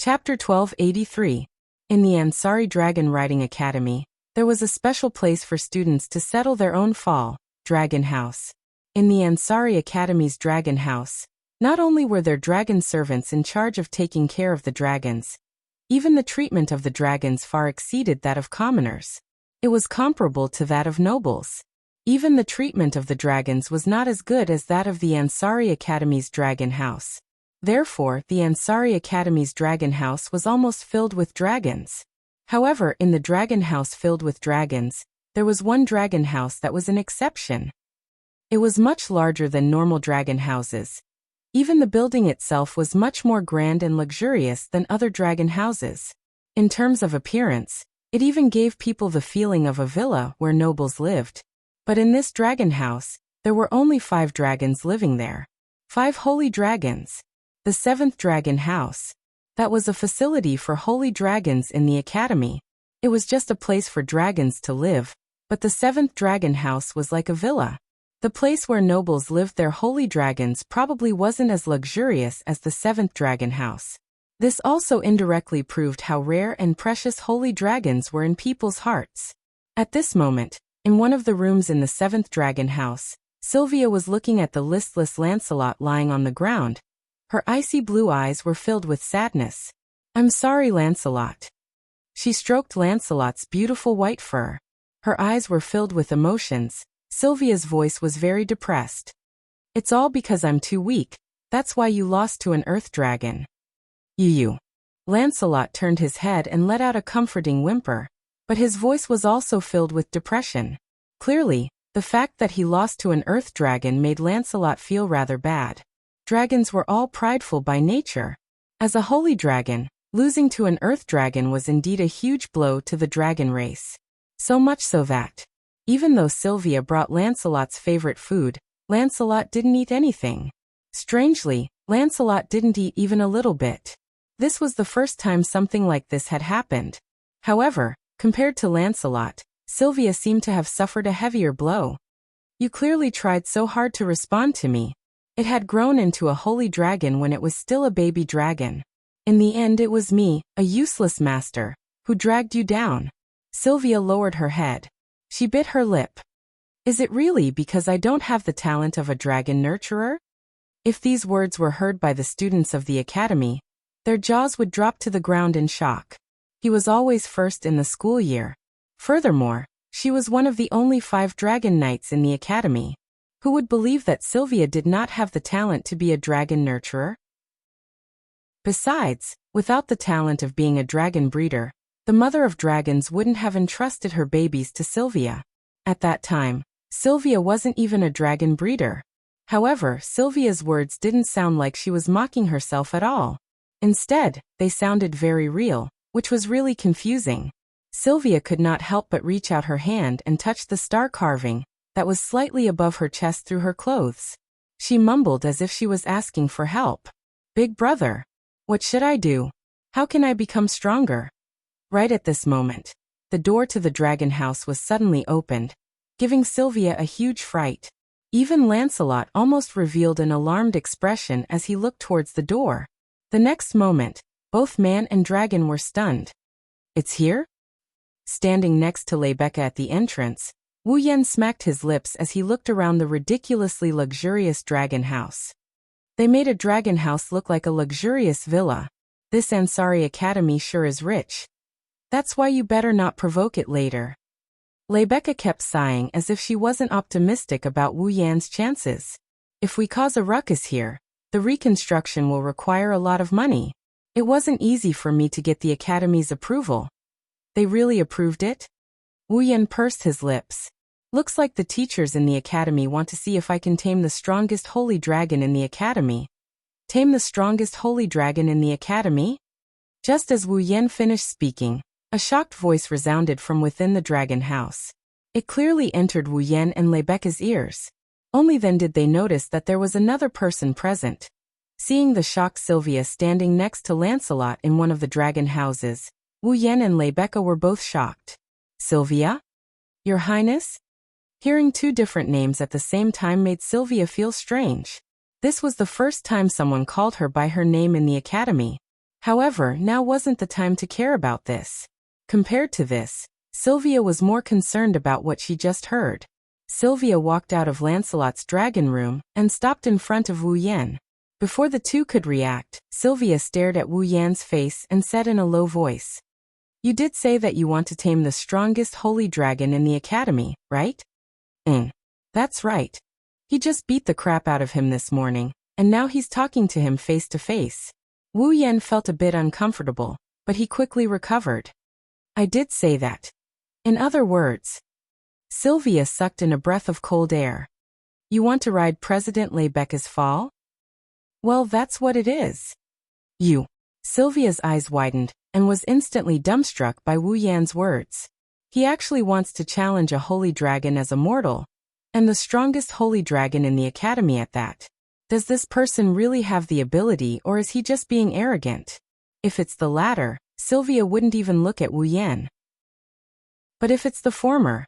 Chapter 1283. In the Ansari Dragon Riding Academy, there was a special place for students to settle their own fall, Dragon House. In the Ansari Academy's Dragon House, not only were there dragon servants in charge of taking care of the dragons, even the treatment of the dragons far exceeded that of commoners. It was comparable to that of nobles. Even the treatment of the dragons was not as good as that of the Ansari Academy's Dragon House. Therefore, the Ansari Academy's Dragon House was almost filled with dragons. However, in the Dragon House filled with dragons, there was one dragon house that was an exception. It was much larger than normal dragon houses. Even the building itself was much more grand and luxurious than other dragon houses. In terms of appearance, it even gave people the feeling of a villa where nobles lived. But in this dragon house, there were only 5 dragons living there. 5 holy dragons. The 7th Dragon House. That was a facility for holy dragons in the academy. It was just a place for dragons to live, but the 7th Dragon House was like a villa. The place where nobles lived their holy dragons probably wasn't as luxurious as the 7th Dragon House. This also indirectly proved how rare and precious holy dragons were in people's hearts. At this moment, in one of the rooms in the 7th Dragon House, Sylvia was looking at the listless Lancelot lying on the ground. Her icy blue eyes were filled with sadness. "I'm sorry, Lancelot." She stroked Lancelot's beautiful white fur. Her eyes were filled with emotions. Sylvia's voice was very depressed. "It's all because I'm too weak. That's why you lost to an earth dragon." You. Lancelot turned his head and let out a comforting whimper. But his voice was also filled with depression. Clearly, the fact that he lost to an earth dragon made Lancelot feel rather bad. Dragons were all prideful by nature. As a holy dragon, losing to an earth dragon was indeed a huge blow to the dragon race. So much so that, even though Sylvia brought Lancelot's favorite food, Lancelot didn't eat anything. Strangely, Lancelot didn't eat even a little bit. This was the first time something like this had happened. However, compared to Lancelot, Sylvia seemed to have suffered a heavier blow. "You clearly tried so hard to respond to me. It had grown into a holy dragon when it was still a baby dragon. In the end it was me, a useless master, who dragged you down." Sylvia lowered her head. She bit her lip. "Is it really because I don't have the talent of a dragon nurturer?" If these words were heard by the students of the academy, their jaws would drop to the ground in shock. He was always first in the school year. Furthermore, she was one of the only 5 dragon knights in the academy. Who would believe that Sylvia did not have the talent to be a dragon nurturer? Besides, without the talent of being a dragon breeder, the mother of dragons wouldn't have entrusted her babies to Sylvia. At that time, Sylvia wasn't even a dragon breeder. However, Sylvia's words didn't sound like she was mocking herself at all. Instead, they sounded very real, which was really confusing. Sylvia could not help but reach out her hand and touch the star carving that was slightly above her chest through her clothes. She mumbled as if she was asking for help. "Big brother, what should I do? How can I become stronger?" Right at this moment, the door to the dragon house was suddenly opened, giving Sylvia a huge fright. Even Lancelot almost revealed an alarmed expression as he looked towards the door. The next moment, both man and dragon were stunned. "It's here?" Standing next to Rebecca at the entrance, Wuxian smacked his lips as he looked around the ridiculously luxurious dragon house. They made a dragon house look like a luxurious villa. "This Ansari Academy sure is rich. That's why you better not provoke it later." Rebecca kept sighing as if she wasn't optimistic about Wuxian's chances. "If we cause a ruckus here, the reconstruction will require a lot of money. It wasn't easy for me to get the Academy's approval." "They really approved it?" Wuxian pursed his lips. "Looks like the teachers in the academy want to see if I can tame the strongest holy dragon in the academy." "Tame the strongest holy dragon in the academy?" Just as Wuxian finished speaking, a shocked voice resounded from within the dragon house. It clearly entered Wuxian and Rebecca's ears. Only then did they notice that there was another person present. Seeing the shocked Sylvia standing next to Lancelot in one of the dragon houses, Wuxian and Rebecca were both shocked. "Sylvia? Your Highness?" Hearing 2 different names at the same time made Sylvia feel strange. This was the first time someone called her by her name in the academy. However, now wasn't the time to care about this. Compared to this, Sylvia was more concerned about what she just heard. Sylvia walked out of Lancelot's dragon room and stopped in front of Wu Yan. Before the two could react, Sylvia stared at Wu Yan's face and said in a low voice, "You did say that you want to tame the strongest holy dragon in the academy, right?" That's right. He just beat the crap out of him this morning, and now he's talking to him face to face." Wu Yan felt a bit uncomfortable, but he quickly recovered. "I did say that. In other words..." Sylvia sucked in a breath of cold air. "You want to ride President Lebecca's fall?" "Well, that's what it is." "You." Sylvia's eyes widened and was instantly dumbstruck by Wu Yan's words. He actually wants to challenge a holy dragon as a mortal, and the strongest holy dragon in the academy at that. Does this person really have the ability, or is he just being arrogant? If it's the latter, Sylvia wouldn't even look at Wu Yan. But if it's the former,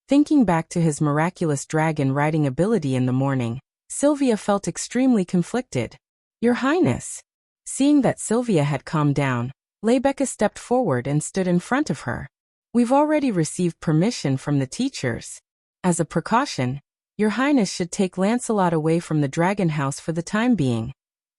thinking back to his miraculous dragon riding ability in the morning, Sylvia felt extremely conflicted. "Your Highness." Seeing that Sylvia had calmed down, Lebecca stepped forward and stood in front of her. "We've already received permission from the teachers. As a precaution, Your Highness should take Lancelot away from the dragon house for the time being."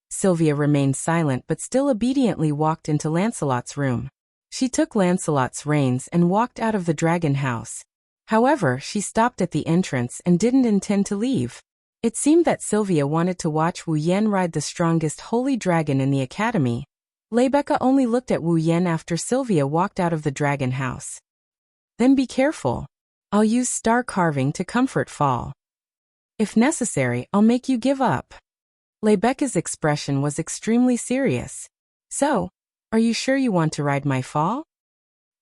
Sylvia remained silent but still obediently walked into Lancelot's room. She took Lancelot's reins and walked out of the dragon house. However, she stopped at the entrance and didn't intend to leave. It seemed that Sylvia wanted to watch Wu Yan ride the strongest holy dragon in the academy. Lebecca only looked at Wu Yan after Sylvia walked out of the dragon house. "Then be careful. I'll use star carving to comfort fall. If necessary, I'll make you give up." Lebecca's expression was extremely serious. "So, are you sure you want to ride my fall?"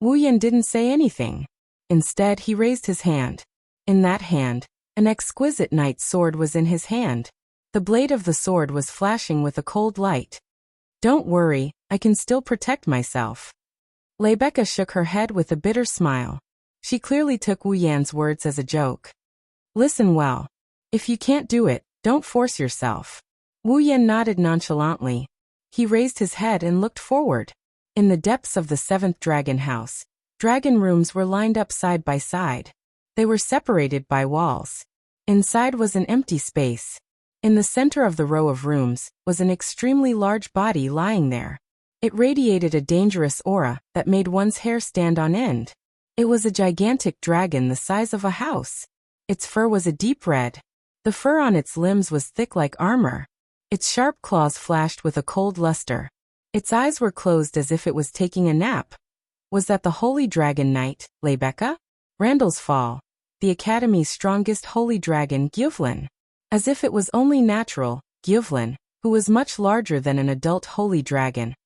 Wu Yan didn't say anything. Instead, he raised his hand. In that hand, an exquisite knight's sword was in his hand. The blade of the sword was flashing with a cold light. "Don't worry, I can still protect myself." Lebecca shook her head with a bitter smile. She clearly took Wu Yan's words as a joke. "Listen well. If you can't do it, don't force yourself." Wu Yan nodded nonchalantly. He raised his head and looked forward. In the depths of the 7th dragon house, dragon rooms were lined up side by side. They were separated by walls. Inside was an empty space. In the center of the row of rooms was an extremely large body lying there. It radiated a dangerous aura that made one's hair stand on end. It was a gigantic dragon the size of a house. Its fur was a deep red. The fur on its limbs was thick like armor. Its sharp claws flashed with a cold luster. Its eyes were closed as if it was taking a nap. Was that the holy dragon knight, Lebecca? Randall's Fall. The Academy's strongest holy dragon, Gyuvlin. As if it was only natural, Gyuvlin, who was much larger than an adult holy dragon,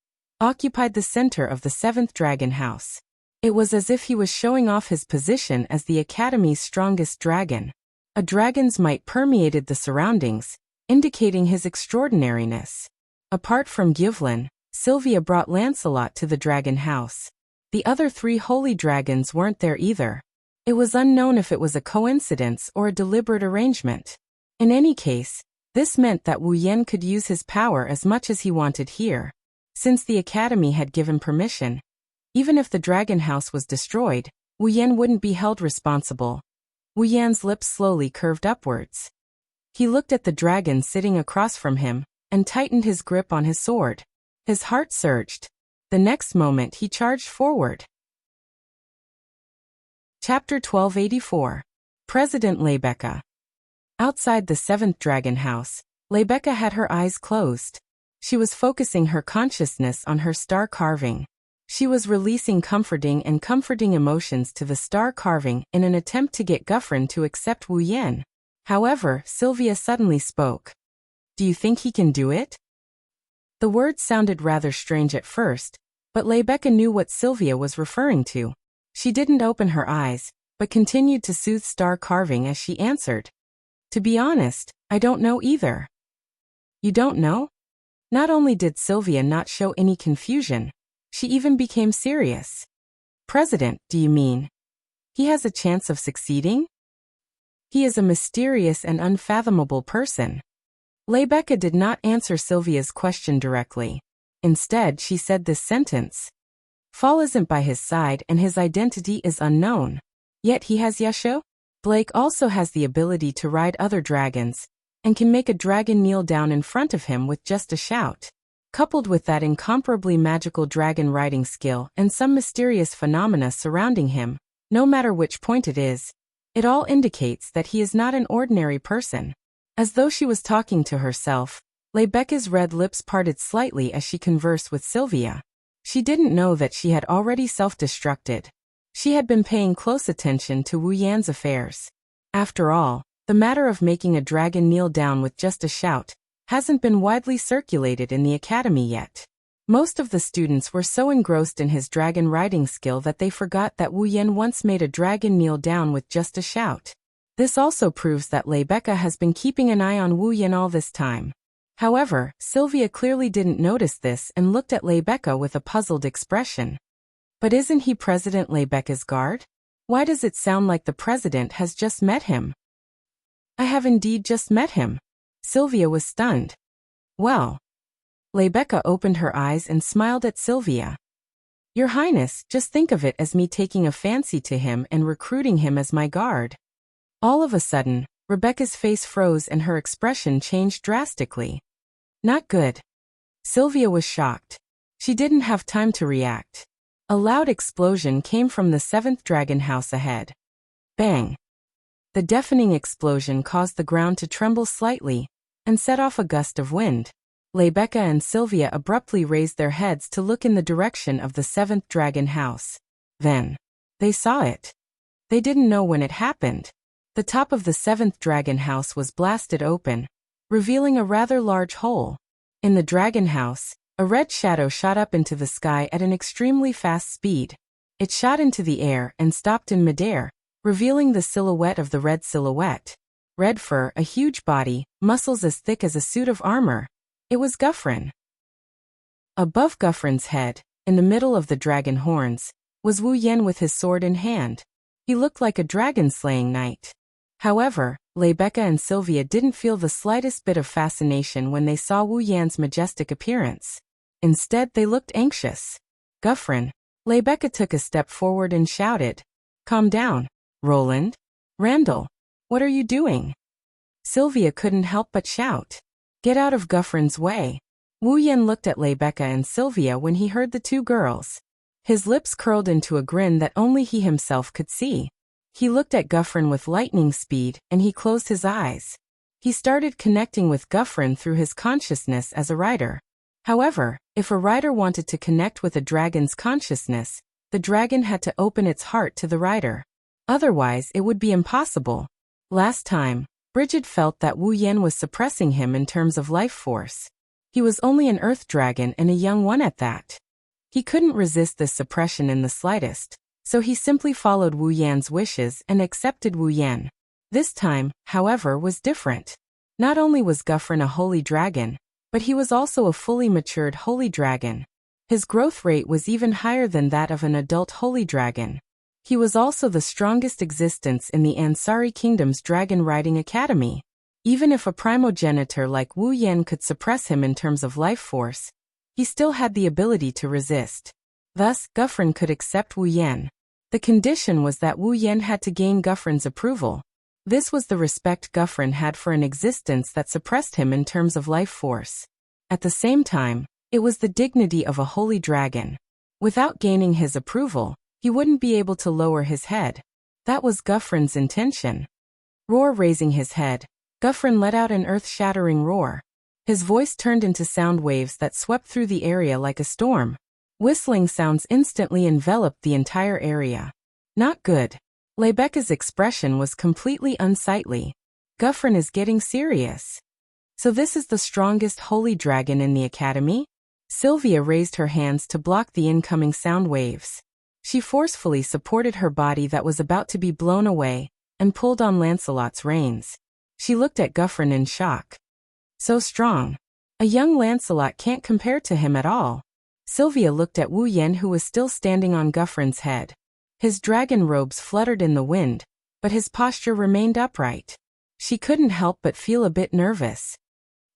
occupied the center of the 7th dragon house. It was as if he was showing off his position as the Academy's strongest dragon. A dragon's might permeated the surroundings, indicating his extraordinariness. Apart from Gyuvlin, Sylvia brought Lancelot to the dragon house. The other 3 holy dragons weren't there either. It was unknown if it was a coincidence or a deliberate arrangement. In any case, this meant that Wu Yan could use his power as much as he wanted here. Since the Academy had given permission, even if the dragon house was destroyed, Wu Yan wouldn't be held responsible. Wu Yan's lips slowly curved upwards. He looked at the dragon sitting across from him and tightened his grip on his sword. His heart surged. The next moment he charged forward. Chapter 1284. President Lebecca. Outside the 7th dragon house, Lebecca had her eyes closed. She was focusing her consciousness on her star carving. She was releasing comforting emotions to the star carving in an attempt to get Gyuvlin to accept Wu Yan. However, Sylvia suddenly spoke. "Do you think he can do it?" The words sounded rather strange at first, but Lebecca knew what Sylvia was referring to. She didn't open her eyes, but continued to soothe star carving as she answered. "To be honest, I don't know either." "You don't know?" Not only did Sylvia not show any confusion, she even became serious. "President, do you mean? He has a chance of succeeding?" "He is a mysterious and unfathomable person." Lebecca did not answer Sylvia's question directly. Instead, she said this sentence. Fall isn't by his side and his identity is unknown. Yet he has Yasho? Blake also has the ability to ride other dragons, and can make a dragon kneel down in front of him with just a shout. Coupled with that incomparably magical dragon riding skill and some mysterious phenomena surrounding him, no matter which point it is, it all indicates that he is not an ordinary person. As though she was talking to herself, Rebecca's red lips parted slightly as she conversed with Sylvia. She didn't know that she had already self-destructed. She had been paying close attention to Wu Yan's affairs. After all, the matter of making a dragon kneel down with just a shout hasn't been widely circulated in the academy yet. Most of the students were so engrossed in his dragon riding skill that they forgot that Wu Yan once made a dragon kneel down with just a shout. This also proves that Rebecca has been keeping an eye on Wu Yan all this time. However, Sylvia clearly didn't notice this and looked at Rebecca with a puzzled expression. But isn't he President Rebecca's guard? Why does it sound like the president has just met him? I have indeed just met him. Sylvia was stunned. Well. Rebecca opened her eyes and smiled at Sylvia. Your Highness, just think of it as me taking a fancy to him and recruiting him as my guard. All of a sudden, Rebecca's face froze and her expression changed drastically. Not good. Sylvia was shocked. She didn't have time to react. A loud explosion came from the 7th dragon house ahead. Bang! The deafening explosion caused the ground to tremble slightly and set off a gust of wind. Rebecca and Sylvia abruptly raised their heads to look in the direction of the 7th dragon house. Then, they saw it. They didn't know when it happened. The top of the 7th dragon house was blasted open, revealing a rather large hole. In the dragon house, a red shadow shot up into the sky at an extremely fast speed. It shot into the air and stopped in midair, revealing the silhouette of the red silhouette. Red fur, a huge body, muscles as thick as a suit of armor. It was Guffrin. Above Guffrin's head, in the middle of the dragon horns, was Wu Yan with his sword in hand. He looked like a dragon-slaying knight. However, Rebecca and Sylvia didn't feel the slightest bit of fascination when they saw Wu Yan's majestic appearance. Instead, they looked anxious. Guffrin. Rebecca took a step forward and shouted. Calm down, Roland. Randall. What are you doing? Sylvia couldn't help but shout. Get out of Guffrin's way. Wu Yan looked at Rebecca and Sylvia when he heard the two girls. His lips curled into a grin that only he himself could see. He looked at Guffrin with lightning speed and he closed his eyes. He started connecting with Guffrin through his consciousness as a rider. However, if a rider wanted to connect with a dragon's consciousness, the dragon had to open its heart to the rider. Otherwise, it would be impossible. Last time, Bridget felt that Wu Yan was suppressing him in terms of life force. He was only an earth dragon and a young one at that. He couldn't resist this suppression in the slightest, so he simply followed Wu Yan's wishes and accepted Wu Yan. This time, however, was different. Not only was Guffrin a holy dragon, but he was also a fully matured holy dragon. His growth rate was even higher than that of an adult holy dragon. He was also the strongest existence in the Ansari Kingdom's Dragon Riding Academy. Even if a primogenitor like Wu Yan could suppress him in terms of life force, he still had the ability to resist. Thus, Guffrin could accept Wu Yan. The condition was that Wu Yan had to gain Guffrin's approval. This was the respect Guffrin had for an existence that suppressed him in terms of life force. At the same time, it was the dignity of a holy dragon. Without gaining his approval, he wouldn't be able to lower his head. That was Guffrin's intention. Roar. Raising his head, Guffrin let out an earth-shattering roar. His voice turned into sound waves that swept through the area like a storm. Whistling sounds instantly enveloped the entire area. Not good. Rebecca's expression was completely unsightly. Guffrin is getting serious. So this is the strongest holy dragon in the academy? Sylvia raised her hands to block the incoming sound waves. She forcefully supported her body that was about to be blown away and pulled on Lancelot's reins. She looked at Guffrin in shock. So strong. A young Lancelot can't compare to him at all. Sylvia looked at Wu Yan, who was still standing on Guffrin's head. His dragon robes fluttered in the wind, but his posture remained upright. She couldn't help but feel a bit nervous.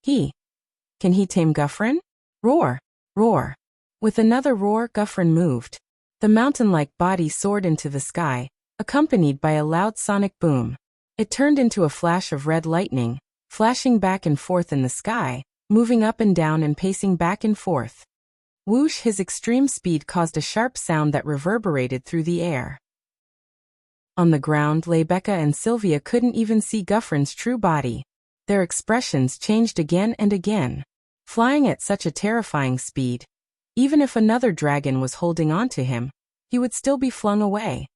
Can he tame Guffrin? Roar. Roar. With another roar, Guffrin moved. The mountain-like body soared into the sky, accompanied by a loud sonic boom. It turned into a flash of red lightning, flashing back and forth in the sky, moving up and down and pacing back and forth. Whoosh! His extreme speed caused a sharp sound that reverberated through the air. On the ground, Rebecca and Sylvia couldn't even see Guffrin's true body. Their expressions changed again and again. Flying at such a terrifying speed, even if another dragon was holding on to him, he would still be flung away.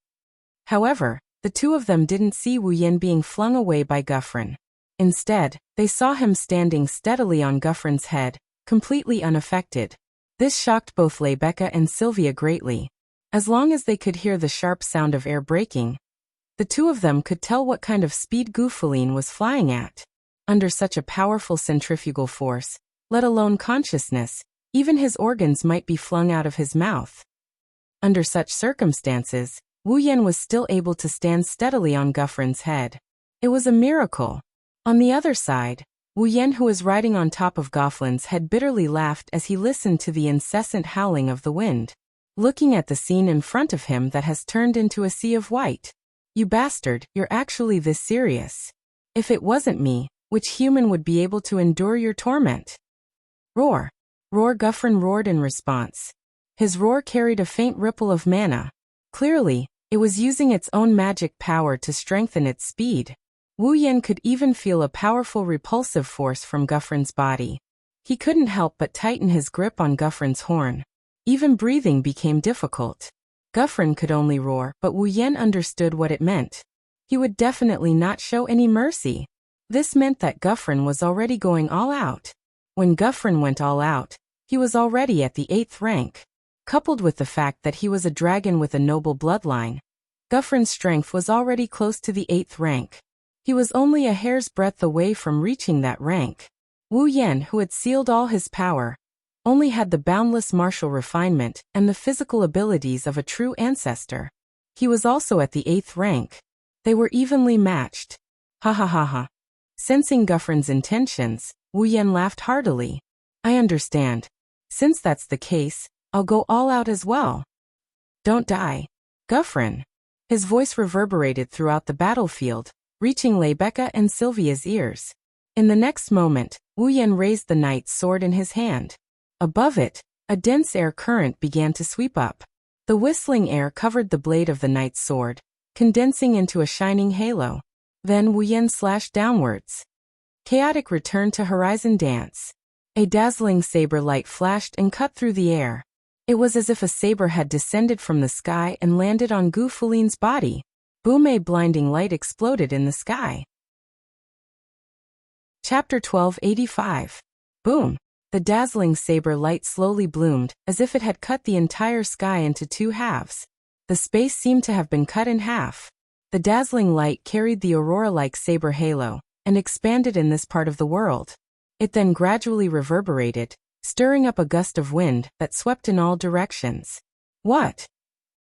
However, the two of them didn't see Wu Yin being flung away by Guffrin. Instead, they saw him standing steadily on Guffrin's head, completely unaffected. This shocked both Rebecca and Sylvia greatly. As long as they could hear the sharp sound of air breaking, the two of them could tell what kind of speed Guffalin was flying at. Under such a powerful centrifugal force, let alone consciousness, even his organs might be flung out of his mouth. Under such circumstances, Wu Yin was still able to stand steadily on Guffrin's head. It was a miracle. On the other side, Wu Yin, who was riding on top of Gufflin's head, bitterly laughed as he listened to the incessant howling of the wind, looking at the scene in front of him that has turned into a sea of white. You bastard, you're actually this serious. If it wasn't me, which human would be able to endure your torment? Roar. Roar. Guffrin roared in response. His roar carried a faint ripple of mana. Clearly, it was using its own magic power to strengthen its speed. Wu Yin could even feel a powerful repulsive force from Guffrin's body. He couldn't help but tighten his grip on Guffrin's horn. Even breathing became difficult. Guffrin could only roar, but Wu Yin understood what it meant. He would definitely not show any mercy. This meant that Guffrin was already going all out. When Guffrin went all out, he was already at the 8th rank. Coupled with the fact that he was a dragon with a noble bloodline, Guffrin's strength was already close to the 8th rank. He was only a hair's breadth away from reaching that rank. Wu Yin, who had sealed all his power, only had the boundless martial refinement and the physical abilities of a true ancestor. He was also at the 8th rank. They were evenly matched. Ha ha ha ha. Sensing Guffrin's intentions, Wu Yin laughed heartily. I understand. Since that's the case, I'll go all out as well. Don't die, Guffrin. His voice reverberated throughout the battlefield, reaching Rebecca and Sylvia's ears. In the next moment, Wu Yin raised the knight's sword in his hand. Above it, a dense air current began to sweep up. The whistling air covered the blade of the knight's sword, condensing into a shining halo. Then Wu Yin slashed downwards. Chaotic return to Horizon Dance. A dazzling saber light flashed and cut through the air. It was as if a saber had descended from the sky and landed on Gufalin's body. Boom! A blinding light exploded in the sky. Chapter 1285. Boom! The dazzling saber light slowly bloomed, as if it had cut the entire sky into 2 halves. The space seemed to have been cut in half. The dazzling light carried the aurora-like saber halo, and expanded in this part of the world. It then gradually reverberated, stirring up a gust of wind that swept in all directions. What?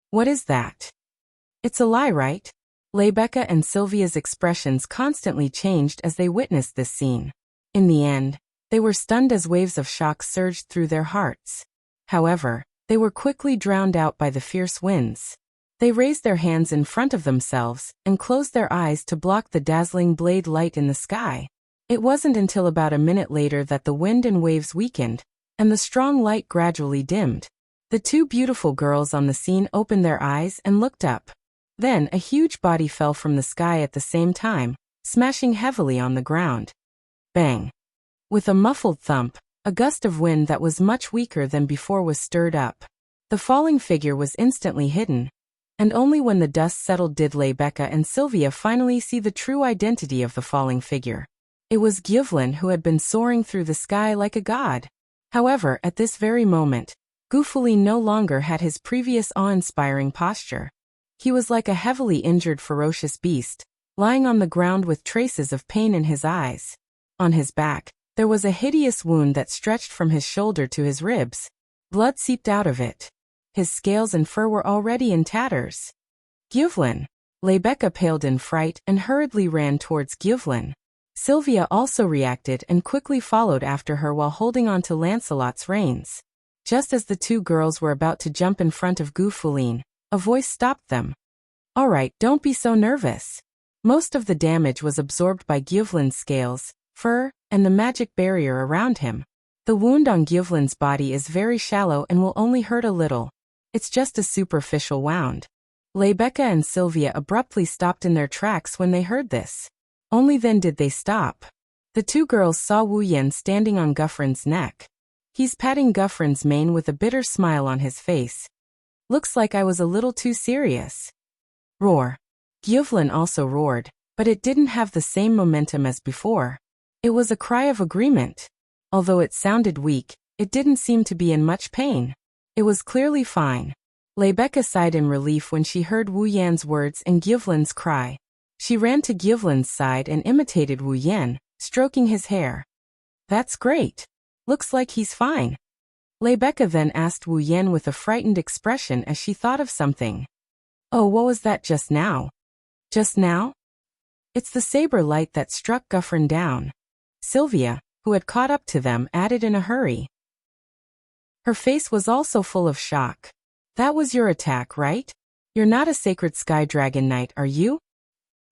What is that? It's a lie, right? Rebecca and Sylvia's expressions constantly changed as they witnessed this scene. In the end, they were stunned as waves of shock surged through their hearts. However, they were quickly drowned out by the fierce winds. They raised their hands in front of themselves and closed their eyes to block the dazzling blade light in the sky. It wasn't until about a minute later that the wind and waves weakened, and the strong light gradually dimmed. The 2 beautiful girls on the scene opened their eyes and looked up. Then a huge body fell from the sky at the same time, smashing heavily on the ground. Bang! With a muffled thump, a gust of wind that was much weaker than before was stirred up. The falling figure was instantly hidden, and only when the dust settled did Rebecca and Sylvia finally see the true identity of the falling figure. It was Gyvlin, who had been soaring through the sky like a god. However, at this very moment, Gufalin no longer had his previous awe-inspiring posture. He was like a heavily injured ferocious beast, lying on the ground with traces of pain in his eyes. On his back, there was a hideous wound that stretched from his shoulder to his ribs. Blood seeped out of it. His scales and fur were already in tatters. Gyvlin! Rebecca paled in fright and hurriedly ran towards Gyvlin. Sylvia also reacted and quickly followed after her while holding on to Lancelot's reins. Just as the two girls were about to jump in front of Gu Fulin, a voice stopped them. All right, don't be so nervous. Most of the damage was absorbed by Gyuvlin's scales, fur, and the magic barrier around him. The wound on Gyuvlin's body is very shallow and will only hurt a little. It's just a superficial wound. Rebecca and Sylvia abruptly stopped in their tracks when they heard this. Only then did they stop. The two girls saw Wu Yan standing on Guffrin's neck. He's patting Guffrin's mane with a bitter smile on his face. Looks like I was a little too serious. Roar. Gyuvlin also roared, but it didn't have the same momentum as before. It was a cry of agreement. Although it sounded weak, it didn't seem to be in much pain. It was clearly fine. Rebecca sighed in relief when she heard Wu Yan's words and Gyuvlin's cry. She ran to Gyuvlin's side and imitated Wu Yan, stroking his hair. That's great. Looks like he's fine. Rebecca then asked Wu Yan with a frightened expression as she thought of something. Oh, what was that just now? Just now? It's the saber light that struck Guffrin down. Sylvia, who had caught up to them, added in a hurry. Her face was also full of shock. That was your attack, right? You're not a sacred sky dragon knight, are you?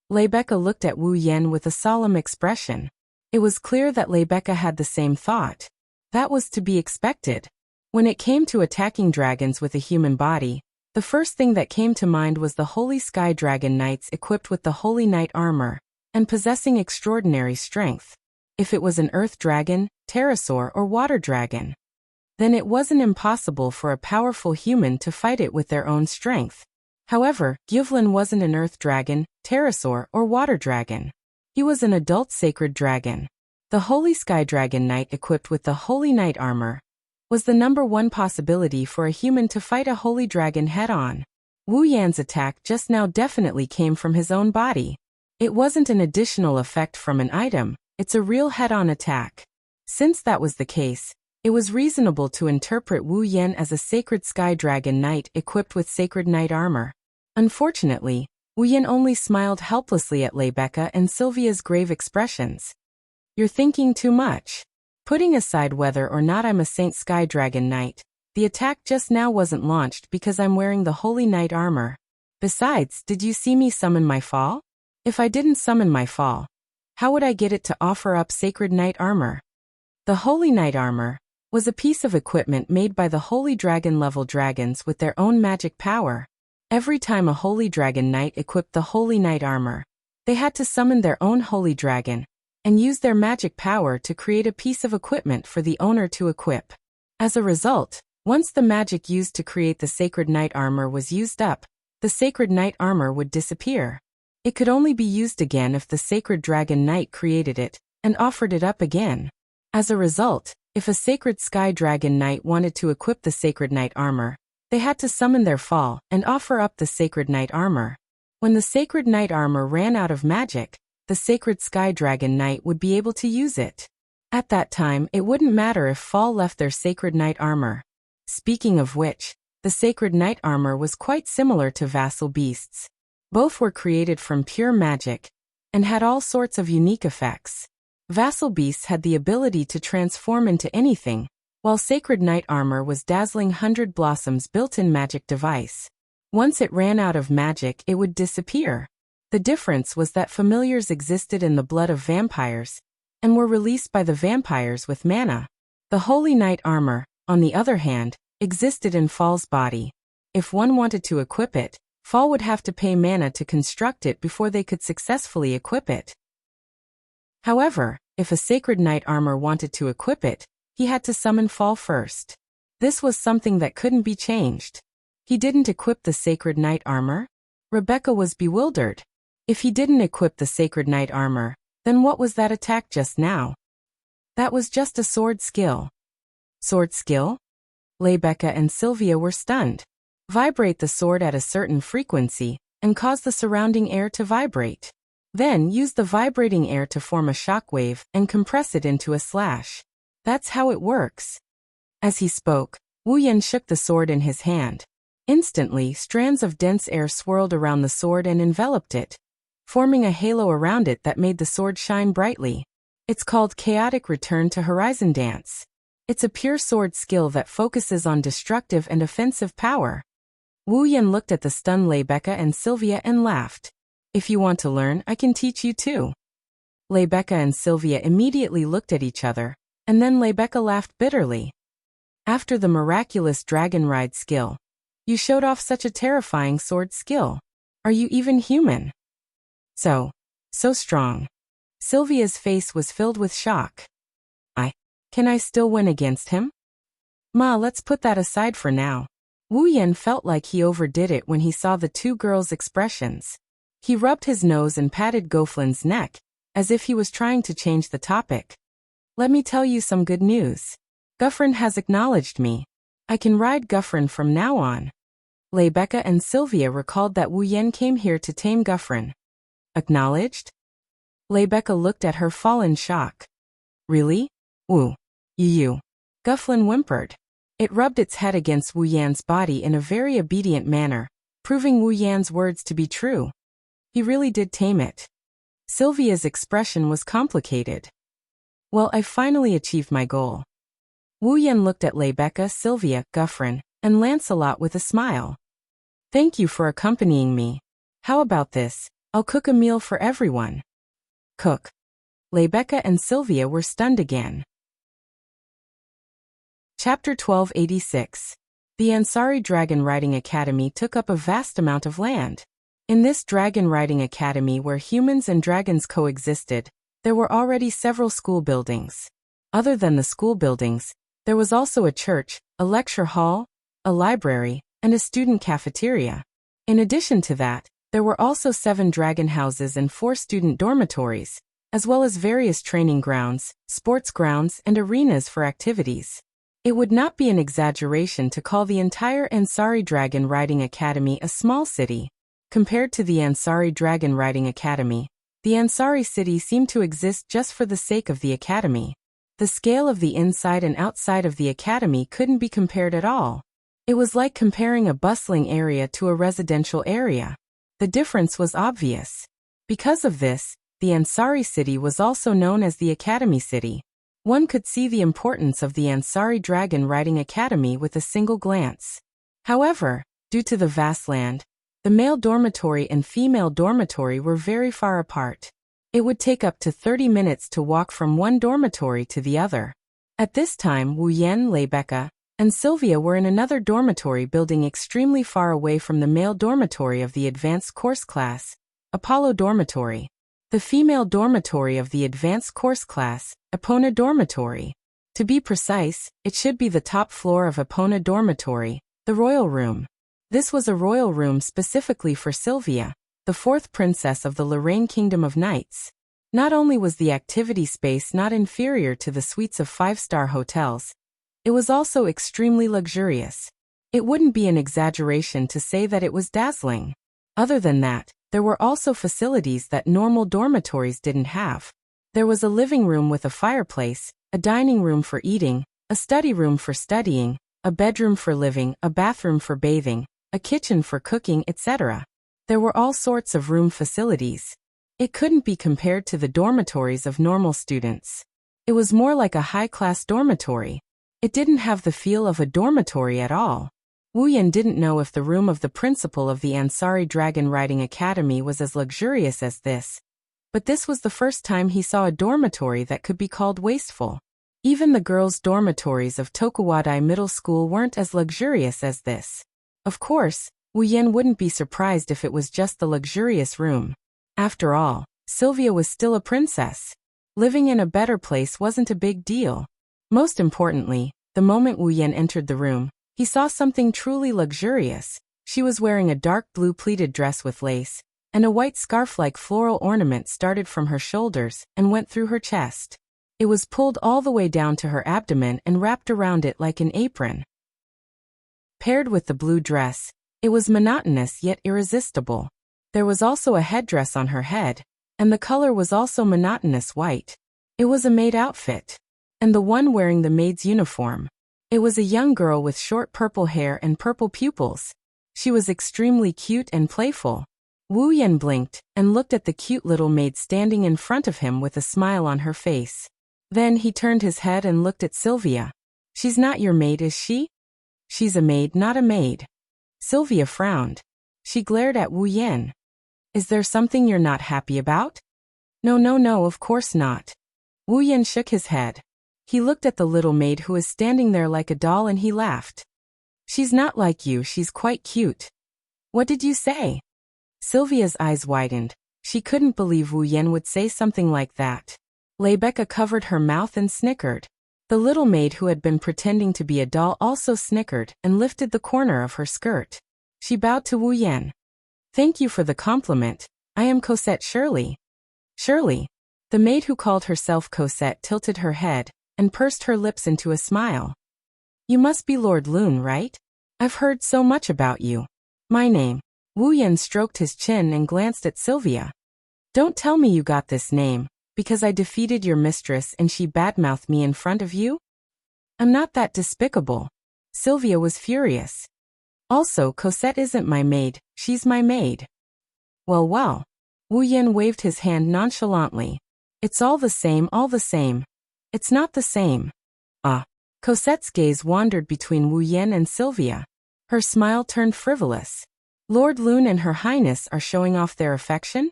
Rebecca looked at Wu Yan with a solemn expression. It was clear that Rebecca had the same thought. That was to be expected. When it came to attacking dragons with a human body, the first thing that came to mind was the Holy Sky Dragon Knights equipped with the Holy Knight armor, and possessing extraordinary strength. If it was an earth dragon, pterosaur, or water dragon, then it wasn't impossible for a powerful human to fight it with their own strength. However, Gyuvlin wasn't an earth dragon, pterosaur, or water dragon. He was an adult sacred dragon. The Holy Sky Dragon Knight equipped with the Holy Knight armor was the #1 possibility for a human to fight a holy dragon head-on. Wu Yan's attack just now definitely came from his own body. It wasn't an additional effect from an item, it's a real head-on attack. Since that was the case, it was reasonable to interpret Wu Yan as a sacred sky dragon knight equipped with sacred knight armor. Unfortunately, Wu Yan only smiled helplessly at Rebecca and Sylvia's grave expressions. You're thinking too much. Putting aside whether or not I'm a Saint Sky Dragon Knight, the attack just now wasn't launched because I'm wearing the Holy Knight armor. Besides, did you see me summon my fall? If I didn't summon my fall, how would I get it to offer up sacred knight armor? The Holy Knight armor was a piece of equipment made by the Holy Dragon level dragons with their own magic power. Every time a Holy Dragon Knight equipped the Holy Knight armor, they had to summon their own Holy Dragon and use their magic power to create a piece of equipment for the owner to equip. As a result, once the magic used to create the sacred knight armor was used up, the sacred knight armor would disappear. It could only be used again if the sacred dragon knight created it and offered it up again. As a result, if a sacred sky dragon knight wanted to equip the sacred knight armor, they had to summon their fall and offer up the sacred knight armor. When the sacred knight armor ran out of magic, the sacred sky dragon knight would be able to use it. At that time, it wouldn't matter if fall left their sacred knight armor. Speaking of which, the sacred knight armor was quite similar to vassal beasts. Both were created from pure magic and had all sorts of unique effects. Vassal beasts had the ability to transform into anything, while sacred knight armor was dazzling 100 Blossoms built-in magic device. Once it ran out of magic, it would disappear. The difference was that familiars existed in the blood of vampires and were released by the vampires with mana. The Holy Knight armor, on the other hand, existed in Fall's body. If one wanted to equip it, Fall would have to pay mana to construct it before they could successfully equip it. However, if a sacred knight armor wanted to equip it, he had to summon Fall first. This was something that couldn't be changed. He didn't equip the sacred knight armor? Rebecca was bewildered. If he didn't equip the sacred knight armor, then what was that attack just now? That was just a sword skill. Sword skill? Rebecca and Sylvia were stunned. Vibrate the sword at a certain frequency and cause the surrounding air to vibrate. Then use the vibrating air to form a shockwave and compress it into a slash. That's how it works. As he spoke, Wu Yan shook the sword in his hand. Instantly, strands of dense air swirled around the sword and enveloped it, forming a halo around it that made the sword shine brightly. It's called Chaotic Return to Horizon Dance. It's a pure sword skill that focuses on destructive and offensive power. Wu Yan looked at the stunned Rebecca and Sylvia and laughed. If you want to learn, I can teach you too. Rebecca and Sylvia immediately looked at each other, and then Rebecca laughed bitterly. After the miraculous dragon ride skill, you showed off such a terrifying sword skill. Are you even human? So strong. Sylvia's face was filled with shock. Can I still win against him? Ma, let's put that aside for now. Wu Yan felt like he overdid it when he saw the two girls' expressions. He rubbed his nose and patted Goflin's neck, as if he was trying to change the topic. Let me tell you some good news. Guffrin has acknowledged me. I can ride Guffrin from now on. Rebecca and Sylvia recalled that Wu Yan came here to tame Guffrin. Acknowledged? Rebecca looked at her fall in shock. Really? Wu. You. Gufflin whimpered. It rubbed its head against Wu Yan's body in a very obedient manner, proving Wu Yan's words to be true. He really did tame it. Sylvia's expression was complicated. Well, I finally achieved my goal. Wu Yan looked at Rebecca, Sylvia, Guffrin, and Lancelot with a smile. Thank you for accompanying me. How about this? I'll cook a meal for everyone. Cook. Rebecca and Sylvia were stunned again. Chapter 1286. The Ansari Dragon Riding Academy took up a vast amount of land. In this dragon riding academy where humans and dragons coexisted, there were already several school buildings. Other than the school buildings, there was also a church, a lecture hall, a library, and a student cafeteria. In addition to that, there were also 7 dragon houses and 4 student dormitories, as well as various training grounds, sports grounds, and arenas for activities. It would not be an exaggeration to call the entire Ansari Dragon Riding Academy a small city. Compared to the Ansari Dragon Riding Academy, the Ansari city seemed to exist just for the sake of the academy. The scale of the inside and outside of the academy couldn't be compared at all. It was like comparing a bustling area to a residential area. The difference was obvious. Because of this, the Ansari city was also known as the Academy City. One could see the importance of the Ansari Dragon Riding Academy with a single glance. However, due to the vast land, the male dormitory and female dormitory were very far apart. It would take up to 30 minutes to walk from one dormitory to the other. At this time, Wu Yan, Rebecca, and Sylvia were in another dormitory building extremely far away from the male dormitory of the advanced course class, Apollo Dormitory. The female dormitory of the advanced course class, Epona Dormitory. To be precise, it should be the top floor of Epona Dormitory, the royal room. This was a royal room specifically for Sylvia, the 4th princess of the Lorraine Kingdom of Knights. Not only was the activity space not inferior to the suites of 5-star hotels, it was also extremely luxurious. It wouldn't be an exaggeration to say that it was dazzling. Other than that, there were also facilities that normal dormitories didn't have. There was a living room with a fireplace, a dining room for eating, a study room for studying, a bedroom for living, a bathroom for bathing, a kitchen for cooking, etc. There were all sorts of room facilities. It couldn't be compared to the dormitories of normal students. It was more like a high-class dormitory. It didn't have the feel of a dormitory at all. Wu Yan didn't know if the room of the principal of the Ansari Dragon Riding Academy was as luxurious as this. But this was the first time he saw a dormitory that could be called wasteful. Even the girls' dormitories of Tokuwadai Middle School weren't as luxurious as this. Of course, Wu Yan wouldn't be surprised if it was just the luxurious room. After all, Sylvia was still a princess. Living in a better place wasn't a big deal. Most importantly, the moment Wu Yan entered the room, he saw something truly luxurious. She was wearing a dark blue pleated dress with lace, and a white scarf-like floral ornament started from her shoulders and went through her chest. It was pulled all the way down to her abdomen and wrapped around it like an apron. Paired with the blue dress, it was monotonous yet irresistible. There was also a headdress on her head, and the color was also monotonous white. It was a maid outfit. And the one wearing the maid's uniform. It was a young girl with short purple hair and purple pupils. She was extremely cute and playful. Wu Yan blinked and looked at the cute little maid standing in front of him with a smile on her face. Then he turned his head and looked at Sylvia. She's not your maid, is she? She's a maid, not a maid. Sylvia frowned. She glared at Wu Yan. Is there something you're not happy about? No, of course not. Wu Yan shook his head. He looked at the little maid who was standing there like a doll and he laughed. She's not like you, she's quite cute. What did you say? Sylvia's eyes widened. She couldn't believe Wu Yan would say something like that. Rebecca covered her mouth and snickered. The little maid who had been pretending to be a doll also snickered and lifted the corner of her skirt. She bowed to Wu Yan. Thank you for the compliment. I am Cosette Shirley. Shirley. The maid who called herself Cosette tilted her head and pursed her lips into a smile. You must be Lord Lune, right? I've heard so much about you. My name. Wu Yan stroked his chin and glanced at Sylvia. Don't tell me you got this name because I defeated your mistress and she badmouthed me in front of you? I'm not that despicable. Sylvia was furious. Also, Cosette isn't my maid, she's my maid. Well. Wu Yan waved his hand nonchalantly. It's all the same. It's not the same. Cosette's gaze wandered between Wu Yan and Sylvia. Her smile turned frivolous. Lord Lune and Her Highness are showing off their affection?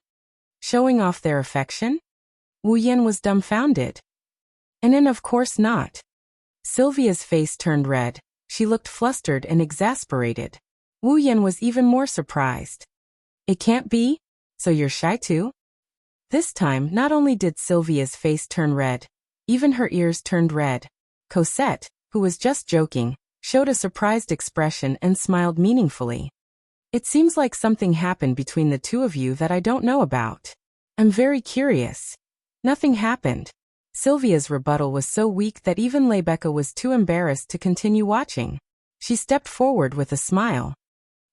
Showing off their affection? Wu Yan was dumbfounded. And of course not. Sylvia's face turned red. She looked flustered and exasperated. Wu Yan was even more surprised. It can't be? So you're shy too? This time, not only did Sylvia's face turn red, even her ears turned red. Cosette, who was just joking, showed a surprised expression and smiled meaningfully. It seems like something happened between the two of you that I don't know about. I'm very curious. Nothing happened. Sylvia's rebuttal was so weak that even Rebecca was too embarrassed to continue watching. She stepped forward with a smile.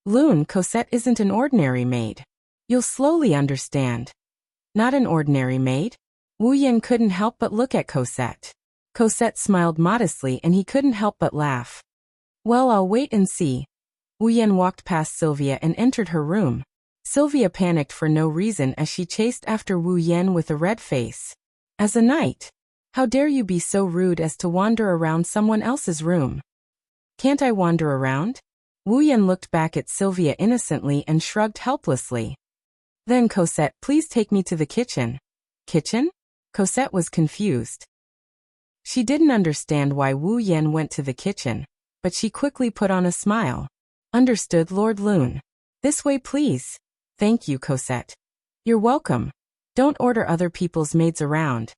Lune, Cosette isn't an ordinary maid. You'll slowly understand. Not an ordinary maid? Wu Yan couldn't help but look at Cosette. Cosette smiled modestly and he couldn't help but laugh. Well, I'll wait and see. Wu Yan walked past Sylvia and entered her room. Sylvia panicked for no reason as she chased after Wu Yan with a red face. As a knight? How dare you be so rude as to wander around someone else's room? Can't I wander around? Wu Yan looked back at Sylvia innocently and shrugged helplessly. Then Cosette, please take me to the kitchen. Kitchen? Cosette was confused. She didn't understand why Wu Yan went to the kitchen, but she quickly put on a smile. Understood, Lord Lune. This way, please. Thank you, Cosette. You're welcome. Don't order other people's maids around.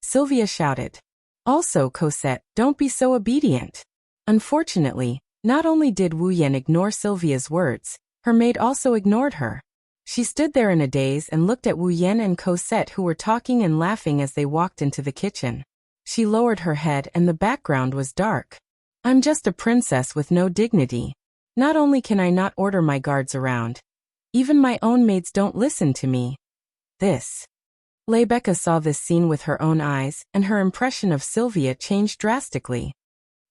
Sylvia shouted. Also, Cosette, don't be so obedient. Unfortunately, not only did Wu Yan ignore Sylvia's words, her maid also ignored her. She stood there in a daze and looked at Wu Yan and Cosette who were talking and laughing as they walked into the kitchen. She lowered her head and the background was dark. I'm just a princess with no dignity. Not only can I not order my guards around, even my own maids don't listen to me. This. Rebecca saw this scene with her own eyes and her impression of Sylvia changed drastically.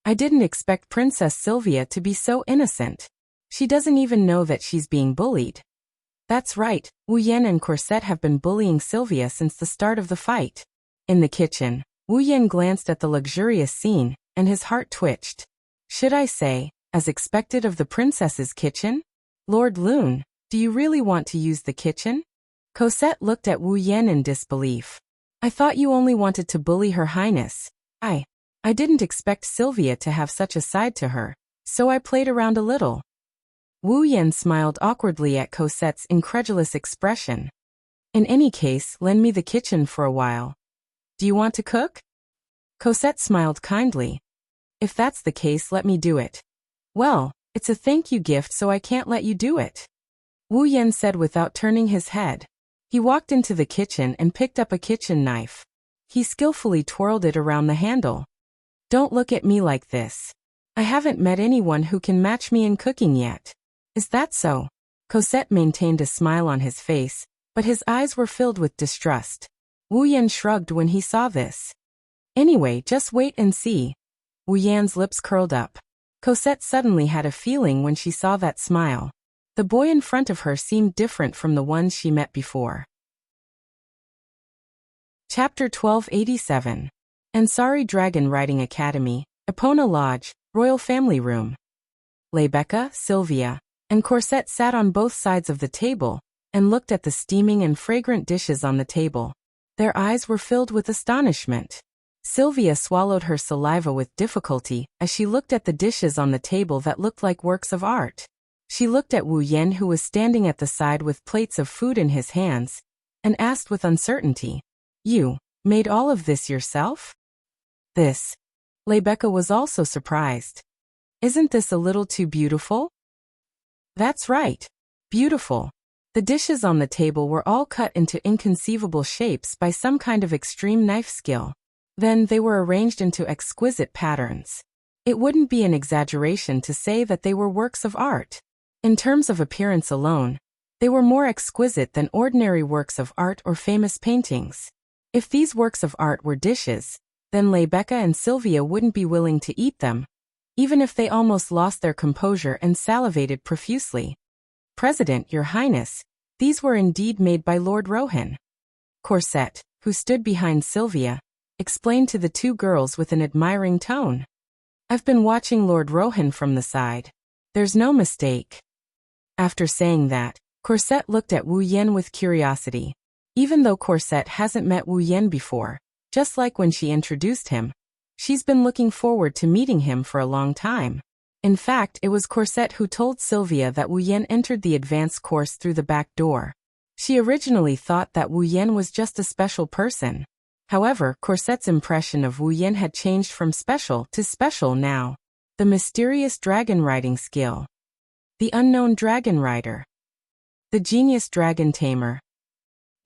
I didn't expect Princess Sylvia to be so innocent. She doesn't even know that she's being bullied. That's right, Wu Yan and Cosette have been bullying Sylvia since the start of the fight. In the kitchen, Wu Yan glanced at the luxurious scene, and his heart twitched. Should I say, as expected of the princess's kitchen? Lord Lune, do you really want to use the kitchen? Cosette looked at Wu Yan in disbelief. I thought you only wanted to bully Her Highness. I didn't expect Sylvia to have such a side to her, so I played around a little. Wu Yan smiled awkwardly at Cosette's incredulous expression. In any case, lend me the kitchen for a while. Do you want to cook? Cosette smiled kindly. If that's the case, let me do it. Well, it's a thank you gift, so I can't let you do it. Wu Yan said without turning his head. He walked into the kitchen and picked up a kitchen knife. He skillfully twirled it around the handle. Don't look at me like this. I haven't met anyone who can match me in cooking yet. Is that so? Cosette maintained a smile on his face, but his eyes were filled with distrust. Wu Yan shrugged when he saw this. Anyway, just wait and see. Wu Yan's lips curled up. Cosette suddenly had a feeling when she saw that smile. The boy in front of her seemed different from the ones she met before. Chapter 1287. Ansari Dragon Riding Academy, Epona Lodge, Royal Family Room. Rebecca, Sylvia, and Corsette sat on both sides of the table and looked at the steaming and fragrant dishes on the table. Their eyes were filled with astonishment. Sylvia swallowed her saliva with difficulty as she looked at the dishes on the table that looked like works of art. She looked at Wu Yan, who was standing at the side with plates of food in his hands, and asked with uncertainty, "You made all of this yourself?" This. Rebecca was also surprised. "Isn't this a little too beautiful?" "That's right. Beautiful." The dishes on the table were all cut into inconceivable shapes by some kind of extreme knife skill. Then they were arranged into exquisite patterns. It wouldn't be an exaggeration to say that they were works of art. In terms of appearance alone, they were more exquisite than ordinary works of art or famous paintings. If these works of art were dishes, then Rebecca and Sylvia wouldn't be willing to eat them, even if they almost lost their composure and salivated profusely. "President, Your Highness, these were indeed made by Lord Rohan." Corsette, who stood behind Sylvia, explained to the two girls with an admiring tone. "I've been watching Lord Rohan from the side. There's no mistake." After saying that, Corsette looked at Wu Yan with curiosity. Even though Corsette hasn't met Wu Yan before, just like when she introduced him, she's been looking forward to meeting him for a long time. In fact, it was Corsette who told Sylvia that Wu Yan entered the advanced course through the back door. She originally thought that Wu Yan was just a special person. However, Corsette's impression of Wu Yan had changed from special to special now. The mysterious dragon riding skill. The unknown dragon rider. The genius dragon tamer.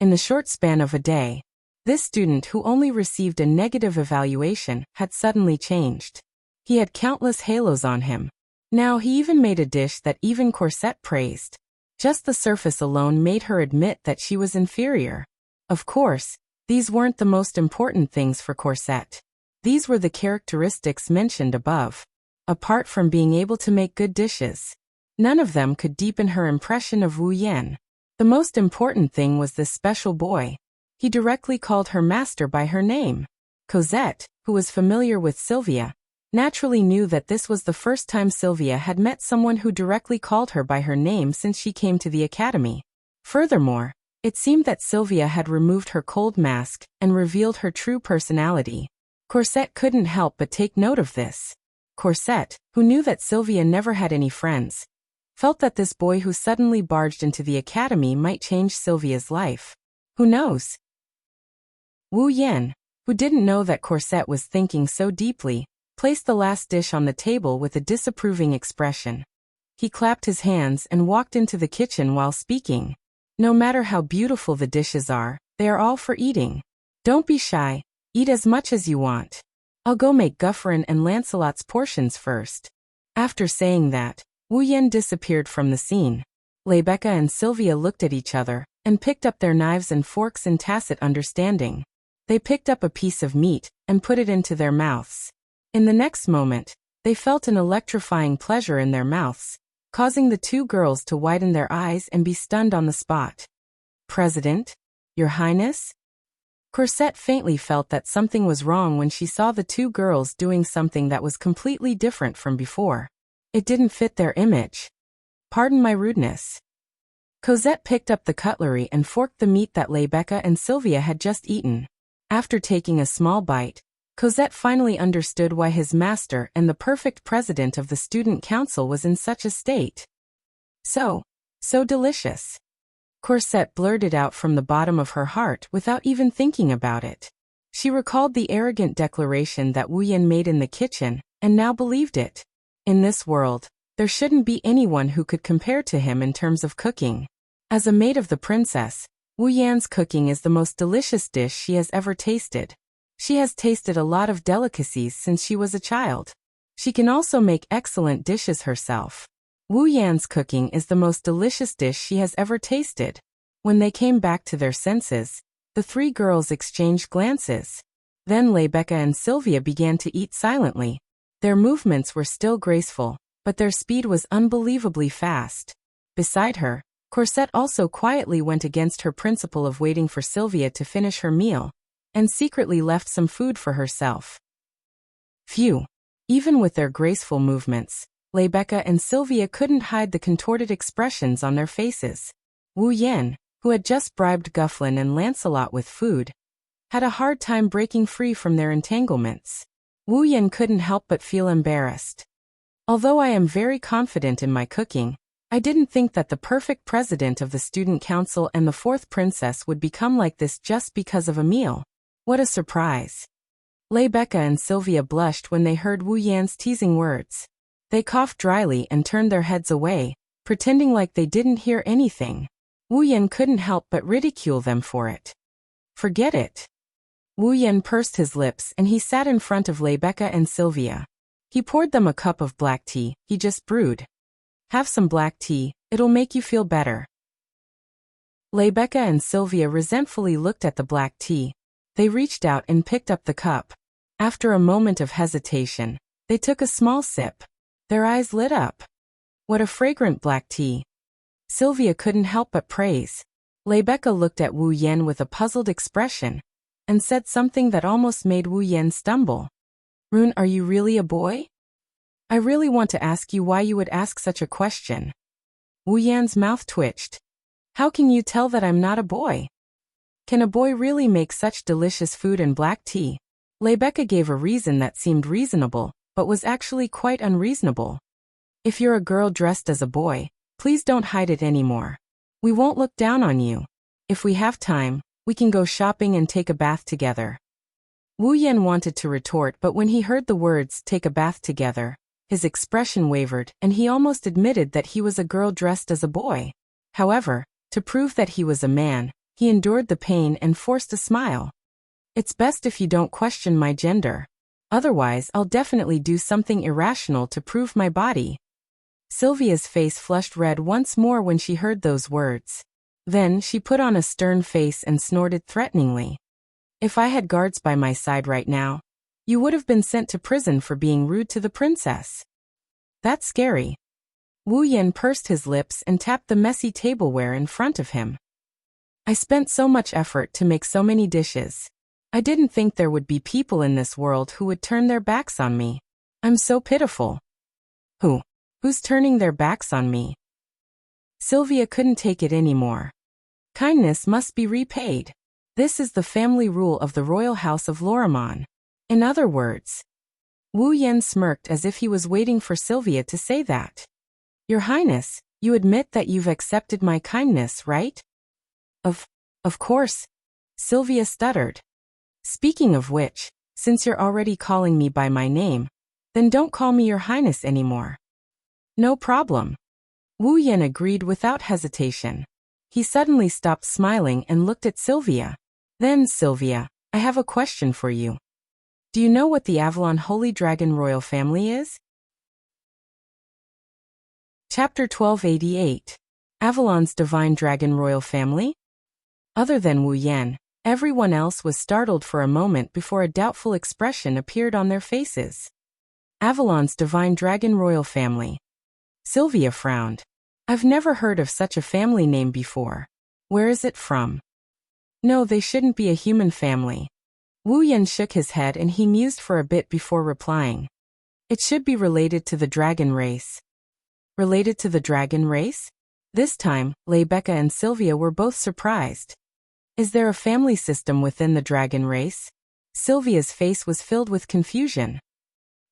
In the short span of a day, this student who only received a negative evaluation had suddenly changed. He had countless halos on him. Now he even made a dish that even Corsette praised. Just the surface alone made her admit that she was inferior. Of course, these weren't the most important things for Corsette. These were the characteristics mentioned above. Apart from being able to make good dishes, none of them could deepen her impression of Wu Yan. The most important thing was this special boy. He directly called her master by her name. Cosette, who was familiar with Sylvia, naturally knew that this was the first time Sylvia had met someone who directly called her by her name since she came to the academy. Furthermore, it seemed that Sylvia had removed her cold mask and revealed her true personality. Corsette couldn't help but take note of this. Corsette, who knew that Sylvia never had any friends, felt that this boy who suddenly barged into the academy might change Sylvia's life. Who knows? Wu Yan, who didn't know that Corsette was thinking so deeply, placed the last dish on the table with a disapproving expression. He clapped his hands and walked into the kitchen while speaking. "No matter how beautiful the dishes are, they are all for eating. Don't be shy, eat as much as you want. I'll go make Guffarin and Lancelot's portions first." After saying that, Wu Yan disappeared from the scene. Rebecca and Sylvia looked at each other and picked up their knives and forks in tacit understanding. They picked up a piece of meat and put it into their mouths. In the next moment, they felt an electrifying pleasure in their mouths, causing the two girls to widen their eyes and be stunned on the spot. "President, Your Highness?" Corsette faintly felt that something was wrong when she saw the two girls doing something that was completely different from before. It didn't fit their image. "Pardon my rudeness." Cosette picked up the cutlery and forked the meat that Rebecca and Sylvia had just eaten. After taking a small bite, Cosette finally understood why his master and the perfect president of the student council was in such a state. So delicious." Corsette blurted out from the bottom of her heart without even thinking about it. She recalled the arrogant declaration that Wu Yan made in the kitchen, and now believed it. In this world, there shouldn't be anyone who could compare to him in terms of cooking. As a maid of the princess, Wu Yan's cooking is the most delicious dish she has ever tasted. She has tasted a lot of delicacies since she was a child. She can also make excellent dishes herself. Wu Yan's cooking is the most delicious dish she has ever tasted. When they came back to their senses, the three girls exchanged glances. Then Rebecca and Sylvia began to eat silently. Their movements were still graceful, but their speed was unbelievably fast. Beside her, Corsette also quietly went against her principle of waiting for Sylvia to finish her meal, and secretly left some food for herself. Phew! Even with their graceful movements, Rebecca and Sylvia couldn't hide the contorted expressions on their faces. Wu Yan, who had just bribed Gufflin and Lancelot with food, had a hard time breaking free from their entanglements. Wu Yan couldn't help but feel embarrassed. Although I am very confident in my cooking, I didn't think that the perfect president of the student council and the fourth princess would become like this just because of a meal. What a surprise. Rebecca and Sylvia blushed when they heard Wu Yan's teasing words. They coughed dryly and turned their heads away, pretending like they didn't hear anything. Wu Yan couldn't help but ridicule them for it. Forget it. Wu Yan pursed his lips and he sat in front of Rebecca and Sylvia. He poured them a cup of black tea he just brewed. Have some black tea, it'll make you feel better. Rebecca and Sylvia resentfully looked at the black tea. They reached out and picked up the cup. After a moment of hesitation, they took a small sip. Their eyes lit up. What a fragrant black tea. Sylvia couldn't help but praise. Rebecca looked at Wu Yan with a puzzled expression and said something that almost made Wu Yan stumble. Rune, are you really a boy? I really want to ask you why you would ask such a question. Wu Yan's mouth twitched. How can you tell that I'm not a boy? Can a boy really make such delicious food and black tea? Rebecca gave a reason that seemed reasonable, but was actually quite unreasonable. If you're a girl dressed as a boy, please don't hide it anymore. We won't look down on you. If we have time, we can go shopping and take a bath together. Wu Yan wanted to retort, but when he heard the words, take a bath together, his expression wavered and he almost admitted that he was a girl dressed as a boy. However, to prove that he was a man, he endured the pain and forced a smile. It's best if you don't question my gender. Otherwise, I'll definitely do something irrational to prove my body. Sylvia's face flushed red once more when she heard those words. Then she put on a stern face and snorted threateningly. If I had guards by my side right now, you would have been sent to prison for being rude to the princess. That's scary. Wu Yan pursed his lips and tapped the messy tableware in front of him. I spent so much effort to make so many dishes. I didn't think there would be people in this world who would turn their backs on me. I'm so pitiful. Who's turning their backs on me? Sylvia couldn't take it anymore. Kindness must be repaid. This is the family rule of the royal house of Lorimon. In other words, Wu Yan smirked as if he was waiting for Sylvia to say that. Your Highness, you admit that you've accepted my kindness, right? Of course. Sylvia stuttered. Speaking of which, since you're already calling me by my name, then don't call me Your Highness anymore. No problem. Wu Yan agreed without hesitation. He suddenly stopped smiling and looked at Sylvia. Then, Sylvia, I have a question for you. Do you know what the Avalon Holy Dragon royal family is? Chapter 1288. Avalon's Divine Dragon Royal Family? Other than Wu Yan, everyone else was startled for a moment before a doubtful expression appeared on their faces. Avalon's Divine Dragon Royal Family. Sylvia frowned. I've never heard of such a family name before. Where is it from? No, they shouldn't be a human family. Wu Yan shook his head and he mused for a bit before replying. It should be related to the dragon race. Related to the dragon race? This time, Rebecca and Sylvia were both surprised. Is there a family system within the dragon race? Sylvia's face was filled with confusion.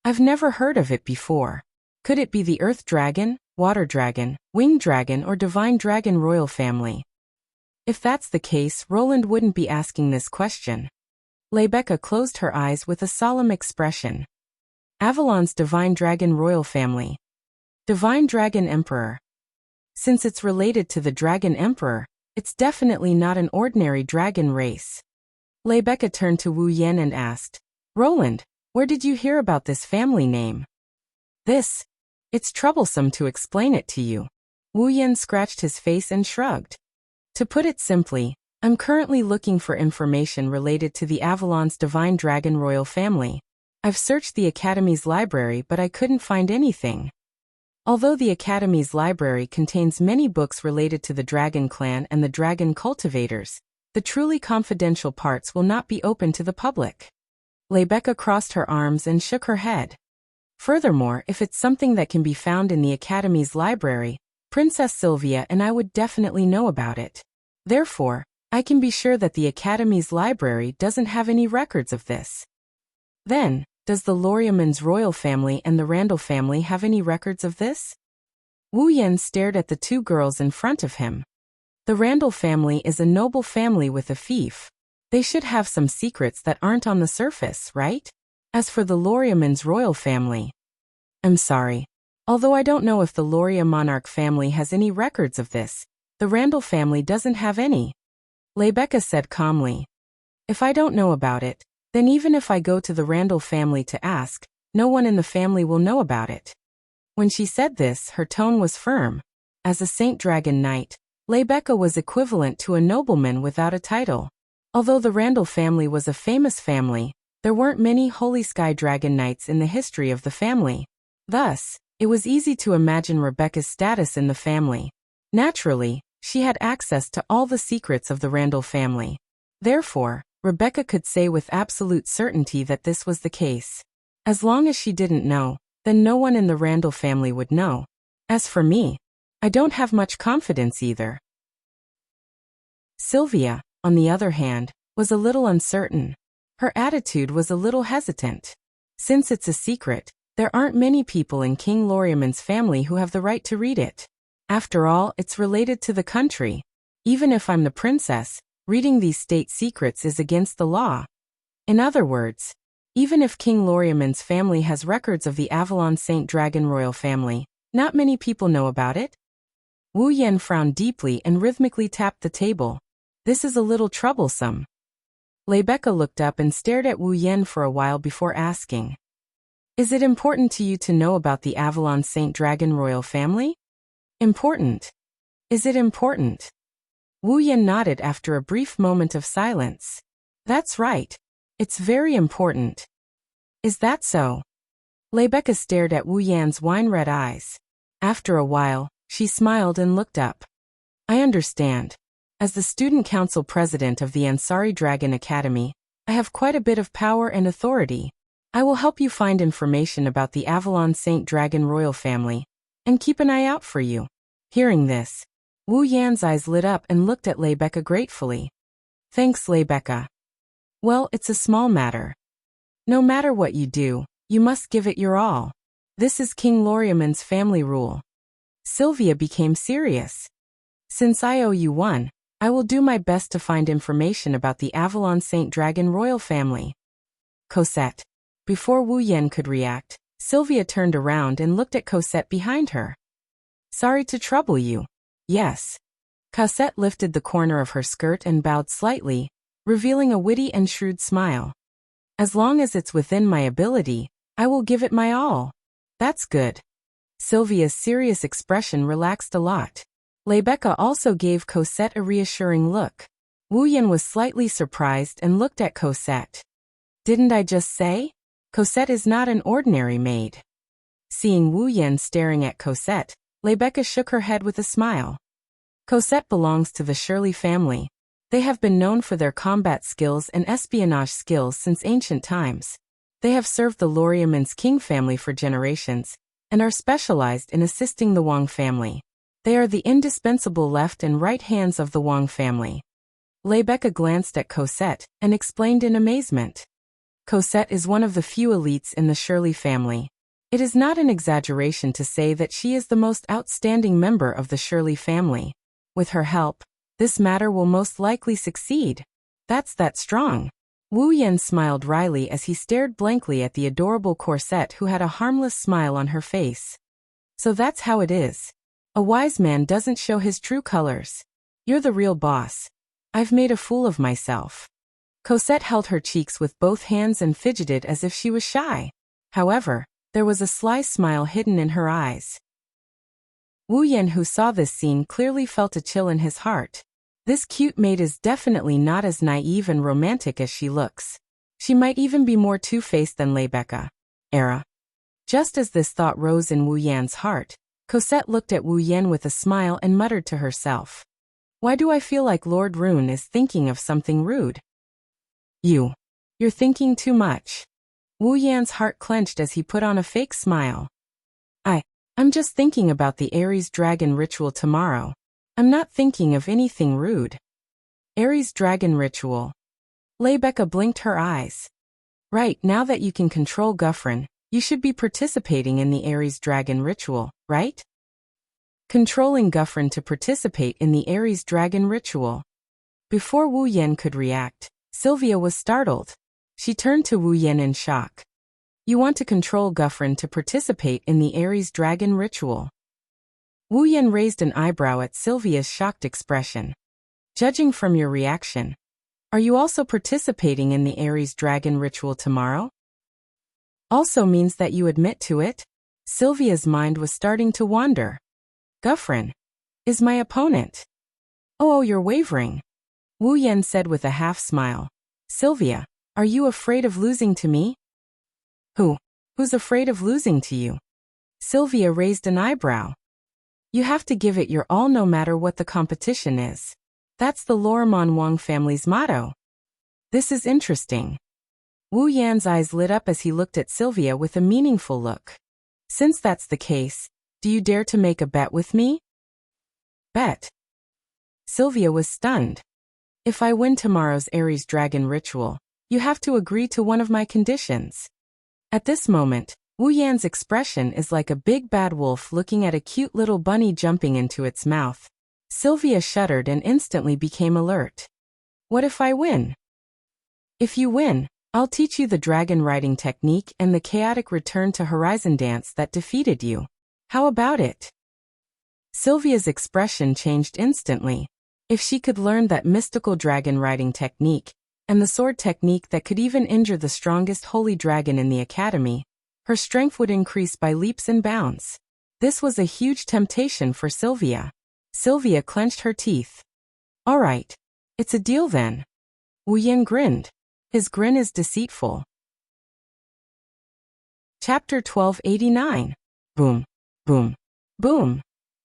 I've never heard of it before. Could it be the Earth Dragon, Water Dragon, Winged Dragon, or Divine Dragon Royal Family? If that's the case, Roland wouldn't be asking this question. Rebecca closed her eyes with a solemn expression. Avalon's Divine Dragon Royal Family. Divine Dragon Emperor. Since it's related to the Dragon Emperor, it's definitely not an ordinary dragon race. Rebecca turned to Wu Yan and asked, Roland, where did you hear about this family name? It's troublesome to explain it to you. Wu Yan scratched his face and shrugged. To put it simply, I'm currently looking for information related to the Avalon's Divine Dragon Royal Family. I've searched the Academy's library but I couldn't find anything. Although the Academy's library contains many books related to the Dragon Clan and the Dragon Cultivators, the truly confidential parts will not be open to the public. Rebecca crossed her arms and shook her head. Furthermore, if it's something that can be found in the Academy's library, Princess Sylvia and I would definitely know about it. Therefore, I can be sure that the Academy's library doesn't have any records of this. Then, does the Loriaman's royal family and the Randall family have any records of this? Wu Yan stared at the two girls in front of him. The Randall family is a noble family with a fief. They should have some secrets that aren't on the surface, right? As for the Loriaman's royal family, I'm sorry. Although I don't know if the Loria monarch family has any records of this, the Randall family doesn't have any. Rebecca said calmly. If I don't know about it, then even if I go to the Randall family to ask, no one in the family will know about it. When she said this, her tone was firm. As a Saint Dragon Knight, Rebecca was equivalent to a nobleman without a title. Although the Randall family was a famous family, there weren't many Holy Sky Dragon Knights in the history of the family. Thus, it was easy to imagine Rebecca's status in the family. Naturally, she had access to all the secrets of the Randall family. Therefore, Rebecca could say with absolute certainty that this was the case. As long as she didn't know, then no one in the Randall family would know. As for me, I don't have much confidence either. Sylvia, on the other hand, was a little uncertain. Her attitude was a little hesitant. Since it's a secret, there aren't many people in King Loriaman's family who have the right to read it. After all, it's related to the country. Even if I'm the princess, reading these state secrets is against the law. In other words, even if King Loriaman's family has records of the Avalon Saint Dragon royal family, not many people know about it. Wu Yan frowned deeply and rhythmically tapped the table. This is a little troublesome. Rebecca looked up and stared at Wu Yan for a while before asking, is it important to you to know about the Avalon Saint Dragon royal family? Important. Is it important? Wu Yan nodded after a brief moment of silence. That's right. It's very important. Is that so? Rebecca stared at Wu Yan's wine-red eyes. After a while, she smiled and looked up. I understand. As the student council president of the Ansari Dragon Academy, I have quite a bit of power and authority. I will help you find information about the Avalon Saint Dragon royal family, and keep an eye out for you. Hearing this, Wu Yan's eyes lit up and looked at Rebecca gratefully. Thanks, Rebecca. Well, it's a small matter. No matter what you do, you must give it your all. This is King Loriaman's family rule. Sylvia became serious. Since I owe you one, I will do my best to find information about the Avalon Saint Dragon royal family. Cosette. Before Wu Yan could react, Sylvia turned around and looked at Cosette behind her. Sorry to trouble you. Yes. Cosette lifted the corner of her skirt and bowed slightly, revealing a witty and shrewd smile. As long as it's within my ability, I will give it my all. That's good. Sylvia's serious expression relaxed a lot. Rebecca also gave Cosette a reassuring look. Wu Yan was slightly surprised and looked at Cosette. Didn't I just say? Cosette is not an ordinary maid. Seeing Wu Yan staring at Cosette, Rebecca shook her head with a smile. Cosette belongs to the Shirley family. They have been known for their combat skills and espionage skills since ancient times. They have served the Loriaman's king family for generations, and are specialized in assisting the Wang family. They are the indispensable left and right hands of the Wang family. Rebecca glanced at Cosette and explained in amazement. Cosette is one of the few elites in the Shirley family. It is not an exaggeration to say that she is the most outstanding member of the Shirley family. With her help, this matter will most likely succeed. That's that strong. Wu Yan smiled wryly as he stared blankly at the adorable Cosette who had a harmless smile on her face. So that's how it is. A wise man doesn't show his true colors. You're the real boss. I've made a fool of myself. Cosette held her cheeks with both hands and fidgeted as if she was shy. However, there was a sly smile hidden in her eyes. Wu Yan, who saw this scene, clearly felt a chill in his heart. This cute maid is definitely not as naive and romantic as she looks. She might even be more two-faced than Rebecca. Just as this thought rose in Wu Yan's heart, Cosette looked at Wu Yan with a smile and muttered to herself. Why do I feel like Lord Rune is thinking of something rude? You're thinking too much. Wu Yan's heart clenched as he put on a fake smile. I'm just thinking about the Aries dragon ritual tomorrow. I'm not thinking of anything rude. Aries dragon ritual. Lebecca blinked her eyes. Right, now that you can control Guffrin, you should be participating in the Aries dragon ritual, right? Controlling Guffrin to participate in the Aries dragon ritual. Before Wu Yan could react, Sylvia was startled. She turned to Wu Yan in shock. You want to control Guffrin to participate in the Aries dragon ritual? Wu Yan raised an eyebrow at Sylvia's shocked expression. Judging from your reaction, are you also participating in the Aries dragon ritual tomorrow? Also means that you admit to it? Sylvia's mind was starting to wander. Guffrin is my opponent. Oh, you're wavering. Wu Yan said with a half smile. Sylvia, are you afraid of losing to me? Who's afraid of losing to you? Sylvia raised an eyebrow. You have to give it your all no matter what the competition is. That's the Lorimon Wang family's motto. This is interesting. Wu Yan's eyes lit up as he looked at Sylvia with a meaningful look. Since that's the case, do you dare to make a bet with me? Bet? Sylvia was stunned. If I win tomorrow's Aries dragon ritual, you have to agree to one of my conditions. At this moment, Wu Yan's expression is like a big bad wolf looking at a cute little bunny jumping into its mouth. Sylvia shuddered and instantly became alert. What if I win? If you win, I'll teach you the dragon riding technique and the chaotic return to horizon dance that defeated you. How about it? Sylvia's expression changed instantly. If she could learn that mystical dragon riding technique, and the sword technique that could even injure the strongest holy dragon in the academy, her strength would increase by leaps and bounds. This was a huge temptation for Sylvia. Sylvia clenched her teeth. All right. It's a deal then. Wu Yan grinned. His grin is deceitful. Chapter 1289. Boom, boom, boom.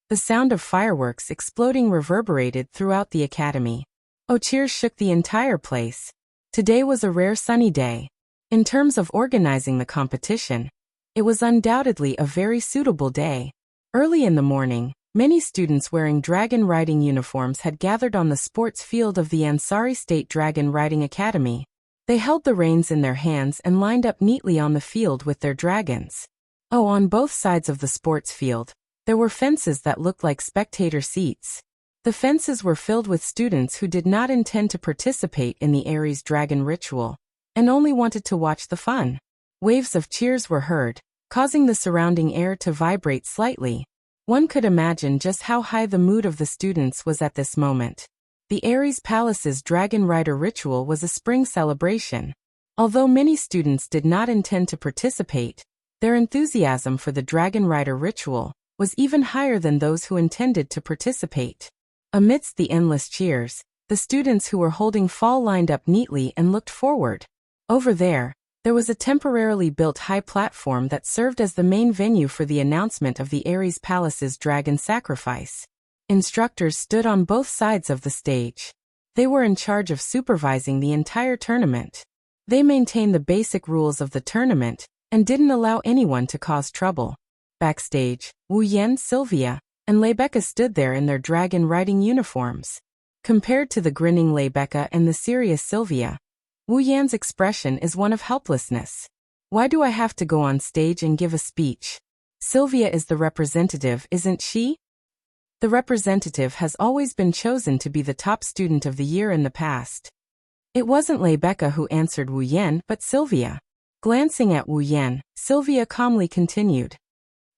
The sound of fireworks exploding reverberated throughout the academy. Oh, cheers shook the entire place. Today was a rare sunny day. In terms of organizing the competition, it was undoubtedly a very suitable day. Early in the morning, many students wearing dragon riding uniforms had gathered on the sports field of the Ansari State Dragon Riding Academy. They held the reins in their hands and lined up neatly on the field with their dragons. Oh, on both sides of the sports field, there were fences that looked like spectator seats. The fences were filled with students who did not intend to participate in the Aries dragon ritual, and only wanted to watch the fun. Waves of cheers were heard, causing the surrounding air to vibrate slightly. One could imagine just how high the mood of the students was at this moment. The Aries Palace's Dragon Rider ritual was a spring celebration. Although many students did not intend to participate, their enthusiasm for the Dragon Rider ritual was even higher than those who intended to participate. Amidst the endless cheers, the students who were holding fall lined up neatly and looked forward. Over there was a temporarily built high platform that served as the main venue for the announcement of the Aries Palace's dragon sacrifice. Instructors stood on both sides of the stage. They were in charge of supervising the entire tournament. They maintained the basic rules of the tournament and didn't allow anyone to cause trouble. Backstage, Wu Yan, Sylvia, and Lebecca stood there in their dragon riding uniforms. Compared to the grinning Lebecca and the serious Sylvia, Wu Yan's expression is one of helplessness. Why do I have to go on stage and give a speech? Sylvia is the representative, isn't she? The representative has always been chosen to be the top student of the year in the past. It wasn't Lebecca who answered Wu Yan, but Sylvia. Glancing at Wu Yan, Sylvia calmly continued.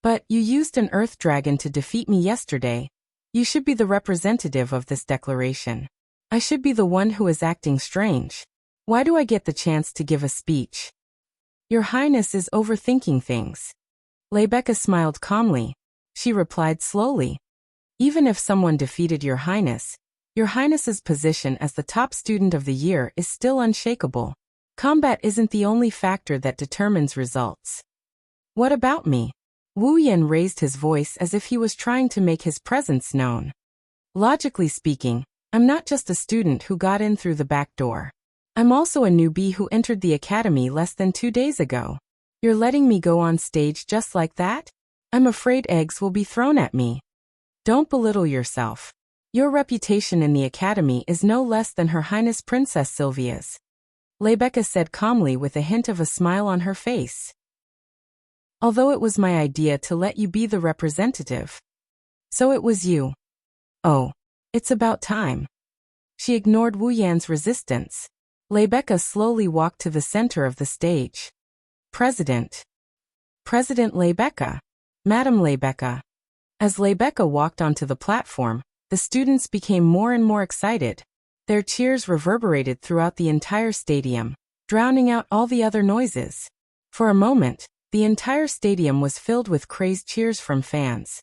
But you used an earth dragon to defeat me yesterday. You should be the representative of this declaration. I should be the one who is acting strange. Why do I get the chance to give a speech? Your Highness is overthinking things. Lebecca smiled calmly. She replied slowly. Even if someone defeated Your Highness's position as the top student of the year is still unshakable. Combat isn't the only factor that determines results. What about me? Wu Yan raised his voice as if he was trying to make his presence known. Logically speaking, I'm not just a student who got in through the back door. I'm also a newbie who entered the academy less than 2 days ago. You're letting me go on stage just like that? I'm afraid eggs will be thrown at me. Don't belittle yourself. Your reputation in the academy is no less than Her Highness Princess Sylvia's. Rebecca said calmly with a hint of a smile on her face. Although it was my idea to let you be the representative. So it was you. Oh. It's about time. She ignored Wu Yan's resistance. Rebecca slowly walked to the center of the stage. President. President Rebecca. Madam Rebecca. As Rebecca walked onto the platform, the students became more and more excited. Their cheers reverberated throughout the entire stadium, drowning out all the other noises. For a moment, the entire stadium was filled with crazed cheers from fans.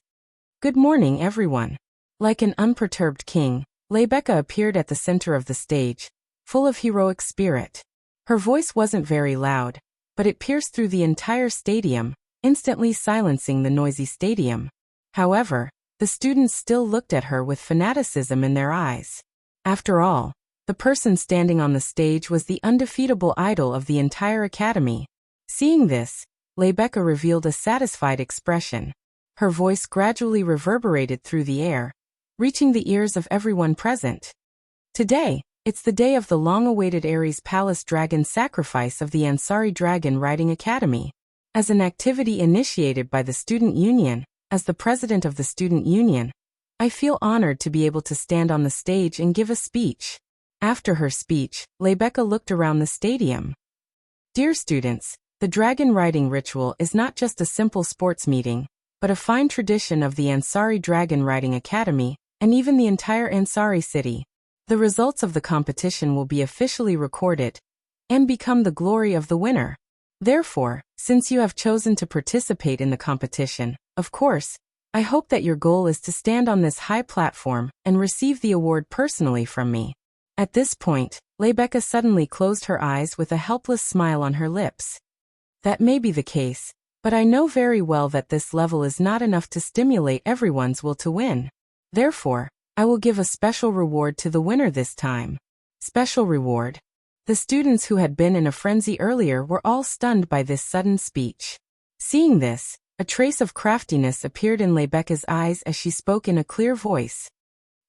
Good morning, everyone. Like an unperturbed king, Rebecca appeared at the center of the stage, full of heroic spirit. Her voice wasn't very loud, but it pierced through the entire stadium, instantly silencing the noisy stadium. However, the students still looked at her with fanaticism in their eyes. After all, the person standing on the stage was the undefeatable idol of the entire academy. Seeing this, Rebecca revealed a satisfied expression. Her voice gradually reverberated through the air, reaching the ears of everyone present. Today, it's the day of the long-awaited Ares Palace Dragon Sacrifice of the Ansari Dragon Riding Academy. As an activity initiated by the Student Union, as the president of the Student Union, I feel honored to be able to stand on the stage and give a speech. After her speech, Rebecca looked around the stadium. Dear students, the dragon riding ritual is not just a simple sports meeting, but a fine tradition of the Ansari Dragon Riding Academy, and even the entire Ansari city. The results of the competition will be officially recorded and become the glory of the winner. Therefore, since you have chosen to participate in the competition, of course, I hope that your goal is to stand on this high platform and receive the award personally from me. At this point, Rebecca suddenly closed her eyes with a helpless smile on her lips. That may be the case, but I know very well that this level is not enough to stimulate everyone's will to win. Therefore, I will give a special reward to the winner this time. Special reward. The students who had been in a frenzy earlier were all stunned by this sudden speech. Seeing this, a trace of craftiness appeared in Rebecca's eyes as she spoke in a clear voice.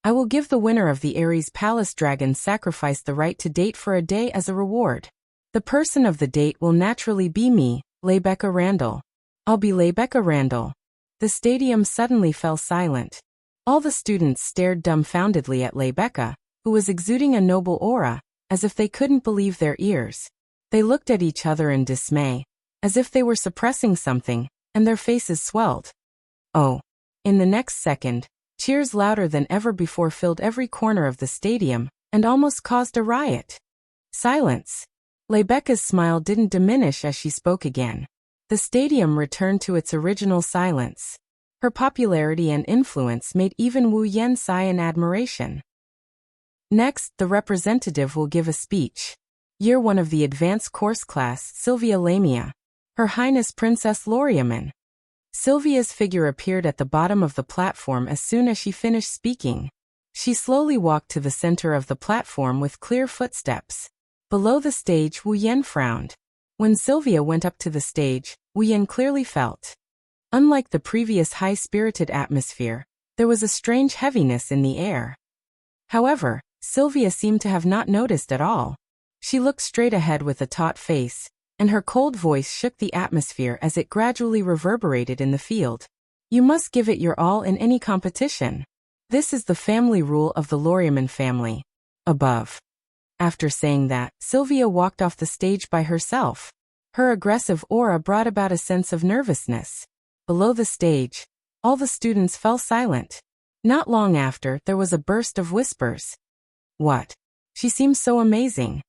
I will give the winner of the Ares Palace Dragon Sacrifice the right to date for a day as a reward. The person of the date will naturally be me, Rebecca Randall. I'll be Rebecca Randall. The stadium suddenly fell silent. All the students stared dumbfoundedly at Rebecca, who was exuding a noble aura, as if they couldn't believe their ears. They looked at each other in dismay, as if they were suppressing something, and their faces swelled. Oh. In the next second, cheers louder than ever before filled every corner of the stadium, and almost caused a riot. Silence. Rebecca's smile didn't diminish as she spoke again. The stadium returned to its original silence. Her popularity and influence made even Wu Yan sigh in admiration. Next, the representative will give a speech. Year 1 of the advanced course class, Sylvia Lamia. Her Highness Princess Loriaman. Sylvia's figure appeared at the bottom of the platform as soon as she finished speaking. She slowly walked to the center of the platform with clear footsteps. Below the stage, Wu Yan frowned. When Sylvia went up to the stage, Wu Yan clearly felt. Unlike the previous high-spirited atmosphere, there was a strange heaviness in the air. However, Sylvia seemed to have not noticed at all. She looked straight ahead with a taut face, and her cold voice shook the atmosphere as it gradually reverberated in the field. You must give it your all in any competition. This is the family rule of the Loriaman family. Above. After saying that, Sylvia walked off the stage by herself. Her aggressive aura brought about a sense of nervousness. Below the stage, all the students fell silent. Not long after, there was a burst of whispers. What? She seems so amazing.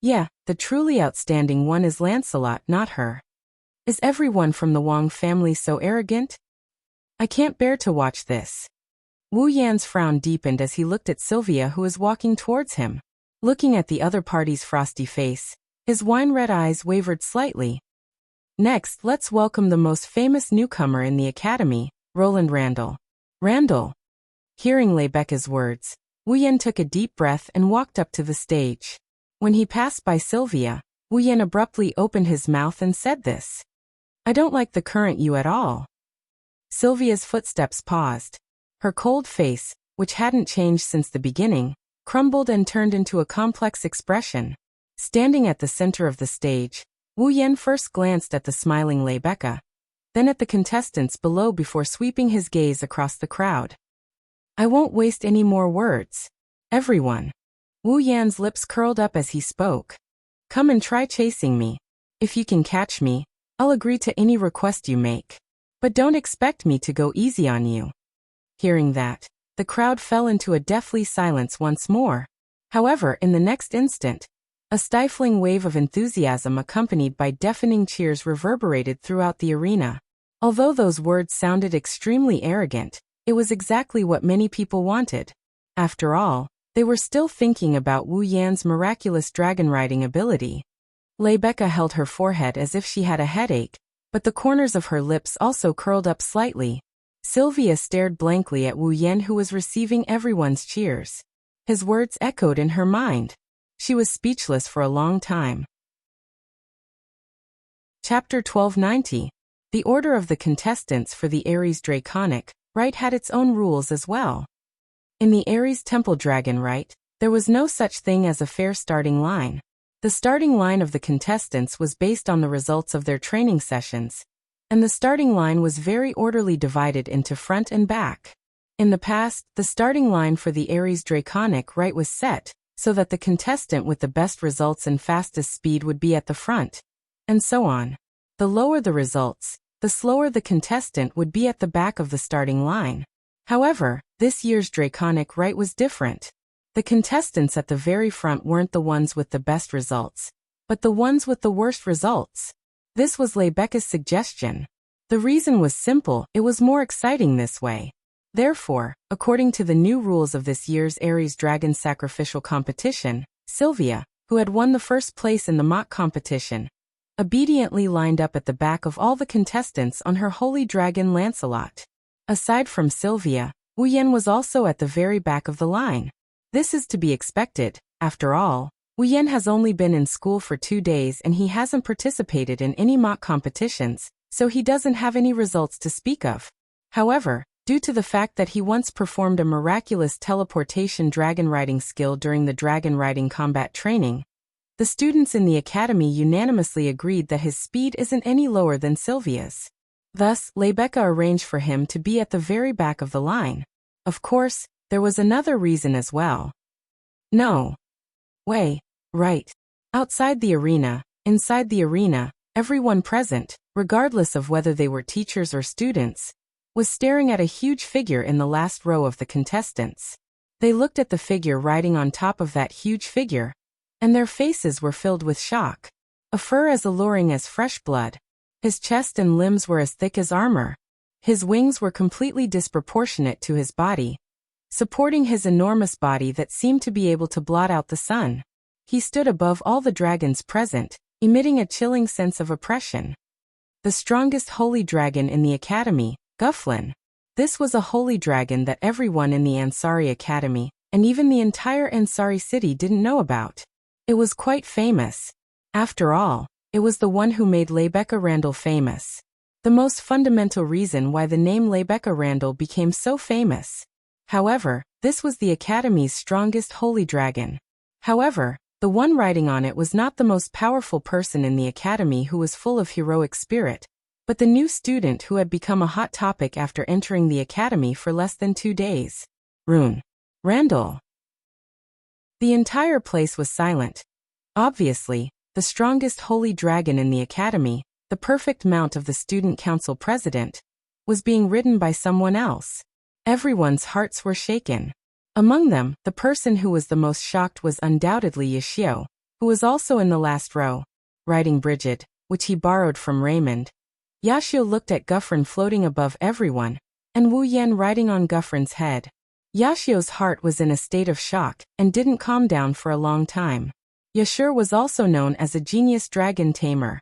Yeah, the truly outstanding one is Lancelot, not her. Is everyone from the Wang family so arrogant? I can't bear to watch this. Wu Yan's frown deepened as he looked at Sylvia, who was walking towards him. Looking at the other party's frosty face, his wine-red eyes wavered slightly. Next, let's welcome the most famous newcomer in the academy, Roland Randall. Randall. Hearing Rebecca's words, Wu Yan took a deep breath and walked up to the stage. When he passed by Sylvia, Wu Yan abruptly opened his mouth and said this. I don't like the current you at all. Sylvia's footsteps paused. Her cold face, which hadn't changed since the beginning, crumbled and turned into a complex expression. Standing at the center of the stage, Wu Yan first glanced at the smiling Rebecca, then at the contestants below before sweeping his gaze across the crowd. I won't waste any more words. Everyone. Wu Yan's lips curled up as he spoke. Come and try chasing me. If you can catch me, I'll agree to any request you make. But don't expect me to go easy on you. Hearing that, the crowd fell into a deathly silence once more. However, in the next instant, a stifling wave of enthusiasm accompanied by deafening cheers reverberated throughout the arena. Although those words sounded extremely arrogant, it was exactly what many people wanted. After all, they were still thinking about Wu Yan's miraculous dragon riding ability. Rebecca held her forehead as if she had a headache, but the corners of her lips also curled up slightly. Sylvia stared blankly at Wu Yan, who was receiving everyone's cheers. His words echoed in her mind. She was speechless for a long time. Chapter 1290. The order of the contestants for the Ares Draconic Rite had its own rules as well. In the Ares Temple Dragon Rite, there was no such thing as a fair starting line. The starting line of the contestants was based on the results of their training sessions, and the starting line was very orderly, divided into front and back. In the past, the starting line for the Ares Draconic Rite was set so that the contestant with the best results and fastest speed would be at the front, and so on. The lower the results, the slower the contestant would be at the back of the starting line. However, this year's Draconic Rite was different. The contestants at the very front weren't the ones with the best results, but the ones with the worst results. This was Rebecca's suggestion. The reason was simple: it was more exciting this way. Therefore, according to the new rules of this year's Ares Dragon Sacrificial Competition, Sylvia, who had won the first place in the mock competition, obediently lined up at the back of all the contestants on her holy dragon Lancelot. Aside from Sylvia, Wu Yan was also at the very back of the line. This is to be expected. After all, Wu Yan has only been in school for 2 days and he hasn't participated in any mock competitions, so he doesn't have any results to speak of. However, due to the fact that he once performed a miraculous teleportation dragon riding skill during the dragon riding combat training, the students in the academy unanimously agreed that his speed isn't any lower than Sylvia's. Thus, Rebecca arranged for him to be at the very back of the line. Of course, there was another reason as well. No way. Right. Outside the arena, inside the arena, everyone present, regardless of whether they were teachers or students, was staring at a huge figure in the last row of the contestants. They looked at the figure riding on top of that huge figure, and their faces were filled with shock. A fur as alluring as fresh blood. His chest and limbs were as thick as armor. His wings were completely disproportionate to his body, supporting his enormous body that seemed to be able to blot out the sun. He stood above all the dragons present, emitting a chilling sense of oppression. The strongest holy dragon in the academy, Gufflin. This was a holy dragon that everyone in the Ansari Academy, and even the entire Ansari city, didn't know about. It was quite famous. After all, it was the one who made Rebecca Randall famous. The most fundamental reason why the name Rebecca Randall became so famous. However, this was the Academy's strongest holy dragon. However, the one riding on it was not the most powerful person in the Academy who was full of heroic spirit, but the new student who had become a hot topic after entering the Academy for less than 2 days. Rune. Randall. The entire place was silent. Obviously, the strongest holy dragon in the Academy, the perfect mount of the Student Council president, was being ridden by someone else. Everyone's hearts were shaken. Among them, the person who was the most shocked was undoubtedly Yashio, who was also in the last row, riding Brigid, which he borrowed from Raymond. Yashio looked at Guffrin floating above everyone, and Wu Yan riding on Guffrin's head. Yashio's heart was in a state of shock and didn't calm down for a long time. Yashur was also known as a genius dragon tamer.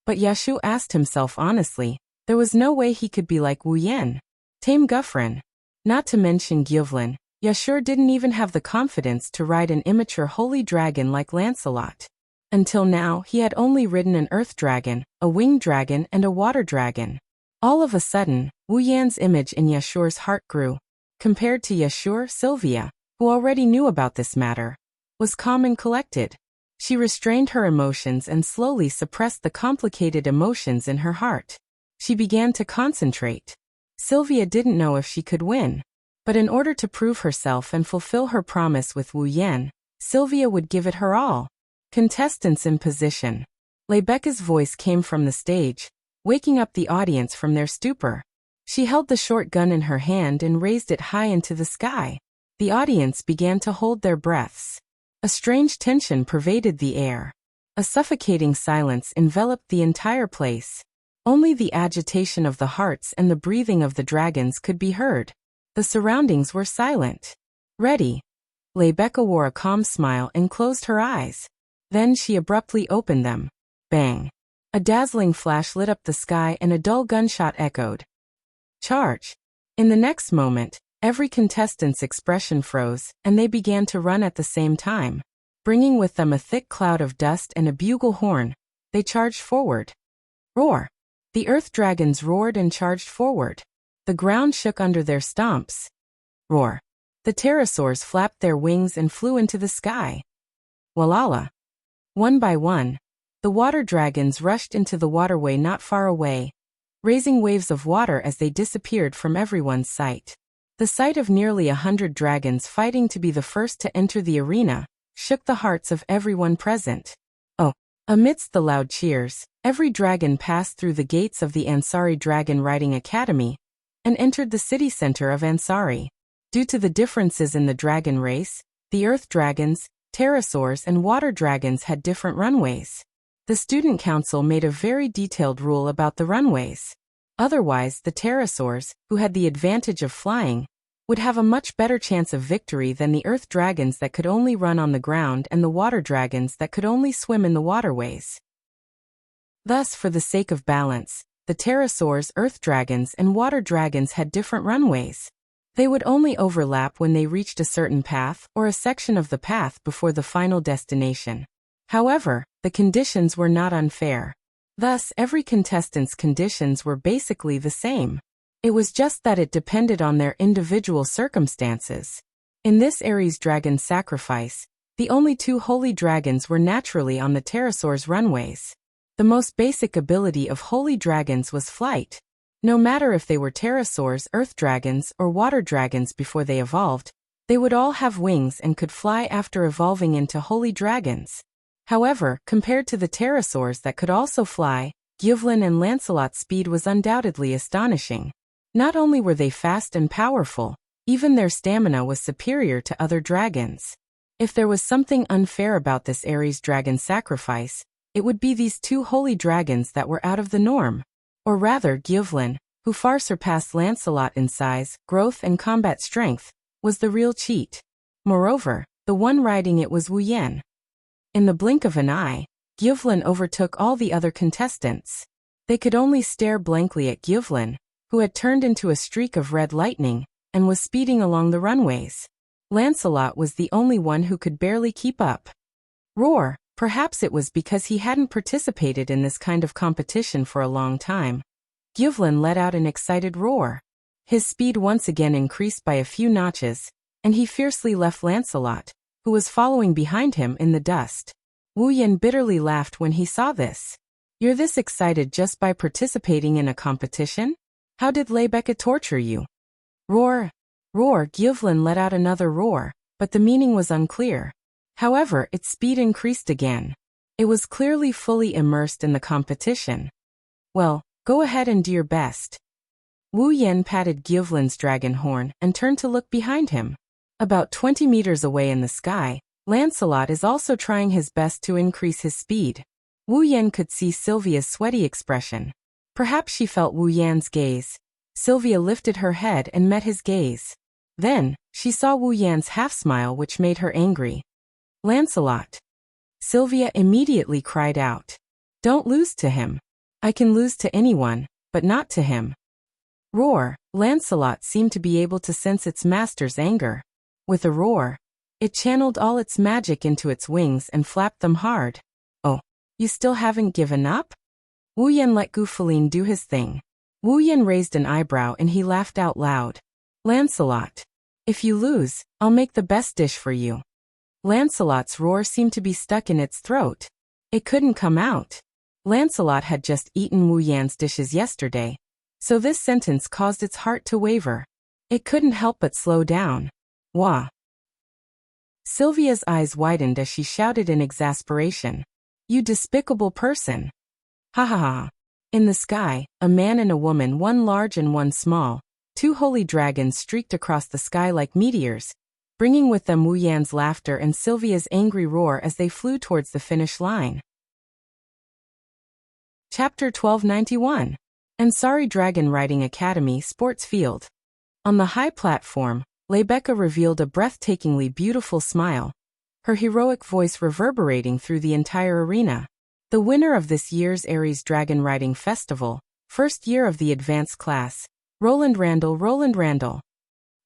But Yashu asked himself honestly, there was no way he could be like Wu Yan. Tame Guffrin. Not to mention Gyuvlin, Yashur didn't even have the confidence to ride an immature holy dragon like Lancelot. Until now, he had only ridden an earth dragon, a winged dragon, and a water dragon. All of a sudden, Wu Yan's image in Yashur's heart grew. Compared to Yashur, Sylvia, who already knew about this matter, was calm and collected. She restrained her emotions and slowly suppressed the complicated emotions in her heart. She began to concentrate. Sylvia didn't know if she could win. But in order to prove herself and fulfill her promise with Wu Yan, Sylvia would give it her all. Contestants in position. Rebecca's voice came from the stage, waking up the audience from their stupor. She held the short gun in her hand and raised it high into the sky. The audience began to hold their breaths. A strange tension pervaded the air. A suffocating silence enveloped the entire place. Only the agitation of the hearts and the breathing of the dragons could be heard. The surroundings were silent. Ready. Rebecca wore a calm smile and closed her eyes. Then she abruptly opened them. Bang. A dazzling flash lit up the sky and a dull gunshot echoed. Charge. In the next moment, every contestant's expression froze, and they began to run at the same time. Bringing with them a thick cloud of dust and a bugle horn, they charged forward. Roar. The earth dragons roared and charged forward. The ground shook under their stomps. Roar. The pterosaurs flapped their wings and flew into the sky. Walala. One by one, the water dragons rushed into the waterway not far away, raising waves of water as they disappeared from everyone's sight. The sight of nearly 100 dragons fighting to be the first to enter the arena shook the hearts of everyone present. Oh! Amidst the loud cheers, every dragon passed through the gates of the Ansari Dragon Riding Academy and entered the city center of Ansari. Due to the differences in the dragon race, the earth dragons, pterosaurs, and water dragons had different runways. The student council made a very detailed rule about the runways. Otherwise, the pterosaurs, who had the advantage of flying, would have a much better chance of victory than the earth dragons that could only run on the ground and the water dragons that could only swim in the waterways. Thus, for the sake of balance, the pterosaurs, earth dragons, and water dragons had different runways. They would only overlap when they reached a certain path or a section of the path before the final destination. However, the conditions were not unfair. Thus, every contestant's conditions were basically the same. It was just that it depended on their individual circumstances. In this Ares dragon sacrifice, the only two holy dragons were naturally on the pterosaurs' runways. The most basic ability of holy dragons was flight. No matter if they were pterosaurs, earth dragons, or water dragons before they evolved, they would all have wings and could fly after evolving into holy dragons. However, compared to the pterosaurs that could also fly, Gyuvlin and Lancelot's speed was undoubtedly astonishing. Not only were they fast and powerful, even their stamina was superior to other dragons. If there was something unfair about this Ares dragon sacrifice, it would be these two holy dragons that were out of the norm. Or rather, Gyuvlin, who far surpassed Lancelot in size, growth, and combat strength, was the real cheat. Moreover, the one riding it was Wu Yan. In the blink of an eye, Gyuvlin overtook all the other contestants. They could only stare blankly at Gyuvlin, who had turned into a streak of red lightning and was speeding along the runways. Lancelot was the only one who could barely keep up. Roar! Perhaps it was because he hadn't participated in this kind of competition for a long time. Gyuvlin let out an excited roar. His speed once again increased by a few notches, and he fiercely left Lancelot, who was following behind him, in the dust. Wu Yan bitterly laughed when he saw this. You're this excited just by participating in a competition? How did Rebecca torture you? Roar! Roar! Gyuvlin let out another roar, but the meaning was unclear. However, its speed increased again. It was clearly fully immersed in the competition. Well, go ahead and do your best. Wu Yan patted Gyuvlin's dragon horn and turned to look behind him. About 20 meters away in the sky, Lancelot is also trying his best to increase his speed. Wu Yan could see Sylvia's sweaty expression. Perhaps she felt Wu Yan's gaze. Sylvia lifted her head and met his gaze. Then, she saw Wu Yan's half-smile, which made her angry. Lancelot. Sylvia immediately cried out. Don't lose to him. I can lose to anyone, but not to him. Roar! Lancelot seemed to be able to sense its master's anger. With a roar, it channeled all its magic into its wings and flapped them hard. Oh, you still haven't given up? Wu Yan let Gu Feline do his thing. Wu Yan raised an eyebrow and he laughed out loud. Lancelot, if you lose, I'll make the best dish for you. Lancelot's roar seemed to be stuck in its throat. It couldn't come out. Lancelot had just eaten Wu Yan's dishes yesterday, so this sentence caused its heart to waver. It couldn't help but slow down. Wah! Sylvia's eyes widened as she shouted in exasperation. You despicable person! Ha ha ha! In the sky, a man and a woman, one large and one small, two holy dragons streaked across the sky like meteors, bringing with them Wu Yan's laughter and Sylvia's angry roar as they flew towards the finish line. Chapter 1291. Ansari Dragon Riding Academy Sports Field. On the high platform, Lebecca revealed a breathtakingly beautiful smile, her heroic voice reverberating through the entire arena. The winner of this year's Ares Dragon Riding Festival, first year of the advanced class, Roland Randall.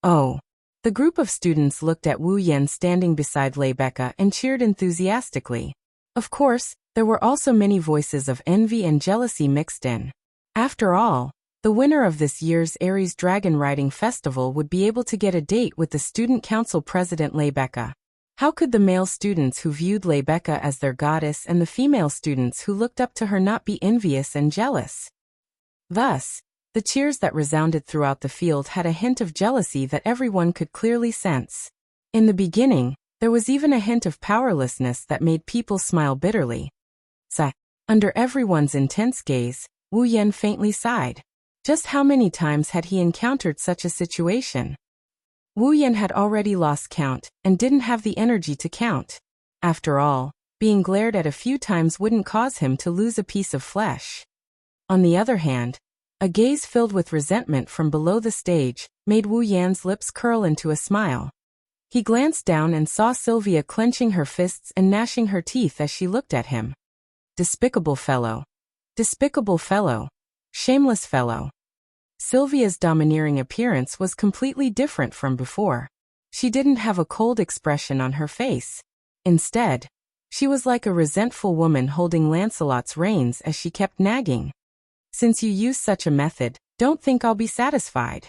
Oh! The group of students looked at Wu Yan standing beside Lebecca and cheered enthusiastically. Of course, there were also many voices of envy and jealousy mixed in. After all, the winner of this year's Ares Dragon Riding Festival would be able to get a date with the Student Council President Lebecca. How could the male students who viewed Lebecca as their goddess and the female students who looked up to her not be envious and jealous? Thus, the cheers that resounded throughout the field had a hint of jealousy that everyone could clearly sense. In the beginning, there was even a hint of powerlessness that made people smile bitterly. Sigh. Under everyone's intense gaze, Wu Yan faintly sighed. Just how many times had he encountered such a situation? Wu Yan had already lost count and didn't have the energy to count. After all, being glared at a few times wouldn't cause him to lose a piece of flesh. On the other hand, a gaze filled with resentment from below the stage made Wu Yan's lips curl into a smile. He glanced down and saw Sylvia clenching her fists and gnashing her teeth as she looked at him. Despicable fellow. Despicable fellow. Shameless fellow. Sylvia's domineering appearance was completely different from before. She didn't have a cold expression on her face. Instead, she was like a resentful woman holding Lancelot's reins as she kept nagging. Since you use such a method, don't think I'll be satisfied.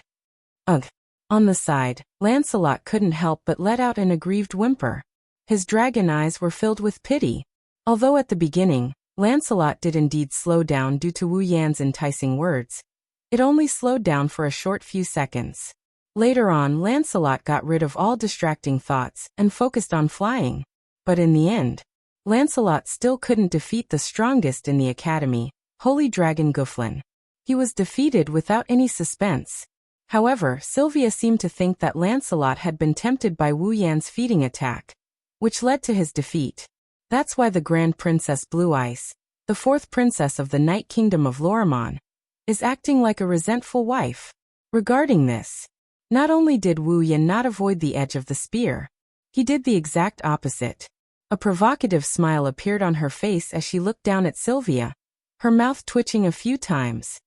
Ugh. On the side, Lancelot couldn't help but let out an aggrieved whimper. His dragon eyes were filled with pity. Although at the beginning, Lancelot did indeed slow down due to Wu Yan's enticing words, it only slowed down for a short few seconds. Later on, Lancelot got rid of all distracting thoughts and focused on flying. But in the end, Lancelot still couldn't defeat the strongest in the academy, Holy Dragon Guflin. He was defeated without any suspense. However, Sylvia seemed to think that Lancelot had been tempted by Wu Yan's feeding attack, which led to his defeat. That's why the Grand Princess Blue Ice, the fourth princess of the Night Kingdom of Lorimon, is acting like a resentful wife. Regarding this, not only did Wu Yan not avoid the edge of the spear, he did the exact opposite. A provocative smile appeared on her face as she looked down at Sylvia, her mouth twitching a few times.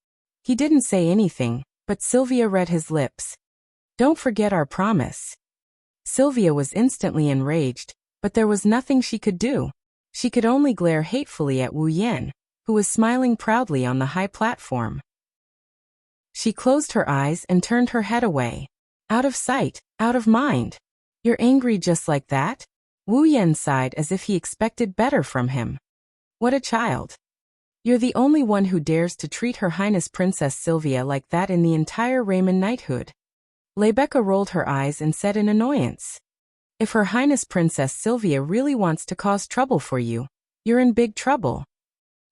He didn't say anything, but Sylvia read his lips. Don't forget our promise. Sylvia was instantly enraged, but there was nothing she could do. She could only glare hatefully at Wu Yan, who was smiling proudly on the high platform. She closed her eyes and turned her head away. Out of sight, out of mind. You're angry just like that? Wu Yan sighed as if he expected better from him. What a child. You're the only one who dares to treat Her Highness Princess Sylvia like that in the entire Raymond knighthood. Lebecca rolled her eyes and said in annoyance. If Her Highness Princess Sylvia really wants to cause trouble for you, you're in big trouble.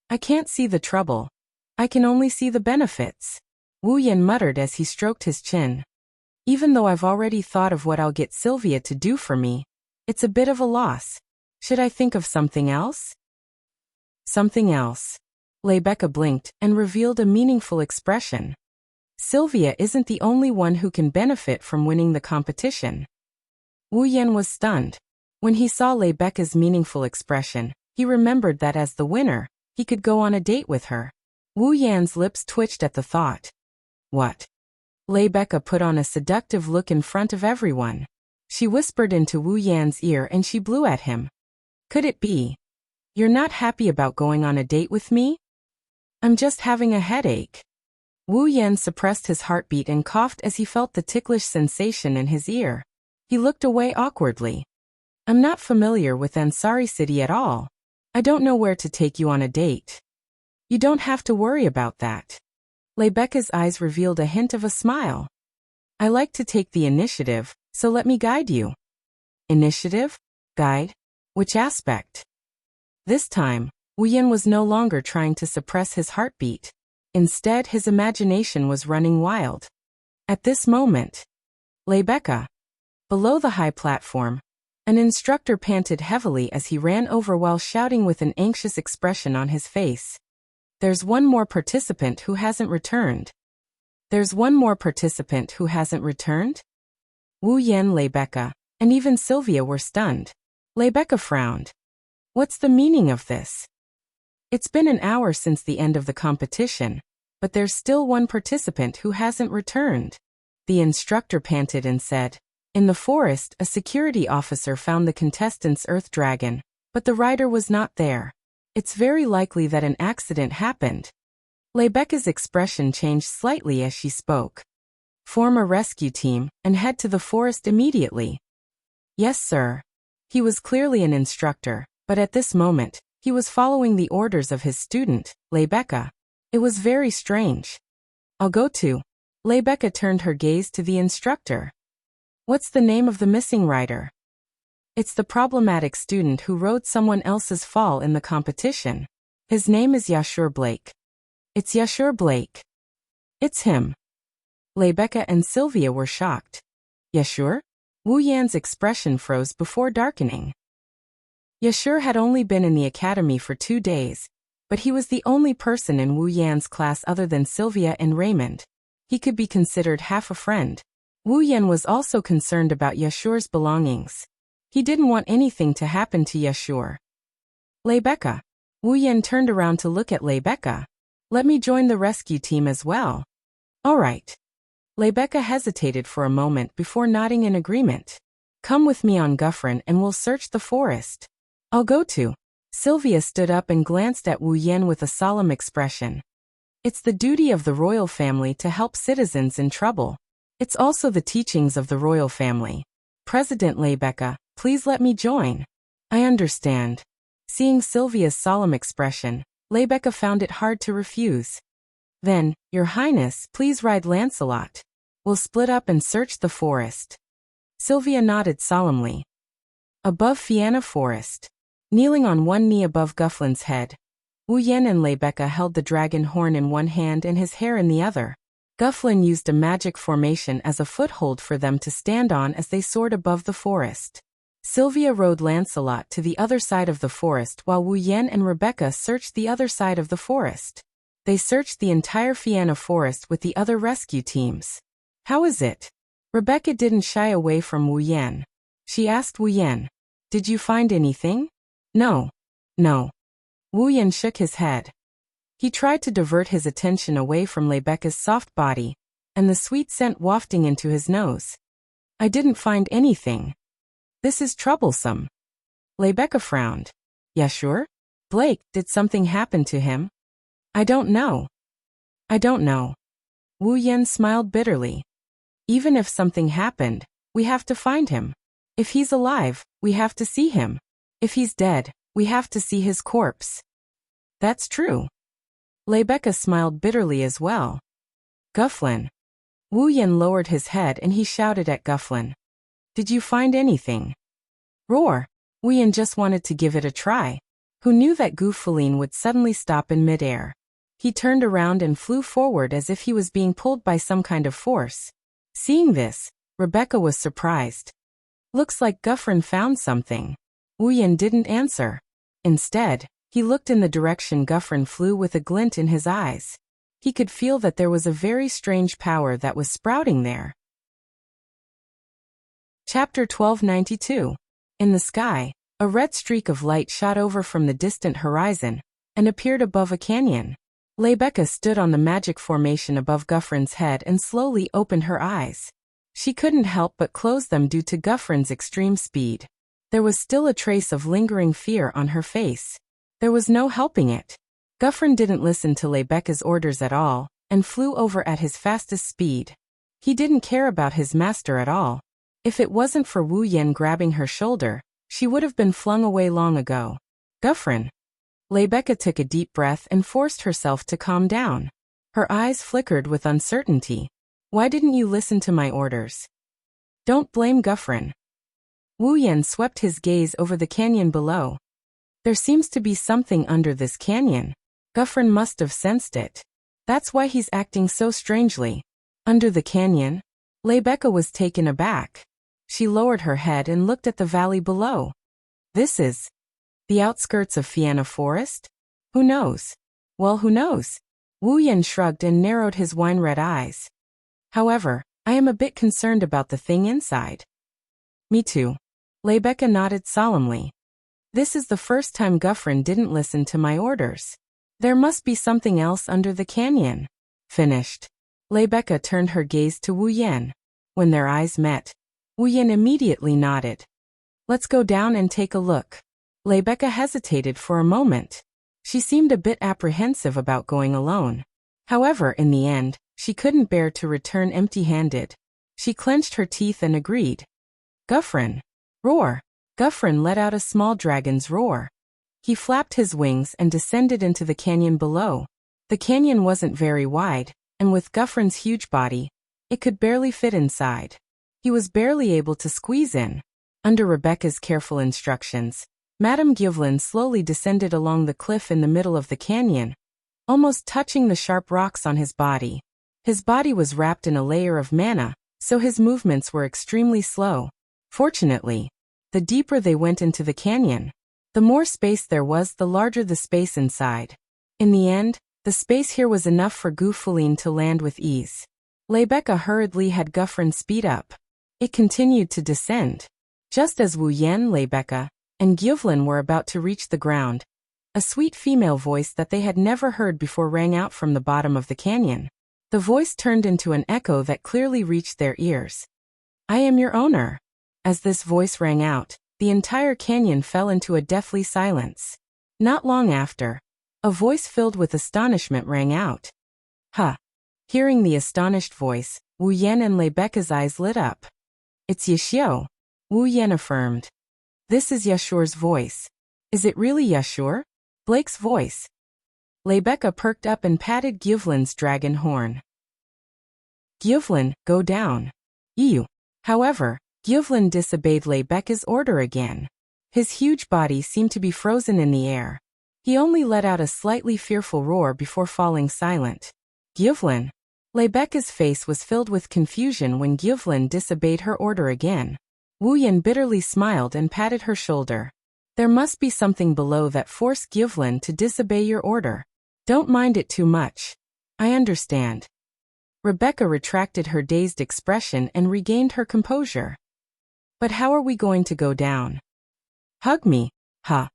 I can't see the trouble. I can only see the benefits. Wu Yan muttered as he stroked his chin. Even though I've already thought of what I'll get Sylvia to do for me, it's a bit of a loss. Should I think of something else? Something else. Lebecca blinked and revealed a meaningful expression. Sylvia isn't the only one who can benefit from winning the competition. Wu Yan was stunned. When he saw Lebecca's meaningful expression, he remembered that as the winner, he could go on a date with her. Wu Yan's lips twitched at the thought. What? Lebecca put on a seductive look in front of everyone. She whispered into Wu Yan's ear and she blew at him. Could it be? You're not happy about going on a date with me? I'm just having a headache. Wu Yan suppressed his heartbeat and coughed as he felt the ticklish sensation in his ear. He looked away awkwardly. I'm not familiar with Ansari City at all. I don't know where to take you on a date. You don't have to worry about that. Rebecca's eyes revealed a hint of a smile. I like to take the initiative, so let me guide you. Initiative? Guide? Which aspect? This time, Wu Yan was no longer trying to suppress his heartbeat. Instead, his imagination was running wild. At this moment, Rebecca. Below the high platform, an instructor panted heavily as he ran over while shouting with an anxious expression on his face. There's one more participant who hasn't returned. There's one more participant who hasn't returned? Wu Yan, Rebecca, and even Sylvia were stunned. Rebecca frowned. What's the meaning of this? It's been an hour since the end of the competition, but there's still one participant who hasn't returned. The instructor panted and said, in the forest, a security officer found the contestant's earth dragon, but the rider was not there. It's very likely that an accident happened. Rebecca's expression changed slightly as she spoke. Form a rescue team and head to the forest immediately. Yes, sir. He was clearly an instructor, but at this moment, he was following the orders of his student, Rebecca. It was very strange. I'll go to. Rebecca turned her gaze to the instructor. What's the name of the missing rider? It's the problematic student who rode someone else's fall in the competition. His name is Yashur Blake. It's Yashur Blake. It's him. Rebecca and Sylvia were shocked. Yashur? Wu Yan's expression froze before darkening. Yashur had only been in the academy for 2 days, but he was the only person in Wu Yan's class other than Sylvia and Raymond. He could be considered half a friend. Wu Yan was also concerned about Yashur's belongings. He didn't want anything to happen to Yashur. Rebecca. Wu Yan turned around to look at Rebecca. Let me join the rescue team as well. All right. Rebecca hesitated for a moment before nodding in agreement. Come with me on Guffrin and we'll search the forest. I'll go to. Sylvia stood up and glanced at Wu Yan with a solemn expression. It's the duty of the royal family to help citizens in trouble. It's also the teachings of the royal family. President Rebecca, please let me join. I understand. Seeing Sylvia's solemn expression, Rebecca found it hard to refuse. Then, Your Highness, please ride Lancelot. We'll split up and search the forest. Sylvia nodded solemnly. Above Fianna Forest. Kneeling on one knee above Gufflin's head, Wu Yan and Rebecca held the dragon horn in one hand and his hair in the other. Gufflin used a magic formation as a foothold for them to stand on as they soared above the forest. Sylvia rode Lancelot to the other side of the forest while Wu Yan and Rebecca searched the other side of the forest. They searched the entire Fianna Forest with the other rescue teams. How is it? Rebecca didn't shy away from Wu Yan. She asked Wu Yan, did you find anything? No. Wu Yan shook his head. He tried to divert his attention away from Rebecca's soft body, and the sweet scent wafting into his nose. I didn't find anything. This is troublesome. Rebecca frowned. Yashur? Blake, did something happen to him? I don't know. Wu Yan smiled bitterly. Even if something happened, we have to find him. If he's alive, we have to see him. If he's dead, we have to see his corpse. That's true. Rebecca smiled bitterly as well. Gufflin. Wu Yan lowered his head and he shouted at Gufflin. Did you find anything? Roar. Wu Yan just wanted to give it a try. Who knew that Gufflin would suddenly stop in midair? He turned around and flew forward as if he was being pulled by some kind of force. Seeing this, Rebecca was surprised. Looks like Gufflin found something. Wu Yan didn't answer. Instead, he looked in the direction Gufflin flew with a glint in his eyes. He could feel that there was a very strange power that was sprouting there. Chapter 1292. In the sky, a red streak of light shot over from the distant horizon and appeared above a canyon. Rebecca stood on the magic formation above Gufflin's head and slowly opened her eyes. She couldn't help but close them due to Guffrin's extreme speed. There was still a trace of lingering fear on her face. There was no helping it. Guffrin didn't listen to Rebecca's orders at all, and flew over at his fastest speed. He didn't care about his master at all. If it wasn't for Wu Yan grabbing her shoulder, she would have been flung away long ago. Guffrin. Rebecca took a deep breath and forced herself to calm down. Her eyes flickered with uncertainty. Why didn't you listen to my orders? Don't blame Guffrin. Wu Yan swept his gaze over the canyon below. There seems to be something under this canyon. Guffrin must have sensed it. That's why he's acting so strangely. Under the canyon? Rebecca was taken aback. She lowered her head and looked at the valley below. This is the outskirts of Fianna Forest? Who knows? Well, who knows? Wu Yan shrugged and narrowed his wine-red eyes. However, I am a bit concerned about the thing inside. Me too. Rebecca nodded solemnly. This is the first time Guffrin didn't listen to my orders. There must be something else under the canyon. Finished. Rebecca turned her gaze to Wu Yan. When their eyes met, Wu Yan immediately nodded. Let's go down and take a look. Rebecca hesitated for a moment. She seemed a bit apprehensive about going alone. However, in the end, she couldn't bear to return empty-handed. She clenched her teeth and agreed. Guffrin. Roar. Guffrin let out a small dragon's roar. He flapped his wings and descended into the canyon below. The canyon wasn't very wide, and with Guffrin's huge body, it could barely fit inside. He was barely able to squeeze in. Under Rebecca's careful instructions, Madame Givlin slowly descended along the cliff in the middle of the canyon, almost touching the sharp rocks on his body. His body was wrapped in a layer of mana, so his movements were extremely slow. Fortunately, the deeper they went into the canyon, the more space there was, the larger the space inside. In the end, the space here was enough for Gufuline to land with ease. Rebecca hurriedly had Guffrin speed up. It continued to descend. Just as Wu Yan, Rebecca, and Givlin were about to reach the ground, a sweet female voice that they had never heard before rang out from the bottom of the canyon. The voice turned into an echo that clearly reached their ears. I am your owner. As this voice rang out, the entire canyon fell into a deathly silence. Not long after, a voice filled with astonishment rang out. Huh. Hearing the astonished voice, Wu Yan and Rebecca's eyes lit up. It's Yashio. Wu Yan affirmed. This is Yashure's voice. Is it really Yashur? Blake's voice. Rebecca perked up and patted Givlin's dragon horn. Givlin, go down. Ew. However, Givlin disobeyed Rebecca's order again. His huge body seemed to be frozen in the air. He only let out a slightly fearful roar before falling silent. Givlin. Rebecca's face was filled with confusion when Givlin disobeyed her order again. Wu Yan bitterly smiled and patted her shoulder. There must be something below that forced Givlin to disobey your order. Don't mind it too much. I understand. Rebecca retracted her dazed expression and regained her composure. But how are we going to go down? Hug me, huh?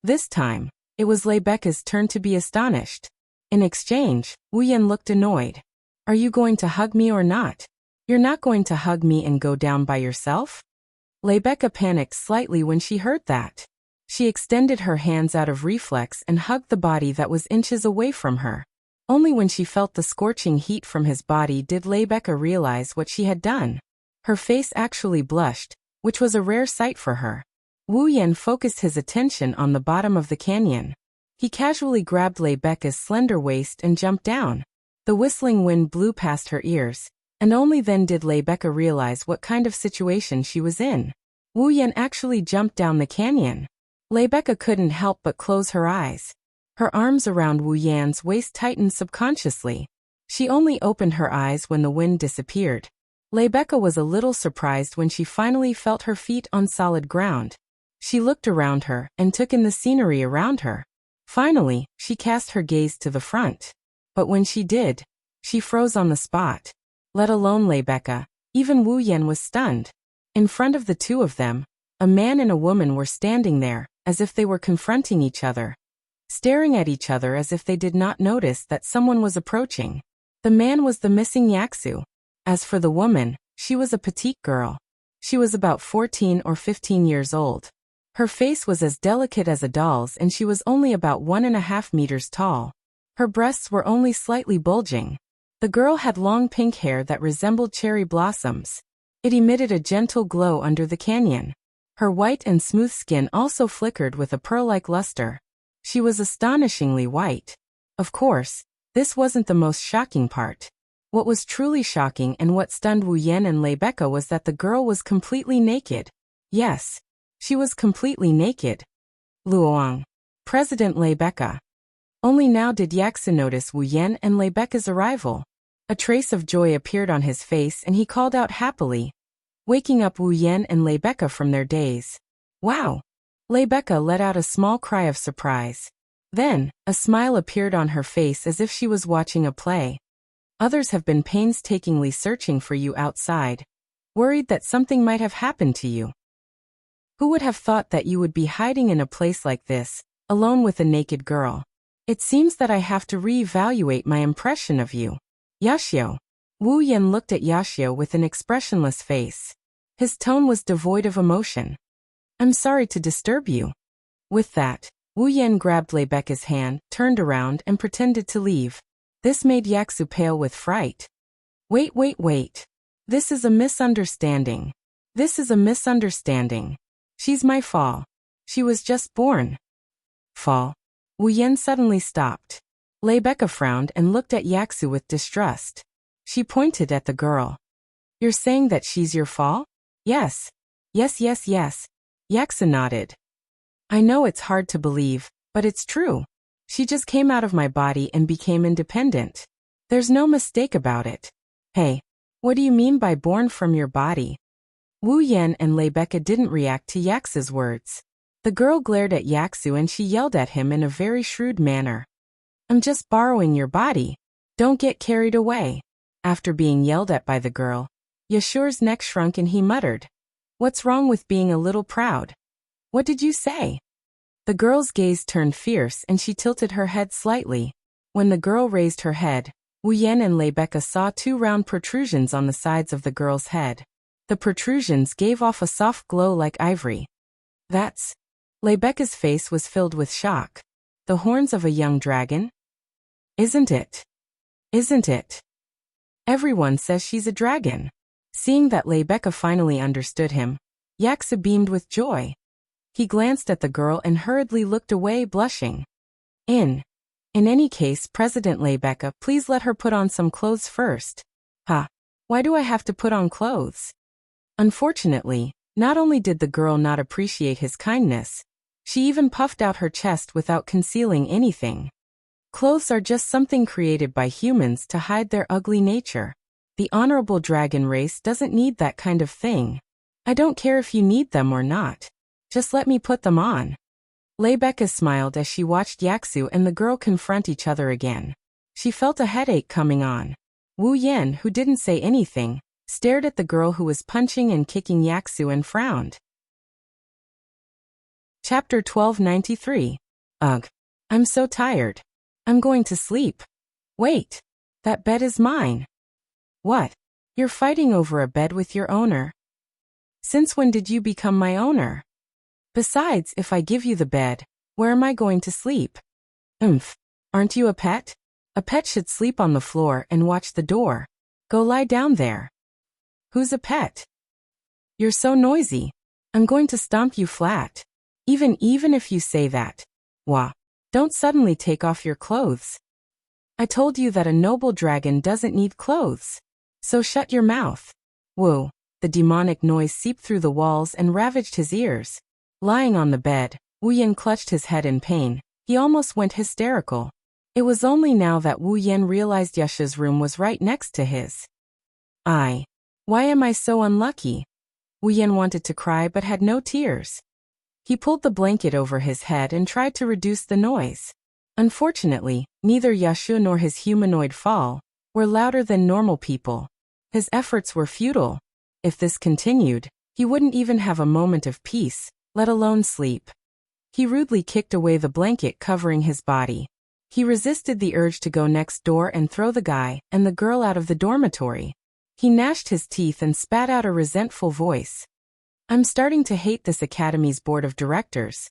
This time, it was Rebecca's turn to be astonished. In exchange, Wu Yan looked annoyed. Are you going to hug me or not? You're not going to hug me and go down by yourself? Rebecca panicked slightly when she heard that. She extended her hands out of reflex and hugged the body that was inches away from her. Only when she felt the scorching heat from his body did Rebecca realize what she had done. Her face actually blushed, which was a rare sight for her. Wu Yan focused his attention on the bottom of the canyon. He casually grabbed Rebecca's slender waist and jumped down. The whistling wind blew past her ears, and only then did Rebecca realize what kind of situation she was in. Wu Yan actually jumped down the canyon. Rebecca couldn't help but close her eyes. Her arms around Wu Yan's waist tightened subconsciously. She only opened her eyes when the wind disappeared. Rebecca was a little surprised when she finally felt her feet on solid ground. She looked around her and took in the scenery around her. Finally, she cast her gaze to the front. But when she did, she froze on the spot. Let alone Rebecca, even Wu Yan was stunned. In front of the two of them, a man and a woman were standing there, as if they were confronting each other. Staring at each other as if they did not notice that someone was approaching. The man was the missing Yaksu. As for the woman, She was a petite girl. She was about 14 or 15 years old. Her face was as delicate as a doll's and she was only about 1.5 meters tall. Her breasts were only slightly bulging. The girl had long pink hair that resembled cherry blossoms. It emitted a gentle glow under the canyon. Her white and smooth skin also flickered with a pearl-like luster. She was astonishingly white. Of course, this wasn't the most shocking part. What was truly shocking and what stunned Wu Yan and Rebecca was that the girl was completely naked. Yes, she was completely naked. Luoang. President Rebecca. Only now did Yaxu notice Wu Yan and Rebecca's arrival. A trace of joy appeared on his face and he called out happily, waking up Wu Yan and Rebecca from their daze. Wow! Rebecca let out a small cry of surprise. Then, a smile appeared on her face as if she was watching a play. Others have been painstakingly searching for you outside, worried that something might have happened to you. Who would have thought that you would be hiding in a place like this, alone with a naked girl? It seems that I have to re-evaluate my impression of you. Yashio. Wu Yan looked at Yashio with an expressionless face. His tone was devoid of emotion. I'm sorry to disturb you. With that, Wu Yan grabbed Rebecca's hand, turned around and pretended to leave. This made Yaxu pale with fright. Wait. This is a misunderstanding. This is a misunderstanding. She's my fall. She was just born. Fall. Wu Yan suddenly stopped. Rebecca frowned and looked at Yaxu with distrust. She pointed at the girl. You're saying that she's your fall? Yes. Yes. Yaxu nodded. I know it's hard to believe, but it's true. She just came out of my body and became independent. There's no mistake about it. Hey, what do you mean by born from your body? Wu Yan and Rebecca didn't react to Yaxu's words. The girl glared at Yaxu and she yelled at him in a very shrewd manner. I'm just borrowing your body. Don't get carried away. After being yelled at by the girl, Yashu's neck shrunk and he muttered, What's wrong with being a little proud? What did you say? The girl's gaze turned fierce and she tilted her head slightly. When the girl raised her head, Wu Yan and Rebecca saw 2 round protrusions on the sides of the girl's head. The protrusions gave off a soft glow like ivory. That's... Rebecca's face was filled with shock. The horns of a young dragon? Isn't it? Isn't it? Everyone says she's a dragon. Seeing that Rebecca finally understood him, Yaxu beamed with joy. He glanced at the girl and hurriedly looked away, blushing. In any case, President Rebecca, please let her put on some clothes first. Ha! Why do I have to put on clothes? Unfortunately, not only did the girl not appreciate his kindness, she even puffed out her chest without concealing anything. Clothes are just something created by humans to hide their ugly nature. The honorable dragon race doesn't need that kind of thing. I don't care if you need them or not. Just let me put them on. Rebecca smiled as she watched Yaxu and the girl confront each other again. She felt a headache coming on. Wu Yan, who didn't say anything, stared at the girl who was punching and kicking Yaxu and frowned. Chapter 1293. Ugh. I'm so tired. I'm going to sleep. Wait. That bed is mine. What? You're fighting over a bed with your owner? Since when did you become my owner? Besides, if I give you the bed, where am I going to sleep? Aren't you a pet? A pet should sleep on the floor and watch the door. Go lie down there. Who's a pet? You're so noisy. I'm going to stomp you flat. Even if you say that. Wah. Don't suddenly take off your clothes. I told you that a noble dragon doesn't need clothes. So shut your mouth. Whoa. The demonic noise seeped through the walls and ravaged his ears. Lying on the bed, Wu Yan clutched his head in pain. He almost went hysterical. It was only now that Wu Yan realized Yasha's room was right next to his. Why am I so unlucky? Wu Yan wanted to cry but had no tears. He pulled the blanket over his head and tried to reduce the noise. Unfortunately, neither Yashu nor his humanoid fall were louder than normal people. His efforts were futile. If this continued, he wouldn't even have a moment of peace, let alone sleep. He rudely kicked away the blanket covering his body. He resisted the urge to go next door and throw the guy and the girl out of the dormitory. He gnashed his teeth and spat out a resentful voice. I'm starting to hate this academy's board of directors.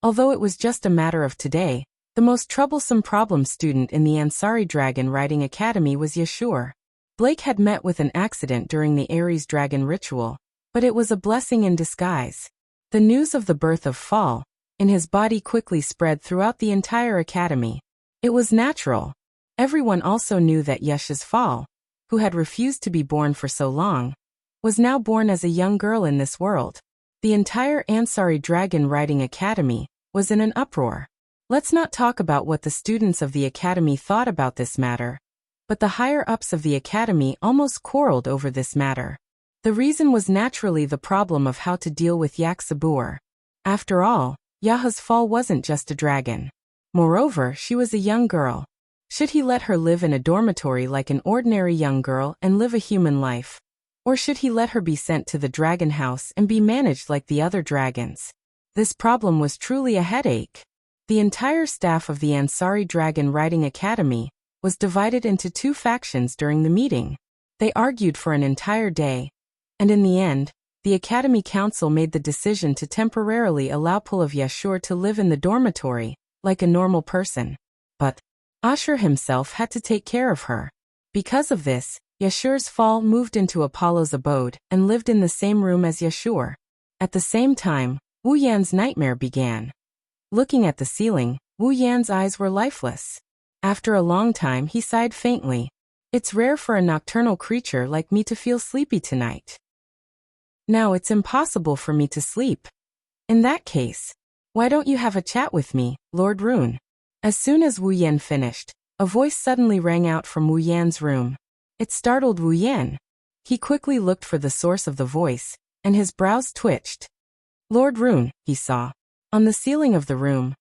Although it was just a matter of today, the most troublesome problem student in the Ansari Dragon Riding Academy was Yashur. Blake had met with an accident during the Ares Dragon ritual, but it was a blessing in disguise. The news of the birth of Fall in his body quickly spread throughout the entire academy. It was natural. Everyone also knew that Yash's Fall, who had refused to be born for so long, was now born as a young girl in this world. The entire Ansari Dragon Riding Academy was in an uproar. Let's not talk about what the students of the academy thought about this matter, but the higher-ups of the academy almost quarreled over this matter. The reason was naturally the problem of how to deal with Yak Sabur. After all, Yaha's Fall wasn't just a dragon. Moreover, she was a young girl. Should he let her live in a dormitory like an ordinary young girl and live a human life? Or should he let her be sent to the dragon house and be managed like the other dragons? This problem was truly a headache. The entire staff of the Ansari Dragon Riding Academy was divided into two factions during the meeting. They argued for an entire day, and in the end, the Academy Council made the decision to temporarily allow Pallav Yashur to live in the dormitory, like a normal person. But Ashur himself had to take care of her. Because of this, Yashur's Fall moved into Apollo's abode and lived in the same room as Yashur. At the same time, Wu Yan's nightmare began. Looking at the ceiling, Wu Yan's eyes were lifeless. After a long time he sighed faintly. It's rare for a nocturnal creature like me to feel sleepy tonight. Now it's impossible for me to sleep. In that case, why don't you have a chat with me, Lord Rune? As soon as Wu Yan finished, a voice suddenly rang out from Wu Yan's room. It startled Wu Yan. He quickly looked for the source of the voice, and his brows twitched. Lord Rune, he saw. On the ceiling of the room,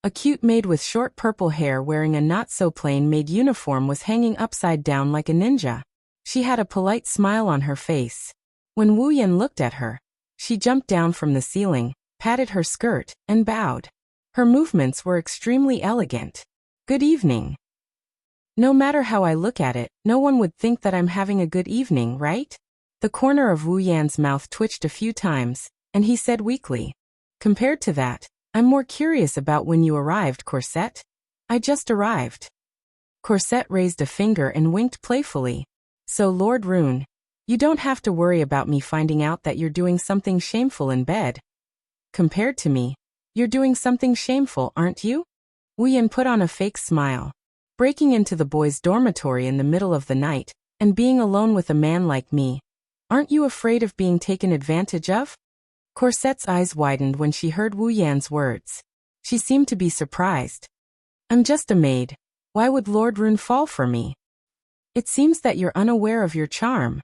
a cute maid with short purple hair wearing a not-so-plain-made uniform was hanging upside down like a ninja. She had a polite smile on her face. When Wu Yan looked at her, she jumped down from the ceiling, patted her skirt, and bowed. Her movements were extremely elegant. Good evening. No matter how I look at it, no one would think that I'm having a good evening, right? The corner of Wu Yan's mouth twitched a few times, and he said weakly, compared to that, I'm more curious about when you arrived, Corset. I just arrived. Corset raised a finger and winked playfully. So Lord Rune, you don't have to worry about me finding out that you're doing something shameful in bed. Compared to me, you're doing something shameful, aren't you? Wu Yan put on a fake smile. Breaking into the boys' dormitory in the middle of the night, and being alone with a man like me. Aren't you afraid of being taken advantage of? Corset's eyes widened when she heard Wu Yan's words. She seemed to be surprised. I'm just a maid. Why would Lord Rune fall for me? It seems that you're unaware of your charm.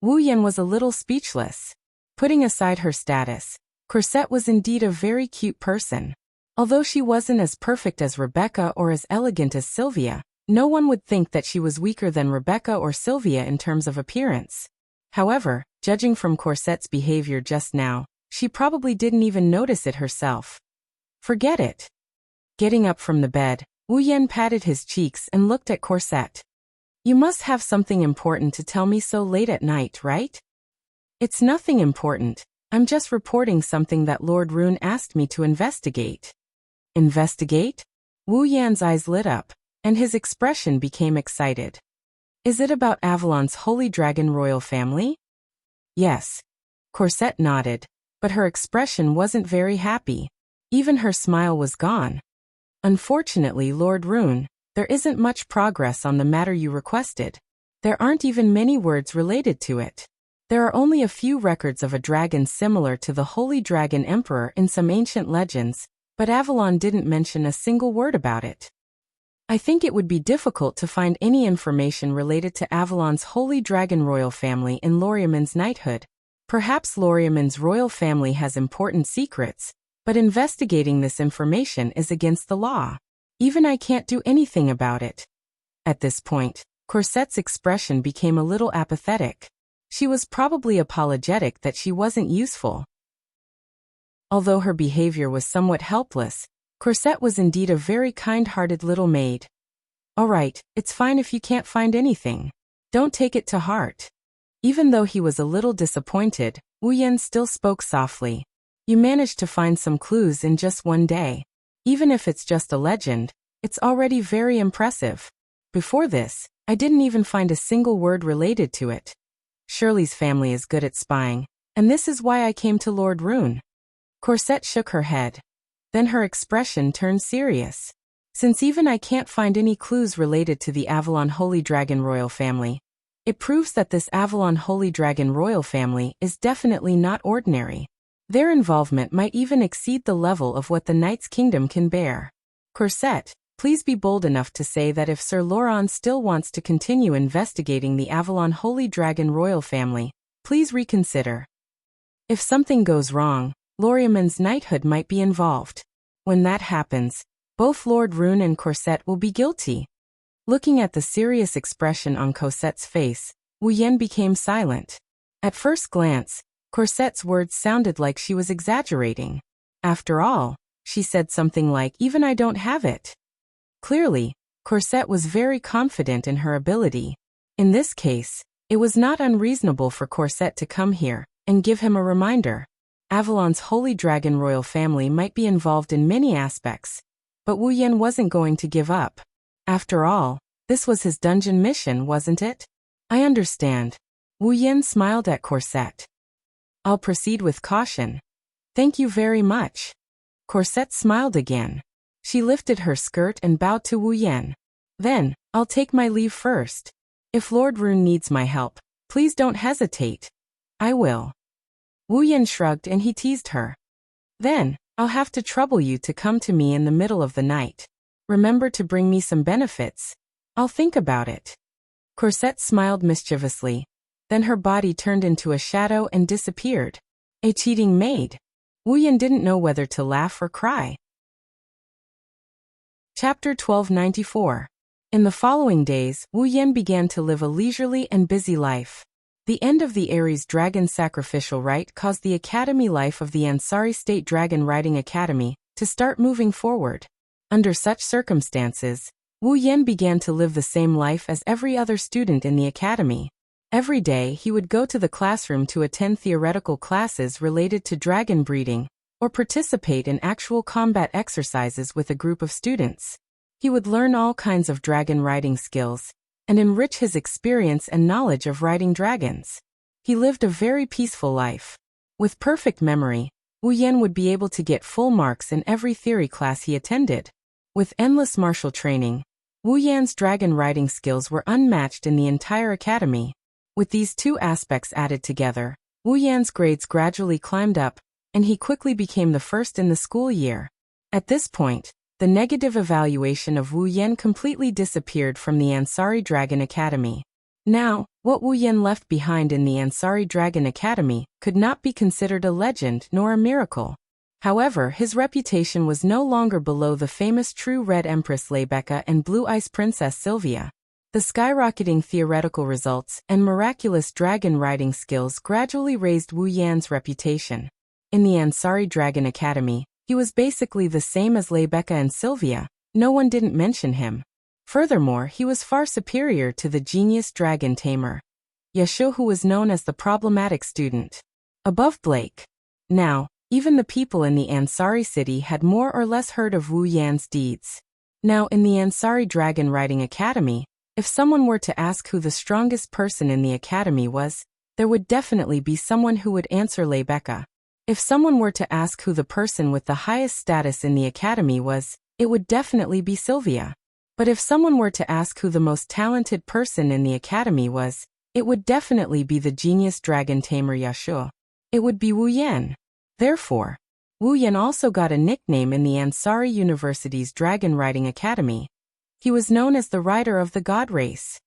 Wu Yan was a little speechless. Putting aside her status, Corset was indeed a very cute person. Although she wasn't as perfect as Rebecca or as elegant as Sylvia, no one would think that she was weaker than Rebecca or Sylvia in terms of appearance. However, judging from Corset's behavior just now, she probably didn't even notice it herself. Forget it. Getting up from the bed, Wu Yan patted his cheeks and looked at Corset. You must have something important to tell me so late at night, right? It's nothing important. I'm just reporting something that Lord Rune asked me to investigate. Investigate? Wu Yan's eyes lit up, and his expression became excited. Is it about Avalon's Holy Dragon royal family? Yes. Corset nodded, but her expression wasn't very happy. Even her smile was gone. Unfortunately, Lord Rune, there isn't much progress on the matter you requested. There aren't even many words related to it. There are only a few records of a dragon similar to the Holy Dragon Emperor in some ancient legends, but Avalon didn't mention a single word about it. I think it would be difficult to find any information related to Avalon's Holy Dragon royal family in Loriamin's knighthood. Perhaps Loriamin's royal family has important secrets, but investigating this information is against the law. Even I can't do anything about it. At this point, Corset's expression became a little apathetic. She was probably apologetic that she wasn't useful. Although her behavior was somewhat helpless, Corset was indeed a very kind-hearted little maid. All right, it's fine if you can't find anything. Don't take it to heart. Even though he was a little disappointed, Wu Yan still spoke softly. You managed to find some clues in just one day. Even if it's just a legend, it's already very impressive. Before this, I didn't even find a single word related to it. Shirley's family is good at spying, and this is why I came to Lord Rune. Corsette shook her head. Then her expression turned serious. Since even I can't find any clues related to the Avalon Holy Dragon royal family, it proves that this Avalon Holy Dragon royal family is definitely not ordinary. Their involvement might even exceed the level of what the Knight's Kingdom can bear. Corsette, please be bold enough to say that if Sir Laurent still wants to continue investigating the Avalon Holy Dragon royal family, please reconsider. If something goes wrong, Loriamon's knighthood might be involved. When that happens, both Lord Rune and Corsette will be guilty. Looking at the serious expression on Cosette's face, Wu Yan became silent. At first glance, Corsette's words sounded like she was exaggerating. After all, she said something like, "Even I don't have it." Clearly, Corsette was very confident in her ability. In this case, it was not unreasonable for Corsette to come here and give him a reminder. Avalon's Holy Dragon royal family might be involved in many aspects, but Wu Yan wasn't going to give up. After all, this was his dungeon mission, wasn't it? I understand. Wu Yan smiled at Corsette. I'll proceed with caution. Thank you very much. Corsette smiled again. She lifted her skirt and bowed to Wu Yan. Then, I'll take my leave first. If Lord Rune needs my help, please don't hesitate. I will. Wu Yan shrugged and he teased her. Then, I'll have to trouble you to come to me in the middle of the night. Remember to bring me some benefits. I'll think about it. Corsette smiled mischievously. Then her body turned into a shadow and disappeared. A cheating maid. Wu Yan didn't know whether to laugh or cry. Chapter 1294. In the following days, Wu Yan began to live a leisurely and busy life. The end of the Ares Dragon sacrificial rite caused the academy life of the Ansari State Dragon Riding Academy to start moving forward. Under such circumstances, Wu Yan began to live the same life as every other student in the academy. Every day he would go to the classroom to attend theoretical classes related to dragon breeding, or participate in actual combat exercises with a group of students. He would learn all kinds of dragon riding skills, and enrich his experience and knowledge of riding dragons. He lived a very peaceful life. With perfect memory, Wu Yan would be able to get full marks in every theory class he attended. With endless martial training, Wu Yan's dragon riding skills were unmatched in the entire academy. With these two aspects added together, Wu Yan's grades gradually climbed up, and he quickly became the first in the school year. At this point, the negative evaluation of Wu Yan completely disappeared from the Ansari Dragon Academy. Now, what Wu Yan left behind in the Ansari Dragon Academy could not be considered a legend nor a miracle. However, his reputation was no longer below the famous True Red Empress Leibeka and Blue Ice Princess Sylvia. The skyrocketing theoretical results and miraculous dragon riding skills gradually raised Wu Yan's reputation. In the Ansari Dragon Academy, he was basically the same as Leibeka and Sylvia. No one didn't mention him. Furthermore, he was far superior to the genius dragon tamer Yashu, who was known as the problematic student. Above Blake. Now, even the people in the Ansari city had more or less heard of Wu Yan's deeds. Now, in the Ansari Dragon Riding Academy, if someone were to ask who the strongest person in the academy was, there would definitely be someone who would answer Leibeka. If someone were to ask who the person with the highest status in the academy was, it would definitely be Sylvia. But if someone were to ask who the most talented person in the academy was, it would definitely be the genius dragon tamer Yashu. It would be Wu Yan. Therefore, Wu Yan also got a nickname in the Ansari University's Dragon Riding Academy. He was known as the rider of the god race.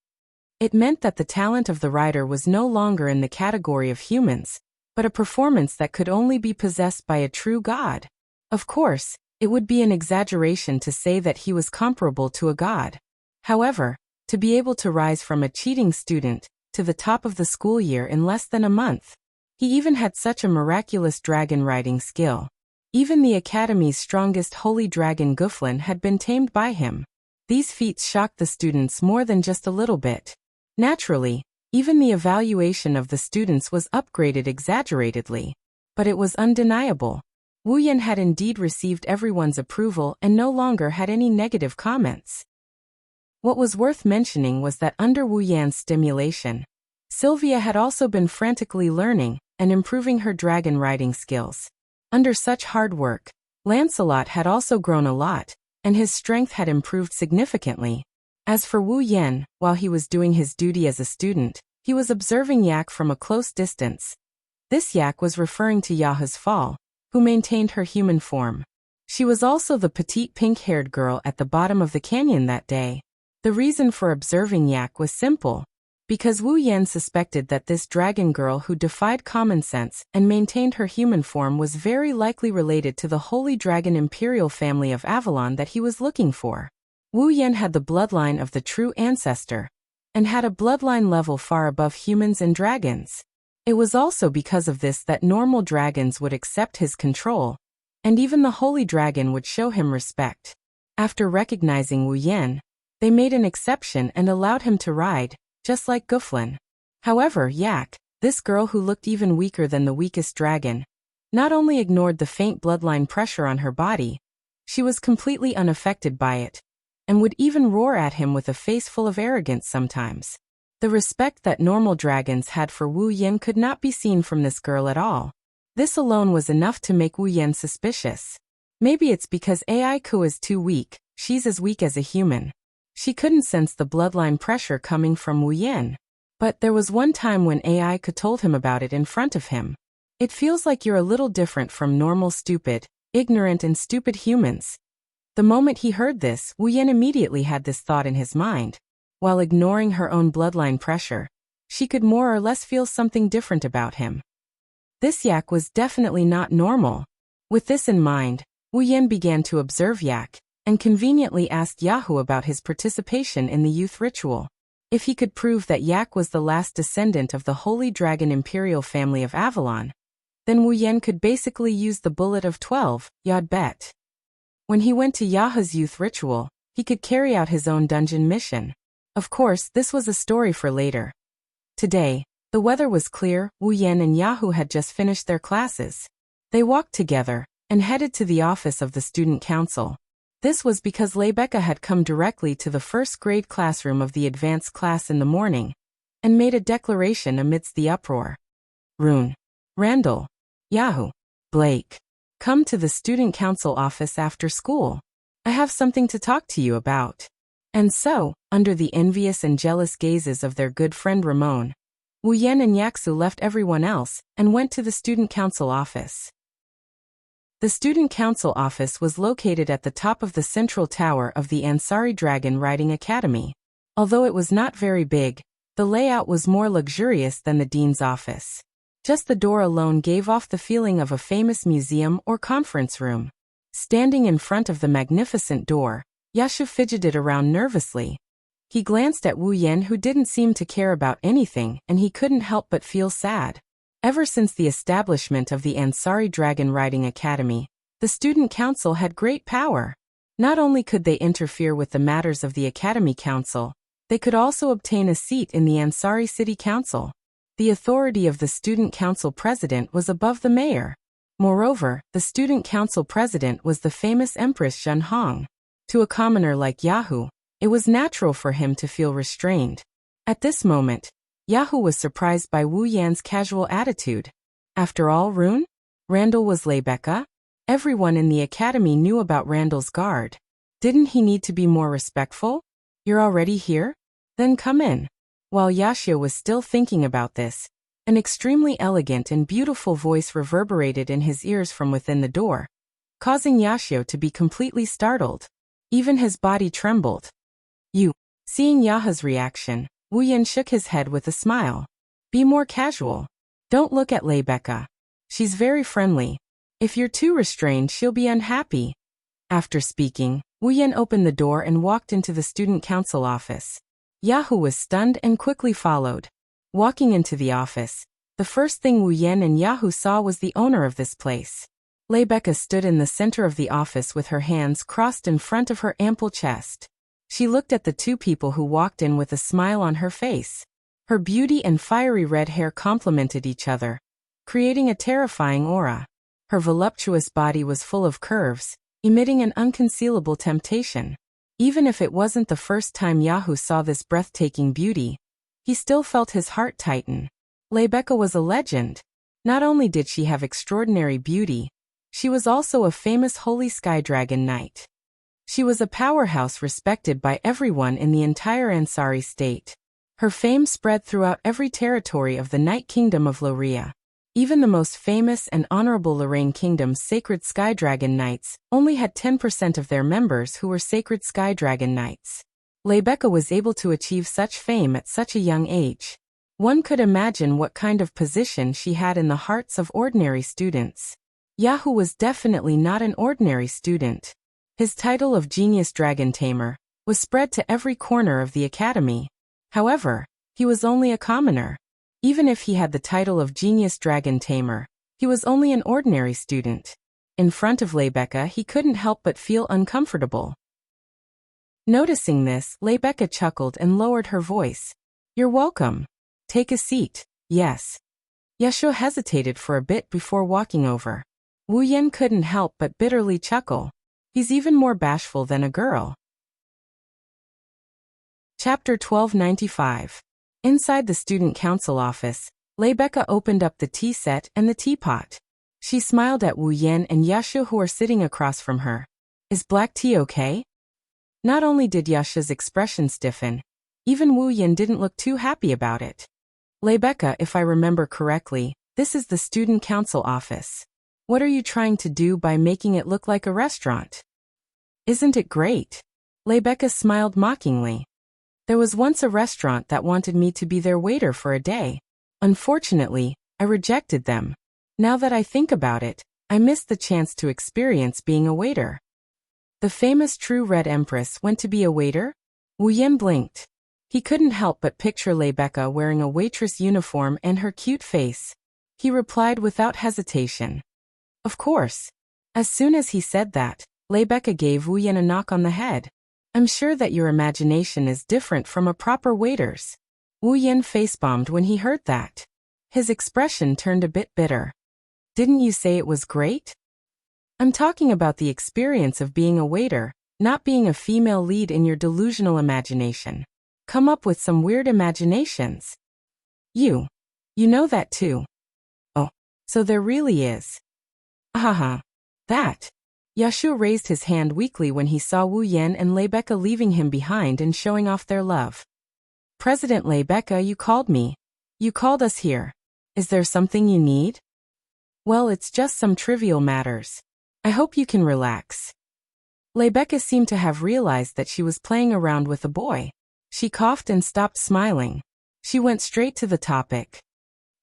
It meant that the talent of the rider was no longer in the category of humans, but a performance that could only be possessed by a true god. Of course, it would be an exaggeration to say that he was comparable to a god. However, to be able to rise from a cheating student to the top of the school year in less than a month. He even had such a miraculous dragon riding skill. Even the academy's strongest holy dragon Guflin had been tamed by him. These feats shocked the students more than just a little bit. Naturally, even the evaluation of the students was upgraded exaggeratedly. But it was undeniable. Wu Yan had indeed received everyone's approval and no longer had any negative comments. What was worth mentioning was that under Wu Yan's stimulation, Sylvia had also been frantically learning and improving her dragon riding skills. Under such hard work, Lancelot had also grown a lot, and his strength had improved significantly. As for Wu Yan, while he was doing his duty as a student, he was observing Yak from a close distance. This Yak was referring to Yahu's fall, who maintained her human form. She was also the petite pink-haired girl at the bottom of the canyon that day. The reason for observing Yak was simple. Because Wu Yan suspected that this dragon girl who defied common sense and maintained her human form was very likely related to the holy dragon imperial family of Avalon that he was looking for. Wu Yan had the bloodline of the true ancestor, and had a bloodline level far above humans and dragons. It was also because of this that normal dragons would accept his control, and even the holy dragon would show him respect. After recognizing Wu Yan, they made an exception and allowed him to ride, just like Guflin. However, Yak, this girl who looked even weaker than the weakest dragon, not only ignored the faint bloodline pressure on her body, she was completely unaffected by it, and would even roar at him with a face full of arrogance sometimes. The respect that normal dragons had for Wu Yan could not be seen from this girl at all. This alone was enough to make Wu Yan suspicious. Maybe it's because Ai Ku is too weak, she's as weak as a human. She couldn't sense the bloodline pressure coming from Wu Yan. But there was one time when Ai Ku told him about it in front of him. It feels like you're a little different from normal ignorant and stupid humans. The moment he heard this, Wu Yan immediately had this thought in his mind. While ignoring her own bloodline pressure, she could more or less feel something different about him. This Yak was definitely not normal. With this in mind, Wu Yan began to observe Yak, and conveniently asked Yahu about his participation in the youth ritual. If he could prove that Yak was the last descendant of the holy dragon imperial family of Avalon, then Wu Yan could basically use the bullet of 12, Yod Bet. When he went to Yahu's youth ritual, he could carry out his own dungeon mission. Of course, this was a story for later. Today, the weather was clear. Wu Yan and Yahu had just finished their classes. They walked together, and headed to the office of the student council. This was because Rebecca had come directly to the first grade classroom of the advanced class in the morning, and made a declaration amidst the uproar. Rune, Randall, Yahu, Blake, come to the student council office after school. I have something to talk to you about. And so, under the envious and jealous gazes of their good friend Ramon, Wu Yan and Yaksu left everyone else and went to the student council office. The student council office was located at the top of the central tower of the Ansari Dragon Riding Academy. Although it was not very big, the layout was more luxurious than the dean's office. Just the door alone gave off the feeling of a famous museum or conference room. Standing in front of the magnificent door, Yashu fidgeted around nervously. He glanced at Wu Yan, who didn't seem to care about anything, and he couldn't help but feel sad. Ever since the establishment of the Ansari Dragon Riding Academy, the student council had great power. Not only could they interfere with the matters of the Academy Council, they could also obtain a seat in the Ansari City Council. The authority of the student council president was above the mayor. Moreover, the student council president was the famous Empress Zhen Hong. To a commoner like Yahu, it was natural for him to feel restrained. At this moment, Yahu was surprised by Wu Yan's casual attitude. After all, Randall was Rebecca? Everyone in the academy knew about Randall's guard. Didn't he need to be more respectful? You're already here? Then come in. While Yashio was still thinking about this, an extremely elegant and beautiful voice reverberated in his ears from within the door, causing Yashio to be completely startled. Even his body trembled. You. Seeing Yaha's reaction, Wu Yan shook his head with a smile. Be more casual. Don't look at Rebecca. She's very friendly. If you're too restrained, she'll be unhappy. After speaking, Wu Yan opened the door and walked into the student council office. Yahu was stunned and quickly followed. Walking into the office, the first thing Wu Yan and Yahu saw was the owner of this place. Rebecca stood in the center of the office with her hands crossed in front of her ample chest. She looked at the two people who walked in with a smile on her face. Her beauty and fiery red hair complemented each other, creating a terrifying aura. Her voluptuous body was full of curves, emitting an unconcealable temptation. Even if it wasn't the first time Yahoo saw this breathtaking beauty, he still felt his heart tighten. Rebecca was a legend. Not only did she have extraordinary beauty, she was also a famous holy sky dragon knight. She was a powerhouse respected by everyone in the entire Ansari state. Her fame spread throughout every territory of the Night Kingdom of Loria. Even the most famous and honorable Lorraine Kingdom's sacred sky dragon knights only had 10% of their members who were sacred sky dragon knights. Rebecca was able to achieve such fame at such a young age. One could imagine what kind of position she had in the hearts of ordinary students. Yahoo was definitely not an ordinary student. His title of Genius Dragon Tamer was spread to every corner of the academy. However, he was only a commoner. Even if he had the title of Genius Dragon Tamer, he was only an ordinary student. In front of Rebecca, he couldn't help but feel uncomfortable. Noticing this, Rebecca chuckled and lowered her voice. "You're welcome. Take a seat." "Yes." Yashu hesitated for a bit before walking over. Wu Yan couldn't help but bitterly chuckle. He's even more bashful than a girl. Chapter 1295. Inside the student council office, Rebecca opened up the tea set and the teapot. She smiled at Wu Yan and Yashu who were sitting across from her. "Is black tea okay?" Not only did Yashu's expression stiffen, even Wu Yan didn't look too happy about it. "Rebecca, if I remember correctly, this is the student council office. What are you trying to do by making it look like a restaurant?" "Isn't it great?" Rebecca smiled mockingly. "There was once a restaurant that wanted me to be their waiter for a day. Unfortunately, I rejected them. Now that I think about it, I missed the chance to experience being a waiter." The famous True Red Empress went to be a waiter? Wu Yan blinked. He couldn't help but picture Rebecca wearing a waitress uniform and her cute face. He replied without hesitation. "Of course." As soon as he said that, Rebecca gave Wu Yan a knock on the head. "I'm sure that your imagination is different from a proper waiter's." Wu Yan facepalmed when he heard that. His expression turned a bit bitter. "Didn't you say it was great?" "I'm talking about the experience of being a waiter, not being a female lead in your delusional imagination. Come up with some weird imaginations." You know that too." "Oh, so there really is." "Haha. That." Yashu raised his hand weakly when he saw Wu Yan and Rebecca leaving him behind and showing off their love. "President Rebecca, you called me. You called us here. Is there something you need?" "Well, it's just some trivial matters. I hope you can relax." Rebecca seemed to have realized that she was playing around with a boy. She coughed and stopped smiling. She went straight to the topic.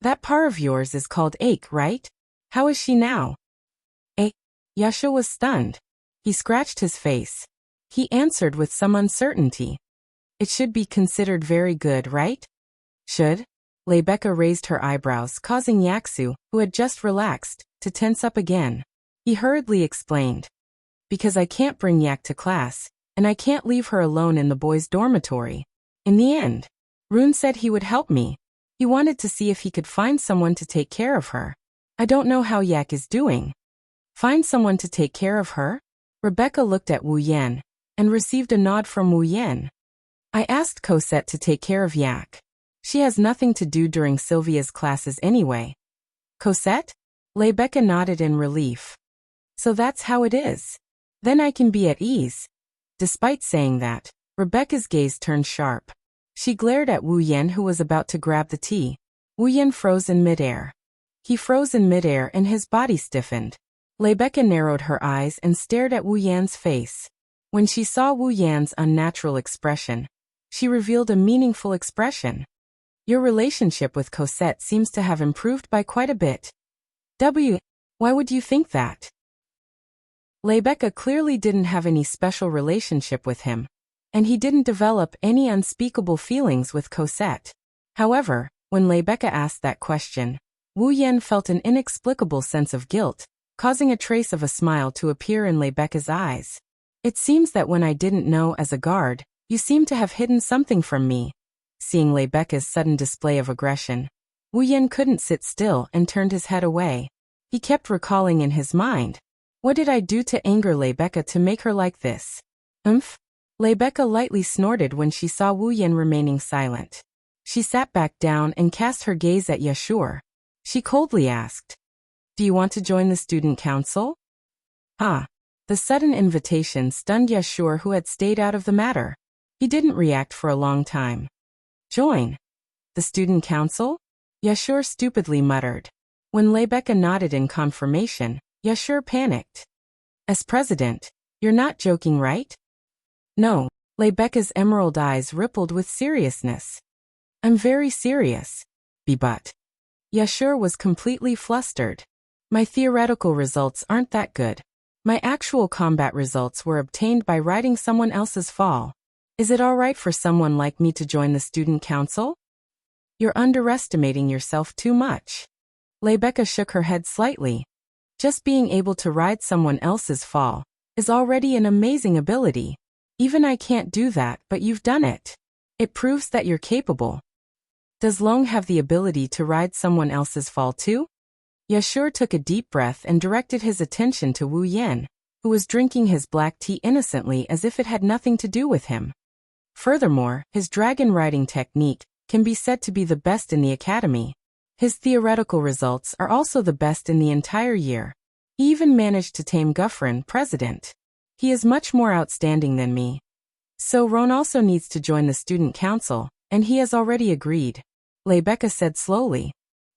"That par of yours is called Ache, right? How is she now?" Yashu was stunned. He scratched his face. He answered with some uncertainty. "It should be considered very good, right?" "Should?" Rebecca raised her eyebrows, causing Yaksu, who had just relaxed, to tense up again. He hurriedly explained. "Because I can't bring Yak to class, and I can't leave her alone in the boys' dormitory. In the end, Rune said he would help me. He wanted to see if he could find someone to take care of her. I don't know how Yak is doing." "Find someone to take care of her?" Rebecca looked at Wu Yan, and received a nod from Wu Yan. "I asked Cosette to take care of Yak. She has nothing to do during Sylvia's classes anyway." "Cosette?" Rebecca nodded in relief. "So that's how it is. Then I can be at ease." Despite saying that, Rebecca's gaze turned sharp. She glared at Wu Yan who was about to grab the tea. Wu Yan froze in midair. He froze in midair and his body stiffened. Rebecca narrowed her eyes and stared at Wu Yan's face. When she saw Wu Yan's unnatural expression, she revealed a meaningful expression. "Your relationship with Cosette seems to have improved by quite a bit." Why would you think that?" Rebecca clearly didn't have any special relationship with him, and he didn't develop any unspeakable feelings with Cosette. However, when Rebecca asked that question, Wu Yan felt an inexplicable sense of guilt, causing a trace of a smile to appear in Rebecca's eyes. "It seems that when I didn't know as a guard, You seem to have hidden something from me. Seeing Rebecca's sudden display of aggression, Wu Yan couldn't sit still and turned his head away. He kept recalling in his mind, what did I do to anger Rebecca to make her like this? Rebecca lightly snorted when she saw Wu Yan remaining silent. She sat back down and cast her gaze at Yashur. She coldly asked, do you want to join the student council? The sudden invitation stunned Yashur, who had stayed out of the matter. He didn't react for a long time. Join? The student council? Yashur stupidly muttered. When Rebecca nodded in confirmation, Yashur panicked. As president, you're not joking, right? No. Rebecca's emerald eyes rippled with seriousness. I'm very serious. But Yashur was completely flustered. My theoretical results aren't that good. My actual combat results were obtained by riding someone else's fall. Is it all right for someone like me to join the student council? You're underestimating yourself too much. Rebecca shook her head slightly. Just being able to ride someone else's fall is already an amazing ability. Even I can't do that, but you've done it. It proves that you're capable. Does Long have the ability to ride someone else's fall too? Yashur took a deep breath and directed his attention to Wu Yan, who was drinking his black tea innocently as if it had nothing to do with him. Furthermore, his dragon riding technique can be said to be the best in the academy. His theoretical results are also the best in the entire year. He even managed to tame Guffrin, president. He is much more outstanding than me. So Ron also needs to join the student council, and he has already agreed. Rebecca said slowly.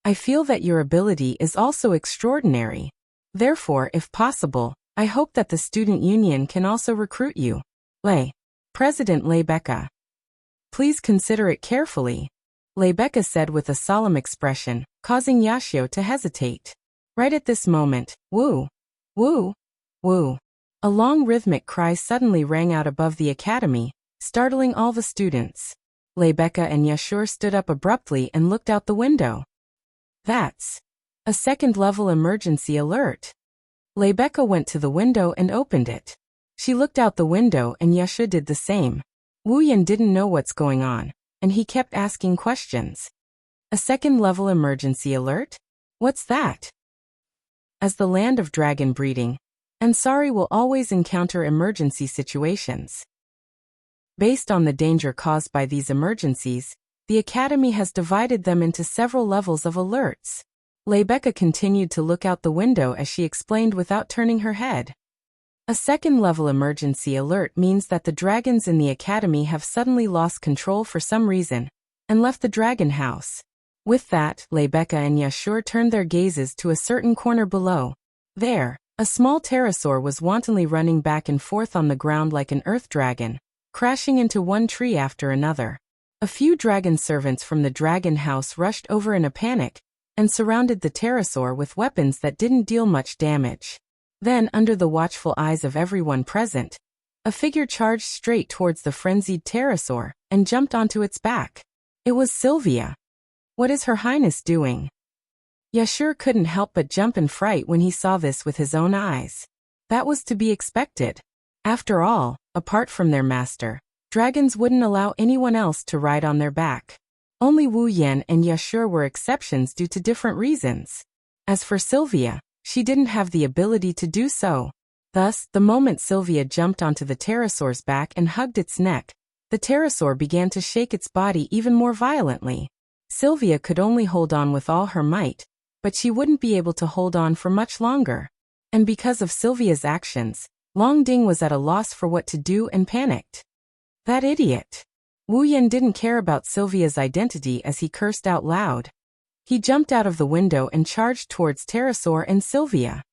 I feel that your ability is also extraordinary. Therefore, if possible, I hope that the student union can also recruit you. President Rebecca. Please consider it carefully, Rebecca said with a solemn expression, causing Yashio to hesitate. Right at this moment, woo, woo, woo. A long rhythmic cry suddenly rang out above the academy, startling all the students. Rebecca and Yashur stood up abruptly and looked out the window. That's a second-level emergency alert. Rebecca went to the window and opened it. She looked out the window and Yashur did the same. Wu Yan didn't know what's going on, and he kept asking questions. A second-level emergency alert? What's that? As the land of dragon breeding, Ansari will always encounter emergency situations. Based on the danger caused by these emergencies, the Academy has divided them into several levels of alerts. Rebecca continued to look out the window as she explained without turning her head. A second-level emergency alert means that the dragons in the Academy have suddenly lost control for some reason, and left the dragon house. With that, Rebecca and Yashur turned their gazes to a certain corner below. There, a small pterosaur was wantonly running back and forth on the ground like an earth dragon, crashing into one tree after another. A few dragon servants from the dragon house rushed over in a panic, and surrounded the pterosaur with weapons that didn't deal much damage. Then, under the watchful eyes of everyone present, a figure charged straight towards the frenzied pterosaur, and jumped onto its back. It was Sylvia. What is Her Highness doing? Yashur couldn't help but jump in fright when he saw this with his own eyes. That was to be expected. After all, apart from their master, dragons wouldn't allow anyone else to ride on their back. Only Wu Yan and Yashur were exceptions due to different reasons. As for Sylvia, she didn't have the ability to do so. Thus, the moment Sylvia jumped onto the pterosaur's back and hugged its neck, the pterosaur began to shake its body even more violently. Sylvia could only hold on with all her might, but she wouldn't be able to hold on for much longer. And because of Sylvia's actions, Long Ding was at a loss for what to do and panicked. That idiot! Wu Yan didn't care about Sylvia's identity as he cursed out loud. He jumped out of the window and charged towards pterosaur and Sylvia.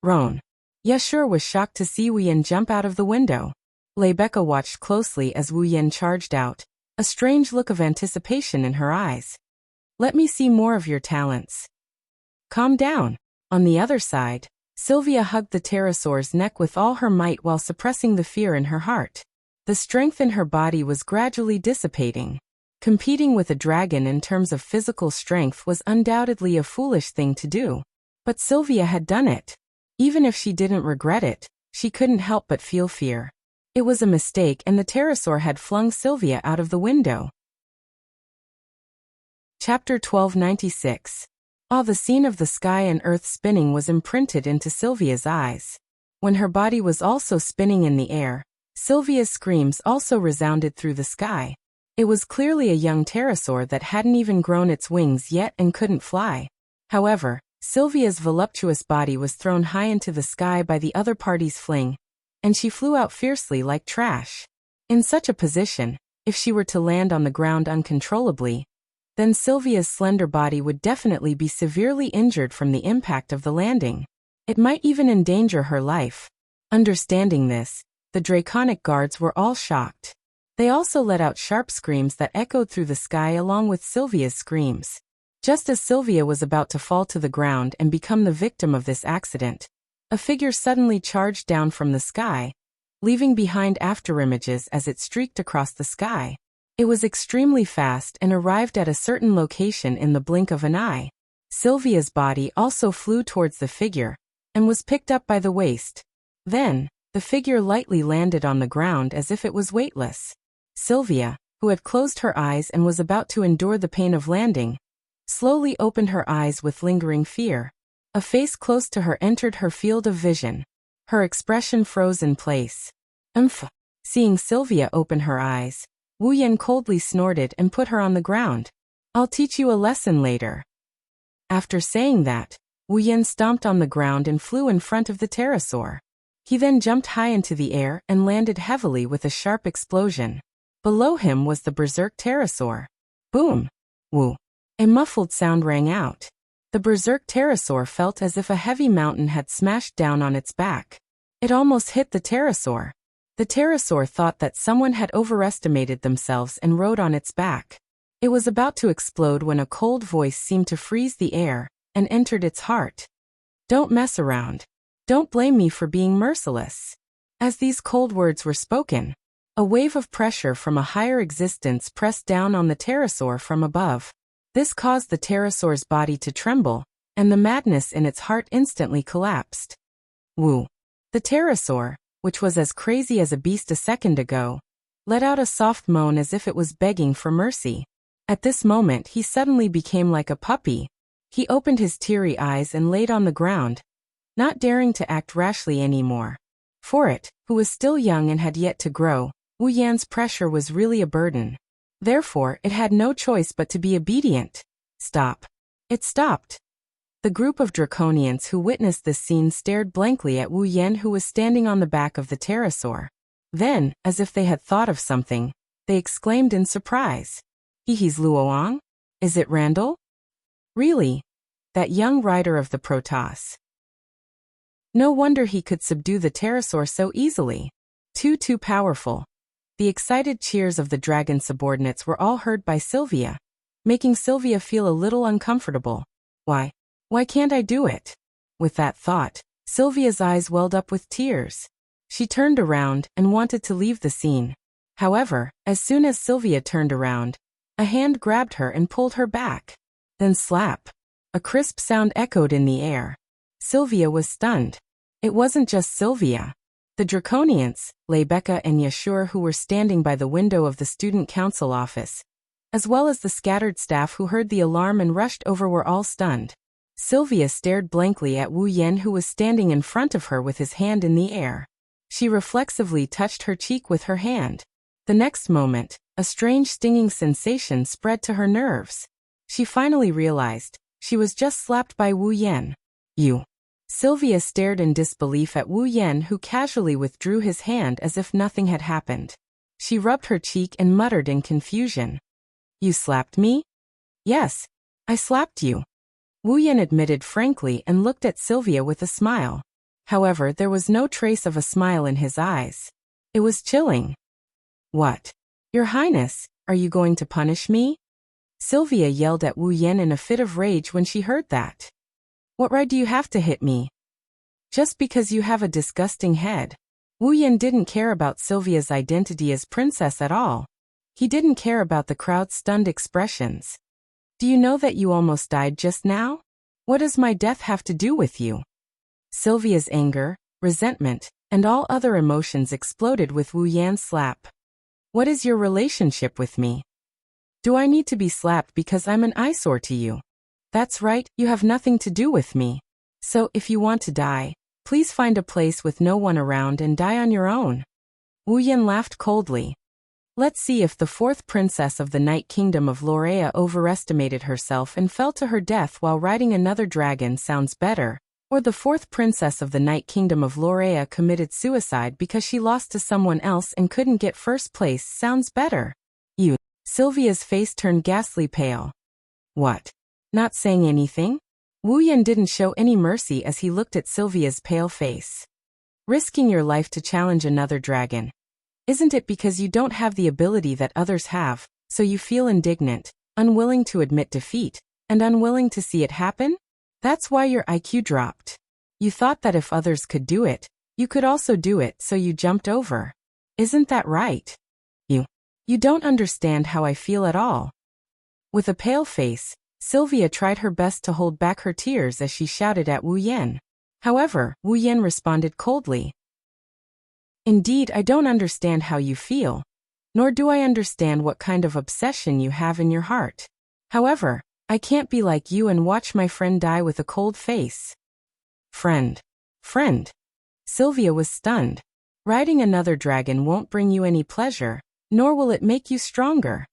Roan. Yashur was shocked to see Wu Yan jump out of the window. Rebecca watched closely as Wu Yan charged out, a strange look of anticipation in her eyes. Let me see more of your talents. Calm down. On the other side, Sylvia hugged the pterosaur's neck with all her might while suppressing the fear in her heart. The strength in her body was gradually dissipating. Competing with a dragon in terms of physical strength was undoubtedly a foolish thing to do. But Sylvia had done it. Even if she didn't regret it, she couldn't help but feel fear. It was a mistake and the pterosaur had flung Sylvia out of the window. Chapter 1296. The scene of the sky and earth spinning was imprinted into Sylvia's eyes. When her body was also spinning in the air, Sylvia's screams also resounded through the sky. It was clearly a young pterosaur that hadn't even grown its wings yet and couldn't fly. However, Sylvia's voluptuous body was thrown high into the sky by the other party's fling, and she flew out fiercely like trash. In such a position, if she were to land on the ground uncontrollably, then Sylvia's slender body would definitely be severely injured from the impact of the landing. It might even endanger her life. Understanding this, the draconic guards were all shocked. They also let out sharp screams that echoed through the sky along with Sylvia's screams. Just as Sylvia was about to fall to the ground and become the victim of this accident, a figure suddenly charged down from the sky, leaving behind afterimages as it streaked across the sky. It was extremely fast and arrived at a certain location in the blink of an eye. Sylvia's body also flew towards the figure, and was picked up by the waist. Then, the figure lightly landed on the ground as if it was weightless. Sylvia, who had closed her eyes and was about to endure the pain of landing, slowly opened her eyes with lingering fear. A face close to her entered her field of vision. Her expression froze in place. Seeing Sylvia open her eyes, Wuxian coldly snorted and put her on the ground. I'll teach you a lesson later. After saying that, Wuxian stomped on the ground and flew in front of the pterosaur. He then jumped high into the air and landed heavily with a sharp explosion. Below him was the berserk pterosaur. Boom! Woo! A muffled sound rang out. The berserk pterosaur felt as if a heavy mountain had smashed down on its back. It almost hit the pterosaur. The pterosaur thought that someone had overestimated themselves and rode on its back. It was about to explode when a cold voice seemed to freeze the air and entered its heart. Don't mess around. Don't blame me for being merciless. As these cold words were spoken, a wave of pressure from a higher existence pressed down on the pterosaur from above. This caused the pterosaur's body to tremble, and the madness in its heart instantly collapsed. Woo! The pterosaur, which was as crazy as a beast a second ago, let out a soft moan as if it was begging for mercy. At this moment he suddenly became like a puppy. He opened his teary eyes and laid on the ground, not daring to act rashly anymore. For it, who was still young and had yet to grow, Wuxian's pressure was really a burden. Therefore, it had no choice but to be obedient. Stop. It stopped. The group of draconians who witnessed this scene stared blankly at Wuxian, who was standing on the back of the pterosaur. Then, as if they had thought of something, they exclaimed in surprise. He's Luoang? Is it Randall? Really? That young rider of the Protoss. No wonder he could subdue the pterosaur so easily. Too powerful. The excited cheers of the dragon subordinates were all heard by Sylvia, making Sylvia feel a little uncomfortable. Why can't I do it? With that thought, Sylvia's eyes welled up with tears. She turned around and wanted to leave the scene. However, as soon as Sylvia turned around, a hand grabbed her and pulled her back. Then slap. A crisp sound echoed in the air. Sylvia was stunned. It wasn't just Sylvia. The Draconians, Lebecca and Yashur, who were standing by the window of the student council office, as well as the scattered staff who heard the alarm and rushed over, were all stunned. Sylvia stared blankly at Wuxian, who was standing in front of her with his hand in the air. She reflexively touched her cheek with her hand. The next moment, a strange stinging sensation spread to her nerves. She finally realized she was just slapped by Wuxian. You. Sylvia stared in disbelief at Wuxian, who casually withdrew his hand as if nothing had happened. She rubbed her cheek and muttered in confusion. You slapped me? Yes, I slapped you. Wuxian admitted frankly and looked at Sylvia with a smile. However, there was no trace of a smile in his eyes. It was chilling. What? Your Highness, are you going to punish me? Sylvia yelled at Wuxian in a fit of rage when she heard that. What right do you have to hit me? Just because you have a disgusting head. Wuxian didn't care about Sylvia's identity as princess at all. He didn't care about the crowd's stunned expressions. Do you know that you almost died just now? What does my death have to do with you? Sylvia's anger, resentment, and all other emotions exploded with Wu Yan's slap. What is your relationship with me? Do I need to be slapped because I'm an eyesore to you? That's right, you have nothing to do with me. So, if you want to die, please find a place with no one around and die on your own. Wu Yan laughed coldly. Let's see if the fourth princess of the Night Kingdom of Lorea overestimated herself and fell to her death while riding another dragon sounds better, or the fourth princess of the Night Kingdom of Lorea committed suicide because she lost to someone else and couldn't get first place sounds better. You. Sylvia's face turned ghastly pale. What? Not saying anything? Wu Yan didn't show any mercy as he looked at Sylvia's pale face. Risking your life to challenge another dragon. Isn't it because you don't have the ability that others have, so you feel indignant, unwilling to admit defeat, and unwilling to see it happen? That's why your IQ dropped. You thought that if others could do it, you could also do it, so you jumped over. Isn't that right? You don't understand how I feel at all. With a pale face, Sylvia tried her best to hold back her tears as she shouted at Wu Yan. However, Wu Yan responded coldly. Indeed, I don't understand how you feel, nor do I understand what kind of obsession you have in your heart. However, I can't be like you and watch my friend die with a cold face. Friend. Sylvia was stunned. Riding another dragon won't bring you any pleasure, nor will it make you stronger.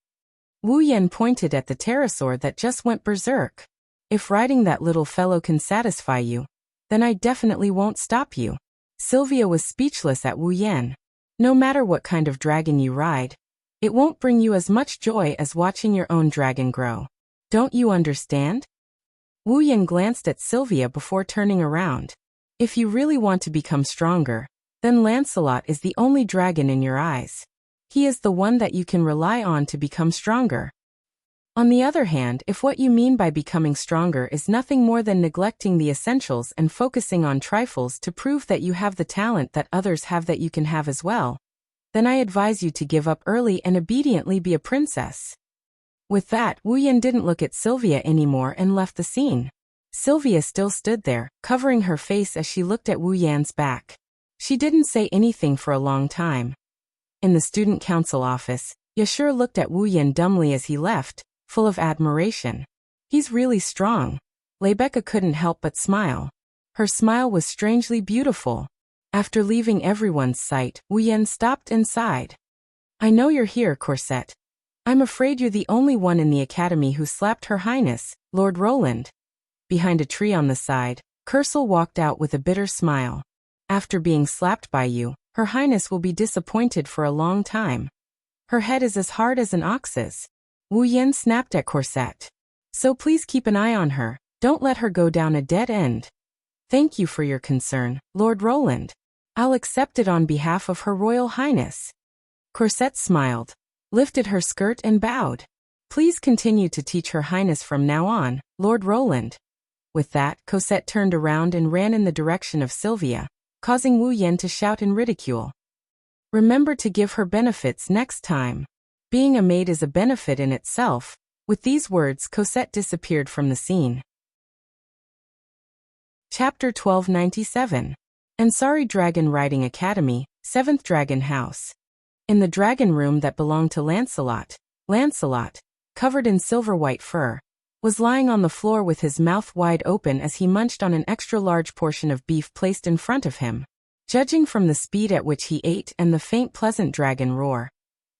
Wu Yan pointed at the pterosaur that just went berserk. If riding that little fellow can satisfy you, then I definitely won't stop you. Sylvia was speechless at Wu Yan. No matter what kind of dragon you ride, it won't bring you as much joy as watching your own dragon grow. Don't you understand? Wu Yan glanced at Sylvia before turning around. If you really want to become stronger, then Lancelot is the only dragon in your eyes. He is the one that you can rely on to become stronger. On the other hand, if what you mean by becoming stronger is nothing more than neglecting the essentials and focusing on trifles to prove that you have the talent that others have that you can have as well, then I advise you to give up early and obediently be a princess. With that, Wu Yan didn't look at Sylvia anymore and left the scene. Sylvia still stood there, covering her face as she looked at Wu Yan's back. She didn't say anything for a long time. In the student council office, Yashir looked at Wu Yan dumbly as he left, full of admiration. He's really strong. Rebecca couldn't help but smile. Her smile was strangely beautiful. After leaving everyone's sight, Wu Yan stopped and sighed. I know you're here, Corset. I'm afraid you're the only one in the academy who slapped Her Highness, Lord Roland. Behind a tree on the side, Kersel walked out with a bitter smile. After being slapped by you, Her Highness will be disappointed for a long time. Her head is as hard as an ox's. Wu Yan snapped at Corset. So please keep an eye on her, don't let her go down a dead end. Thank you for your concern, Lord Roland. I'll accept it on behalf of Her Royal Highness. Corset smiled, lifted her skirt and bowed. Please continue to teach Her Highness from now on, Lord Roland. With that, Cosette turned around and ran in the direction of Sylvia, causing Wu Yan to shout in ridicule. Remember to give her benefits next time. Being a maid is a benefit in itself. With these words, Cosette disappeared from the scene. Chapter 1297. Ansari Dragon Riding Academy, 7th Dragon House. In the dragon room that belonged to Lancelot, covered in silver-white fur, was lying on the floor with his mouth wide open as he munched on an extra-large portion of beef placed in front of him. Judging from the speed at which he ate and the faint pleasant dragon roar,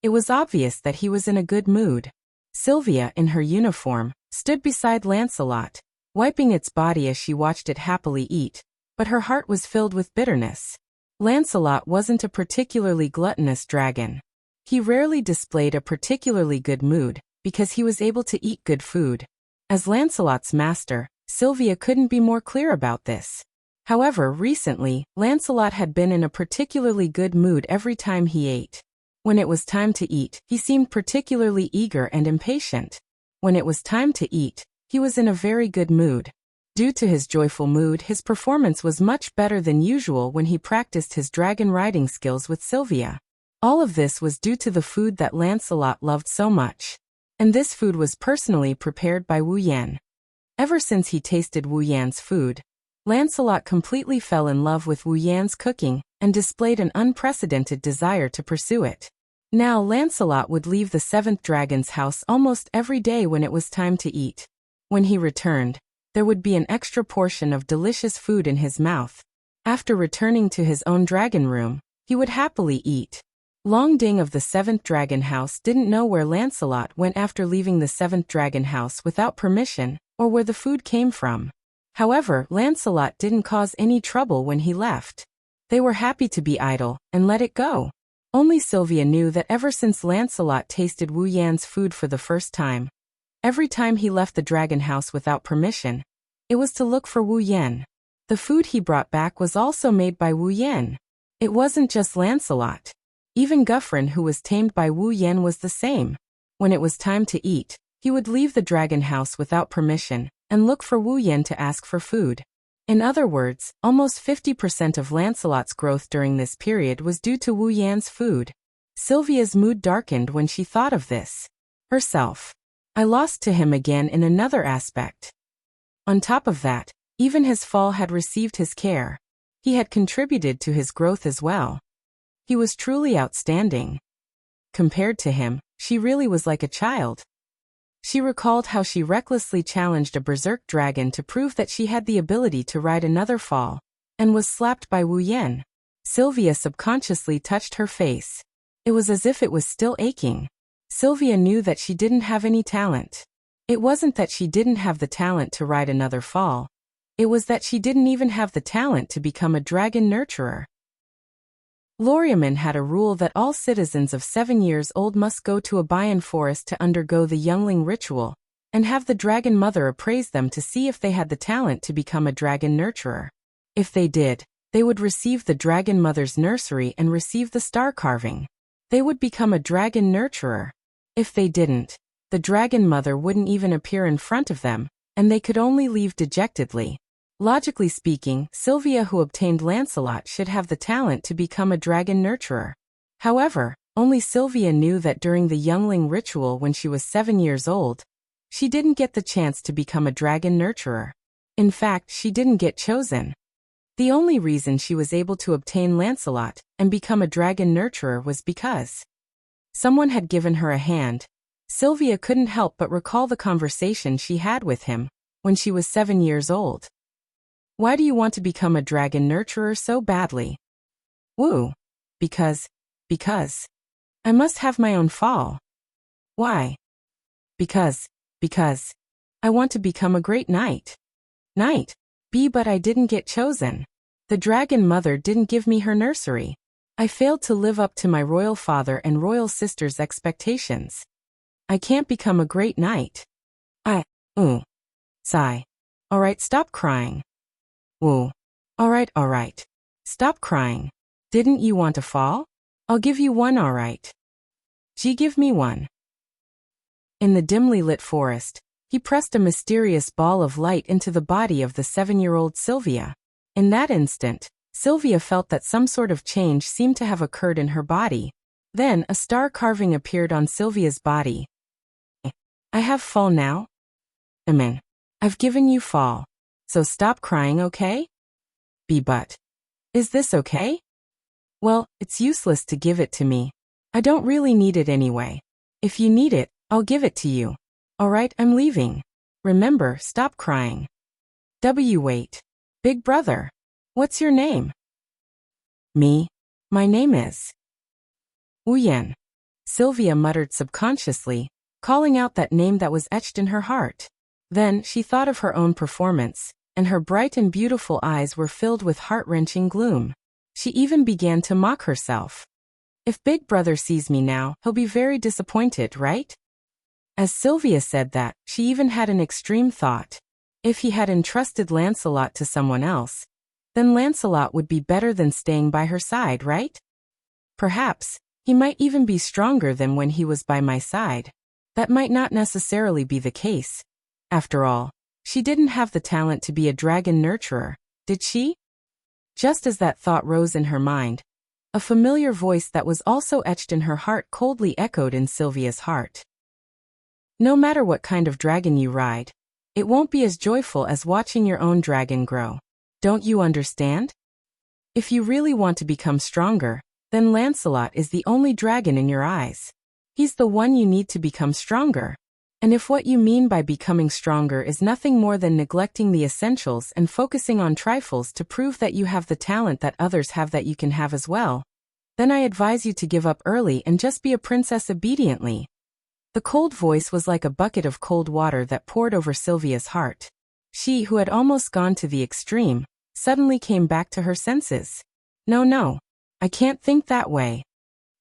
it was obvious that he was in a good mood. Sylvia, in her uniform, stood beside Lancelot, wiping its body as she watched it happily eat, but her heart was filled with bitterness. Lancelot wasn't a particularly gluttonous dragon. He rarely displayed a particularly good mood, because he was able to eat good food. As Lancelot's master, Sylvia couldn't be more clear about this. However, recently, Lancelot had been in a particularly good mood every time he ate. When it was time to eat, he seemed particularly eager and impatient. When it was time to eat, he was in a very good mood. Due to his joyful mood, his performance was much better than usual when he practiced his dragon riding skills with Sylvia. All of this was due to the food that Lancelot loved so much. And this food was personally prepared by Wu Yan. Ever since he tasted Wu Yan's food, Lancelot completely fell in love with Wu Yan's cooking, and displayed an unprecedented desire to pursue it. Now Lancelot would leave the seventh dragon's house almost every day when it was time to eat. When he returned, there would be an extra portion of delicious food in his mouth. After returning to his own dragon room, he would happily eat. Long Ding of the seventh dragon house didn't know where Lancelot went after leaving the seventh dragon house without permission, or where the food came from. However, Lancelot didn't cause any trouble when he left. They were happy to be idle, and let it go. Only Sylvia knew that ever since Lancelot tasted Wu Yan's food for the first time, every time he left the dragon house without permission, it was to look for Wu Yan. The food he brought back was also made by Wu Yan. It wasn't just Lancelot. Even Guffrin, who was tamed by Wu Yan, was the same. When it was time to eat, he would leave the dragon house without permission and look for Wu Yan to ask for food. In other words, almost 50% of Lancelot's growth during this period was due to Wu Yan's food. Sylvia's mood darkened when she thought of this. Herself. I lost to him again in another aspect. On top of that, even his fall had received his care. He had contributed to his growth as well. He was truly outstanding. Compared to him, she really was like a child. She recalled how she recklessly challenged a berserk dragon to prove that she had the ability to ride another fall, and was slapped by Wu Yan. Sylvia subconsciously touched her face. It was as if it was still aching. Sylvia knew that she didn't have any talent. It wasn't that she didn't have the talent to ride another fall. It was that she didn't even have the talent to become a dragon nurturer. Loriaman had a rule that all citizens of 7 years old must go to a Bayan forest to undergo the youngling ritual, and have the dragon mother appraise them to see if they had the talent to become a dragon nurturer. If they did, they would receive the dragon mother's nursery and receive the star carving. They would become a dragon nurturer. If they didn't, the dragon mother wouldn't even appear in front of them, and they could only leave dejectedly. Logically speaking, Sylvia, who obtained Lancelot, should have the talent to become a dragon nurturer. However, only Sylvia knew that during the youngling ritual when she was 7 years old, she didn't get the chance to become a dragon nurturer. In fact, she didn't get chosen. The only reason she was able to obtain Lancelot and become a dragon nurturer was because someone had given her a hand. Sylvia couldn't help but recall the conversation she had with him when she was 7 years old. Why do you want to become a dragon nurturer so badly? Woo. Because I must have my own fall. Why? Because I want to become a great knight. But I didn't get chosen. The dragon mother didn't give me her nursery. I failed to live up to my royal father and royal sister's expectations. I can't become a great knight. Sigh. Alright, stop crying. Woo. Alright. Stop crying. Didn't you want a fall? I'll give you one, alright. Give me one. In the dimly lit forest, he pressed a mysterious ball of light into the body of the 7-year-old Sylvia. In that instant, Sylvia felt that some sort of change seemed to have occurred in her body. Then a star carving appeared on Sylvia's body. I have fall now? Amen. I've given you fall. So stop crying, okay? But is this okay? Well, it's useless to give it to me. I don't really need it anyway. If you need it, I'll give it to you. Alright, I'm leaving. Remember, stop crying. Wait. Big brother. What's your name? Me? My name is Wu Yan. Sylvia muttered subconsciously, calling out that name that was etched in her heart. Then she thought of her own performance, and her bright and beautiful eyes were filled with heart-wrenching gloom. She even began to mock herself. If Big Brother sees me now, he'll be very disappointed, right? As Sylvia said that, she even had an extreme thought. If he had entrusted Lancelot to someone else, then Lancelot would be better than staying by her side, right? Perhaps, he might even be stronger than when he was by my side. That might not necessarily be the case. After all, she didn't have the talent to be a dragon nurturer, did she? Just as that thought rose in her mind, a familiar voice that was also etched in her heart coldly echoed in Sylvia's heart. No matter what kind of dragon you ride, it won't be as joyful as watching your own dragon grow. Don't you understand? If you really want to become stronger, then Lancelot is the only dragon in your eyes. He's the one you need to become stronger. And if what you mean by becoming stronger is nothing more than neglecting the essentials and focusing on trifles to prove that you have the talent that others have that you can have as well, then I advise you to give up early and just be a princess obediently. The cold voice was like a bucket of cold water that poured over Sylvia's heart. She, who had almost gone to the extreme, suddenly came back to her senses. No, I can't think that way.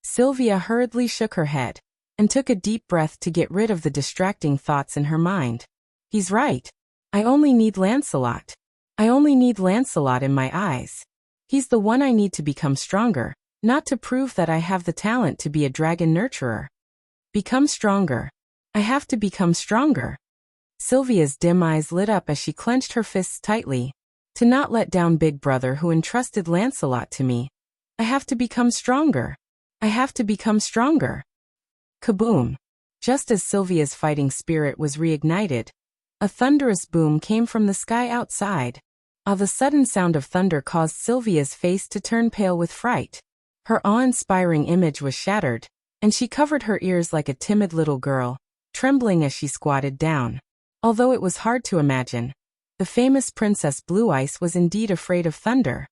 Sylvia hurriedly shook her head and took a deep breath to get rid of the distracting thoughts in her mind. He's right. I only need Lancelot. I only need Lancelot in my eyes. He's the one I need to become stronger, not to prove that I have the talent to be a dragon nurturer. Become stronger. I have to become stronger. Sylvia's dim eyes lit up as she clenched her fists tightly. To not let down Big Brother who entrusted Lancelot to me. I have to become stronger. I have to become stronger. Kaboom! Just as Sylvia's fighting spirit was reignited, a thunderous boom came from the sky outside. The sudden sound of thunder caused Sylvia's face to turn pale with fright. Her awe-inspiring image was shattered, and she covered her ears like a timid little girl, trembling as she squatted down. Although it was hard to imagine, the famous Princess Blue Ice was indeed afraid of thunder.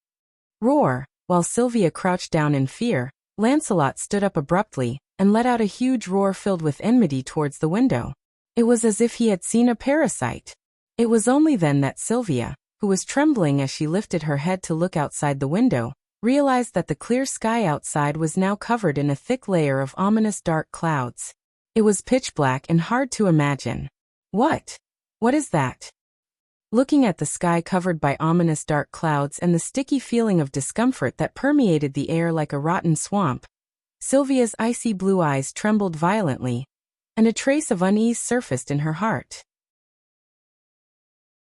Roar! While Sylvia crouched down in fear, Lancelot stood up abruptly and let out a huge roar filled with enmity towards the window. It was as if he had seen a parasite. It was only then that Sylvia, who was trembling as she lifted her head to look outside the window, realized that the clear sky outside was now covered in a thick layer of ominous dark clouds. It was pitch black and hard to imagine. What? What is that? Looking at the sky covered by ominous dark clouds and the sticky feeling of discomfort that permeated the air like a rotten swamp, Sylvia's icy blue eyes trembled violently, and a trace of unease surfaced in her heart.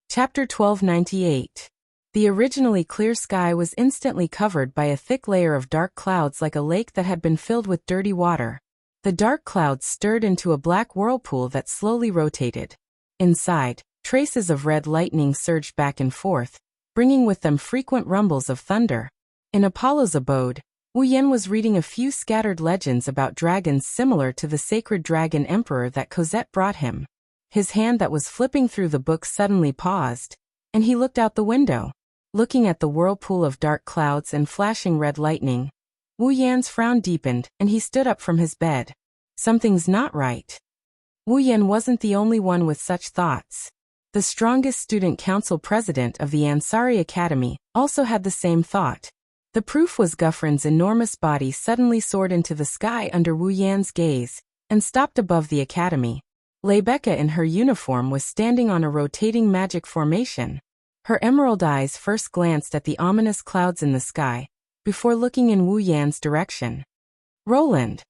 Chapter 1298. The originally clear sky was instantly covered by a thick layer of dark clouds like a lake that had been filled with dirty water. The dark clouds stirred into a black whirlpool that slowly rotated. Inside, traces of red lightning surged back and forth, bringing with them frequent rumbles of thunder. In Apollo's abode, Wuxian was reading a few scattered legends about dragons similar to the sacred dragon emperor that Cosette brought him. His hand that was flipping through the book suddenly paused, and he looked out the window. Looking at the whirlpool of dark clouds and flashing red lightning, Wuxian's frown deepened and he stood up from his bed. Something's not right. Wuxian wasn't the only one with such thoughts. The strongest student council president of the Ansari Academy also had the same thought. The proof was Guffrin's enormous body suddenly soared into the sky under Wuxian's gaze and stopped above the academy. Lebecca in her uniform was standing on a rotating magic formation. Her emerald eyes first glanced at the ominous clouds in the sky, before looking in Wuxian's direction. Roland!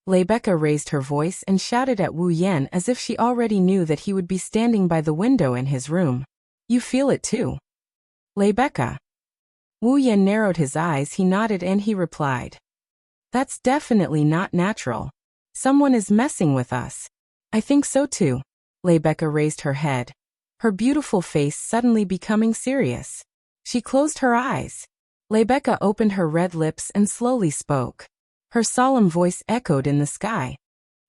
Lebecca raised her voice and shouted at Wuxian as if she already knew that he would be standing by the window in his room. You feel it too? Lebecca. Wuxian narrowed his eyes, he nodded and he replied. That's definitely not natural. Someone is messing with us. I think so too. Lebecca raised her head, her beautiful face suddenly becoming serious. She closed her eyes. Lebecca opened her red lips and slowly spoke. Her solemn voice echoed in the sky.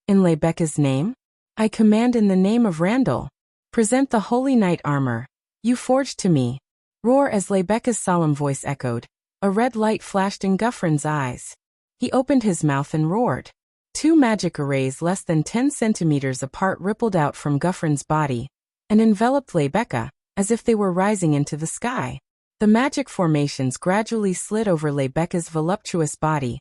In Lebecca's name? I command in the name of Randall. Present the holy knight armor. You forged to me. Roar as Lebecca's solemn voice echoed. A red light flashed in Guffrin's eyes. He opened his mouth and roared. Two magic arrays less than 10 centimeters apart rippled out from Guffrin's body and enveloped Lebecca, as if they were rising into the sky. The magic formations gradually slid over Lebecca's voluptuous body,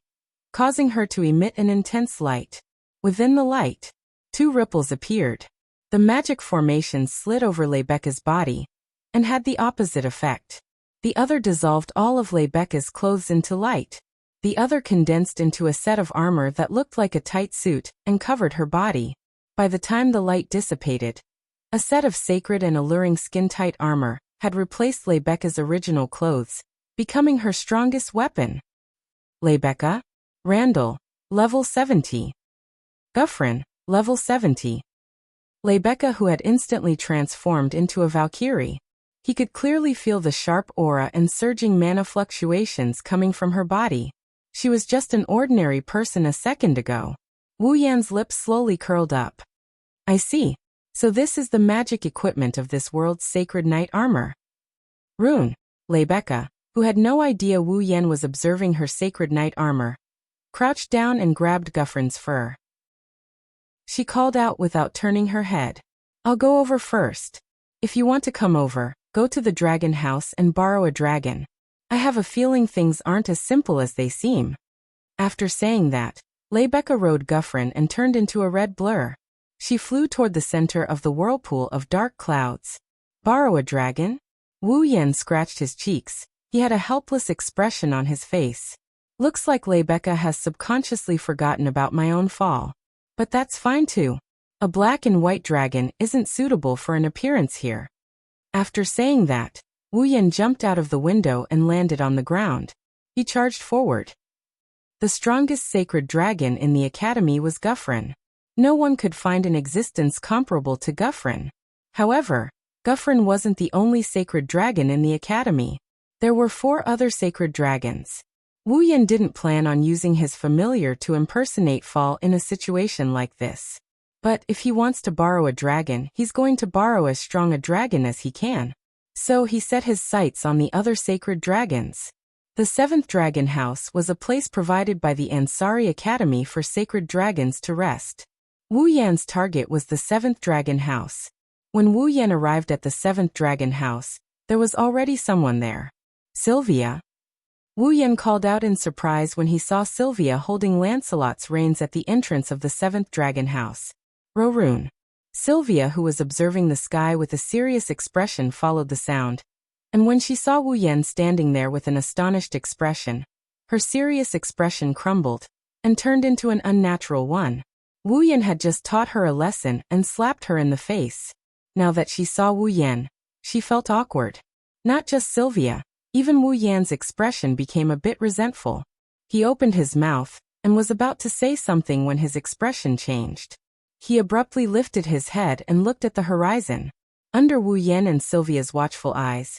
causing her to emit an intense light. Within the light, two ripples appeared. The magic formations slid over Lebecca's body and had the opposite effect. The other dissolved all of Lebecca's clothes into light. The other condensed into a set of armor that looked like a tight suit and covered her body. By the time the light dissipated, a set of sacred and alluring skin-tight armor had replaced Lebecca's original clothes, becoming her strongest weapon. Lebecca, Randall, level 70. Guffrin, level 70. Lebecca, who had instantly transformed into a Valkyrie, He could clearly feel the sharp aura and surging mana fluctuations coming from her body. She was just an ordinary person a second ago. Wu Yan's lips slowly curled up. I see. So this is the magic equipment of this world's sacred knight armor. Rune. Rebecca, who had no idea Wu Yan was observing her sacred knight armor, crouched down and grabbed Guffrin's fur. She called out without turning her head. I'll go over first. If you want to come over, go to the dragon house and borrow a dragon. I have a feeling things aren't as simple as they seem. After saying that, Rebecca rode Guffrin and turned into a red blur. She flew toward the center of the whirlpool of dark clouds. Borrow a dragon? Wu Yan scratched his cheeks. He had a helpless expression on his face. Looks like Rebecca has subconsciously forgotten about my own fall. But that's fine too. A black and white dragon isn't suitable for an appearance here. After saying that, Wu Yan jumped out of the window and landed on the ground. He charged forward. The strongest sacred dragon in the academy was Guffrin. No one could find an existence comparable to Guffrin. However, Guffrin wasn't the only sacred dragon in the academy. There were 4 other sacred dragons. Wu Yan didn't plan on using his familiar to impersonate Fall in a situation like this. But if he wants to borrow a dragon, he's going to borrow as strong a dragon as he can. So he set his sights on the other sacred dragons. The 7th Dragon House was a place provided by the Ansari Academy for sacred dragons to rest. Wu Yan's target was the 7th Dragon House. When Wu Yan arrived at the 7th Dragon House, there was already someone there. Sylvia. Wu Yan called out in surprise when he saw Sylvia holding Lancelot's reins at the entrance of the 7th Dragon House. Rune. Sylvia, who was observing the sky with a serious expression, followed the sound. And when she saw Wu Yan standing there with an astonished expression, her serious expression crumbled and turned into an unnatural one. Wu Yan had just taught her a lesson and slapped her in the face. Now that she saw Wu Yan, she felt awkward. Not just Sylvia, even Wu Yan's expression became a bit resentful. He opened his mouth and was about to say something when his expression changed. He abruptly lifted his head and looked at the horizon. Under Wu Yan and Sylvia's watchful eyes,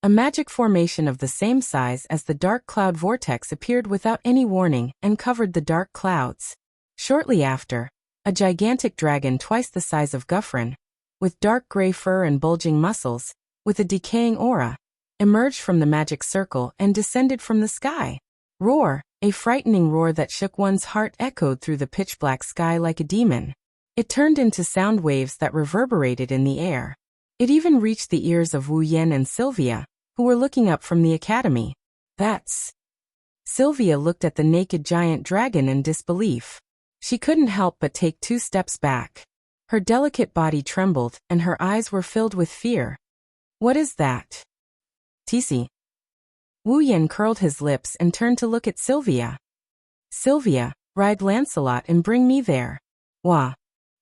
a magic formation of the same size as the dark cloud vortex appeared without any warning and covered the dark clouds. Shortly after, a gigantic dragon twice the size of Guffrin, with dark gray fur and bulging muscles, with a decaying aura, emerged from the magic circle and descended from the sky. Roar, a frightening roar that shook one's heart, echoed through the pitch-black sky like a demon. It turned into sound waves that reverberated in the air. It even reached the ears of Wu Yan and Sylvia, who were looking up from the academy. That's... Sylvia looked at the naked giant dragon in disbelief. She couldn't help but take 2 steps back. Her delicate body trembled and her eyes were filled with fear. What is that? Tisi. Wu Yan curled his lips and turned to look at Sylvia. Sylvia, ride Lancelot and bring me there. Wah.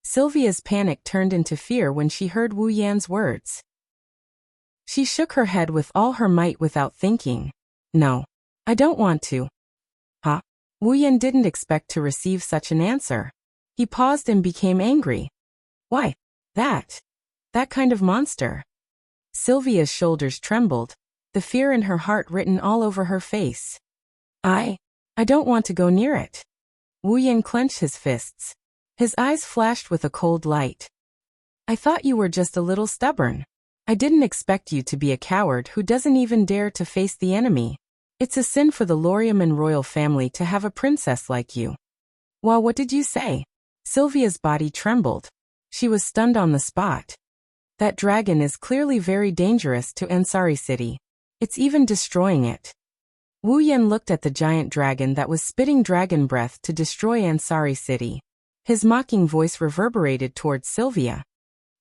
Sylvia's panic turned into fear when she heard Wu Yan's words. She shook her head with all her might without thinking. No. I don't want to. Huh? Wu Yan didn't expect to receive such an answer. He paused and became angry. Why? That kind of monster. Sylvia's shoulders trembled, the fear in her heart written all over her face. I don't want to go near it. Wu Yan clenched his fists. His eyes flashed with a cold light. I thought you were just a little stubborn. I didn't expect you to be a coward who doesn't even dare to face the enemy. It's a sin for the Loriaman royal family to have a princess like you. Well, what did you say? Sylvia's body trembled. She was stunned on the spot. That dragon is clearly very dangerous to Ansari City. It's even destroying it. Wu Yan looked at the giant dragon that was spitting dragon breath to destroy Ansari City. His mocking voice reverberated towards Sylvia.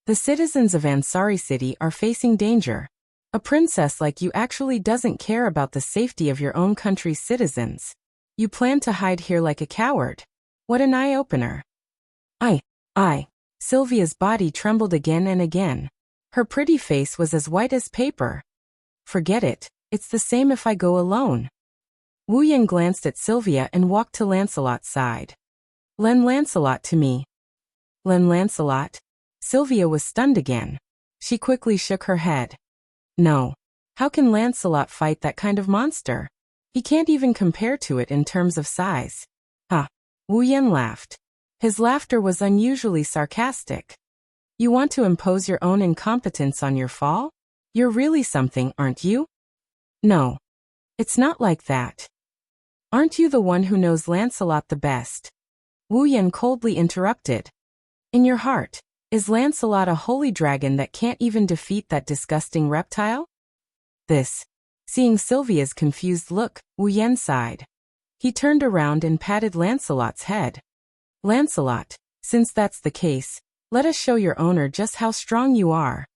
The citizens of Ansari City are facing danger. A princess like you actually doesn't care about the safety of your own country's citizens. You plan to hide here like a coward. What an eye-opener. I. Sylvia's body trembled again and again. Her pretty face was as white as paper. Forget it, it's the same if I go alone. Wu Yan glanced at Sylvia and walked to Lancelot's side. Lend Lancelot to me. Lend Lancelot? Sylvia was stunned again. She quickly shook her head. No. How can Lancelot fight that kind of monster? He can't even compare to it in terms of size. Ha! Wu Yan laughed. His laughter was unusually sarcastic. You want to impose your own incompetence on your fall? You're really something, aren't you? No. It's not like that. Aren't you the one who knows Lancelot the best? Wu Yan coldly interrupted. In your heart, is Lancelot a holy dragon that can't even defeat that disgusting reptile? Seeing Sylvia's confused look, Wu Yan sighed. He turned around and patted Lancelot's head. Lancelot, since that's the case, let us show your owner just how strong you are.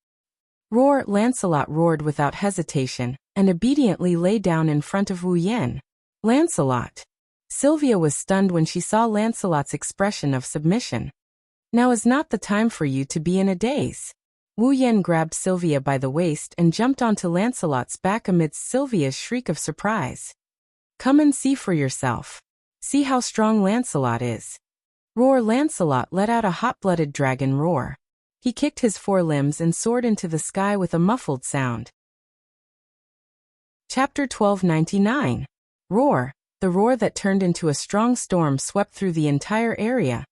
Roar! Lancelot roared without hesitation, and obediently lay down in front of Wu Yan. Lancelot! Sylvia was stunned when she saw Lancelot's expression of submission. Now is not the time for you to be in a daze. Wu Yan grabbed Sylvia by the waist and jumped onto Lancelot's back amidst Sylvia's shriek of surprise. Come and see for yourself. See how strong Lancelot is. Roar! Lancelot let out a hot-blooded dragon roar. He kicked his forelimbs and soared into the sky with a muffled sound. Chapter 1299. Roar! The roar that turned into a strong storm swept through the entire area,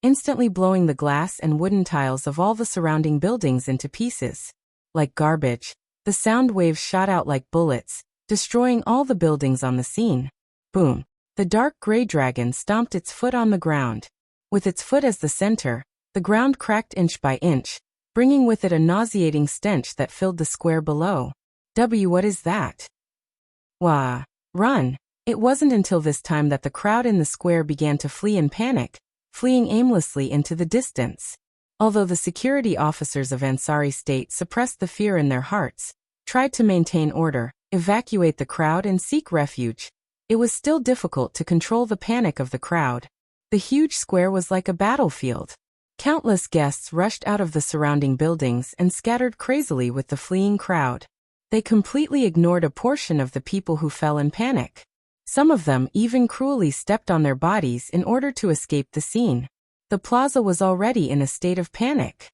instantly blowing the glass and wooden tiles of all the surrounding buildings into pieces. Like garbage, the sound waves shot out like bullets, destroying all the buildings on the scene. Boom! The dark gray dragon stomped its foot on the ground. With its foot as the center, the ground cracked inch by inch, bringing with it a nauseating stench that filled the square below. What is that? Wah! Run! It wasn't until this time that the crowd in the square began to flee in panic, fleeing aimlessly into the distance. Although the security officers of Ansari State suppressed the fear in their hearts, tried to maintain order, evacuate the crowd and seek refuge, it was still difficult to control the panic of the crowd. The huge square was like a battlefield. Countless guests rushed out of the surrounding buildings and scattered crazily with the fleeing crowd. They completely ignored a portion of the people who fell in panic. Some of them even cruelly stepped on their bodies in order to escape the scene. The plaza was already in a state of panic.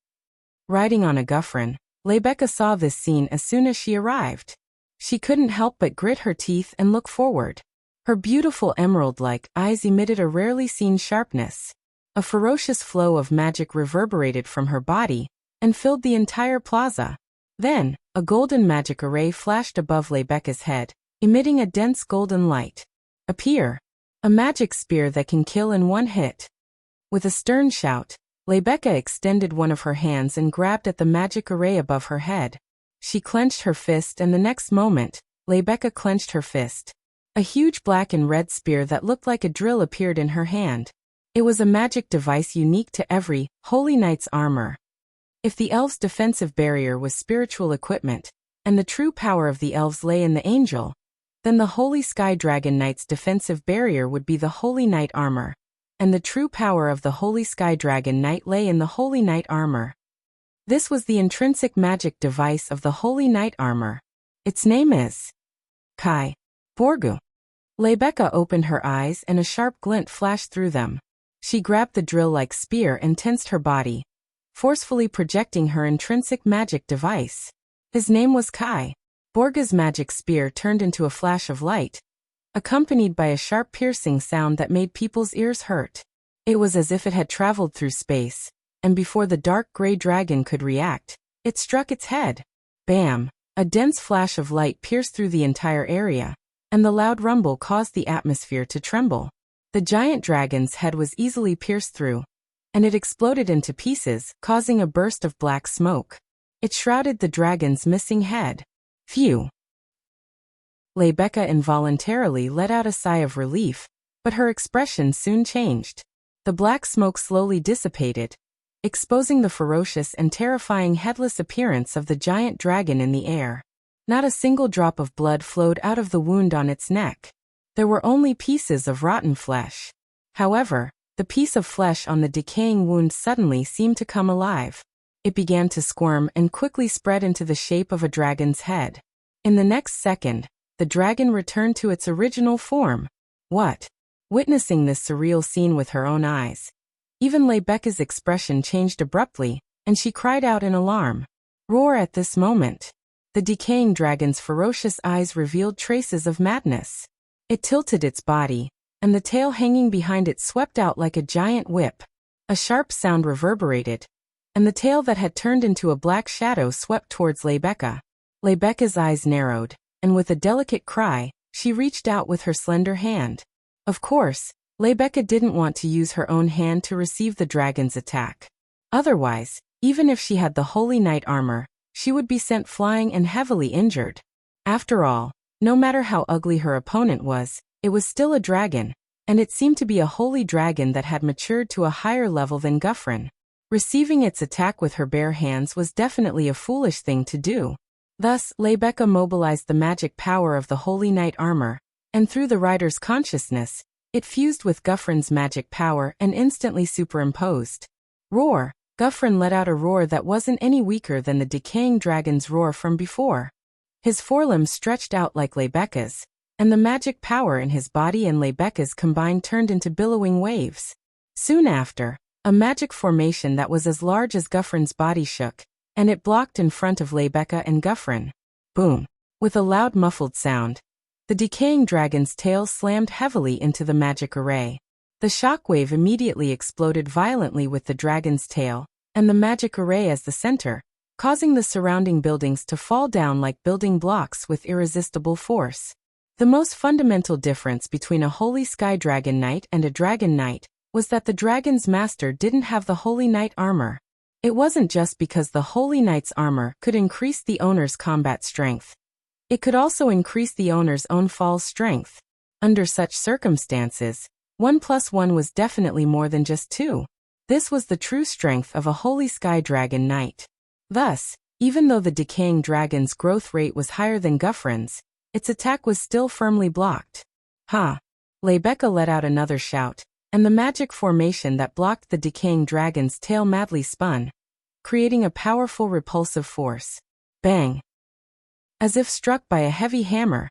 Riding on a Guffrin, Rebecca saw this scene as soon as she arrived. She couldn't help but grit her teeth and look forward. Her beautiful emerald-like eyes emitted a rarely seen sharpness. A ferocious flow of magic reverberated from her body and filled the entire plaza. Then, a golden magic array flashed above Rebecca's head, emitting a dense golden light. Appear! A magic spear that can kill in one hit. With a stern shout, Rebecca extended one of her hands and grabbed at the magic array above her head. She clenched her fist and the next moment, Rebecca clenched her fist. A huge black and red spear that looked like a drill appeared in her hand. It was a magic device unique to every Holy Knight's armor. If the elves' defensive barrier was spiritual equipment, and the true power of the elves lay in the angel, then the Holy Sky Dragon Knight's defensive barrier would be the Holy Knight armor, and the true power of the Holy Sky Dragon Knight lay in the Holy Knight armor. This was the intrinsic magic device of the Holy Knight armor. Its name is Kai Borgu. Rebecca opened her eyes and a sharp glint flashed through them. She grabbed the drill-like spear and tensed her body, forcefully projecting her intrinsic magic device. His name was Kai. Borga's magic spear turned into a flash of light, accompanied by a sharp piercing sound that made people's ears hurt. It was as if it had traveled through space, and before the dark gray dragon could react, it struck its head. Bam! A dense flash of light pierced through the entire area, and the loud rumble caused the atmosphere to tremble. The giant dragon's head was easily pierced through, and it exploded into pieces, causing a burst of black smoke. It shrouded the dragon's missing head. Phew! Rebecca involuntarily let out a sigh of relief, but her expression soon changed. The black smoke slowly dissipated, exposing the ferocious and terrifying headless appearance of the giant dragon in the air. Not a single drop of blood flowed out of the wound on its neck. There were only pieces of rotten flesh. However, the piece of flesh on the decaying wound suddenly seemed to come alive. It began to squirm and quickly spread into the shape of a dragon's head. In the next second, the dragon returned to its original form. What? Witnessing this surreal scene with her own eyes, even Rebecca's expression changed abruptly, and she cried out in alarm. Roar! At this moment, The decaying dragon's ferocious eyes revealed traces of madness. It tilted its body, and the tail hanging behind it swept out like a giant whip. A sharp sound reverberated, and the tail that had turned into a black shadow swept towards Rebecca. Rebecca's eyes narrowed, and with a delicate cry, she reached out with her slender hand. Of course, Rebecca didn't want to use her own hand to receive the dragon's attack. Otherwise, even if she had the holy knight armor, she would be sent flying and heavily injured. After all, no matter how ugly her opponent was, it was still a dragon, and it seemed to be a holy dragon that had matured to a higher level than Guffrin. Receiving its attack with her bare hands was definitely a foolish thing to do. Thus, Rebecca mobilized the magic power of the holy knight armor, and through the rider's consciousness, it fused with Guffrin's magic power and instantly superimposed. Roar! Guffrin let out a roar that wasn't any weaker than the decaying dragon's roar from before. His forelimbs stretched out like Rebecca's, and the magic power in his body and Rebecca's combined turned into billowing waves. Soon after, a magic formation that was as large as Guffrin's body shook, and it blocked in front of Rebecca and Guffrin. Boom! With a loud muffled sound, the decaying dragon's tail slammed heavily into the magic array. The shockwave immediately exploded violently with the dragon's tail, and the magic array as the center, causing the surrounding buildings to fall down like building blocks with irresistible force. The most fundamental difference between a Holy Sky Dragon Knight and a Dragon Knight was that the dragon's master didn't have the Holy Knight armor. It wasn't just because the Holy Knight's armor could increase the owner's combat strength. It could also increase the owner's own fall strength. Under such circumstances, 1 + 1 was definitely more than just 2. This was the true strength of a Holy Sky Dragon Knight. Thus, even though the decaying dragon's growth rate was higher than Guffrin's, its attack was still firmly blocked. Ha! Rebecca let out another shout, and the magic formation that blocked the decaying dragon's tail madly spun, creating a powerful repulsive force. Bang! As if struck by a heavy hammer,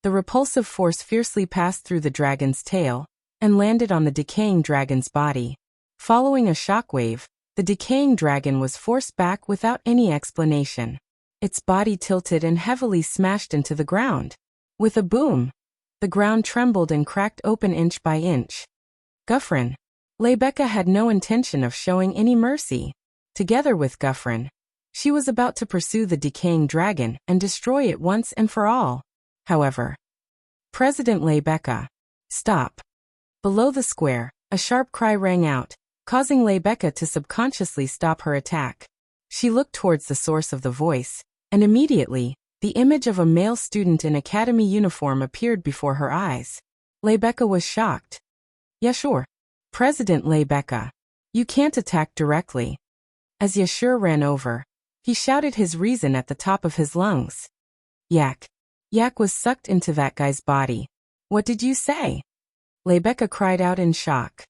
the repulsive force fiercely passed through the dragon's tail and landed on the decaying dragon's body. Following a shockwave, the decaying dragon was forced back without any explanation. Its body tilted and heavily smashed into the ground. With a boom, the ground trembled and cracked open inch by inch. Guffrin. Rebecca had no intention of showing any mercy. Together with Guffrin, she was about to pursue the decaying dragon and destroy it once and for all. However, President Rebecca. Stop. Below the square, a sharp cry rang out, causing Rebecca to subconsciously stop her attack. She looked towards the source of the voice, and immediately, the image of a male student in academy uniform appeared before her eyes. Rebecca was shocked. Yashur. President Rebecca. You can't attack directly. As Yashur ran over, he shouted his reason at the top of his lungs. Yak. Yak was sucked into that guy's body. What did you say? Rebecca cried out in shock.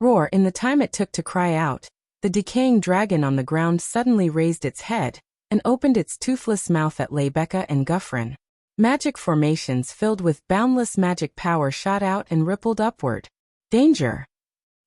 Roar! In the time it took to cry out, the decaying dragon on the ground suddenly raised its head and opened its toothless mouth at Rebecca and Guffrin. Magic formations filled with boundless magic power shot out and rippled upward. Danger!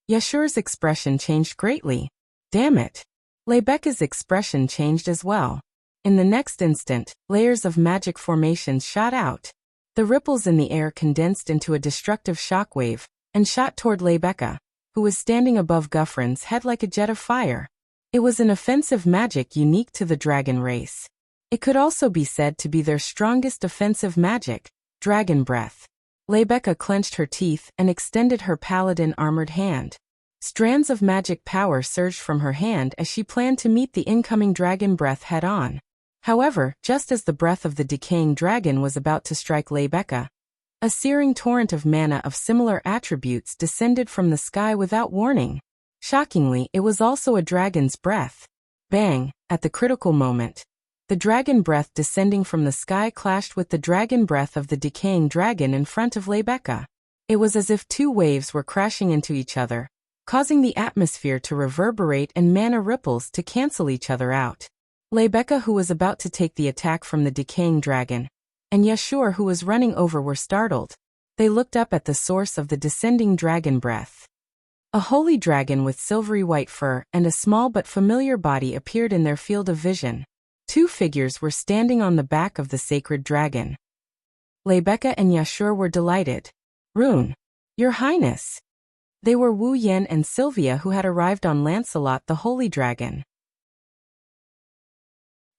Yashur's expression changed greatly. Damn it! Rebecca's expression changed as well. In the next instant, layers of magic formations shot out. The ripples in the air condensed into a destructive shockwave and shot toward Rebecca, who was standing above Guffrin's head like a jet of fire. It was an offensive magic unique to the dragon race. It could also be said to be their strongest offensive magic, dragon breath. Rebecca clenched her teeth and extended her paladin armored hand. Strands of magic power surged from her hand as she planned to meet the incoming dragon breath head-on. However, just as the breath of the decaying dragon was about to strike Rebecca, a searing torrent of mana of similar attributes descended from the sky without warning. Shockingly, it was also a dragon's breath. Bang! At the critical moment, the dragon breath descending from the sky clashed with the dragon breath of the decaying dragon in front of Rebecca. It was as if two waves were crashing into each other, causing the atmosphere to reverberate and mana ripples to cancel each other out. Rebecca, who was about to take the attack from the decaying dragon, and Yashur, who was running over, were startled. They looked up at the source of the descending dragon breath. A holy dragon with silvery white fur and a small but familiar body appeared in their field of vision. Two figures were standing on the back of the sacred dragon. Rebecca and Yashur were delighted. "Rune, Your Highness!" They were Wu Yan and Sylvia, who had arrived on Lancelot the Holy Dragon.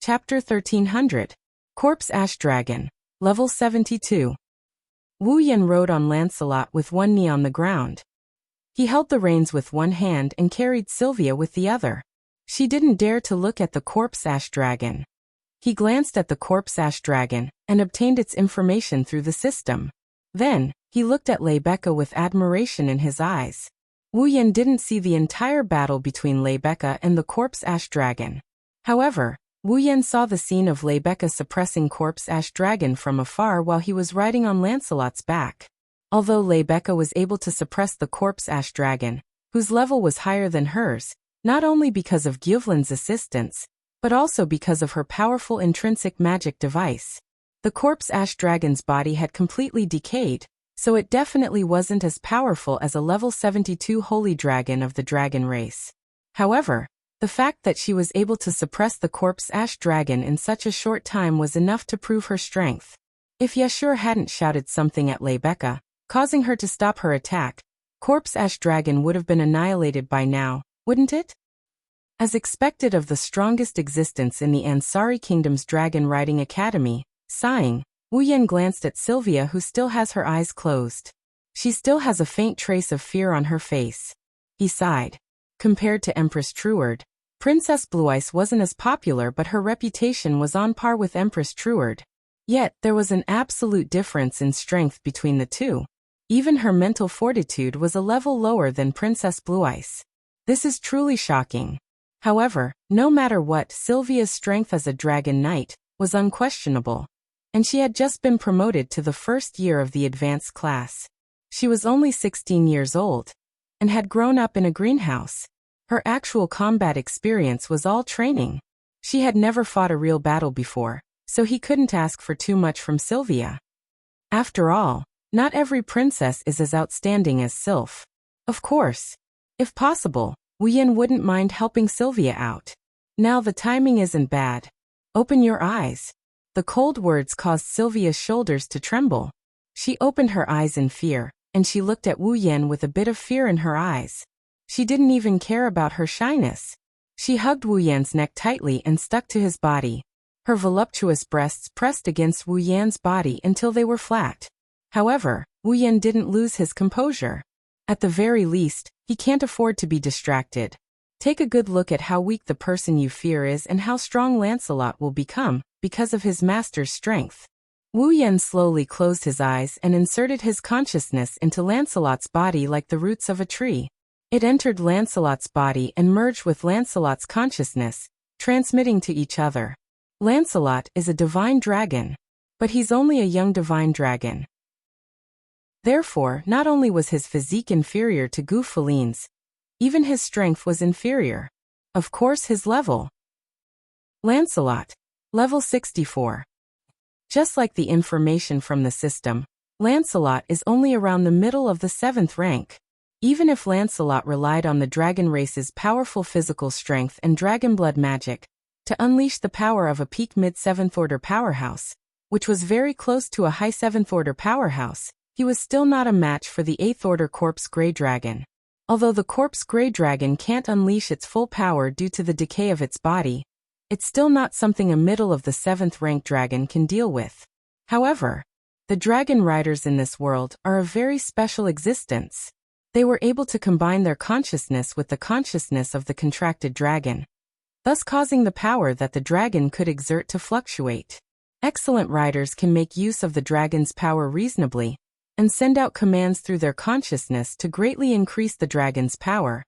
Chapter 1300. Corpse Ash Dragon. Level 72. Wu Yan rode on Lancelot with one knee on the ground. He held the reins with one hand and carried Sylvia with the other. She didn't dare to look at the Corpse Ash Dragon. He glanced at the Corpse Ash Dragon and obtained its information through the system. Then, he looked at Rebecca with admiration in his eyes. Wu Yan didn't see the entire battle between Rebecca and the Corpse Ash Dragon. However, Wu Yan saw the scene of Rebecca suppressing Corpse Ash Dragon from afar while he was riding on Lancelot's back. Although Rebecca was able to suppress the Corpse Ash Dragon, whose level was higher than hers, not only because of Gyuvlin's assistance, but also because of her powerful intrinsic magic device. The Corpse Ash Dragon's body had completely decayed, so it definitely wasn't as powerful as a level 72 holy dragon of the dragon race. However, the fact that she was able to suppress the Corpse Ash Dragon in such a short time was enough to prove her strength. If Yashur hadn't shouted something at Rebecca, causing her to stop her attack, Corpse Ash Dragon would have been annihilated by now, wouldn't it? As expected of the strongest existence in the Ansari Kingdom's Dragon Riding Academy, sighing, Wu Yan glanced at Sylvia, who still has her eyes closed. She still has a faint trace of fear on her face. He sighed. Compared to Empress Truard, Princess Blue Eyes wasn't as popular, but her reputation was on par with Empress Truard. Yet, there was an absolute difference in strength between the two. Even her mental fortitude was a level lower than Princess Blue Eyes. This is truly shocking. However, no matter what, Sylvia's strength as a dragon knight was unquestionable. And she had just been promoted to the first year of the advanced class. She was only 16 years old and had grown up in a greenhouse. Her actual combat experience was all training. She had never fought a real battle before, so he couldn't ask for too much from Sylvia. After all, not every princess is as outstanding as Sylph. Of course, if possible, Wu Yan wouldn't mind helping Sylvia out. Now the timing isn't bad. Open your eyes. The cold words caused Sylvia's shoulders to tremble. She opened her eyes in fear, and she looked at Wu Yan with a bit of fear in her eyes. She didn't even care about her shyness. She hugged Wu Yan's neck tightly and stuck to his body. Her voluptuous breasts pressed against Wu Yan's body until they were flat. However, Wu Yan didn't lose his composure. At the very least, he can't afford to be distracted. Take a good look at how weak the person you fear is and how strong Lancelot will become, because of his master's strength. Wu Yan slowly closed his eyes and inserted his consciousness into Lancelot's body like the roots of a tree. It entered Lancelot's body and merged with Lancelot's consciousness, transmitting to each other. Lancelot is a divine dragon. But he's only a young divine dragon. Therefore, not only was his physique inferior to Gyuvlin's, even his strength was inferior. Of course, his level. Lancelot. Level 64. Just like the information from the system, Lancelot is only around the middle of the 7th rank. Even if Lancelot relied on the dragon race's powerful physical strength and dragon blood magic to unleash the power of a peak mid-7th order powerhouse, which was very close to a high 7th order powerhouse, he was still not a match for the 8th order Corpse Grey Dragon. Although the Corpse Grey Dragon can't unleash its full power due to the decay of its body, it's still not something a middle of the 7th rank dragon can deal with. However, the dragon riders in this world are a very special existence. They were able to combine their consciousness with the consciousness of the contracted dragon, thus causing the power that the dragon could exert to fluctuate. Excellent riders can make use of the dragon's power reasonably, and send out commands through their consciousness to greatly increase the dragon's power,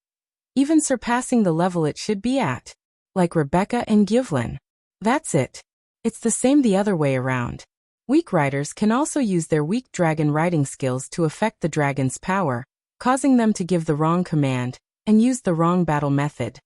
even surpassing the level it should be at. Like Rebecca and Gyuvlin. That's it. It's the same the other way around. Weak riders can also use their weak dragon riding skills to affect the dragon's power, causing them to give the wrong command and use the wrong battle method,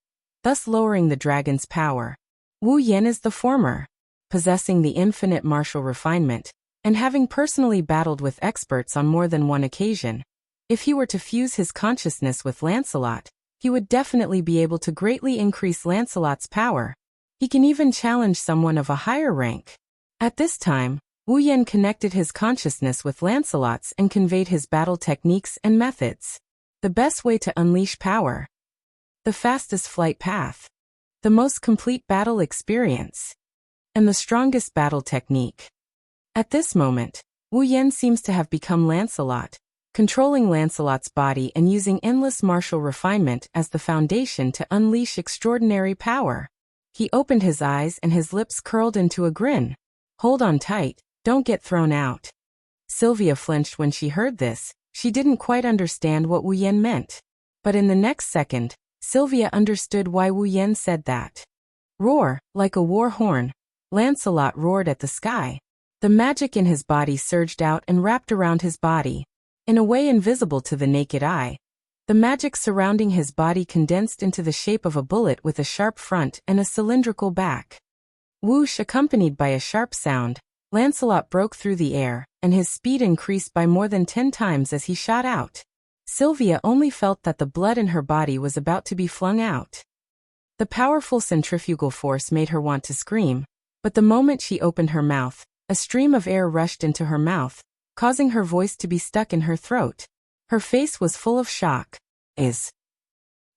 thus lowering the dragon's power. Wu Yan is the former, possessing the infinite martial refinement, and having personally battled with experts on more than one occasion. If he were to fuse his consciousness with Lancelot, he would definitely be able to greatly increase Lancelot's power. He can even challenge someone of a higher rank. At this time, Wu Yan connected his consciousness with Lancelot's and conveyed his battle techniques and methods. The best way to unleash power. The fastest flight path. The most complete battle experience. And the strongest battle technique. At this moment, Wu Yan seems to have become Lancelot, controlling Lancelot's body and using endless martial refinement as the foundation to unleash extraordinary power. He opened his eyes and his lips curled into a grin. Hold on tight, don't get thrown out. Sylvia flinched when she heard this. She didn't quite understand what Wu Yan meant. But in the next second, Sylvia understood why Wu Yan said that. Roar, like a war horn. Lancelot roared at the sky. The magic in his body surged out and wrapped around his body. In a way invisible to the naked eye, the magic surrounding his body condensed into the shape of a bullet with a sharp front and a cylindrical back. Whoosh, accompanied by a sharp sound, Lancelot broke through the air, and his speed increased by more than 10 times as he shot out. Sylvia only felt that the blood in her body was about to be flung out. The powerful centrifugal force made her want to scream, but the moment she opened her mouth, a stream of air rushed into her mouth, causing her voice to be stuck in her throat. Her face was full of shock. Is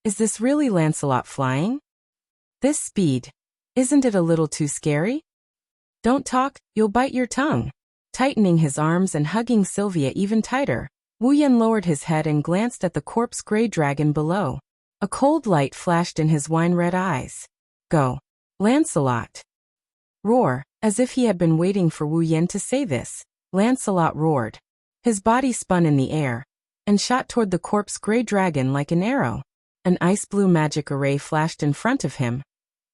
this really Lancelot flying? This speed? Isn't it a little too scary? Don't talk, you'll bite your tongue. Tightening his arms and hugging Sylvia even tighter, Wu Yan lowered his head and glanced at the corpse-gray dragon below. A cold light flashed in his wine-red eyes. Go, Lancelot. Roar, as if he had been waiting for Wu Yan to say this. Lancelot roared. His body spun in the air and shot toward the corpse-gray dragon like an arrow. An ice-blue magic array flashed in front of him,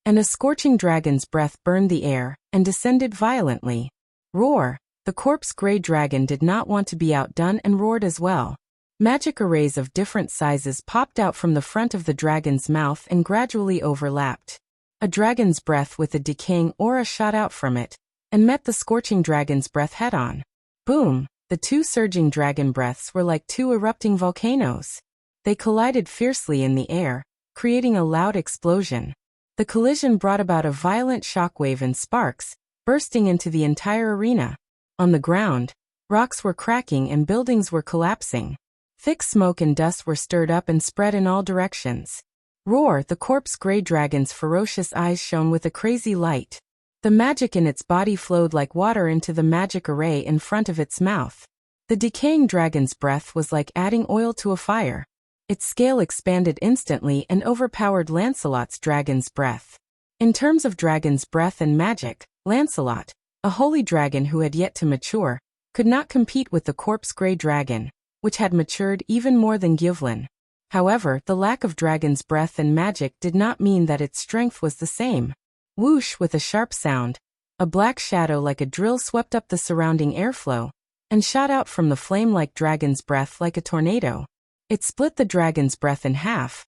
and a scorching dragon's breath burned the air and descended violently. Roar! The corpse-gray dragon did not want to be outdone and roared as well. Magic arrays of different sizes popped out from the front of the dragon's mouth and gradually overlapped. A dragon's breath with a decaying aura shot out from it and met the scorching dragon's breath head-on. Boom! The two surging dragon breaths were like two erupting volcanoes. They collided fiercely in the air, creating a loud explosion. The collision brought about a violent shockwave and sparks, bursting into the entire arena. On the ground, rocks were cracking and buildings were collapsing. Thick smoke and dust were stirred up and spread in all directions. Roar! The corpse-gray dragon's ferocious eyes shone with a crazy light. The magic in its body flowed like water into the magic array in front of its mouth. The decaying dragon's breath was like adding oil to a fire. Its scale expanded instantly and overpowered Lancelot's dragon's breath. In terms of dragon's breath and magic, Lancelot, a holy dragon who had yet to mature, could not compete with the corpse-gray dragon, which had matured even more than Gyvlin. However, the lack of dragon's breath and magic did not mean that its strength was the same. Whoosh! With a sharp sound, a black shadow like a drill swept up the surrounding airflow and shot out from the flame-like dragon's breath like a tornado. It split the dragon's breath in half,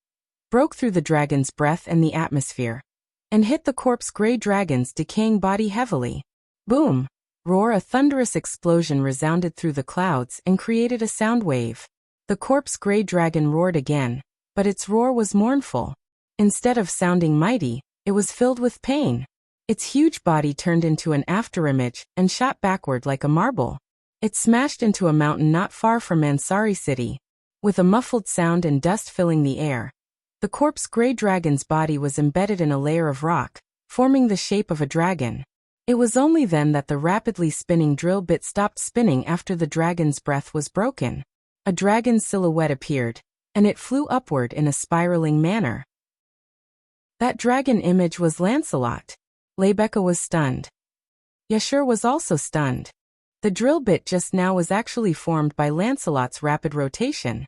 broke through the dragon's breath and the atmosphere, and hit the corpse-gray dragon's decaying body heavily. Boom! Roar! A thunderous explosion resounded through the clouds and created a sound wave. The corpse-gray dragon roared again, but its roar was mournful. Instead of sounding mighty, it was filled with pain. Its huge body turned into an afterimage and shot backward like a marble. It smashed into a mountain not far from Ansari City. With a muffled sound and dust filling the air, the corpse-gray dragon's body was embedded in a layer of rock, forming the shape of a dragon. It was only then that the rapidly spinning drill bit stopped spinning after the dragon's breath was broken. A dragon's silhouette appeared, and it flew upward in a spiraling manner. That dragon image was Lancelot. Rebecca was stunned. Yashur was also stunned. The drill bit just now was actually formed by Lancelot's rapid rotation.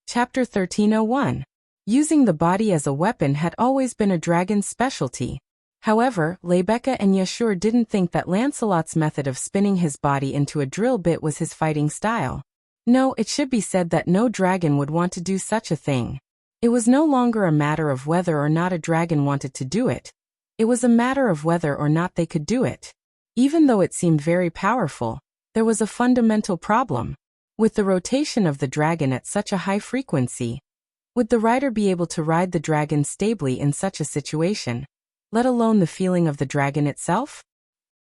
Chapter 1301. Using the body as a weapon had always been a dragon's specialty. However, Rebecca and Yashur didn't think that Lancelot's method of spinning his body into a drill bit was his fighting style. No, it should be said that no dragon would want to do such a thing. It was no longer a matter of whether or not a dragon wanted to do it. It was a matter of whether or not they could do it. Even though it seemed very powerful, there was a fundamental problem. With the rotation of the dragon at such a high frequency, would the rider be able to ride the dragon stably in such a situation? let alone the feeling of the dragon itself?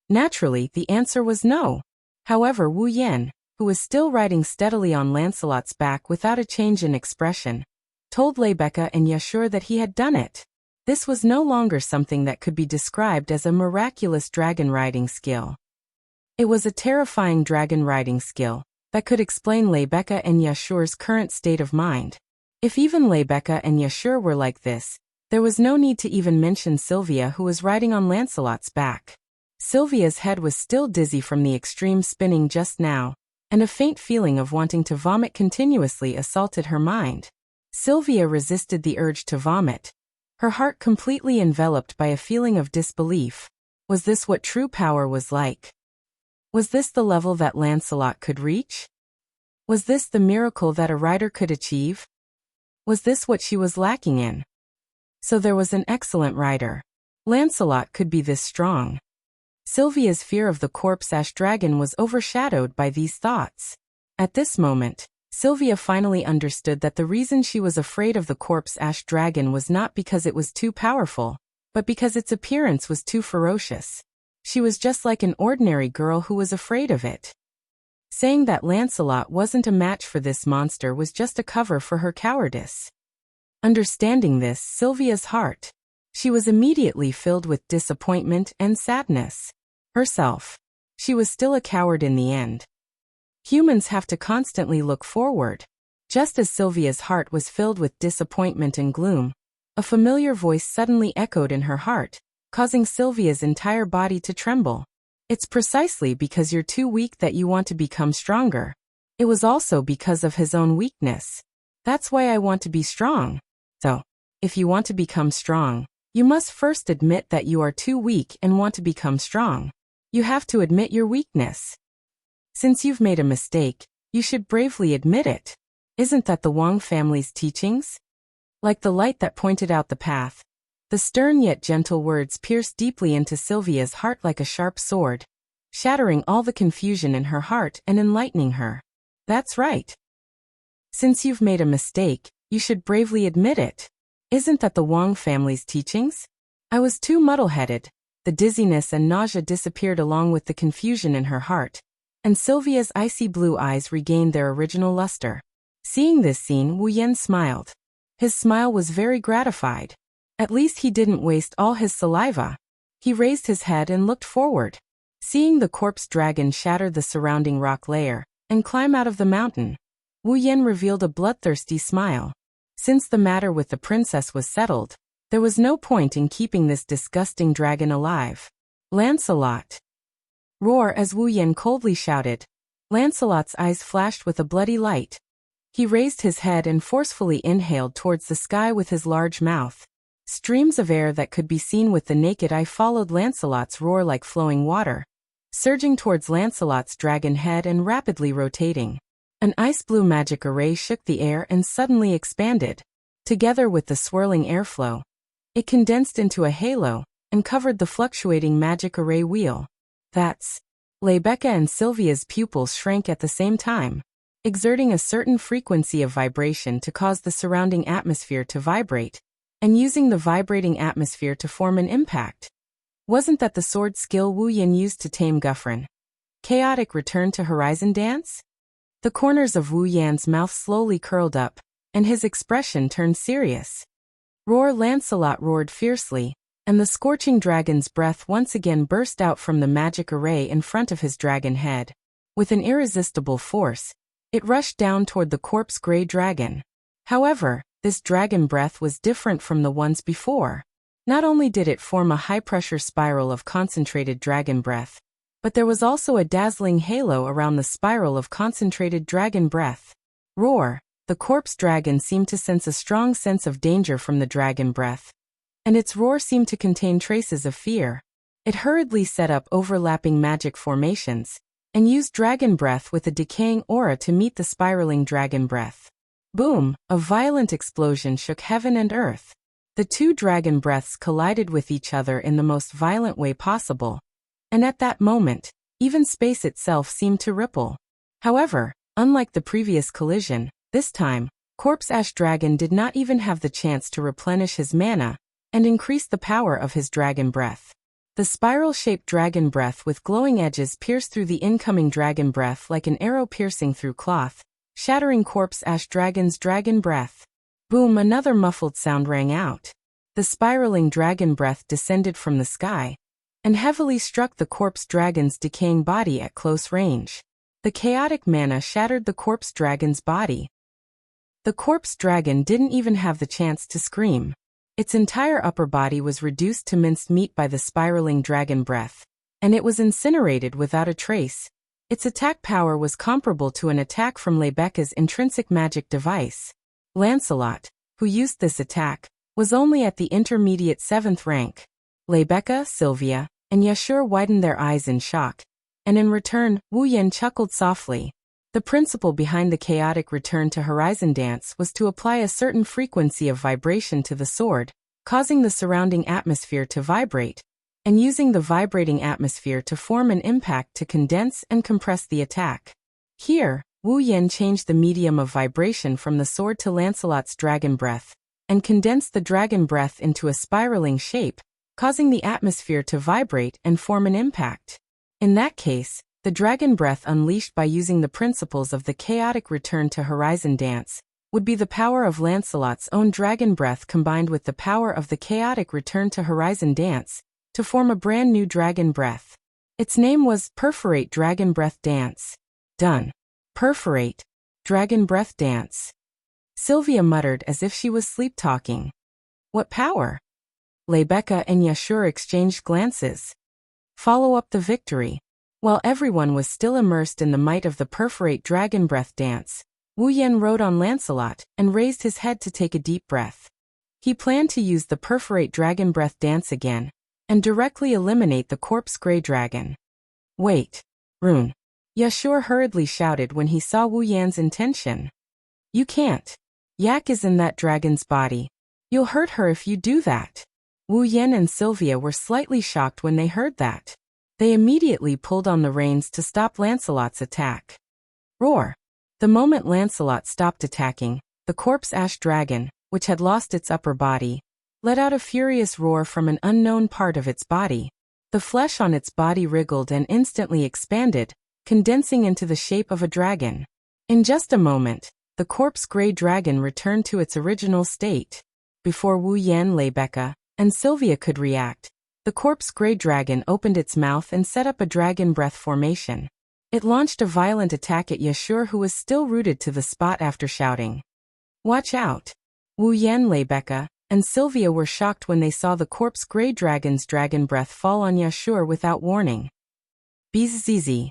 Naturally, the answer was no. However, Wu Yan, who was still riding steadily on Lancelot's back without a change in expression, told Rebecca and Yashur that he had done it. This was no longer something that could be described as a miraculous dragon riding skill. It was a terrifying dragon riding skill that could explain Rebecca and Yashur's current state of mind. If even Rebecca and Yashur were like this, there was no need to even mention Sylvia, who was riding on Lancelot's back. Sylvia's head was still dizzy from the extreme spinning just now, and a faint feeling of wanting to vomit continuously assaulted her mind. Sylvia resisted the urge to vomit, her heart completely enveloped by a feeling of disbelief. Was this what true power was like? Was this the level that Lancelot could reach? Was this the miracle that a rider could achieve? Was this what she was lacking in? So there was an excellent rider. Lancelot could be this strong. Sylvia's fear of the corpse-ash dragon was overshadowed by these thoughts. At this moment, Sylvia finally understood that the reason she was afraid of the corpse-ash dragon was not because it was too powerful, but because its appearance was too ferocious. She was just like an ordinary girl who was afraid of it. Saying that Lancelot wasn't a match for this monster was just a cover for her cowardice. Understanding this, Sylvia's heart, she was immediately filled with disappointment and sadness. Herself, she was still a coward in the end. Humans have to constantly look forward. Just as Sylvia's heart was filled with disappointment and gloom, a familiar voice suddenly echoed in her heart, causing Sylvia's entire body to tremble. It's precisely because you're too weak that you want to become stronger. It was also because of his own weakness. That's why I want to be strong. So, if you want to become strong, you must first admit that you are too weak and want to become strong. You have to admit your weakness. Since you've made a mistake, you should bravely admit it. Isn't that the Wang family's teachings? Like the light that pointed out the path, the stern yet gentle words pierced deeply into Sylvia's heart like a sharp sword, shattering all the confusion in her heart and enlightening her. That's right. Since you've made a mistake, you should bravely admit it. Isn't that the Wang family's teachings? I was too muddle-headed. The dizziness and nausea disappeared along with the confusion in her heart, and Sylvia's icy blue eyes regained their original luster. Seeing this scene, Wu Yan smiled. His smile was very gratified. At least he didn't waste all his saliva. He raised his head and looked forward. Seeing the corpse dragon shatter the surrounding rock layer and climb out of the mountain, Wu Yan revealed a bloodthirsty smile. Since the matter with the princess was settled, there was no point in keeping this disgusting dragon alive. Lancelot! Roar as Wu Yan coldly shouted. Lancelot's eyes flashed with a bloody light. He raised his head and forcefully inhaled towards the sky with his large mouth. Streams of air that could be seen with the naked eye followed Lancelot's roar like flowing water, surging towards Lancelot's dragon head and rapidly rotating. An ice-blue magic array shook the air and suddenly expanded. Together with the swirling airflow, it condensed into a halo and covered the fluctuating magic array wheel. That's... Rebecca and Sylvia's pupils shrank at the same time, exerting a certain frequency of vibration to cause the surrounding atmosphere to vibrate, and using the vibrating atmosphere to form an impact. Wasn't that the sword skill Wu Yan used to tame Guffrin? Chaotic return to Horizon Dance? The corners of Wu Yan's mouth slowly curled up, and his expression turned serious. Roar! Lancelot roared fiercely, and the scorching dragon's breath once again burst out from the magic array in front of his dragon head. With an irresistible force, it rushed down toward the corpse-gray dragon. However, this dragon breath was different from the ones before. Not only did it form a high-pressure spiral of concentrated dragon breath, but there was also a dazzling halo around the spiral of concentrated dragon breath. Roar! The corpse dragon seemed to sense a strong sense of danger from the dragon breath, and its roar seemed to contain traces of fear. It hurriedly set up overlapping magic formations, and used dragon breath with a decaying aura to meet the spiraling dragon breath. Boom! A violent explosion shook heaven and earth. The two dragon breaths collided with each other in the most violent way possible, and at that moment, even space itself seemed to ripple. However, unlike the previous collision, this time, Corpse Ash Dragon did not even have the chance to replenish his mana, and increased the power of his dragon breath. The spiral-shaped dragon breath with glowing edges pierced through the incoming dragon breath like an arrow piercing through cloth, shattering corpse ash dragon's dragon breath. Boom! Another muffled sound rang out. The spiraling dragon breath descended from the sky and heavily struck the corpse dragon's decaying body at close range. The chaotic mana shattered the corpse dragon's body. The corpse dragon didn't even have the chance to scream. Its entire upper body was reduced to minced meat by the spiraling dragon breath, and it was incinerated without a trace. Its attack power was comparable to an attack from Rebecca's intrinsic magic device. Lancelot, who used this attack, was only at the intermediate 7th rank. Rebecca, Sylvia, and Yashur widened their eyes in shock, and in return, Wu Yan chuckled softly. The principle behind the chaotic return to Horizon Dance was to apply a certain frequency of vibration to the sword, causing the surrounding atmosphere to vibrate, and using the vibrating atmosphere to form an impact to condense and compress the attack. Here, Wu Yan changed the medium of vibration from the sword to Lancelot's dragon breath, and condensed the dragon breath into a spiraling shape, causing the atmosphere to vibrate and form an impact. In that case, the dragon breath unleashed by using the principles of the chaotic return to Horizon Dance would be the power of Lancelot's own dragon breath combined with the power of the chaotic return to Horizon Dance to form a brand new dragon breath. Its name was Perforate Dragon Breath Dance. Done. Perforate Dragon Breath Dance. Sylvia muttered as if she was sleep-talking. What power? Rebecca and Yashur exchanged glances. Follow up the victory. While everyone was still immersed in the might of the Perforate Dragon Breath Dance, Wu Yan rode on Lancelot and raised his head to take a deep breath. He planned to use the Perforate Dragon Breath Dance again and directly eliminate the corpse gray dragon. Wait. Rune. Yashur hurriedly shouted when he saw Wu Yan's intention. You can't. Yak is in that dragon's body. You'll hurt her if you do that. Wu Yan and Sylvia were slightly shocked when they heard that. They immediately pulled on the reins to stop Lancelot's attack. Roar! The moment Lancelot stopped attacking, the corpse ash dragon, which had lost its upper body, let out a furious roar from an unknown part of its body. The flesh on its body wriggled and instantly expanded, condensing into the shape of a dragon. In just a moment, the corpse gray dragon returned to its original state. Before Wu Yan, Rebecca, and Sylvia could react, the corpse gray dragon opened its mouth and set up a dragon breath formation. It launched a violent attack at Yashur, who was still rooted to the spot after shouting, "Watch out!" Wu Yan, Rebecca, and Sylvia were shocked when they saw the corpse gray dragon's dragon breath fall on Yashur without warning. Bzzz.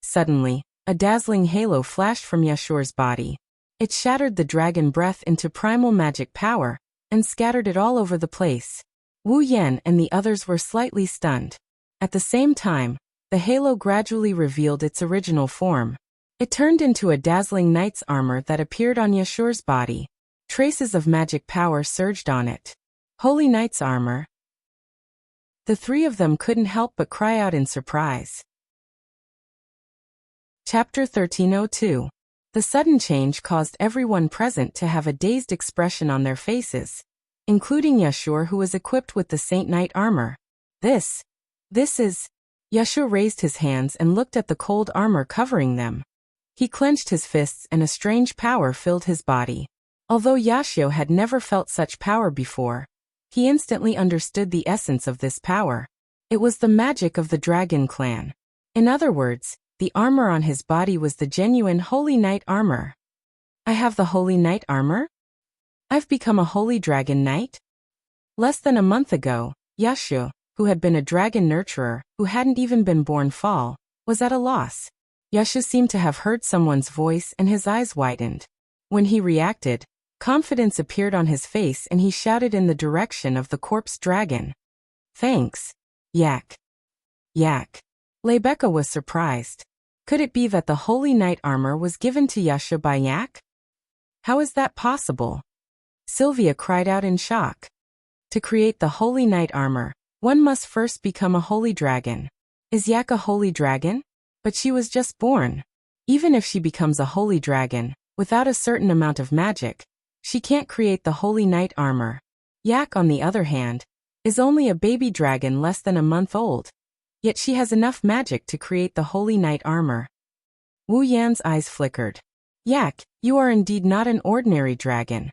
Suddenly, a dazzling halo flashed from Yashur's body. It shattered the dragon breath into primal magic power and scattered it all over the place. Wu Yan and the others were slightly stunned. At the same time, the halo gradually revealed its original form. It turned into a dazzling knight's armor that appeared on Yashur's body. Traces of magic power surged on it. Holy knight's armor. The three of them couldn't help but cry out in surprise. Chapter 1302. The sudden change caused everyone present to have a dazed expression on their faces, including Yashur, who was equipped with the Saint Knight armor. This is... Yashur raised his hands and looked at the cold armor covering them. He clenched his fists and a strange power filled his body. Although Yashio had never felt such power before, he instantly understood the essence of this power. It was the magic of the Dragon Clan. In other words, the armor on his body was the genuine Holy Knight armor. I have the Holy Knight armor? I've become a Holy Dragon Knight? Less than a month ago, Yashio, who had been a dragon nurturer, who hadn't even been born fall, was at a loss. Yashio seemed to have heard someone's voice and his eyes widened. When he reacted, confidence appeared on his face and he shouted in the direction of the corpse dragon. Thanks. Yak. Yak. Rebecca was surprised. Could it be that the Holy Knight armor was given to Yashio by Yak? How is that possible? Sylvia cried out in shock. To create the Holy Knight armor, one must first become a holy dragon. Is Yak a holy dragon? But she was just born. Even if she becomes a holy dragon, without a certain amount of magic, she can't create the Holy Knight armor. Yak, on the other hand, is only a baby dragon less than a month old, yet she has enough magic to create the holy knight armor. Wu Yan's eyes flickered. Yak, you are indeed not an ordinary dragon.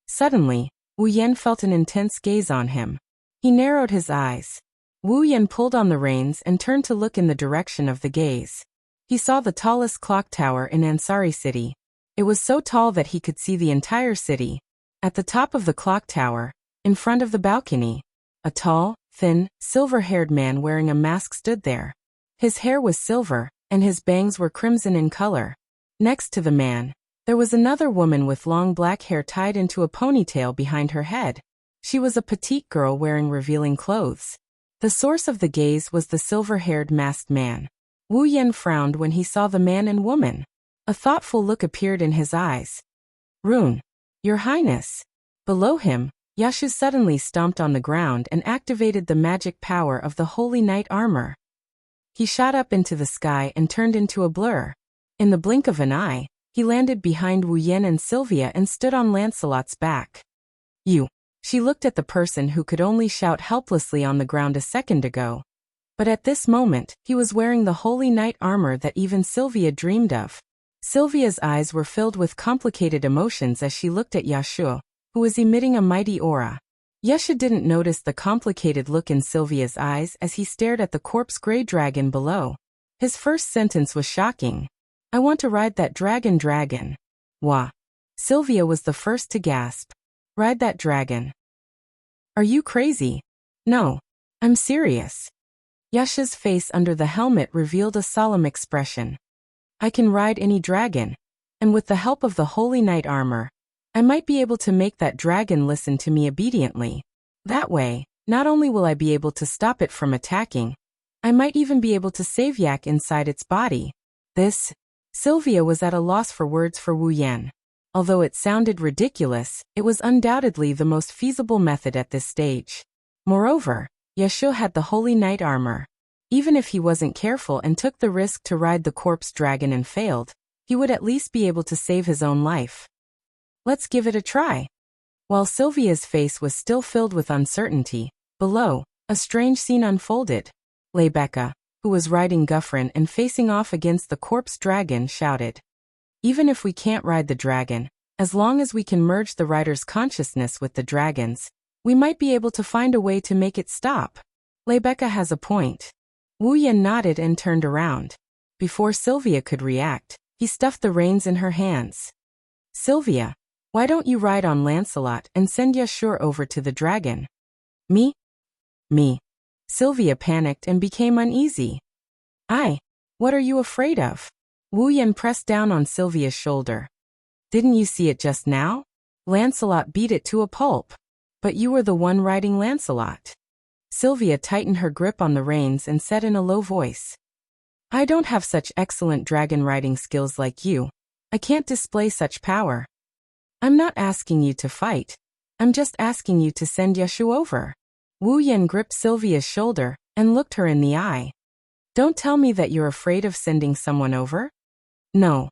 Suddenly, Wu Yan felt an intense gaze on him. He narrowed his eyes. Wu Yan pulled on the reins and turned to look in the direction of the gaze. He saw the tallest clock tower in Ansari City. It was so tall that he could see the entire city. At the top of the clock tower, in front of the balcony, a tall, thin, silver-haired man wearing a mask stood there. His hair was silver, and his bangs were crimson in color. Next to the man, there was another woman with long black hair tied into a ponytail behind her head. She was a petite girl wearing revealing clothes. The source of the gaze was the silver-haired masked man. Wu Yan frowned when he saw the man and woman. A thoughtful look appeared in his eyes. Rune, Your Highness. Below him, Yashu suddenly stomped on the ground and activated the magic power of the holy knight armor. He shot up into the sky and turned into a blur. In the blink of an eye, he landed behind Wu Yan and Sylvia and stood on Lancelot's back. You. She looked at the person who could only shout helplessly on the ground a second ago. But at this moment, he was wearing the holy knight armor that even Sylvia dreamed of. Sylvia's eyes were filled with complicated emotions as she looked at Yashu, who was emitting a mighty aura. Yashu didn't notice the complicated look in Sylvia's eyes as he stared at the corpse-gray dragon below. His first sentence was shocking. I want to ride that dragon. Wah. Sylvia was the first to gasp. Ride that dragon. Are you crazy? No. I'm serious. Yasha's face under the helmet revealed a solemn expression. I can ride any dragon, and with the help of the holy knight armor, I might be able to make that dragon listen to me obediently. That way, not only will I be able to stop it from attacking, I might even be able to save Yak inside its body. Sylvia was at a loss for words for Wu Yan. Although it sounded ridiculous, it was undoubtedly the most feasible method at this stage. Moreover, Yashu had the holy knight armor. Even if he wasn't careful and took the risk to ride the corpse dragon and failed, he would at least be able to save his own life. Let's give it a try. While Sylvia's face was still filled with uncertainty, below, a strange scene unfolded. Rebecca, who was riding Guffrin and facing off against the corpse dragon, shouted, Even if we can't ride the dragon, as long as we can merge the rider's consciousness with the dragon's, we might be able to find a way to make it stop. Rebecca has a point. Wu Yan nodded and turned around. Before Sylvia could react, he stuffed the reins in her hands. Sylvia, why don't you ride on Lancelot and send Yashu over to the dragon? Me? Sylvia panicked and became uneasy. What are you afraid of? Wu Yan pressed down on Sylvia's shoulder. Didn't you see it just now? Lancelot beat it to a pulp. But you were the one riding Lancelot. Sylvia tightened her grip on the reins and said in a low voice. I don't have such excellent dragon riding skills like you. I can't display such power. I'm not asking you to fight. I'm just asking you to send Yashu over. Wu Yan gripped Sylvia's shoulder and looked her in the eye. Don't tell me that you're afraid of sending someone over? No.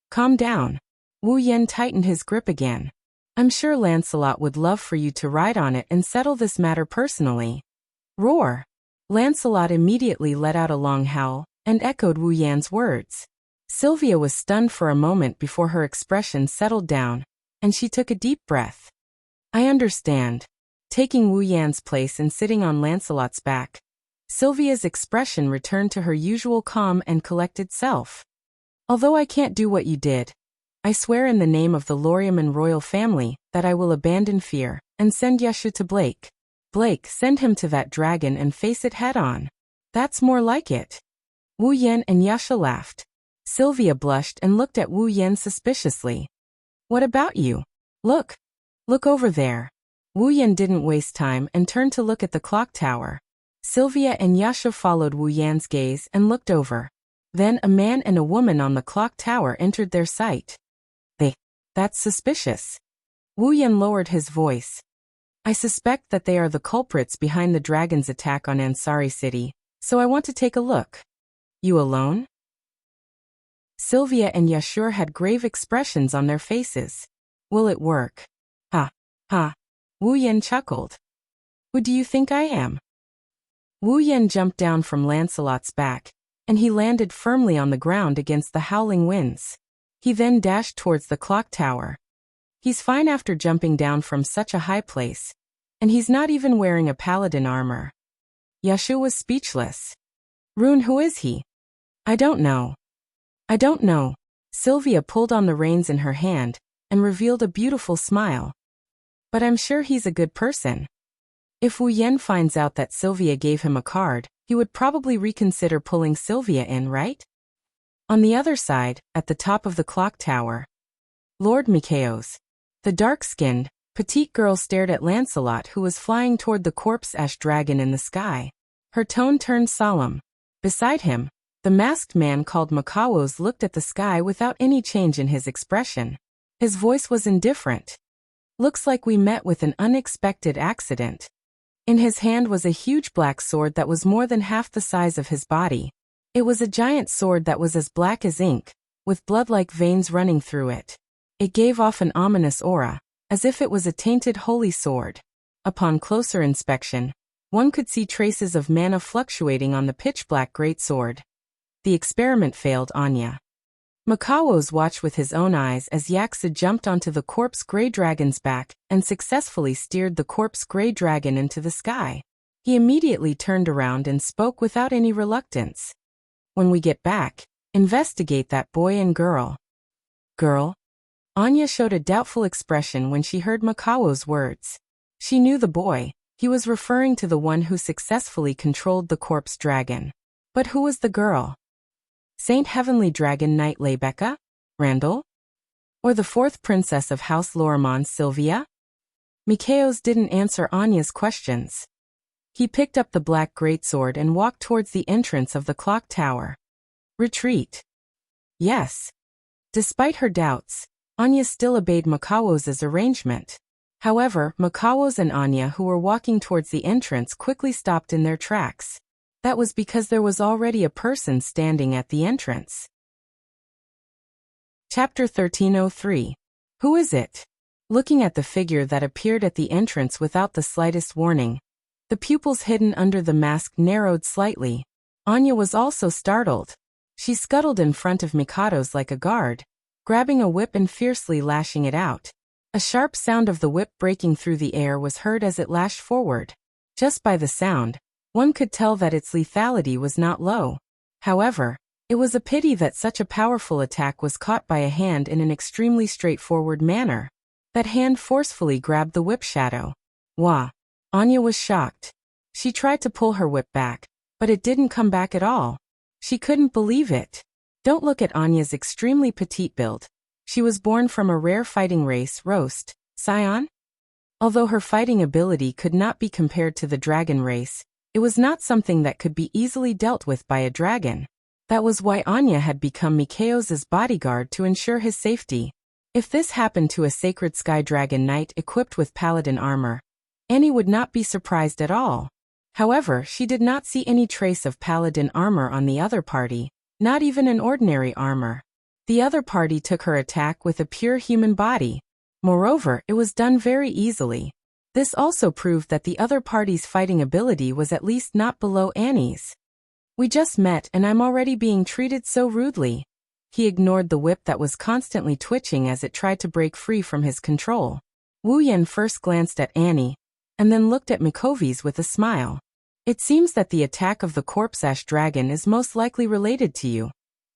Calm down. Wu Yan tightened his grip again. I'm sure Lancelot would love for you to ride on it and settle this matter personally. Roar. Lancelot immediately let out a long howl and echoed Wu Yan's words. Sylvia was stunned for a moment before her expression settled down, and she took a deep breath. I understand. Taking Wu Yan's place and sitting on Lancelot's back, Sylvia's expression returned to her usual calm and collected self. Although I can't do what you did, I swear in the name of the Loriaman royal family that I will abandon fear and send Yashu to Blake. Blake, send him to that dragon and face it head-on. That's more like it. Wu Yan and Yashu laughed. Sylvia blushed and looked at Wu Yan suspiciously. What about you? Look over there. Wu Yan didn't waste time and turned to look at the clock tower. Sylvia and Yashu followed Wu Yan's gaze and looked over. Then a man and a woman on the clock tower entered their sight. That's suspicious. Wu Yan lowered his voice. I suspect that they are the culprits behind the dragon's attack on Ansari City, so I want to take a look. You alone? Sylvia and Yashu had grave expressions on their faces. Will it work? Ha, ha. Wu Yen chuckled. Who do you think I am? Wu Yen jumped down from Lancelot's back, and he landed firmly on the ground against the howling winds. He then dashed towards the clock tower. He's fine after jumping down from such a high place, and he's not even wearing a paladin armor. Yashu was speechless. Rune, who is he? I don't know. I don't know. Sylvia pulled on the reins in her hand and revealed a beautiful smile. But I'm sure he's a good person. If Wu Yen finds out that Sylvia gave him a card, he would probably reconsider pulling Sylvia in, right? On the other side, at the top of the clock tower, Lord Mikaos, the dark-skinned, petite girl stared at Lancelot, who was flying toward the corpse-ash dragon in the sky. Her tone turned solemn. Beside him, the masked man called Mikaos looked at the sky without any change in his expression. His voice was indifferent. Looks like we met with an unexpected accident. In his hand was a huge black sword that was more than half the size of his body. It was a giant sword that was as black as ink, with blood-like veins running through it. It gave off an ominous aura, as if it was a tainted holy sword. Upon closer inspection, one could see traces of mana fluctuating on the pitch-black greatsword. The experiment failed, Anya. Mikaos watched with his own eyes as Yaksa jumped onto the corpse grey dragon's back and successfully steered the corpse grey dragon into the sky. He immediately turned around and spoke without any reluctance. When we get back, investigate that boy and girl. Girl? Anya showed a doubtful expression when she heard Mikaos' words. She knew the boy. He was referring to the one who successfully controlled the corpse dragon. But who was the girl? Saint Heavenly Dragon Knight Lebecca? Randall? Or the fourth princess of House Lorimond, Sylvia? Mikaos didn't answer Anya's questions. He picked up the black greatsword and walked towards the entrance of the clock tower. Retreat. Yes. Despite her doubts, Anya still obeyed Mikaos' arrangement. However, Mikaos and Anya, who were walking towards the entrance, quickly stopped in their tracks. That was because there was already a person standing at the entrance. Chapter 1303. Who is it? Looking at the figure that appeared at the entrance without the slightest warning, the pupils hidden under the mask narrowed slightly. Anya was also startled. She scuttled in front of Mikaos like a guard, grabbing a whip and fiercely lashing it out. A sharp sound of the whip breaking through the air was heard as it lashed forward. Just by the sound, one could tell that its lethality was not low. However, it was a pity that such a powerful attack was caught by a hand in an extremely straightforward manner. That hand forcefully grabbed the whip shadow. Wah! Anya was shocked. She tried to pull her whip back, but it didn't come back at all. She couldn't believe it. Don't look at Anya's extremely petite build. She was born from a rare fighting race, Roast, Scion? Although her fighting ability could not be compared to the dragon race, it was not something that could be easily dealt with by a dragon. That was why Anya had become Mikaos' bodyguard to ensure his safety. If this happened to a sacred sky dragon knight equipped with paladin armor, Annie would not be surprised at all. However, she did not see any trace of paladin armor on the other party, not even an ordinary armor. The other party took her attack with a pure human body. Moreover, it was done very easily. This also proved that the other party's fighting ability was at least not below Annie's. We just met and I'm already being treated so rudely. He ignored the whip that was constantly twitching as it tried to break free from his control. Wu Yen first glanced at Annie, and then looked at Mikaos with a smile. It seems that the attack of the corpse-ash dragon is most likely related to you.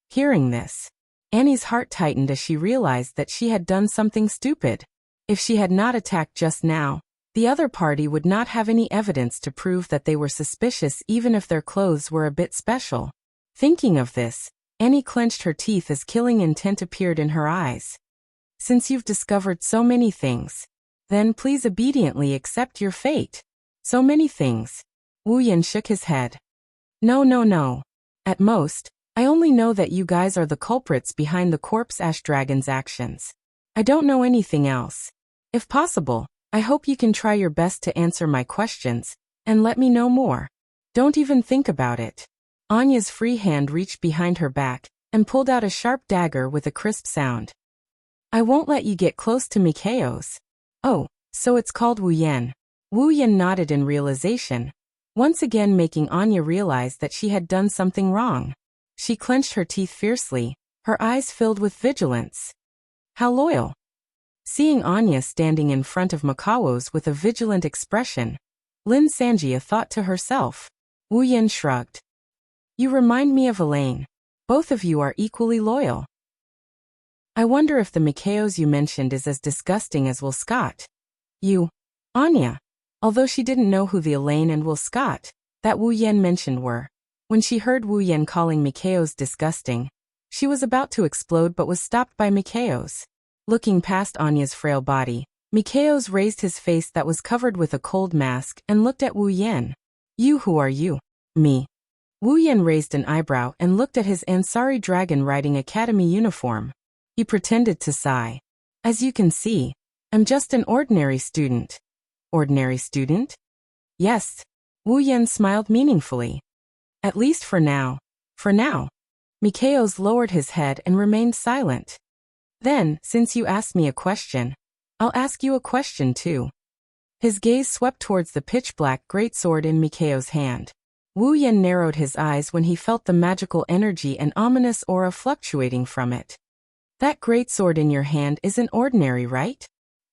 Hearing this, Annie's heart tightened as she realized that she had done something stupid. If she had not attacked just now, the other party would not have any evidence to prove that they were suspicious even if their clothes were a bit special. Thinking of this, Annie clenched her teeth as killing intent appeared in her eyes. Since you've discovered so many things, then please obediently accept your fate. So many things. Wu Yen shook his head. No. At most, I only know that you guys are the culprits behind the corpse-ash dragon's actions. I don't know anything else. If possible, I hope you can try your best to answer my questions, and let me know more. Don't even think about it. Anya's free hand reached behind her back, and pulled out a sharp dagger with a crisp sound. I won't let you get close to Mikao's. Oh, so it's called Wu Yan. Wu Yan nodded in realization, once again making Anya realize that she had done something wrong. She clenched her teeth fiercely, her eyes filled with vigilance. How loyal. Seeing Anya standing in front of Mikao's with a vigilant expression, Lin Sanjia thought to herself. Wu Yan shrugged. You remind me of Elaine. Both of you are equally loyal. I wonder if the Mikao's you mentioned is as disgusting as Will Scott. You, Anya. Although she didn't know who the Elaine and Will Scott that Wu Yan mentioned were. When she heard Wu Yan calling Mikao's disgusting, she was about to explode but was stopped by Mikao's. Looking past Anya's frail body, Mikao's raised his face that was covered with a cold mask and looked at Wu Yan. You, who are you? Me. Wu Yan raised an eyebrow and looked at his Ansari Dragon Riding Academy uniform. He pretended to sigh. As you can see, I'm just an ordinary student. Ordinary student? Yes. Wu Yan smiled meaningfully. At least for now. For now. Mikao's lowered his head and remained silent. Then, since you asked me a question, I'll ask you a question too. His gaze swept towards the pitch-black greatsword in Mikao's hand. Wu Yan narrowed his eyes when he felt the magical energy and ominous aura fluctuating from it. That greatsword in your hand isn't ordinary, right?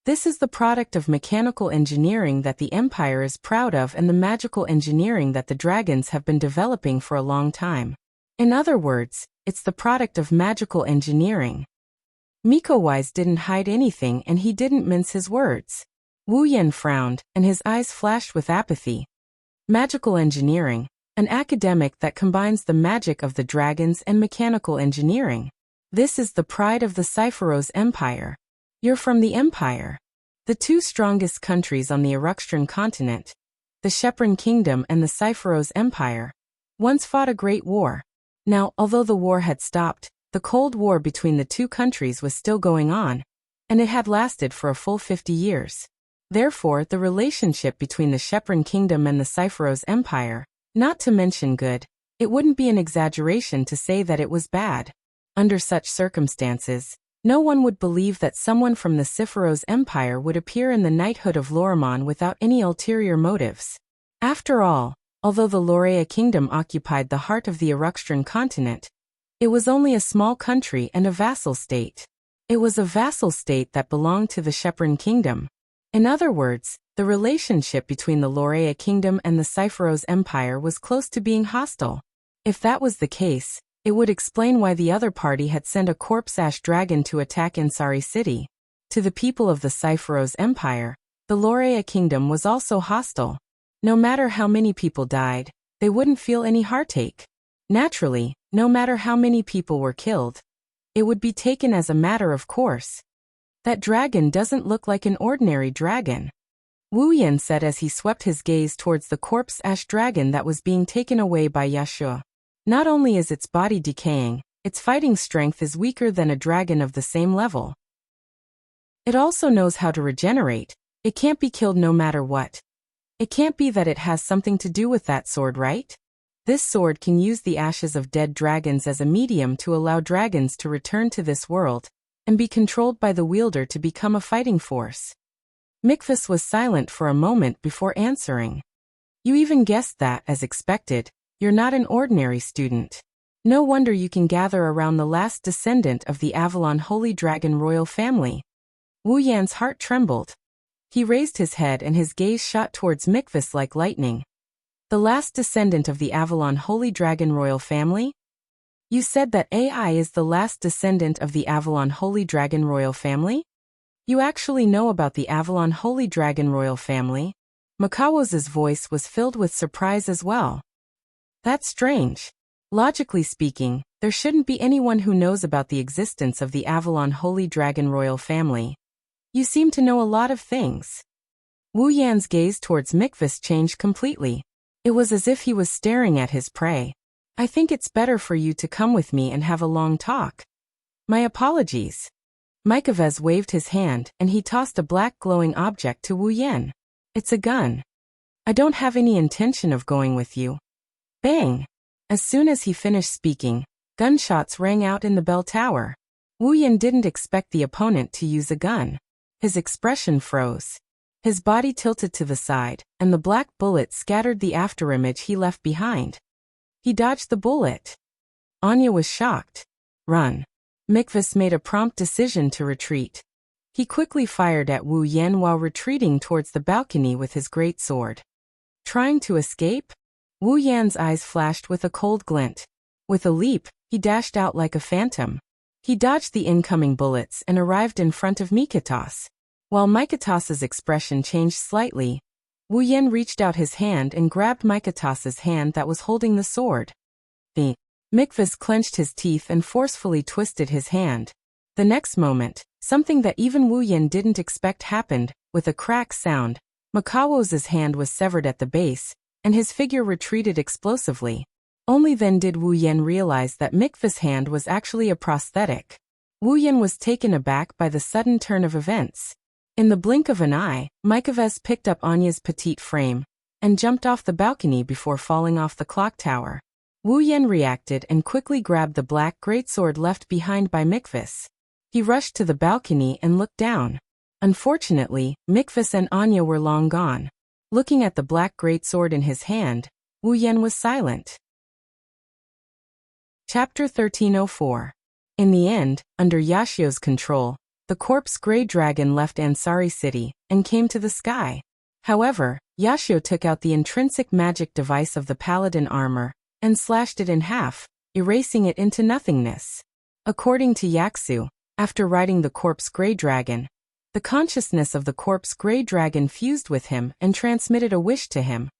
This is the product of mechanical engineering that the Empire is proud of and the magical engineering that the dragons have been developing for a long time. In other words, it's the product of magical engineering. Miko Wise didn't hide anything and he didn't mince his words. Wu Yan frowned, and his eyes flashed with apathy. Magical engineering, an academic that combines the magic of the dragons and mechanical engineering. This is the pride of the Cypheros Empire. You're from the Empire. The two strongest countries on the Eruxtran continent, the Shepron Kingdom and the Cypheros Empire, once fought a great war. Now, although the war had stopped, the Cold War between the two countries was still going on, and it had lasted for a full 50 years. Therefore, the relationship between the Shepron Kingdom and the Cypheros Empire, not to mention good, it wouldn't be an exaggeration to say that it was bad. Under such circumstances, no one would believe that someone from the Cypheros Empire would appear in the knighthood of Lorimon without any ulterior motives. After all, although the Lorea Kingdom occupied the heart of the Eruxtran continent, it was only a small country and a vassal state. It was a vassal state that belonged to the Shepron Kingdom. In other words, the relationship between the Lorea Kingdom and the Cypheros Empire was close to being hostile. If that was the case, it would explain why the other party had sent a corpse-ash dragon to attack Ansari City. To the people of the Cypheros Empire, the Lorea Kingdom was also hostile. No matter how many people died, they wouldn't feel any heartache. Naturally, no matter how many people were killed, it would be taken as a matter of course. That dragon doesn't look like an ordinary dragon, Wu Yan said as he swept his gaze towards the corpse-ash dragon that was being taken away by Yashua. Not only is its body decaying, its fighting strength is weaker than a dragon of the same level. It also knows how to regenerate. It can't be killed no matter what. It can't be that it has something to do with that sword, right? This sword can use the ashes of dead dragons as a medium to allow dragons to return to this world, and be controlled by the wielder to become a fighting force. Mikvas was silent for a moment before answering. You even guessed that, as expected. You're not an ordinary student. No wonder you can gather around the last descendant of the Avalon Holy Dragon royal family. Wu Yan's heart trembled. He raised his head and his gaze shot towards Mikvas like lightning. The last descendant of the Avalon Holy Dragon royal family? You said that AI is the last descendant of the Avalon Holy Dragon royal family? You actually know about the Avalon Holy Dragon royal family? Mikao's voice was filled with surprise as well. That's strange. Logically speaking, there shouldn't be anyone who knows about the existence of the Avalon Holy Dragon royal family. You seem to know a lot of things. Wu Yan's gaze towards Mikvas changed completely. It was as if he was staring at his prey. I think it's better for you to come with me and have a long talk. My apologies. Mikvas waved his hand and he tossed a black glowing object to Wu Yan. It's a gun. I don't have any intention of going with you. Bang! As soon as he finished speaking, gunshots rang out in the bell tower. Wu Yan didn't expect the opponent to use a gun. His expression froze. His body tilted to the side, and the black bullet scattered the afterimage he left behind. He dodged the bullet. Anya was shocked. Run. Mikvas made a prompt decision to retreat. He quickly fired at Wu Yan while retreating towards the balcony with his great sword. Trying to escape? Wu Yan's eyes flashed with a cold glint. With a leap, he dashed out like a phantom. He dodged the incoming bullets and arrived in front of Mikotas. While Mikotas's expression changed slightly, Wu Yan reached out his hand and grabbed Mikotas's hand that was holding the sword. Mikvas clenched his teeth and forcefully twisted his hand. The next moment, something that even Wu Yan didn't expect happened. With a crack sound, Mikawos's hand was severed at the base, and his figure retreated explosively. Only then did Wu Yan realize that Mikvas' hand was actually a prosthetic. Wu Yan was taken aback by the sudden turn of events. In the blink of an eye, Mikvas picked up Anya's petite frame and jumped off the balcony before falling off the clock tower. Wu Yan reacted and quickly grabbed the black greatsword left behind by Mikvas. He rushed to the balcony and looked down. Unfortunately, Mikvas and Anya were long gone. Looking at the black greatsword in his hand, Wu Yan was silent. Chapter 1304. In the end, under Yashio's control, the corpse Grey Dragon left Ansari City and came to the sky. However, Yashio took out the intrinsic magic device of the paladin armor and slashed it in half, erasing it into nothingness. According to Yaksu, after riding the corpse Grey Dragon, the consciousness of the corpse Grey Dragon fused with him and transmitted a wish to him,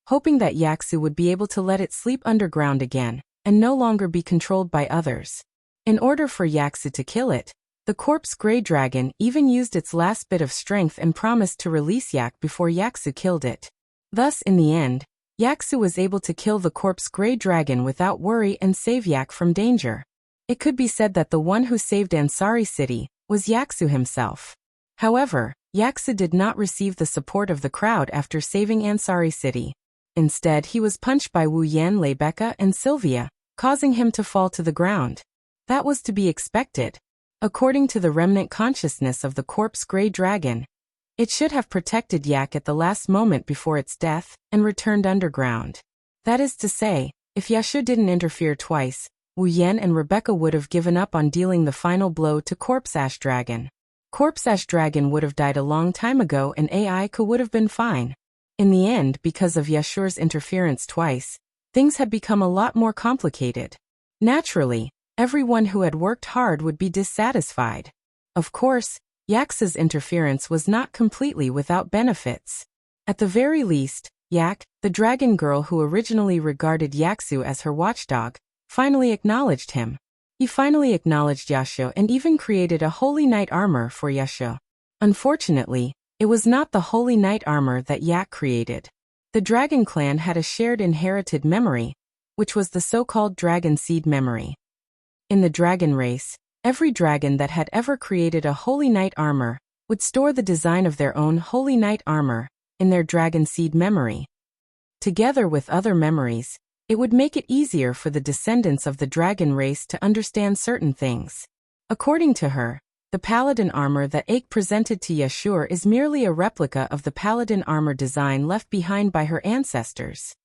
hoping that Yaksu would be able to let it sleep underground again and no longer be controlled by others. In order for Yaksu to kill it, the corpse Grey Dragon even used its last bit of strength and promised to release Yak before Yaksu killed it. Thus, in the end, Yaksu was able to kill the corpse Grey Dragon without worry and save Yak from danger. It could be said that the one who saved Ansari City was Yaksu himself. However, Yaksu did not receive the support of the crowd after saving Ansari City. Instead, he was punched by Wu Yan, Lebeka, and Sylvia, causing him to fall to the ground. That was to be expected. According to the remnant consciousness of the corpse Grey Dragon, it should have protected Yak at the last moment before its death and returned underground. That is to say, if Yashio didn't interfere twice, Wu Yan and Rebecca would have given up on dealing the final blow to Corpse Ash Dragon. Corpse Ash Dragon would have died a long time ago and Aiko would have been fine. In the end, because of Yashur's interference twice, things had become a lot more complicated. Naturally, everyone who had worked hard would be dissatisfied. Of course, Yaksu's interference was not completely without benefits. At the very least, Yak, the dragon girl who originally regarded Yaksu as her watchdog, finally acknowledged him. He finally acknowledged Yashio and even created a Holy Knight armor for Yashio. Unfortunately, it was not the Holy Knight armor that Yak created. The Dragon Clan had a shared inherited memory, which was the so-called Dragon Seed memory. In the dragon race, every dragon that had ever created a Holy Knight armor would store the design of their own Holy Knight armor in their Dragon Seed memory. Together with other memories, it would make it easier for the descendants of the dragon race to understand certain things. According to her, the paladin armor that Aik presented to Yashur is merely a replica of the paladin armor design left behind by her ancestors.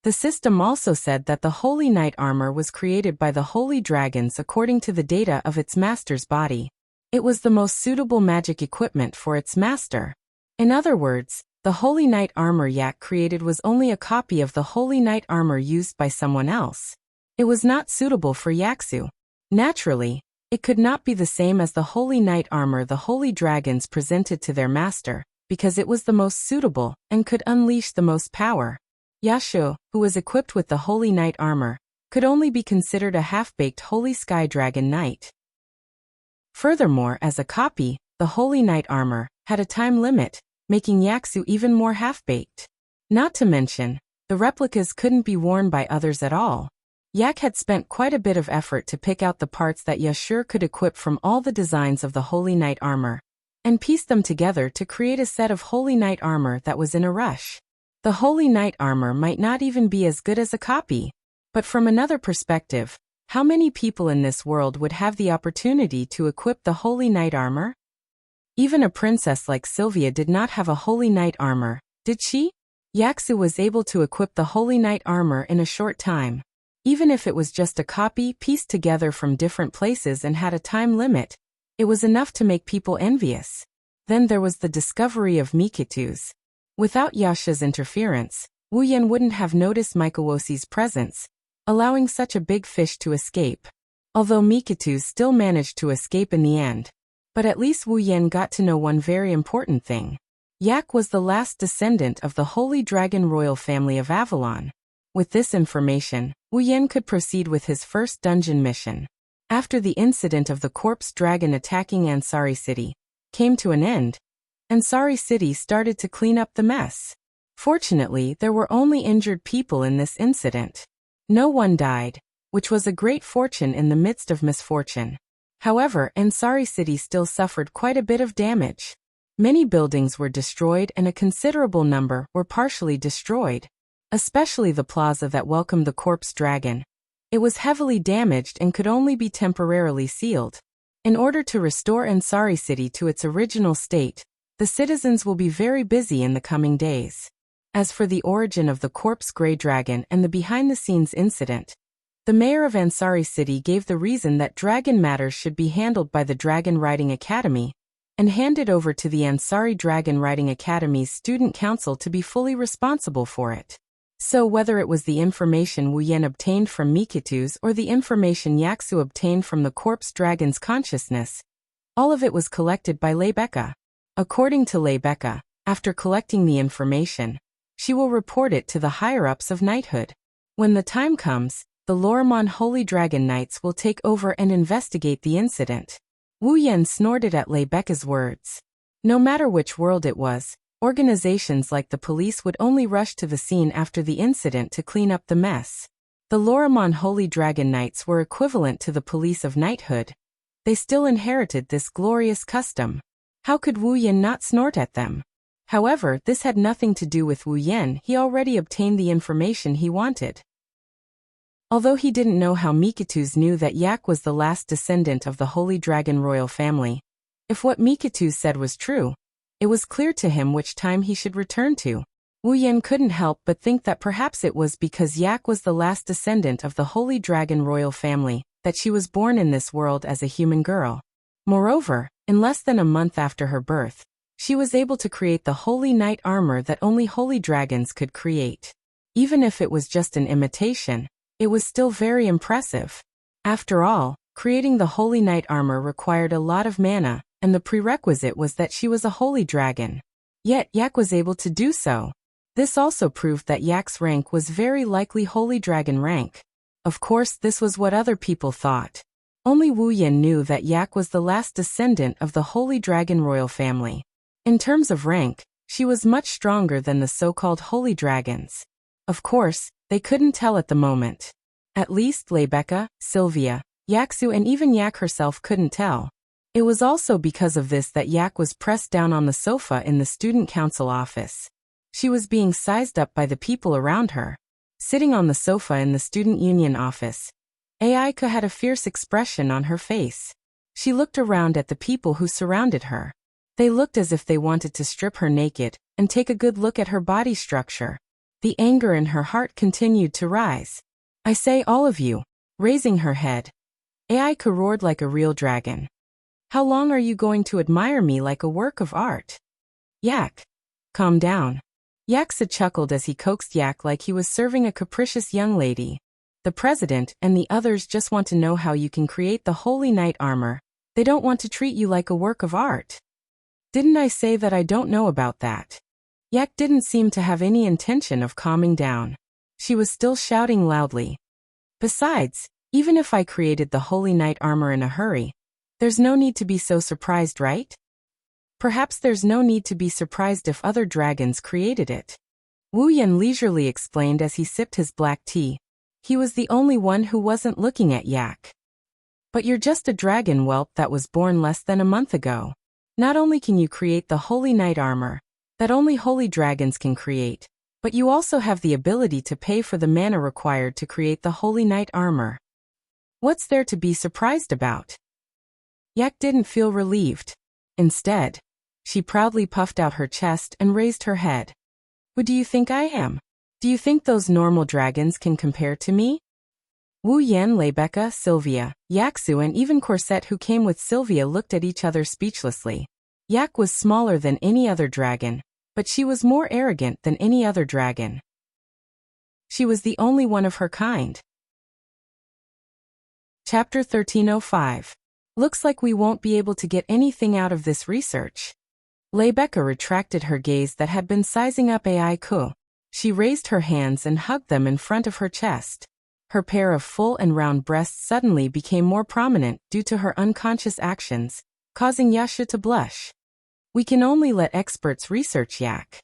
The system also said that the Holy Knight armor was created by the Holy Dragons according to the data of its master's body. It was the most suitable magic equipment for its master. In other words, the Holy Knight armor Yak created was only a copy of the Holy Knight armor used by someone else. It was not suitable for Yaksu. Naturally, it could not be the same as the Holy Knight armor the Holy Dragons presented to their master, because it was the most suitable and could unleash the most power. Yashio, who was equipped with the Holy Knight armor, could only be considered a half-baked Holy Sky Dragon Knight. Furthermore, as a copy, the Holy Knight armor had a time limit, making Yaksu even more half-baked. Not to mention, the replicas couldn't be worn by others at all. Yak had spent quite a bit of effort to pick out the parts that Yashur could equip from all the designs of the Holy Knight armor, and piece them together to create a set of Holy Knight armor that was in a rush. The Holy Knight armor might not even be as good as a copy. But from another perspective, How many people in this world would have the opportunity to equip the holy knight armor? Even a princess like Sylvia did not have a holy knight armor, did she? Yaksu was able to equip the holy knight armor in a short time. Even if it was just a copy pieced together from different places and had a time limit, it was enough to make people envious. Then there was the discovery of Mikitu's. Without Yasha's interference, Wu Yan wouldn't have noticed Mikawosi's presence, allowing such a big fish to escape. Although Mikitu's still managed to escape in the end. But at least Wu Yan got to know one very important thing. Yak was the last descendant of the Holy Dragon royal family of Avalon. With this information, Wu Yan could proceed with his first dungeon mission. After the incident of the corpse dragon attacking Ansari City came to an end, Ansari City started to clean up the mess. Fortunately, there were only injured people in this incident. No one died, which was a great fortune in the midst of misfortune. However, Ansari City still suffered quite a bit of damage. Many buildings were destroyed and a considerable number were partially destroyed. Especially the plaza that welcomed the corpse dragon. It was heavily damaged and could only be temporarily sealed. In order to restore Ansari City to its original state, the citizens will be very busy in the coming days. As for the origin of the corpse grey dragon and the behind-the-scenes incident, the mayor of Ansari City gave the reason that dragon matters should be handled by the Dragon Riding Academy and handed over to the Ansari Dragon Riding Academy's student council to be fully responsible for it. So whether it was the information Wu Yan obtained from Mikitu's or the information Yaksu obtained from the corpse dragon's consciousness, all of it was collected by Lebecca. According to Lebecca, after collecting the information, she will report it to the higher-ups of knighthood. When the time comes, the Lorimon Holy Dragon Knights will take over and investigate the incident. Wu Yan snorted at Lebecca's words. No matter which world it was, organizations like the police would only rush to the scene after the incident to clean up the mess. The Lorimon Holy Dragon Knights were equivalent to the police of knighthood. They still inherited this glorious custom. How could Wu Yan not snort at them? However, this had nothing to do with Wu Yan. He already obtained the information he wanted. Although he didn't know how Mikitu's knew that Yak was the last descendant of the Holy Dragon royal family, if what Mikitu's said was true, it was clear to him which time he should return to. Wu Yan couldn't help but think that perhaps it was because Yak was the last descendant of the Holy Dragon royal family that she was born in this world as a human girl. Moreover, in less than a month after her birth, she was able to create the Holy Knight armor that only holy dragons could create. Even if it was just an imitation, it was still very impressive. After all, creating the Holy Knight armor required a lot of mana, and the prerequisite was that she was a holy dragon. Yet Yak was able to do so. This also proved that Yak's rank was very likely holy dragon rank. Of course, this was what other people thought. Only Wu Yan knew that Yak was the last descendant of the Holy Dragon royal family. In terms of rank, she was much stronger than the so-called holy dragons. Of course, they couldn't tell at the moment. At least Lebecca, Sylvia, Yaksu and even Yak herself couldn't tell. It was also because of this that Yak was pressed down on the sofa in the student council office. She was being sized up by the people around her. Sitting on the sofa in the student union office, Aika had a fierce expression on her face. She looked around at the people who surrounded her. They looked as if they wanted to strip her naked and take a good look at her body structure. The anger in her heart continued to rise. I say all of you. Raising her head, Aika roared like a real dragon. How long are you going to admire me like a work of art? Yak. Calm down. Yaksa chuckled as he coaxed Yak like he was serving a capricious young lady. The president and the others just want to know how you can create the Holy Knight armor. They don't want to treat you like a work of art. Didn't I say that I don't know about that? Yak didn't seem to have any intention of calming down. She was still shouting loudly. Besides, even if I created the Holy Knight armor in a hurry, there's no need to be so surprised, right? Perhaps there's no need to be surprised if other dragons created it. Wu Yan leisurely explained as he sipped his black tea. He was the only one who wasn't looking at Yak. But you're just a dragon whelp that was born less than a month ago. Not only can you create the Holy Knight armor, that only holy dragons can create, but you also have the ability to pay for the mana required to create the Holy Knight armor. What's there to be surprised about? Yak didn't feel relieved. Instead, she proudly puffed out her chest and raised her head. Who do you think I am? Do you think those normal dragons can compare to me? Wu Yan, Lebecca, Sylvia, Yaksu and even Corset who came with Sylvia looked at each other speechlessly. Yak was smaller than any other dragon, but she was more arrogant than any other dragon. She was the only one of her kind. Chapter 1305. Looks like we won't be able to get anything out of this research. Lebecca retracted her gaze that had been sizing up Aiku. She raised her hands and hugged them in front of her chest. Her pair of full and round breasts suddenly became more prominent due to her unconscious actions, causing Yasha to blush. We can only let experts research Yak.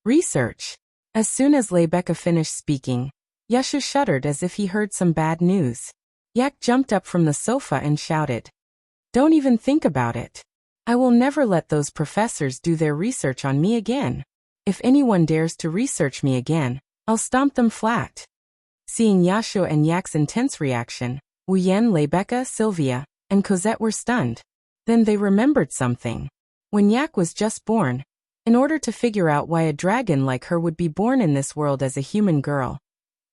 Research? As soon as Lebecca finished speaking, Yasha shuddered as if he heard some bad news. Yak jumped up from the sofa and shouted, "Don't even think about it. I will never let those professors do their research on me again. If anyone dares to research me again, I'll stomp them flat." Seeing Yasha and Yak's intense reaction, Wu Yan, Lebecca, Sylvia, and Cosette were stunned. Then they remembered something. When Yak was just born, in order to figure out why a dragon like her would be born in this world as a human girl,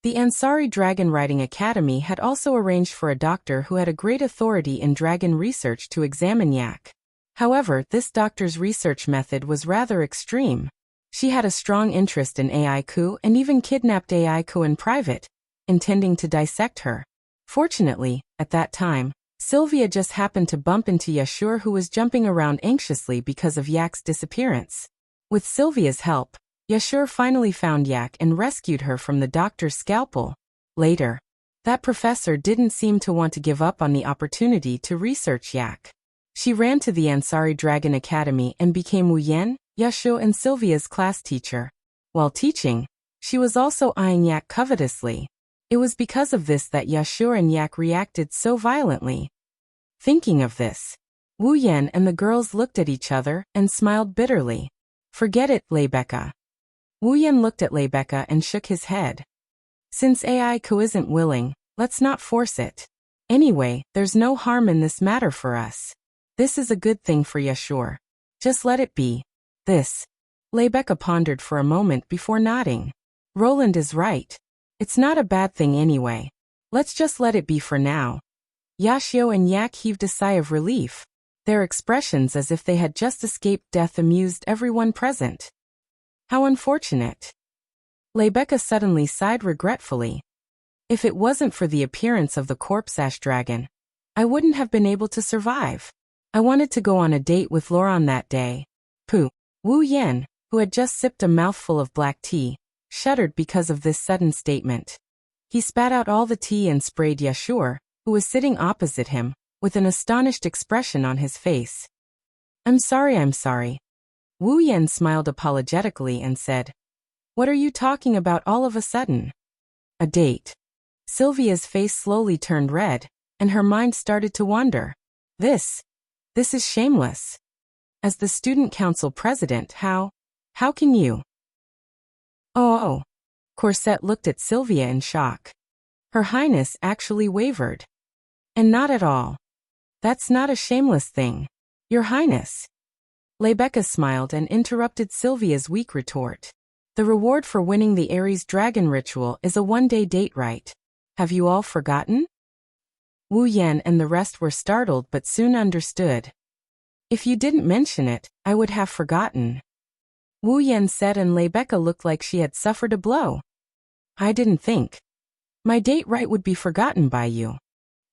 the Ansari Dragon Riding Academy had also arranged for a doctor who had a great authority in dragon research to examine Yak. However, this doctor's research method was rather extreme. She had a strong interest in Aiku and even kidnapped Aiku in private, intending to dissect her. Fortunately, at that time, Sylvia just happened to bump into Yashur who was jumping around anxiously because of Yak's disappearance. With Sylvia's help, Yashur finally found Yak and rescued her from the doctor's scalpel. Later, that professor didn't seem to want to give up on the opportunity to research Yak. She ran to the Ansari Dragon Academy and became Wu Yan, Yashu and Sylvia's class teacher. While teaching, she was also eyeing Yak covetously. It was because of this that Yashur and Yak reacted so violently. Thinking of this, Wu Yan and the girls looked at each other and smiled bitterly. "Forget it, Lebecca." Wu Yan looked at Lebecca and shook his head. "Since Aiku isn't willing, let's not force it. Anyway, there's no harm in this matter for us. This is a good thing for Yashur. Just let it be." This. Lebecca pondered for a moment before nodding. Roland is right. It's not a bad thing anyway. Let's just let it be for now. Yashio and Yak heaved a sigh of relief. Their expressions as if they had just escaped death amused everyone present. How unfortunate. Lebecca suddenly sighed regretfully. If it wasn't for the appearance of the corpse ash dragon, I wouldn't have been able to survive. I wanted to go on a date with Laurent that day. Pooh. Wu Yan, who had just sipped a mouthful of black tea, shuddered because of this sudden statement. He spat out all the tea and sprayed Yashur, who was sitting opposite him, with an astonished expression on his face. I'm sorry. Wu Yan smiled apologetically and said, "What are you talking about all of a sudden?" A date. Sylvia's face slowly turned red, and her mind started to wander. This is shameless. As the student council president, how can you? Oh. Corset looked at Sylvia in shock. Her Highness actually wavered. And not at all. That's not a shameless thing. Your Highness. Lebecca smiled and interrupted Sylvia's weak retort. The reward for winning the Ares Dragon ritual is a one-day date right. Have you all forgotten? Wu Yan and the rest were startled but soon understood. If you didn't mention it, I would have forgotten. Wu Yan said, and Lebecca looked like she had suffered a blow. I didn't think my date right would be forgotten by you.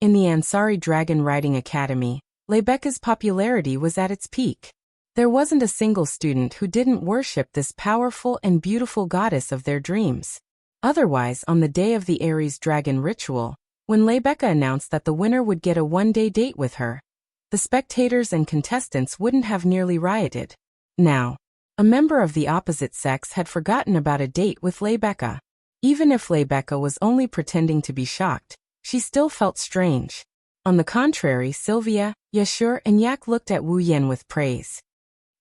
In the Ansari Dragon Riding Academy, Lebecca's popularity was at its peak. There wasn't a single student who didn't worship this powerful and beautiful goddess of their dreams. Otherwise, on the day of the Ares Dragon ritual, when Lebecca announced that the winner would get a one-day date with her, the spectators and contestants wouldn't have nearly rioted. Now, a member of the opposite sex had forgotten about a date with Lebecca. Even if Lebecca was only pretending to be shocked, she still felt strange. On the contrary, Sylvia, Yashur and Yak looked at Wu Yan with praise.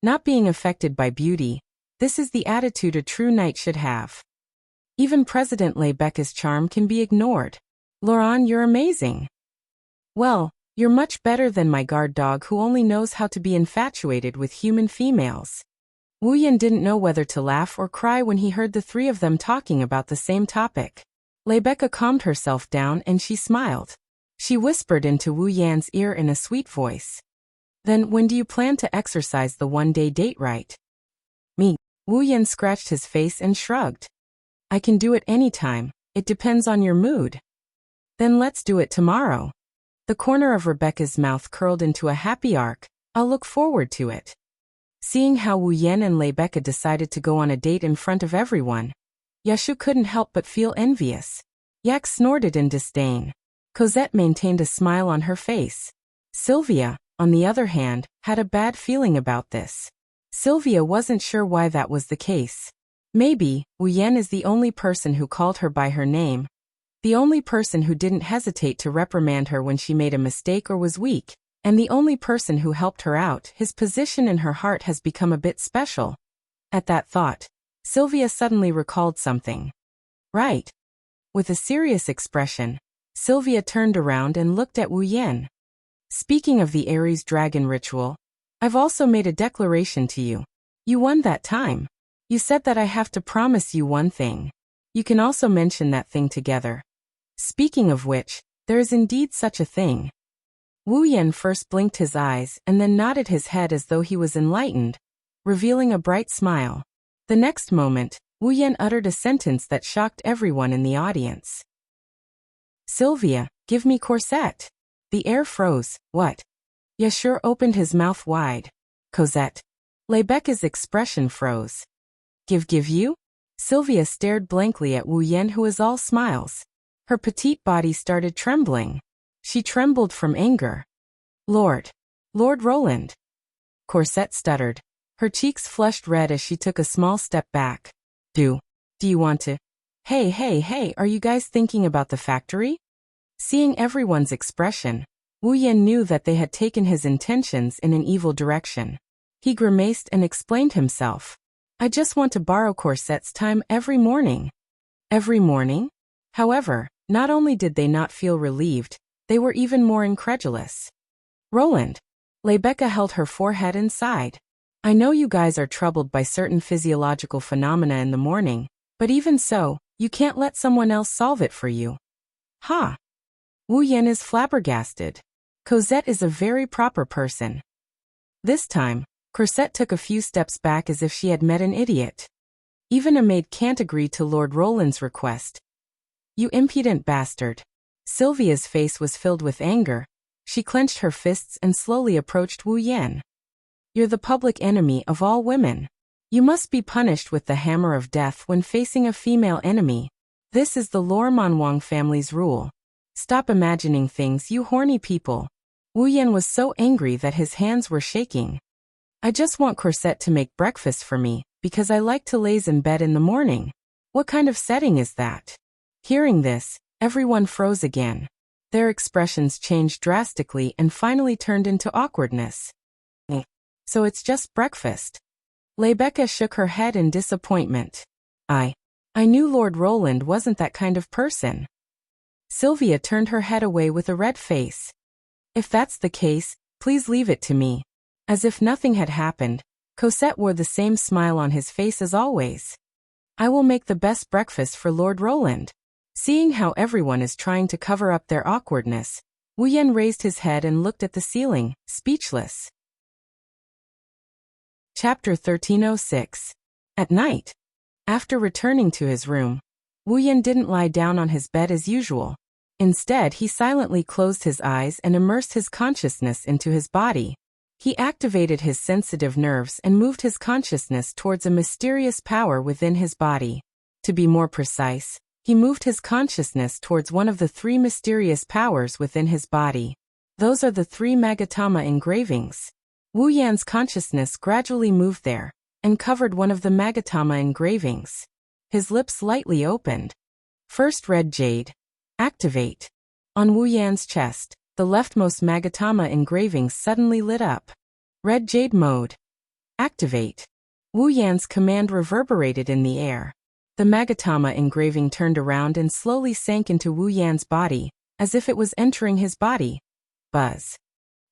Not being affected by beauty, this is the attitude a true knight should have. Even President Lebecca's charm can be ignored. Laurent, you're amazing. Well, you're much better than my guard dog who only knows how to be infatuated with human females. Wu Yan didn't know whether to laugh or cry when he heard the three of them talking about the same topic. Rebecca calmed herself down and she smiled. She whispered into Wu Yan's ear in a sweet voice. Then when do you plan to exercise the one-day date right? Me. Wu Yan scratched his face and shrugged. I can do it anytime, it depends on your mood. Then let's do it tomorrow. The corner of Rebecca's mouth curled into a happy arc. I'll look forward to it. Seeing how Wu Yan and Rebecca decided to go on a date in front of everyone, Yashu couldn't help but feel envious. Yak snorted in disdain. Cosette maintained a smile on her face. Sylvia, on the other hand, had a bad feeling about this. Sylvia wasn't sure why that was the case. Maybe, Wu Yan is the only person who called her by her name. The only person who didn't hesitate to reprimand her when she made a mistake or was weak. And the only person who helped her out. His position in her heart has become a bit special. At that thought, Sylvia suddenly recalled something. Right. With a serious expression, Sylvia turned around and looked at Wu Yan. Speaking of the Aries dragon ritual, I've also made a declaration to you. You won that time. You said that I have to promise you one thing. You can also mention that thing together. Speaking of which, there is indeed such a thing. Wu Yan first blinked his eyes and then nodded his head as though he was enlightened, revealing a bright smile. The next moment, Wu Yan uttered a sentence that shocked everyone in the audience. Sylvia, give me corset. The air froze. What? Yashur opened his mouth wide. Cosette. Rebecca's expression froze. Give you? Sylvia stared blankly at Wu Yan, who was all smiles. Her petite body started trembling. She trembled from anger. Lord Roland. Corset stuttered. Her cheeks flushed red as she took a small step back. Do you want to? Hey, are you guys thinking about the factory? Seeing everyone's expression, Wu Yan knew that they had taken his intentions in an evil direction. He grimaced and explained himself. I just want to borrow Corset's time every morning. Every morning? However, not only did they not feel relieved, they were even more incredulous. Roland. Rebecca held her forehead and sighed. I know you guys are troubled by certain physiological phenomena in the morning, but even so, you can't let someone else solve it for you. Ha! Wu Yan is flabbergasted. Cosette is a very proper person. This time, Cosette took a few steps back as if she had met an idiot. Even a maid can't agree to Lord Roland's request. You impudent bastard. Sylvia's face was filled with anger. She clenched her fists and slowly approached Wu Yan. You're the public enemy of all women. You must be punished with the hammer of death when facing a female enemy. This is the Lormanwang family's rule. Stop imagining things, you horny people. Wu Yan was so angry that his hands were shaking. I just want Corset to make breakfast for me, because I like to laze in bed in the morning. What kind of setting is that? Hearing this, everyone froze again. Their expressions changed drastically and finally turned into awkwardness. So it's just breakfast. Rebecca shook her head in disappointment. I knew Lord Roland wasn't that kind of person. Sylvia turned her head away with a red face. If that's the case, please leave it to me. As if nothing had happened, Cosette wore the same smile on his face as always. I will make the best breakfast for Lord Roland. Seeing how everyone is trying to cover up their awkwardness, Wu Yan raised his head and looked at the ceiling, speechless. Chapter 1306. At night. After returning to his room, Wu Yan didn't lie down on his bed as usual. Instead, he silently closed his eyes and immersed his consciousness into his body. He activated his sensitive nerves and moved his consciousness towards a mysterious power within his body. To be more precise, he moved his consciousness towards one of the three mysterious powers within his body. Those are the three Magatama engravings. Wu Yan's consciousness gradually moved there, and covered one of the Magatama engravings. His lips lightly opened. First red jade. Activate. On Wu Yan's chest, the leftmost Magatama engraving suddenly lit up. Red jade mode. Activate. Wu Yan's command reverberated in the air. The Magatama engraving turned around and slowly sank into Wu Yan's body, as if it was entering his body. buzz.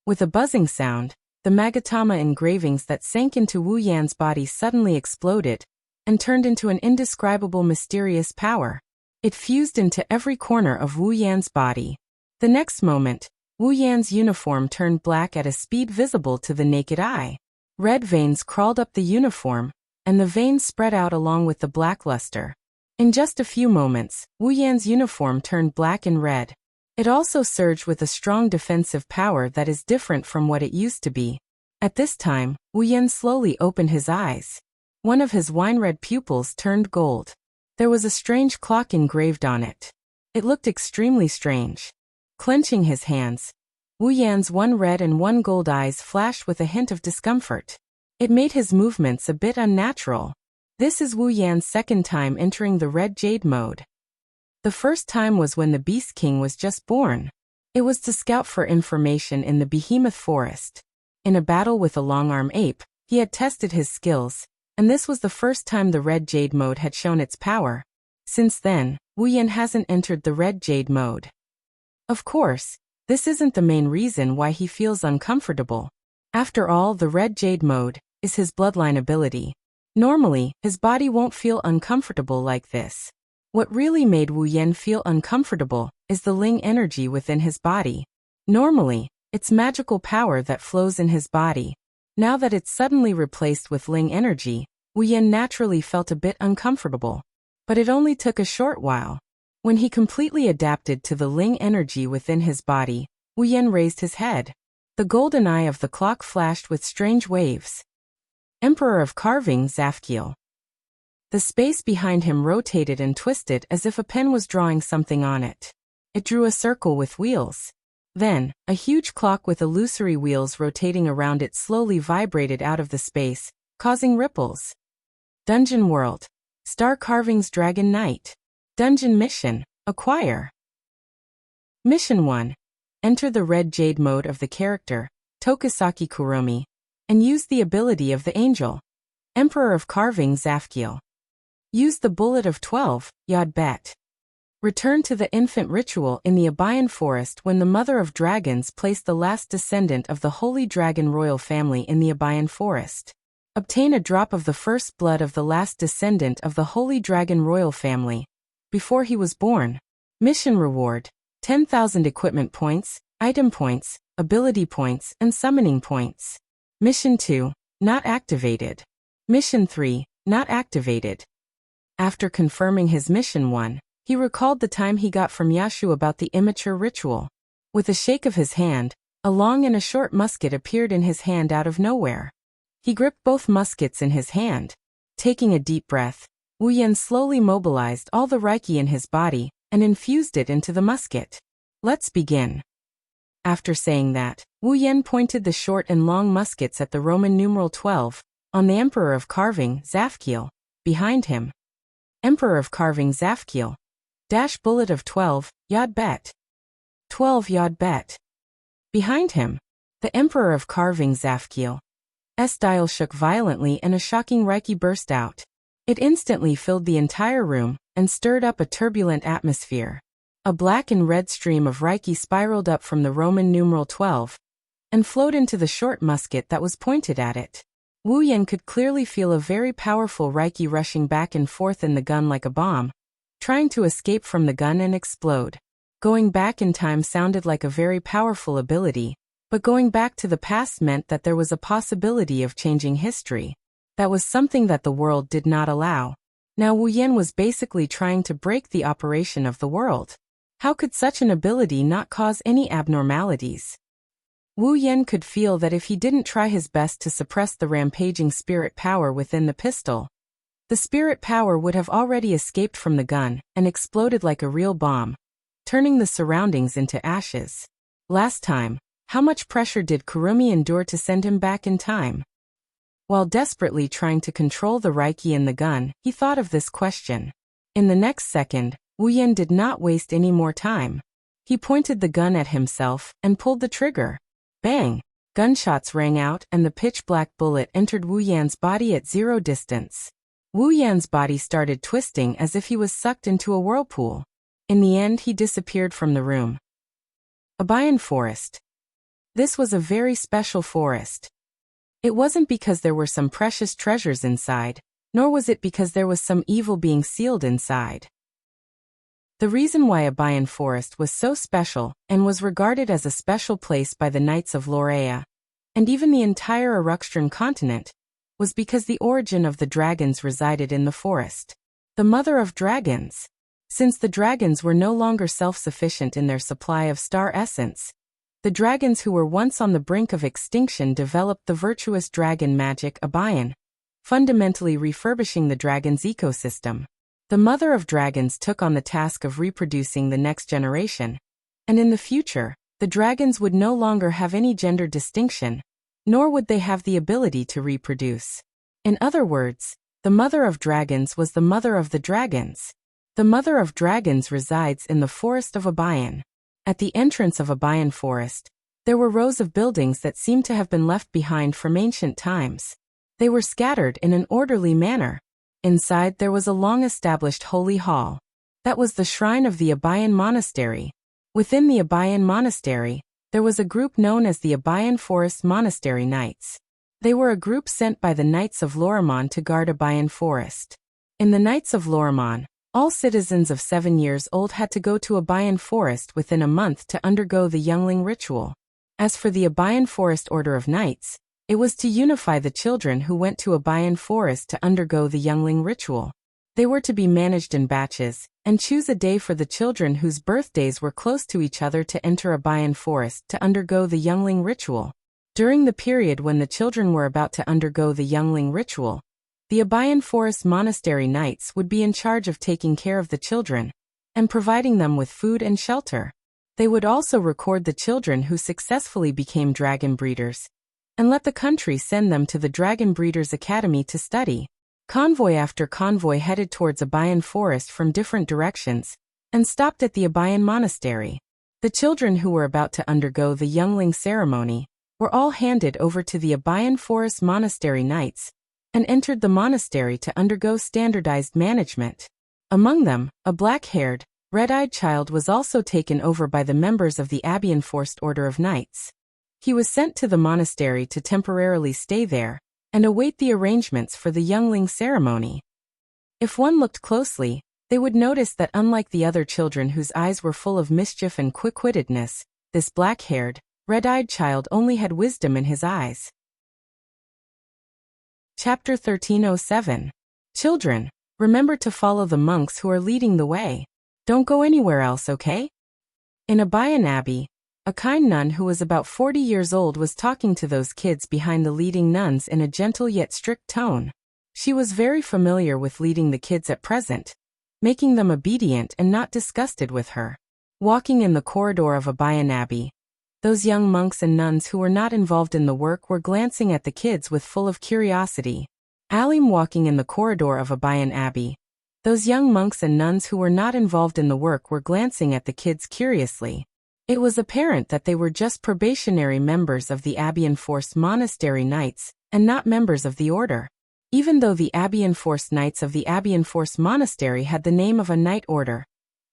With a buzzing sound, the Magatama engravings that sank into Wu Yan's body suddenly exploded and turned into an indescribable mysterious power. It fused into every corner of Wu Yan's body. The next moment, Wu Yan's uniform turned black at a speed visible to the naked eye. Red veins crawled up the uniform, and the veins spread out along with the black luster. In just a few moments, Wu Yan's uniform turned black and red. It also surged with a strong defensive power that is different from what it used to be. At this time, Wu Yan slowly opened his eyes. One of his wine-red pupils turned gold. There was a strange clock engraved on it. It looked extremely strange. Clenching his hands, Wu Yan's one red and one gold eyes flashed with a hint of discomfort. It made his movements a bit unnatural. This is Wu Yan's second time entering the red jade mode. The first time was when the Beast King was just born. It was to scout for information in the Behemoth Forest. In a battle with a long-arm ape, he had tested his skills, and this was the first time the red jade mode had shown its power. Since then, Wu Yan hasn't entered the red jade mode. Of course, this isn't the main reason why he feels uncomfortable. After all, the red jade mode is his bloodline ability. Normally, his body won't feel uncomfortable like this. What really made Wu Yan feel uncomfortable is the Ling energy within his body. Normally, it's magical power that flows in his body. Now that it's suddenly replaced with Ling energy, Wu Yan naturally felt a bit uncomfortable. But it only took a short while. When he completely adapted to the Ling energy within his body, Wu Yan raised his head. The golden eye of the clock flashed with strange waves. Emperor of Carving Zafkiel. The space behind him rotated and twisted as if a pen was drawing something on it. It drew a circle with wheels. Then, a huge clock with illusory wheels rotating around it slowly vibrated out of the space, causing ripples. Dungeon World. Star Carving's Dragon Knight. Dungeon Mission. Acquire. Mission 1. Enter the red jade mode of the character, Tokusaki Kuromi, and use the ability of the angel, Emperor of Carving Zafkiel. Use the bullet of 12, Yod Bet. Return to the infant ritual in the Abayan Forest when the Mother of Dragons placed the last descendant of the Holy Dragon royal family in the Abayan Forest. Obtain a drop of the first blood of the last descendant of the Holy Dragon royal family before he was born. Mission reward: 10,000 equipment points, item points, ability points, and summoning points. Mission 2, not activated. Mission 3, not activated. After confirming his Mission 1, he recalled the time he got from Yashu about the immature ritual. With a shake of his hand, a long and a short musket appeared in his hand out of nowhere. He gripped both muskets in his hand. Taking a deep breath, Wu Yan slowly mobilized all the Reiki in his body and infused it into the musket. Let's begin. After saying that, Wu Yan pointed the short and long muskets at the Roman numeral 12 on the Emperor of Carving Zafkiel. Behind him. Emperor of Carving Zafkiel. Dash bullet of 12, Yod Bet. 12 Yod Bet. Behind him. The Emperor of Carving Zafkiel. S-dial shook violently and a shocking Reiki burst out. It instantly filled the entire room and stirred up a turbulent atmosphere. A black and red stream of Reiki spiraled up from the Roman numeral 12 and flowed into the short musket that was pointed at it. Wu Yan could clearly feel a very powerful Reiki rushing back and forth in the gun like a bomb, trying to escape from the gun and explode. Going back in time sounded like a very powerful ability, but going back to the past meant that there was a possibility of changing history. That was something that the world did not allow. Now Wu Yan was basically trying to break the operation of the world. How could such an ability not cause any abnormalities? Wu Yan could feel that if he didn't try his best to suppress the rampaging spirit power within the pistol, the spirit power would have already escaped from the gun and exploded like a real bomb, turning the surroundings into ashes. Last time, how much pressure did Kurumi endure to send him back in time? While desperately trying to control the Reiki in the gun, he thought of this question. In the next second, Wu Yan did not waste any more time. He pointed the gun at himself and pulled the trigger. Bang! Gunshots rang out and the pitch-black bullet entered Wu Yan's body at 0 distance. Wu Yan's body started twisting as if he was sucked into a whirlpool. In the end, he disappeared from the room. Abayan Forest. This was a very special forest. It wasn't because there were some precious treasures inside, nor was it because there was some evil being sealed inside. The reason why Abayan Forest was so special and was regarded as a special place by the Knights of Lorea, and even the entire Aruxtran continent, was because the origin of the dragons resided in the forest. The mother of dragons. Since the dragons were no longer self-sufficient in their supply of star essence, the dragons who were once on the brink of extinction developed the virtuous dragon magic Abayan, fundamentally refurbishing the dragon's ecosystem. The mother of dragons took on the task of reproducing the next generation, and in the future, the dragons would no longer have any gender distinction, nor would they have the ability to reproduce. In other words, the mother of dragons was the mother of the dragons. The mother of dragons resides in the forest of Abayan. At the entrance of Abayan Forest, there were rows of buildings that seemed to have been left behind from ancient times. They were scattered in an orderly manner. Inside there was a long-established holy hall. That was the shrine of the Abayan Monastery. Within the Abayan Monastery, there was a group known as the Abayan Forest Monastery Knights. They were a group sent by the Knights of Lorimon to guard Abayan Forest. In the Knights of Lorimon, all citizens of 7 years old had to go to Abayan Forest within a month to undergo the youngling ritual. As for the Abayan Forest Order of Knights, it was to unify the children who went to Abayan Forest to undergo the youngling ritual. They were to be managed in batches, and choose a day for the children whose birthdays were close to each other to enter Abayan Forest to undergo the youngling ritual. During the period when the children were about to undergo the youngling ritual, the Abayan Forest Monastery Knights would be in charge of taking care of the children and providing them with food and shelter. They would also record the children who successfully became dragon breeders and let the country send them to the Dragon Breeders Academy to study. Convoy after convoy headed towards Abayan Forest from different directions and stopped at the Abayan Monastery. The children who were about to undergo the youngling ceremony were all handed over to the Abayan Forest Monastery Knights and entered the monastery to undergo standardized management. Among them, a black-haired, red-eyed child was also taken over by the members of the Abayan Forest Order of Knights. He was sent to the monastery to temporarily stay there and await the arrangements for the youngling ceremony. If one looked closely, they would notice that unlike the other children whose eyes were full of mischief and quick-wittedness, this black-haired, red-eyed child only had wisdom in his eyes. Chapter 1307. Children, remember to follow the monks who are leading the way. Don't go anywhere else, okay? In Abayan Abbey, a kind nun who was about 40 years old was talking to those kids behind the leading nuns in a gentle yet strict tone. She was very familiar with leading the kids at present, making them obedient and not disgusted with her. Walking in the corridor of Abayan Abbey, those young monks and nuns who were not involved in the work were glancing at the kids with full of curiosity. Alim walking in the corridor of Abayan Abbey, those young monks and nuns who were not involved in the work were glancing at the kids curiously. It was apparent that they were just probationary members of the Abayan Forest Monastery Knights and not members of the order. Even though the Abayan Forest Knights of the Abayan Forest Monastery had the name of a knight order,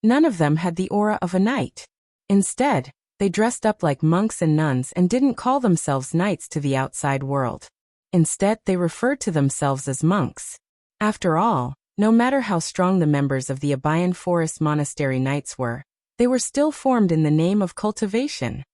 none of them had the aura of a knight. Instead, they dressed up like monks and nuns and didn't call themselves knights to the outside world. Instead, they referred to themselves as monks. After all, no matter how strong the members of the Abayan Forest Monastery Knights were, they were still formed in the name of cultivation.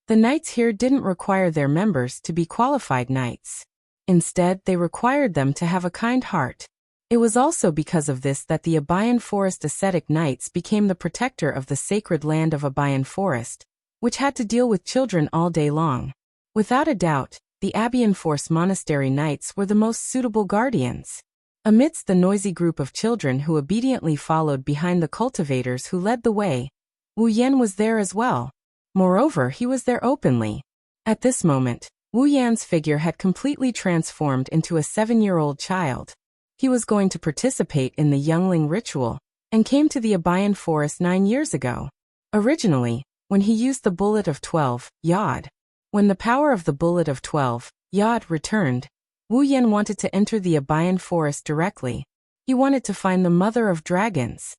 The knights here didn't require their members to be qualified knights. Instead, they required them to have a kind heart. It was also because of this that the Abayan Forest Ascetic Knights became the protector of the sacred land of Abayan Forest, which had to deal with children all day long. Without a doubt, the Abayan Forest Monastery Knights were the most suitable guardians. Amidst the noisy group of children who obediently followed behind the cultivators who led the way, Wu Yan was there as well. Moreover, he was there openly. At this moment, Wu Yan's figure had completely transformed into a 7-year-old child. He was going to participate in the youngling ritual, and came to the Abayan Forest 9 years ago. Originally, when he used the bullet of 12, Yod. When the power of the bullet of 12, Yod returned, Wu Yan wanted to enter the Abayan Forest directly. He wanted to find the mother of dragons.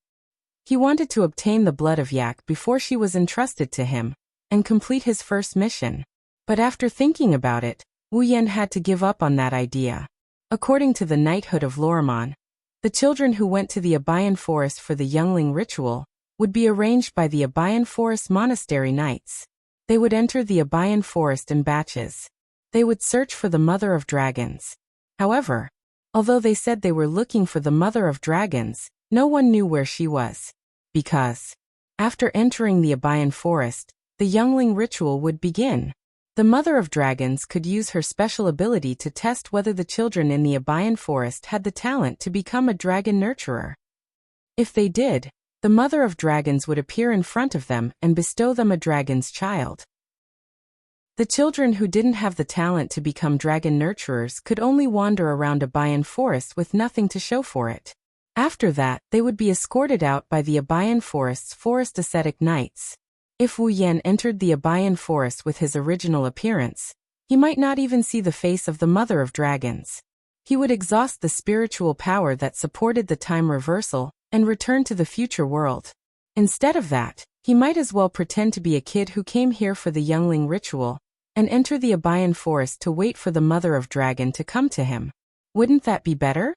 He wanted to obtain the blood of Yak before she was entrusted to him, and complete his first mission. But after thinking about it, Wu Yan had to give up on that idea. According to the knighthood of Lorimon, the children who went to the Abayan Forest for the youngling ritual would be arranged by the Abayan Forest monastery knights. They would enter the Abayan Forest in batches. They would search for the Mother of Dragons. However, although they said they were looking for the Mother of Dragons, no one knew where she was. Because, after entering the Abayan Forest, the youngling ritual would begin. The Mother of Dragons could use her special ability to test whether the children in the Abayan Forest had the talent to become a dragon nurturer. If they did, the Mother of Dragons would appear in front of them and bestow them a dragon's child. The children who didn't have the talent to become dragon nurturers could only wander around Abayan Forest with nothing to show for it. After that, they would be escorted out by the Abayan Forest's forest ascetic knights. If Wu Yan entered the Abayan Forest with his original appearance, he might not even see the face of the Mother of Dragons. He would exhaust the spiritual power that supported the time reversal and return to the future world. Instead of that, he might as well pretend to be a kid who came here for the youngling ritual and enter the Abayan Forest to wait for the Mother of Dragon to come to him. Wouldn't that be better?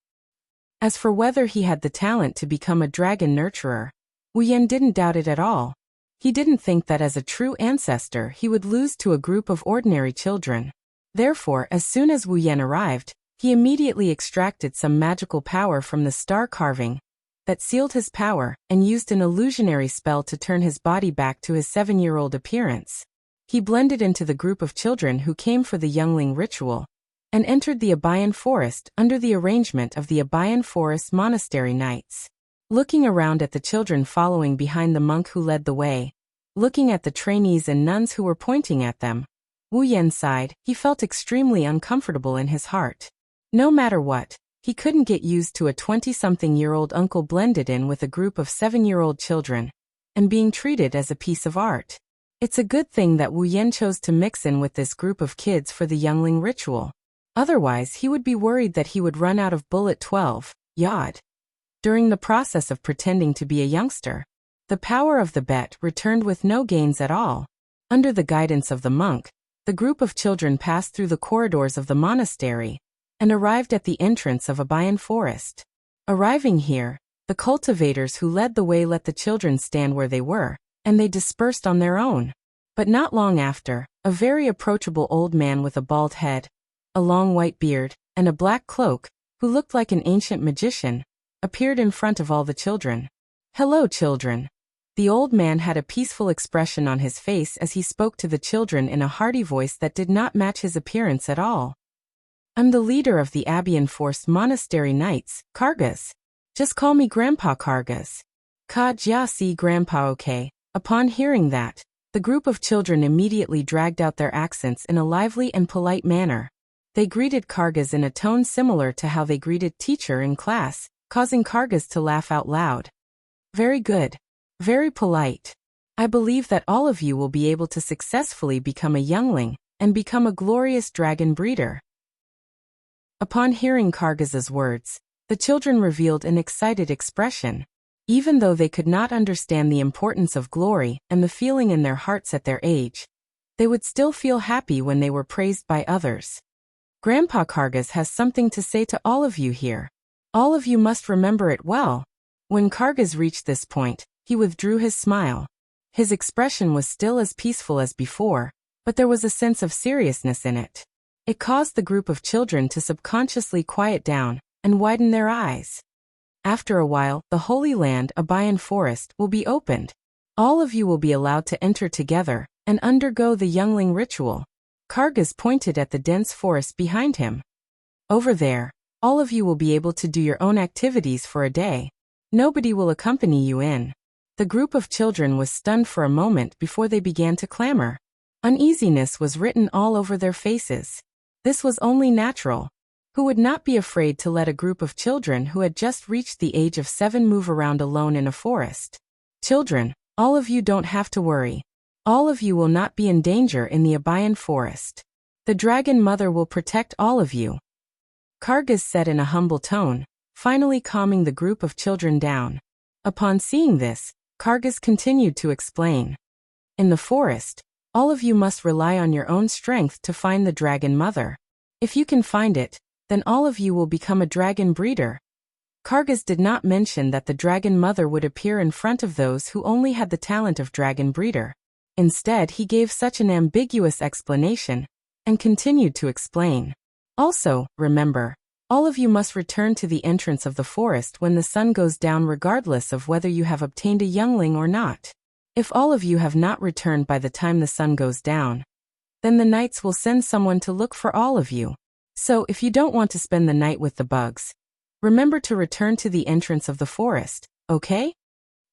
As for whether he had the talent to become a dragon nurturer, Wu Yan didn't doubt it at all. He didn't think that as a true ancestor he would lose to a group of ordinary children. Therefore, as soon as Wu Yan arrived, he immediately extracted some magical power from the star carving that sealed his power and used an illusionary spell to turn his body back to his 7-year-old appearance. He blended into the group of children who came for the youngling ritual and entered the Abayan Forest under the arrangement of the Abayan Forest monastery knights. Looking around at the children following behind the monk who led the way, looking at the trainees and nuns who were pointing at them, Wu Yan sighed. He felt extremely uncomfortable in his heart. No matter what, he couldn't get used to a 20-something-year-old uncle blended in with a group of 7-year-old children and being treated as a piece of art. It's a good thing that Wu Yan chose to mix in with this group of kids for the youngling ritual. Otherwise, he would be worried that he would run out of bullet 12, yod. During the process of pretending to be a youngster, the power of the bet returned with no gains at all. Under the guidance of the monk, the group of children passed through the corridors of the monastery and arrived at the entrance of Abayan Forest. Arriving here, the cultivators who led the way let the children stand where they were, and they dispersed on their own. But not long after, a very approachable old man with a bald head, a long white beard, and a black cloak, who looked like an ancient magician, appeared in front of all the children. "Hello, children." The old man had a peaceful expression on his face as he spoke to the children in a hearty voice that did not match his appearance at all. "I'm the leader of the Abayan Forest Monastery Knights, Kargas. Just call me Grandpa Kargas." "Ka jia si Grandpa, okay." Upon hearing that, the group of children immediately dragged out their accents in a lively and polite manner. They greeted Kargas in a tone similar to how they greeted teacher in class, causing Kargas to laugh out loud. "Very good. Very polite. I believe that all of you will be able to successfully become a youngling and become a glorious dragon breeder." Upon hearing Kargas's words, the children revealed an excited expression. Even though they could not understand the importance of glory and the feeling in their hearts at their age, they would still feel happy when they were praised by others. "Grandpa Kargas has something to say to all of you here. All of you must remember it well." When Kargas reached this point, he withdrew his smile. His expression was still as peaceful as before, but there was a sense of seriousness in it. It caused the group of children to subconsciously quiet down and widen their eyes. "After a while, the Holy Land, Abayan Forest, will be opened. All of you will be allowed to enter together and undergo the youngling ritual." Kargas pointed at the dense forest behind him. "Over there, all of you will be able to do your own activities for a day. Nobody will accompany you in." The group of children was stunned for a moment before they began to clamor. Uneasiness was written all over their faces. This was only natural. Who would not be afraid to let a group of children who had just reached the age of 7 move around alone in a forest? "Children, all of you don't have to worry. All of you will not be in danger in the Abayan Forest. The Dragon Mother will protect all of you," Kargas said in a humble tone, finally calming the group of children down. Upon seeing this, Kargas continued to explain. "In the forest, All of you must rely on your own strength to find the dragon mother. If you can find it, then all of you will become a dragon breeder. Kargas did not mention that the dragon mother would appear in front of those who only had the talent of dragon breeder. Instead, he gave such an ambiguous explanation, and continued to explain. Also, remember, all of you must return to the entrance of the forest when the sun goes down regardless of whether you have obtained a youngling or not. If all of you have not returned by the time the sun goes down, then the knights will send someone to look for all of you. So if you don't want to spend the night with the bugs, remember to return to the entrance of the forest, okay?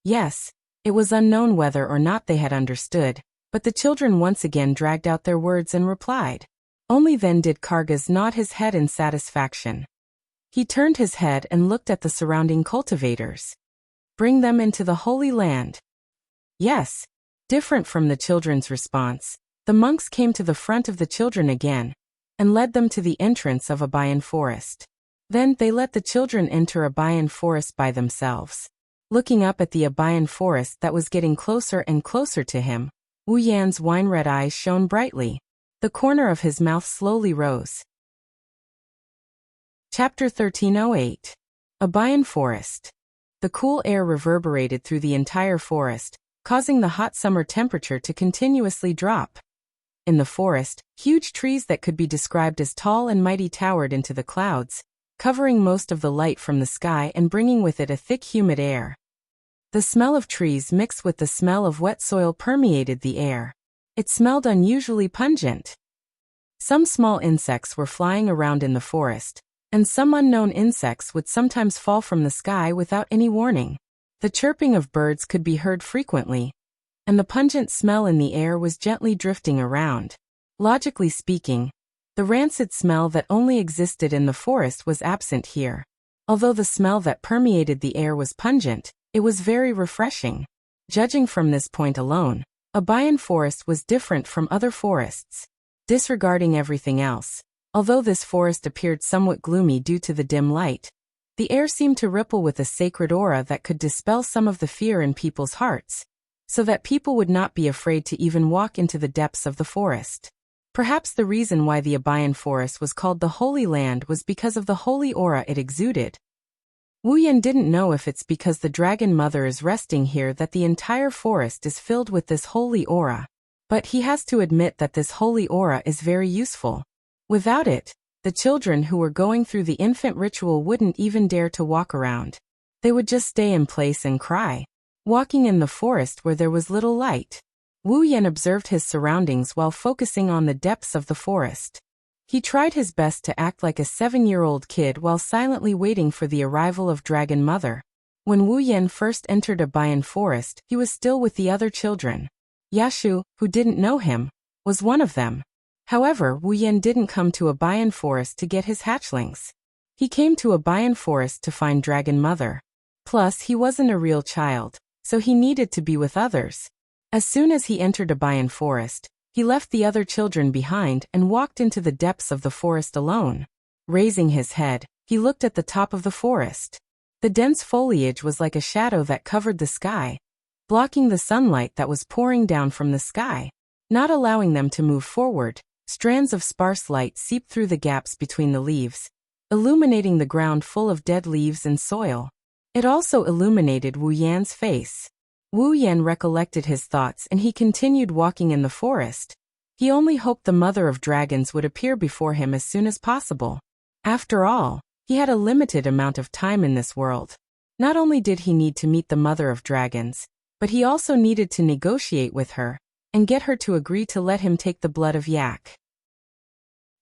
Yes, it was unknown whether or not they had understood, but the children once again dragged out their words and replied. Only then did Kargas nod his head in satisfaction. He turned his head and looked at the surrounding cultivators. Bring them into the Holy Land. Yes. Different from the children's response, the monks came to the front of the children again, and led them to the entrance of a Bayan forest. Then they let the children enter a Bayan forest by themselves. Looking up at the Abayan forest that was getting closer and closer to him, Wu Yan's wine-red eyes shone brightly. The corner of his mouth slowly rose. Chapter 1308. Abayan Forest. The cool air reverberated through the entire forest, causing the hot summer temperature to continuously drop. In the forest, huge trees that could be described as tall and mighty towered into the clouds, covering most of the light from the sky and bringing with it a thick humid air. The smell of trees mixed with the smell of wet soil permeated the air. It smelled unusually pungent. Some small insects were flying around in the forest, and some unknown insects would sometimes fall from the sky without any warning. The chirping of birds could be heard frequently, and the pungent smell in the air was gently drifting around. Logically speaking, the rancid smell that only existed in the forest was absent here. Although the smell that permeated the air was pungent, it was very refreshing. Judging from this point alone, Abayan forest was different from other forests. Disregarding everything else, although this forest appeared somewhat gloomy due to the dim light, the air seemed to ripple with a sacred aura that could dispel some of the fear in people's hearts, so that people would not be afraid to even walk into the depths of the forest. Perhaps the reason why the Abayan forest was called the Holy Land was because of the holy aura it exuded. Wu Yan didn't know if it's because the Dragon Mother is resting here that the entire forest is filled with this holy aura, but he has to admit that this holy aura is very useful. Without it, the children who were going through the infant ritual wouldn't even dare to walk around. They would just stay in place and cry, walking in the forest where there was little light. Wu Yan observed his surroundings while focusing on the depths of the forest. He tried his best to act like a 7-year-old kid while silently waiting for the arrival of Dragon Mother. When Wu Yan first entered Abayan forest, he was still with the other children. Yashu, who didn't know him, was one of them. However, Wu Yan didn't come to Abayan forest to get his hatchlings. He came to Abayan forest to find Dragon Mother. Plus, he wasn't a real child, so he needed to be with others. As soon as he entered Abayan forest, he left the other children behind and walked into the depths of the forest alone. Raising his head, he looked at the top of the forest. The dense foliage was like a shadow that covered the sky, blocking the sunlight that was pouring down from the sky. Not allowing them to move forward, strands of sparse light seeped through the gaps between the leaves, illuminating the ground full of dead leaves and soil. It also illuminated Wu Yan's face. Wu Yan recollected his thoughts and he continued walking in the forest. He only hoped the Mother of Dragons would appear before him as soon as possible. After all, he had a limited amount of time in this world. Not only did he need to meet the Mother of Dragons, but he also needed to negotiate with her and get her to agree to let him take the blood of Yak.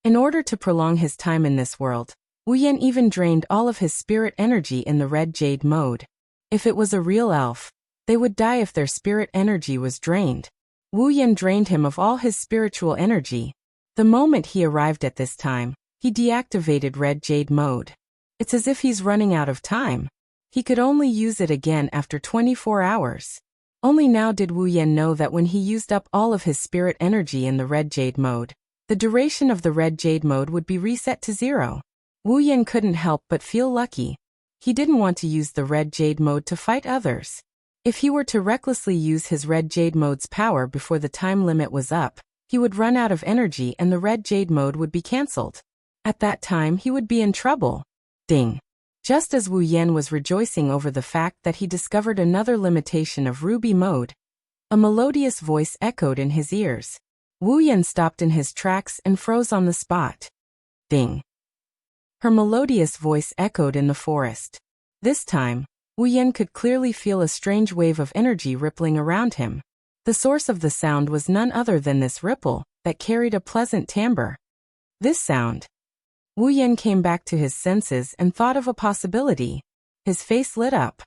In order to prolong his time in this world, Wu Yan even drained all of his spirit energy in the red jade mode. If it was a real elf, they would die if their spirit energy was drained. Wu Yan drained him of all his spiritual energy. The moment he arrived at this time, he deactivated red jade mode. It's as if he's running out of time. He could only use it again after 24 hours. Only now did Wu Yan know that when he used up all of his spirit energy in the red jade mode, the duration of the red jade mode would be reset to 0. Wu Yan couldn't help but feel lucky. He didn't want to use the red jade mode to fight others. If he were to recklessly use his red jade mode's power before the time limit was up, he would run out of energy and the red jade mode would be cancelled. At that time he would be in trouble. Ding. Just as Wu Yan was rejoicing over the fact that he discovered another limitation of ruby mode, a melodious voice echoed in his ears. Wu Yan stopped in his tracks and froze on the spot. Ding. Her melodious voice echoed in the forest. This time, Wu Yan could clearly feel a strange wave of energy rippling around him. The source of the sound was none other than this ripple that carried a pleasant timbre. This sound. Wu Yan came back to his senses and thought of a possibility. His face lit up.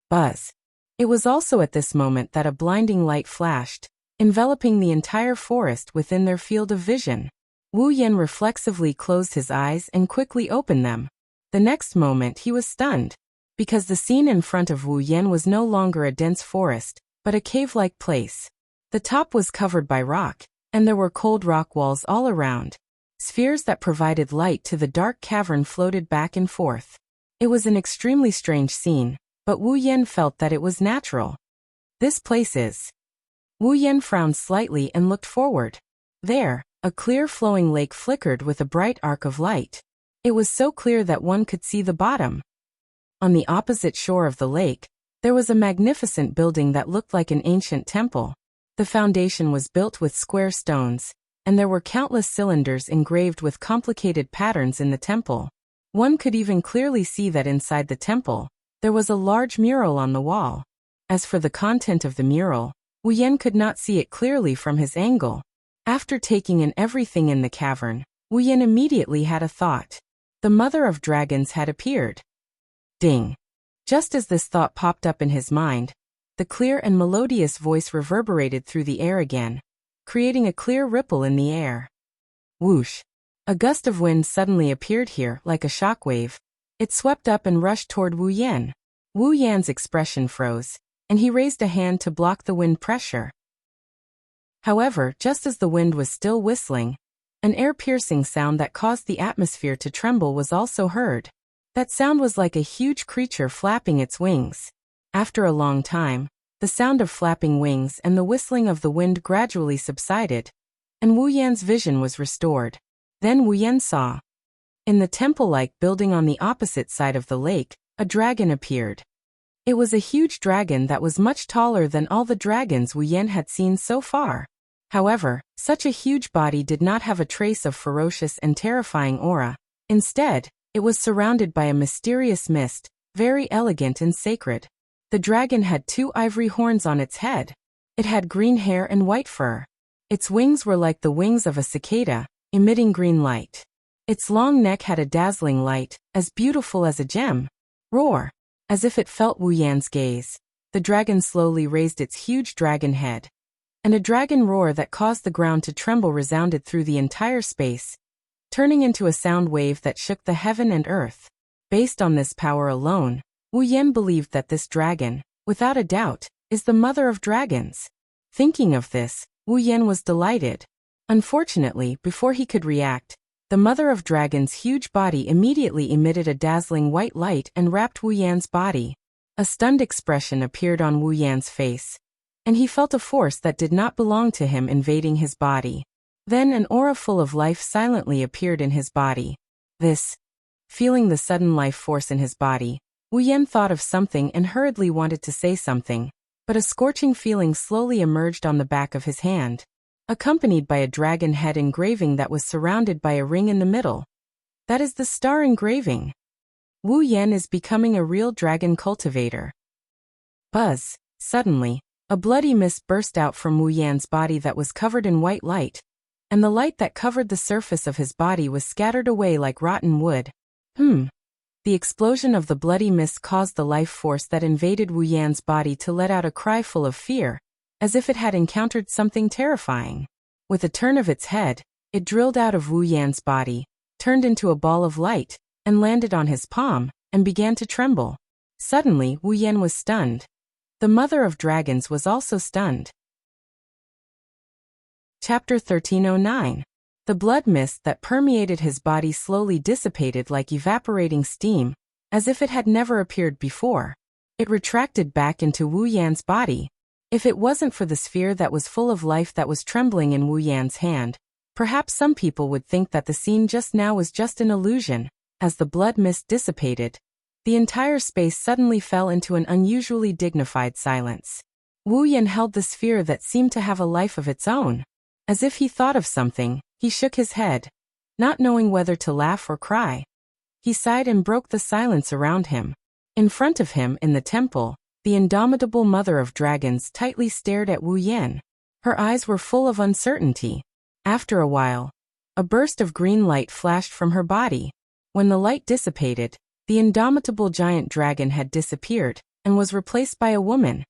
Buzz. It was also at this moment that a blinding light flashed, enveloping the entire forest within their field of vision. Wu Yan reflexively closed his eyes and quickly opened them. The next moment he was stunned, because the scene in front of Wu Yan was no longer a dense forest, but a cave-like place. The top was covered by rock, and there were cold rock walls all around. Spheres that provided light to the dark cavern floated back and forth. It was an extremely strange scene, but Wu Yan felt that it was natural. This place is. Wu Yan frowned slightly and looked forward. There, a clear flowing lake flickered with a bright arc of light. It was so clear that one could see the bottom. On the opposite shore of the lake, there was a magnificent building that looked like an ancient temple. The foundation was built with square stones, and there were countless cylinders engraved with complicated patterns in the temple. One could even clearly see that inside the temple, there was a large mural on the wall. As for the content of the mural, Wu Yan could not see it clearly from his angle. After taking in everything in the cavern, Wu Yan immediately had a thought. The mother of dragons had appeared. Ding. Just as this thought popped up in his mind, the clear and melodious voice reverberated through the air again, creating a clear ripple in the air. Whoosh. A gust of wind suddenly appeared here like a shockwave. It swept up and rushed toward Wu Yan. Wu Yan's expression froze, and he raised a hand to block the wind pressure. However, just as the wind was still whistling, an air-piercing sound that caused the atmosphere to tremble was also heard. That sound was like a huge creature flapping its wings. After a long time, the sound of flapping wings and the whistling of the wind gradually subsided, and Wu Yan's vision was restored. Then Wu Yan saw. In the temple-like building on the opposite side of the lake, a dragon appeared. It was a huge dragon that was much taller than all the dragons Wu Yan had seen so far. However, such a huge body did not have a trace of ferocious and terrifying aura. Instead, it was surrounded by a mysterious mist, very elegant and sacred. The dragon had 2 ivory horns on its head. It had green hair and white fur. Its wings were like the wings of a cicada, emitting green light. Its long neck had a dazzling light, as beautiful as a gem. Roar! As if it felt Wu Yan's gaze, the dragon slowly raised its huge dragon head. And a dragon roar that caused the ground to tremble resounded through the entire space, turning into a sound wave that shook the heaven and earth. Based on this power alone, Wu Yan believed that this dragon, without a doubt, is the mother of dragons. Thinking of this, Wu Yan was delighted. Unfortunately, before he could react, the mother of dragons' huge body immediately emitted a dazzling white light and wrapped Wu Yan's body. A stunned expression appeared on Wu Yan's face, and he felt a force that did not belong to him invading his body. Then an aura full of life silently appeared in his body. Feeling the sudden life force in his body, Wu Yan thought of something and hurriedly wanted to say something, but a scorching feeling slowly emerged on the back of his hand, accompanied by a dragon head engraving that was surrounded by a ring in the middle. That is the star engraving. Wu Yan is becoming a real dragon cultivator. Buzz! Suddenly, a bloody mist burst out from Wu Yan's body that was covered in white light, and the light that covered the surface of his body was scattered away like rotten wood. The explosion of the bloody mist caused the life force that invaded Wu Yan's body to let out a cry full of fear, as if it had encountered something terrifying. With a turn of its head, it drilled out of Wu Yan's body, turned into a ball of light, and landed on his palm, and began to tremble. Suddenly, Wu Yan was stunned. The mother of dragons was also stunned. Chapter 1309. The blood mist that permeated his body slowly dissipated like evaporating steam, as if it had never appeared before. It retracted back into Wu Yan's body. If it wasn't for the sphere that was full of life that was trembling in Wu Yan's hand, perhaps some people would think that the scene just now was just an illusion. As the blood mist dissipated, the entire space suddenly fell into an unusually dignified silence. Wu Yan held the sphere that seemed to have a life of its own. As if he thought of something, he shook his head, not knowing whether to laugh or cry. He sighed and broke the silence around him. In front of him, in the temple, the indomitable mother of dragons tightly stared at Wu Yan. Her eyes were full of uncertainty. After a while, a burst of green light flashed from her body. When the light dissipated, the indomitable giant dragon had disappeared and was replaced by a woman.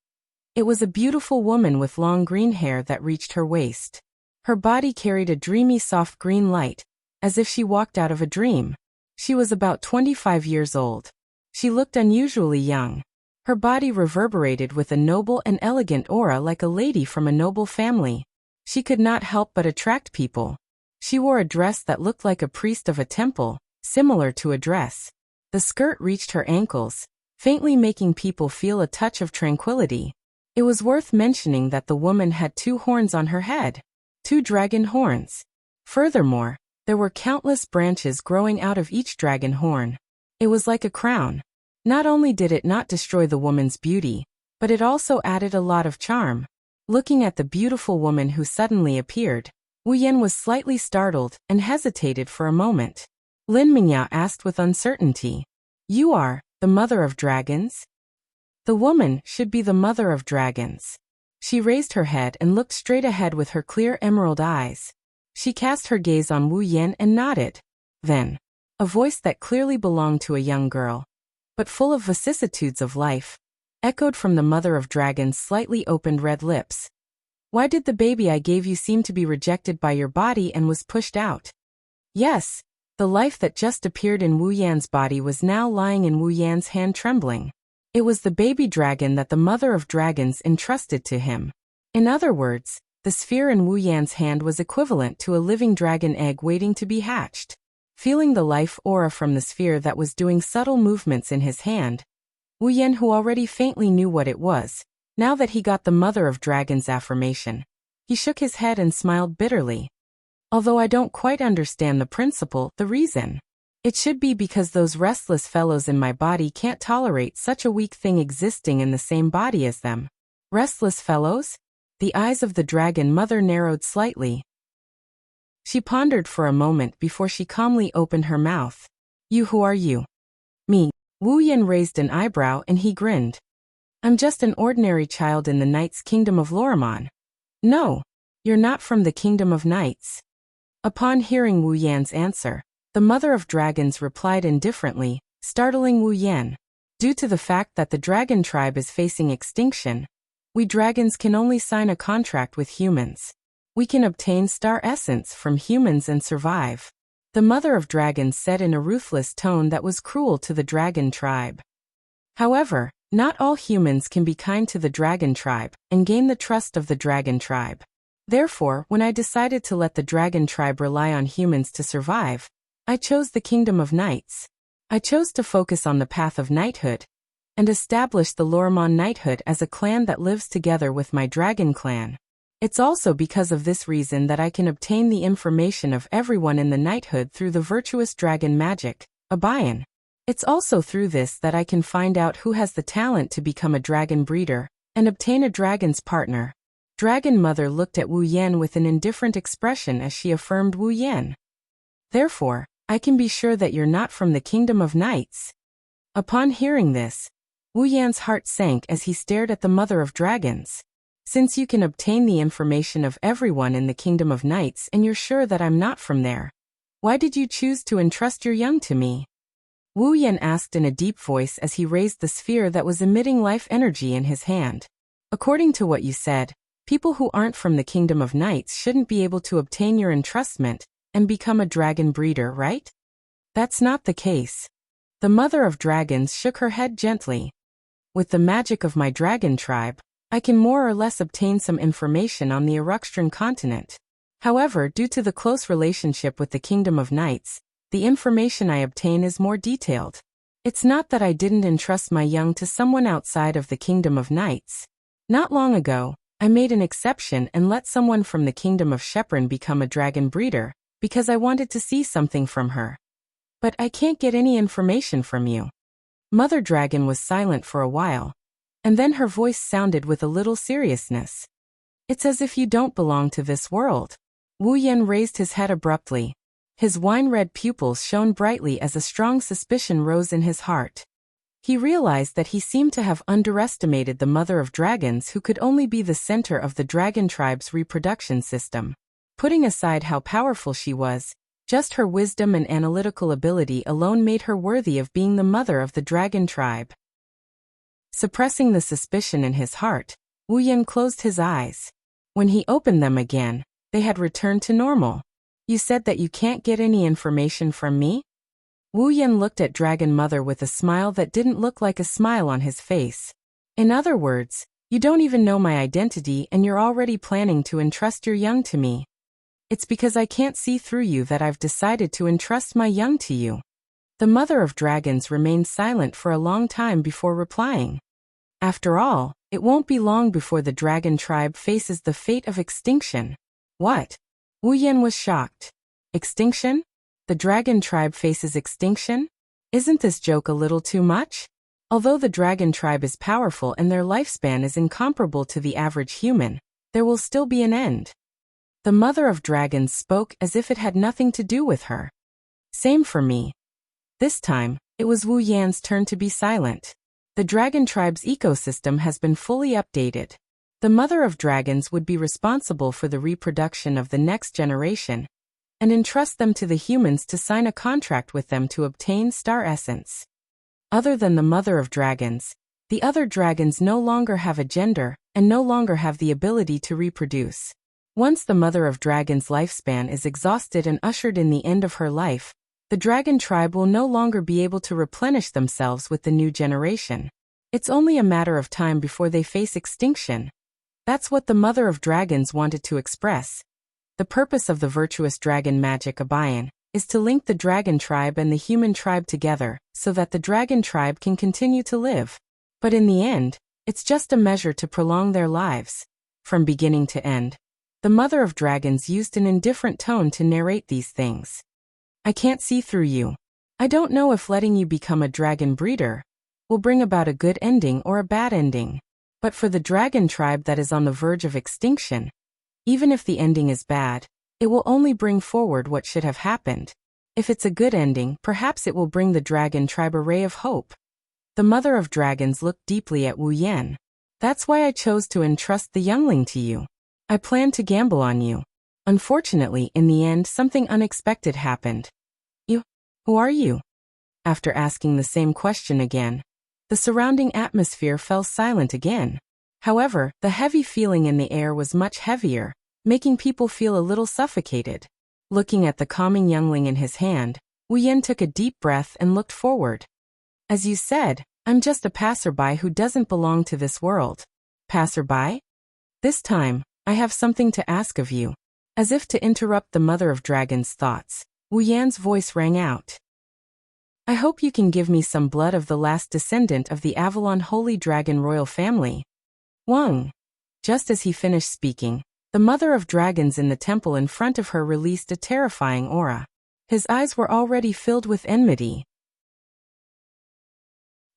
It was a beautiful woman with long green hair that reached her waist. Her body carried a dreamy soft green light, as if she walked out of a dream. She was about 25 years old. She looked unusually young. Her body reverberated with a noble and elegant aura like a lady from a noble family. She could not help but attract people. She wore a dress that looked like a priest of a temple, similar to a dress. The skirt reached her ankles, faintly making people feel a touch of tranquility. It was worth mentioning that the woman had 2 horns on her head. 2 dragon horns. Furthermore, there were countless branches growing out of each dragon horn. It was like a crown. Not only did it not destroy the woman's beauty, but it also added a lot of charm. Looking at the beautiful woman who suddenly appeared, Wu Yan was slightly startled and hesitated for a moment. Lin Mingyao asked with uncertainty, "You are the mother of dragons?" The woman should be the mother of dragons. She raised her head and looked straight ahead with her clear emerald eyes. She cast her gaze on Wu Yan and nodded. Then, a voice that clearly belonged to a young girl, but full of vicissitudes of life, echoed from the mother of dragons' slightly opened red lips. "Why did the baby I gave you seem to be rejected by your body and was pushed out?" Yes, the life that just appeared in Wu Yan's body was now lying in Wu Yan's hand trembling. It was the baby dragon that the mother of dragons entrusted to him. In other words, the sphere in Wu Yan's hand was equivalent to a living dragon egg waiting to be hatched. Feeling the life aura from the sphere that was doing subtle movements in his hand, Wu Yan, who already faintly knew what it was, now that he got the mother of dragons' affirmation, he shook his head and smiled bitterly. "Although I don't quite understand the principle, the reason. It should be because those restless fellows in my body can't tolerate such a weak thing existing in the same body as them." Restless fellows? The eyes of the dragon mother narrowed slightly. She pondered for a moment before she calmly opened her mouth. "You, who are you?" "Me." Wu Yan raised an eyebrow and he grinned. "I'm just an ordinary child in the Knight's Kingdom of Lorimon." "No, you're not from the Kingdom of Knights." Upon hearing Wu Yan's answer, the mother of dragons replied indifferently, startling Wu Yan. "Due to the fact that the dragon tribe is facing extinction, we dragons can only sign a contract with humans. We can obtain star essence from humans and survive," the mother of dragons said in a ruthless tone that was cruel to the dragon tribe. However, not all humans can be kind to the dragon tribe and gain the trust of the dragon tribe. Therefore, when I decided to let the dragon tribe rely on humans to survive, I chose the Kingdom of Knights. I chose to focus on the path of knighthood and establish the Lorimon knighthood as a clan that lives together with my dragon clan. It's also because of this reason that I can obtain the information of everyone in the knighthood through the virtuous dragon magic, Abayan. It's also through this that I can find out who has the talent to become a dragon breeder and obtain a dragon's partner. Dragon Mother looked at Wu Yan with an indifferent expression as she affirmed Wu Yan. "Therefore, I can be sure that you're not from the Kingdom of Knights." Upon hearing this, Wu Yan's heart sank as he stared at the Mother of Dragons. "Since you can obtain the information of everyone in the Kingdom of Knights and you're sure that I'm not from there, why did you choose to entrust your young to me?" Wu Yan asked in a deep voice as he raised the sphere that was emitting life energy in his hand. "According to what you said, people who aren't from the Kingdom of Knights shouldn't be able to obtain your entrustment and become a dragon breeder, right?" "That's not the case." The Mother of Dragons shook her head gently. "With the magic of my dragon tribe, I can more or less obtain some information on the Uruxtran continent. However, due to the close relationship with the Kingdom of Knights, the information I obtain is more detailed. It's not that I didn't entrust my young to someone outside of the kingdom of knights. Not long ago, I made an exception and let someone from the kingdom of Shepron become a dragon breeder, because I wanted to see something from her. But I can't get any information from you. Mother Dragon was silent for a while, and then her voice sounded with a little seriousness. It's as if you don't belong to this world. Wu Yan raised his head abruptly. His wine-red pupils shone brightly as a strong suspicion rose in his heart. He realized that he seemed to have underestimated the mother of dragons, who could only be the center of the dragon tribe's reproduction system. Putting aside how powerful she was, just her wisdom and analytical ability alone made her worthy of being the mother of the dragon tribe. Suppressing the suspicion in his heart, Wu Yan closed his eyes. When he opened them again, they had returned to normal. You said that you can't get any information from me? Wu Yan looked at Dragon Mother with a smile that didn't look like a smile on his face. In other words, you don't even know my identity and you're already planning to entrust your young to me. It's because I can't see through you that I've decided to entrust my young to you. The Mother of Dragons remained silent for a long time before replying. After all, it won't be long before the dragon tribe faces the fate of extinction. What? Wu Yan was shocked. Extinction? The dragon tribe faces extinction? Isn't this joke a little too much? Although the dragon tribe is powerful and their lifespan is incomparable to the average human, there will still be an end. The Mother of Dragons spoke as if it had nothing to do with her. Same for me. This time, it was Wu Yan's turn to be silent. The dragon tribe's ecosystem has been fully updated. The Mother of Dragons would be responsible for the reproduction of the next generation, and entrust them to the humans to sign a contract with them to obtain star essence. Other than the Mother of Dragons, the other dragons no longer have a gender, and no longer have the ability to reproduce. Once the Mother of Dragons' lifespan is exhausted and ushered in the end of her life, the dragon tribe will no longer be able to replenish themselves with the new generation. It's only a matter of time before they face extinction. That's what the Mother of Dragons wanted to express. The purpose of the virtuous dragon magic Abayan is to link the dragon tribe and the human tribe together so that the dragon tribe can continue to live. But in the end, it's just a measure to prolong their lives. From beginning to end, the Mother of Dragons used an indifferent tone to narrate these things. I can't see through you. I don't know if letting you become a dragon breeder will bring about a good ending or a bad ending. But for the dragon tribe that is on the verge of extinction, even if the ending is bad, it will only bring forward what should have happened. If it's a good ending, perhaps it will bring the dragon tribe a ray of hope. The Mother of Dragons looked deeply at Wu Yan. That's why I chose to entrust the youngling to you. I planned to gamble on you. Unfortunately, in the end, something unexpected happened. You? Who are you? After asking the same question again, the surrounding atmosphere fell silent again. However, the heavy feeling in the air was much heavier, making people feel a little suffocated. Looking at the calming youngling in his hand, Wu Yan took a deep breath and looked forward. As you said, I'm just a passerby who doesn't belong to this world. Passerby? This time, I have something to ask of you. As if to interrupt the Mother of Dragons' thoughts, Wu Yan's voice rang out. I hope you can give me some blood of the last descendant of the Avalon Holy Dragon royal family. Wang. Just as he finished speaking, the Mother of Dragons in the temple in front of her released a terrifying aura. His eyes were already filled with enmity.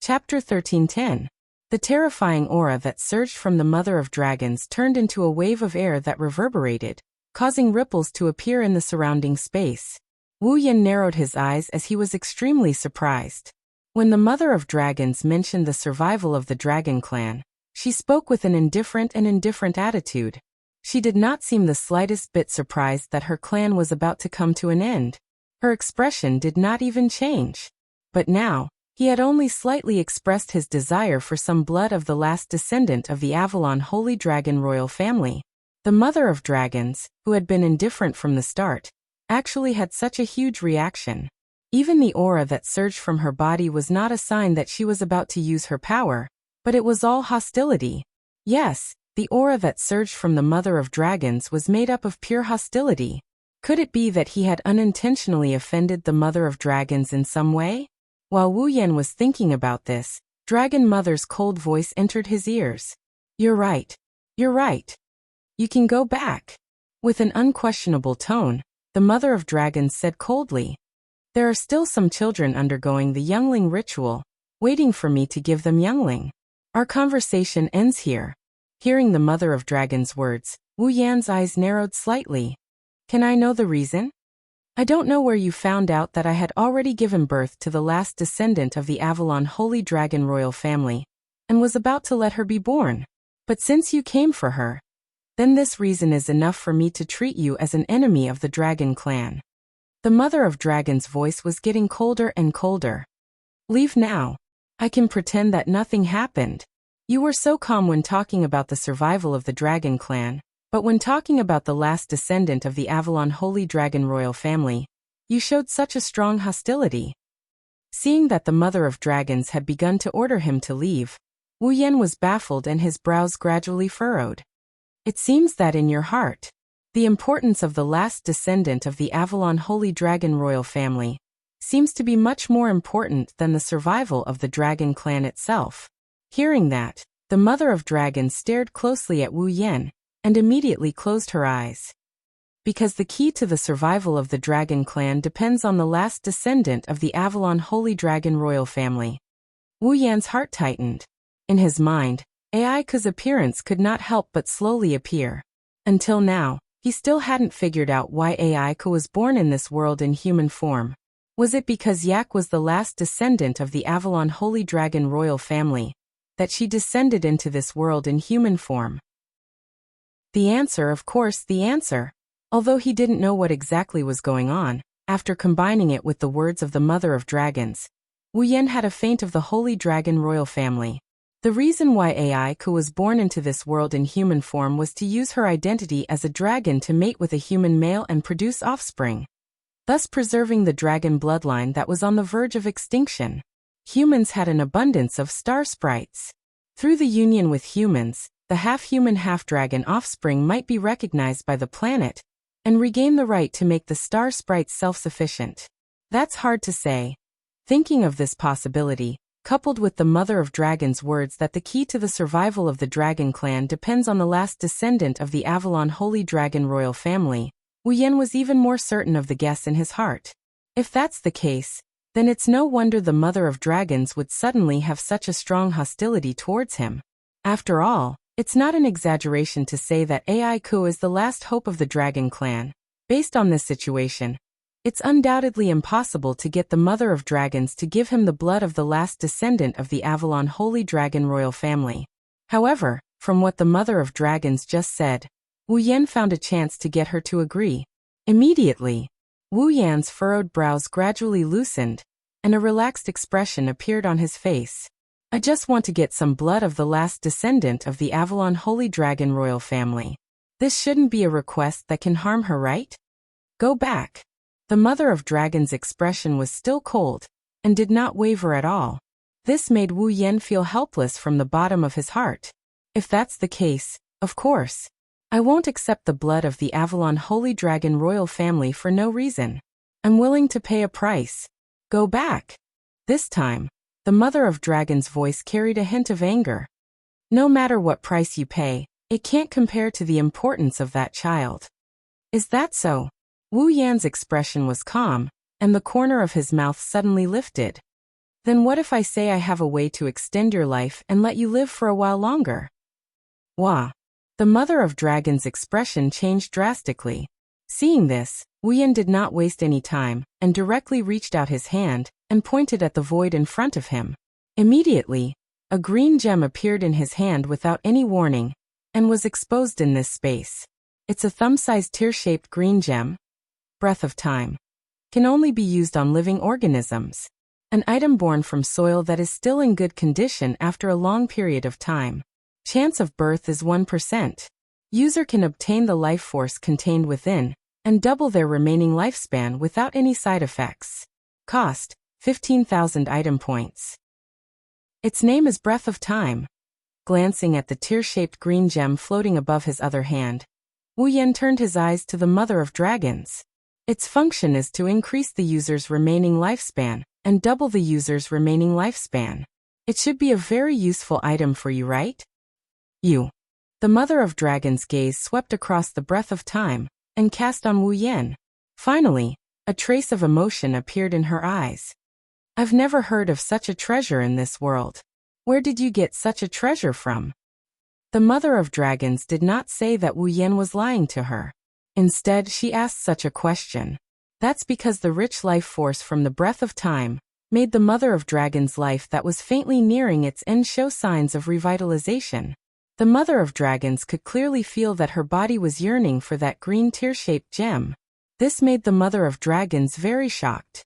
Chapter 13:10. The terrifying aura that surged from the Mother of Dragons turned into a wave of air that reverberated, causing ripples to appear in the surrounding space. Wu Yan narrowed his eyes as he was extremely surprised. When the Mother of Dragons mentioned the survival of the dragon clan, she spoke with an indifferent attitude. She did not seem the slightest bit surprised that her clan was about to come to an end. Her expression did not even change. But now, he had only slightly expressed his desire for some blood of the last descendant of the Avalon Holy Dragon royal family. The Mother of Dragons, who had been indifferent from the start, actually had such a huge reaction. Even the aura that surged from her body was not a sign that she was about to use her power, but it was all hostility. Yes, the aura that surged from the Mother of Dragons was made up of pure hostility. Could it be that he had unintentionally offended the Mother of Dragons in some way? While Wu Yan was thinking about this, Dragon Mother's cold voice entered his ears. You're right. You're right. You can go back. With an unquestionable tone, the Mother of Dragons said coldly. There are still some children undergoing the youngling ritual, waiting for me to give them youngling. Our conversation ends here. Hearing the Mother of Dragons' words, Wu Yan's eyes narrowed slightly. Can I know the reason? I don't know where you found out that I had already given birth to the last descendant of the Avalon Holy Dragon royal family, and was about to let her be born. But since you came for her, then this reason is enough for me to treat you as an enemy of the Dragon clan. The Mother of Dragons' voice was getting colder and colder. Leave now. I can pretend that nothing happened. You were so calm when talking about the survival of the Dragon clan, but when talking about the last descendant of the Avalon Holy Dragon royal family, you showed such a strong hostility. Seeing that the Mother of Dragons had begun to order him to leave, Wu Yan was baffled and his brows gradually furrowed. It seems that in your heart, the importance of the last descendant of the Avalon Holy Dragon royal family seems to be much more important than the survival of the Dragon clan itself. Hearing that, the Mother of Dragons stared closely at Wu Yan and immediately closed her eyes. Because the key to the survival of the Dragon clan depends on the last descendant of the Avalon Holy Dragon royal family. Wu Yan's heart tightened. In his mind, Aika's appearance could not help but slowly appear. Until now, he still hadn't figured out why Aika was born in this world in human form. Was it because Yak was the last descendant of the Avalon Holy Dragon royal family, that she descended into this world in human form? The answer, of course, the answer. Although he didn't know what exactly was going on, after combining it with the words of the Mother of Dragons, Wu Yan had a feint of the Holy Dragon royal family. The reason why Aika was born into this world in human form was to use her identity as a dragon to mate with a human male and produce offspring, thus preserving the dragon bloodline that was on the verge of extinction. Humans had an abundance of star sprites. Through the union with humans, the half-human half-dragon offspring might be recognized by the planet and regain the right to make the star sprites self-sufficient. That's hard to say. Thinking of this possibility, coupled with the Mother of Dragons' words that the key to the survival of the Dragon clan depends on the last descendant of the Avalon Holy Dragon royal family, Wu Yan was even more certain of the guess in his heart. If that's the case, then it's no wonder the Mother of Dragons would suddenly have such a strong hostility towards him. After all, it's not an exaggeration to say that Aika is the last hope of the Dragon clan. Based on this situation, it's undoubtedly impossible to get the Mother of Dragons to give him the blood of the last descendant of the Avalon Holy Dragon royal family. However, from what the Mother of Dragons just said, Wu Yan found a chance to get her to agree. Immediately, Wu Yan's furrowed brows gradually loosened, and a relaxed expression appeared on his face. I just want to get some blood of the last descendant of the Avalon Holy Dragon royal family. This shouldn't be a request that can harm her, right? Go back. The Mother of Dragons' expression was still cold, and did not waver at all. This made Wu Yan feel helpless from the bottom of his heart. If that's the case, of course, I won't accept the blood of the Avalon Holy Dragon royal family for no reason. I'm willing to pay a price. Go back. This time, the Mother of Dragons' voice carried a hint of anger. No matter what price you pay, it can't compare to the importance of that child. Is that so? Wu Yan's expression was calm, and the corner of his mouth suddenly lifted. Then what if I say I have a way to extend your life and let you live for a while longer? Wah! The Mother of Dragons' expression changed drastically. Seeing this, Wu Yan did not waste any time, and directly reached out his hand and pointed at the void in front of him. Immediately, a green gem appeared in his hand without any warning, and was exposed in this space. It's a thumb-sized tear-shaped green gem. Breath of Time. Can only be used on living organisms. An item born from soil that is still in good condition after a long period of time. Chance of birth is 1%. User can obtain the life force contained within, and double their remaining lifespan without any side effects. Cost, 15,000 item points. Its name is Breath of Time. Glancing at the tear-shaped green gem floating above his other hand, Wu Yan turned his eyes to the Mother of Dragons. Its function is to increase the user's remaining lifespan, and double the user's remaining lifespan. It should be a very useful item for you, right? You. The Mother of Dragon's gaze swept across the breath of time and cast on Wu Yan. Finally, a trace of emotion appeared in her eyes. I've never heard of such a treasure in this world. Where did you get such a treasure from? The Mother of Dragons did not say that Wu Yan was lying to her. Instead, she asked such a question. That's because the rich life force from the breath of time made the Mother of Dragons' life that was faintly nearing its end show signs of revitalization. The Mother of Dragons could clearly feel that her body was yearning for that green tear-shaped gem. This made the Mother of Dragons very shocked.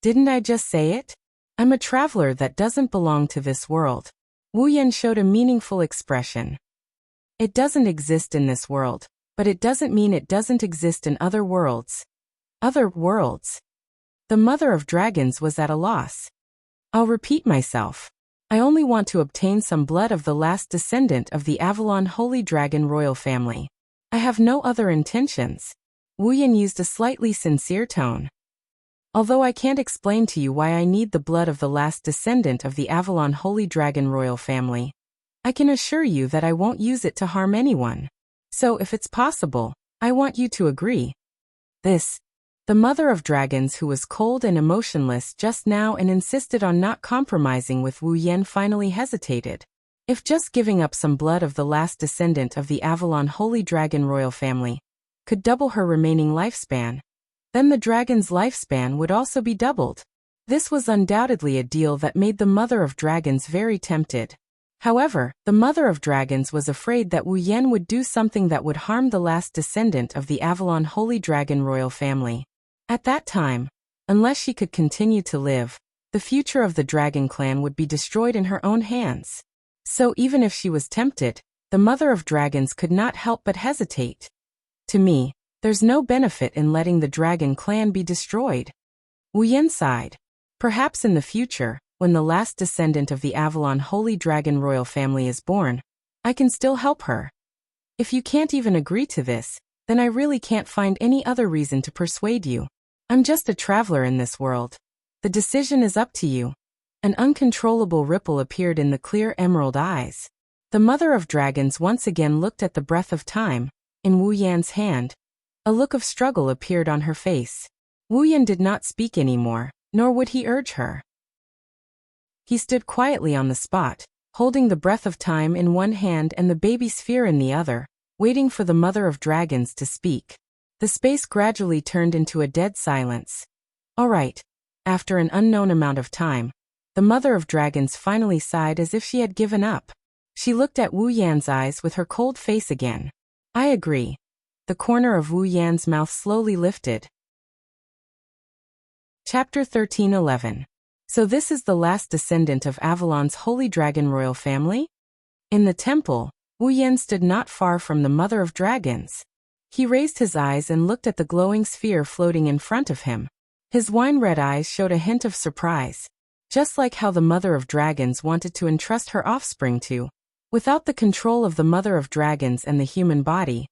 Didn't I just say it? I'm a traveler that doesn't belong to this world. Wu Yan showed a meaningful expression. It doesn't exist in this world, but it doesn't mean it doesn't exist in other worlds. Other worlds? The Mother of Dragons was at a loss. I'll repeat myself. I only want to obtain some blood of the last descendant of the Avalon Holy Dragon royal family. I have no other intentions. Wu Yan used a slightly sincere tone. Although I can't explain to you why I need the blood of the last descendant of the Avalon Holy Dragon royal family, I can assure you that I won't use it to harm anyone. So if it's possible, I want you to agree. The Mother of Dragons, who was cold and emotionless just now and insisted on not compromising with Wu Yan, finally hesitated. If just giving up some blood of the last descendant of the Avalon Holy Dragon royal family could double her remaining lifespan, then the dragon's lifespan would also be doubled. This was undoubtedly a deal that made the Mother of Dragons very tempted. However, the Mother of Dragons was afraid that Wu Yan would do something that would harm the last descendant of the Avalon Holy Dragon royal family. At that time, unless she could continue to live, the future of the Dragon Clan would be destroyed in her own hands. So even if she was tempted, the Mother of Dragons could not help but hesitate. To me, there's no benefit in letting the Dragon Clan be destroyed. Wu Yan sighed. Perhaps in the future, when the last descendant of the Avalon Holy Dragon royal family is born, I can still help her. If you can't even agree to this, then I really can't find any other reason to persuade you. I'm just a traveler in this world. The decision is up to you. An uncontrollable ripple appeared in the clear emerald eyes. The Mother of Dragons once again looked at the breath of time in Wu Yan's hand. A look of struggle appeared on her face. Wu Yan did not speak anymore, nor would he urge her. He stood quietly on the spot, holding the breath of time in one hand and the baby sphere in the other, waiting for the Mother of Dragons to speak. The space gradually turned into a dead silence. All right. After an unknown amount of time, the Mother of Dragons finally sighed as if she had given up. She looked at Wu Yan's eyes with her cold face again. I agree. The corner of Wu Yan's mouth slowly lifted. Chapter 13:11. So this is the last descendant of Avalon's Holy Dragon royal family? In the temple, Wu Yan stood not far from the Mother of Dragons. He raised his eyes and looked at the glowing sphere floating in front of him. His wine-red eyes showed a hint of surprise. Just like how the Mother of Dragons wanted to entrust her offspring to, without the control of the Mother of Dragons and the human body,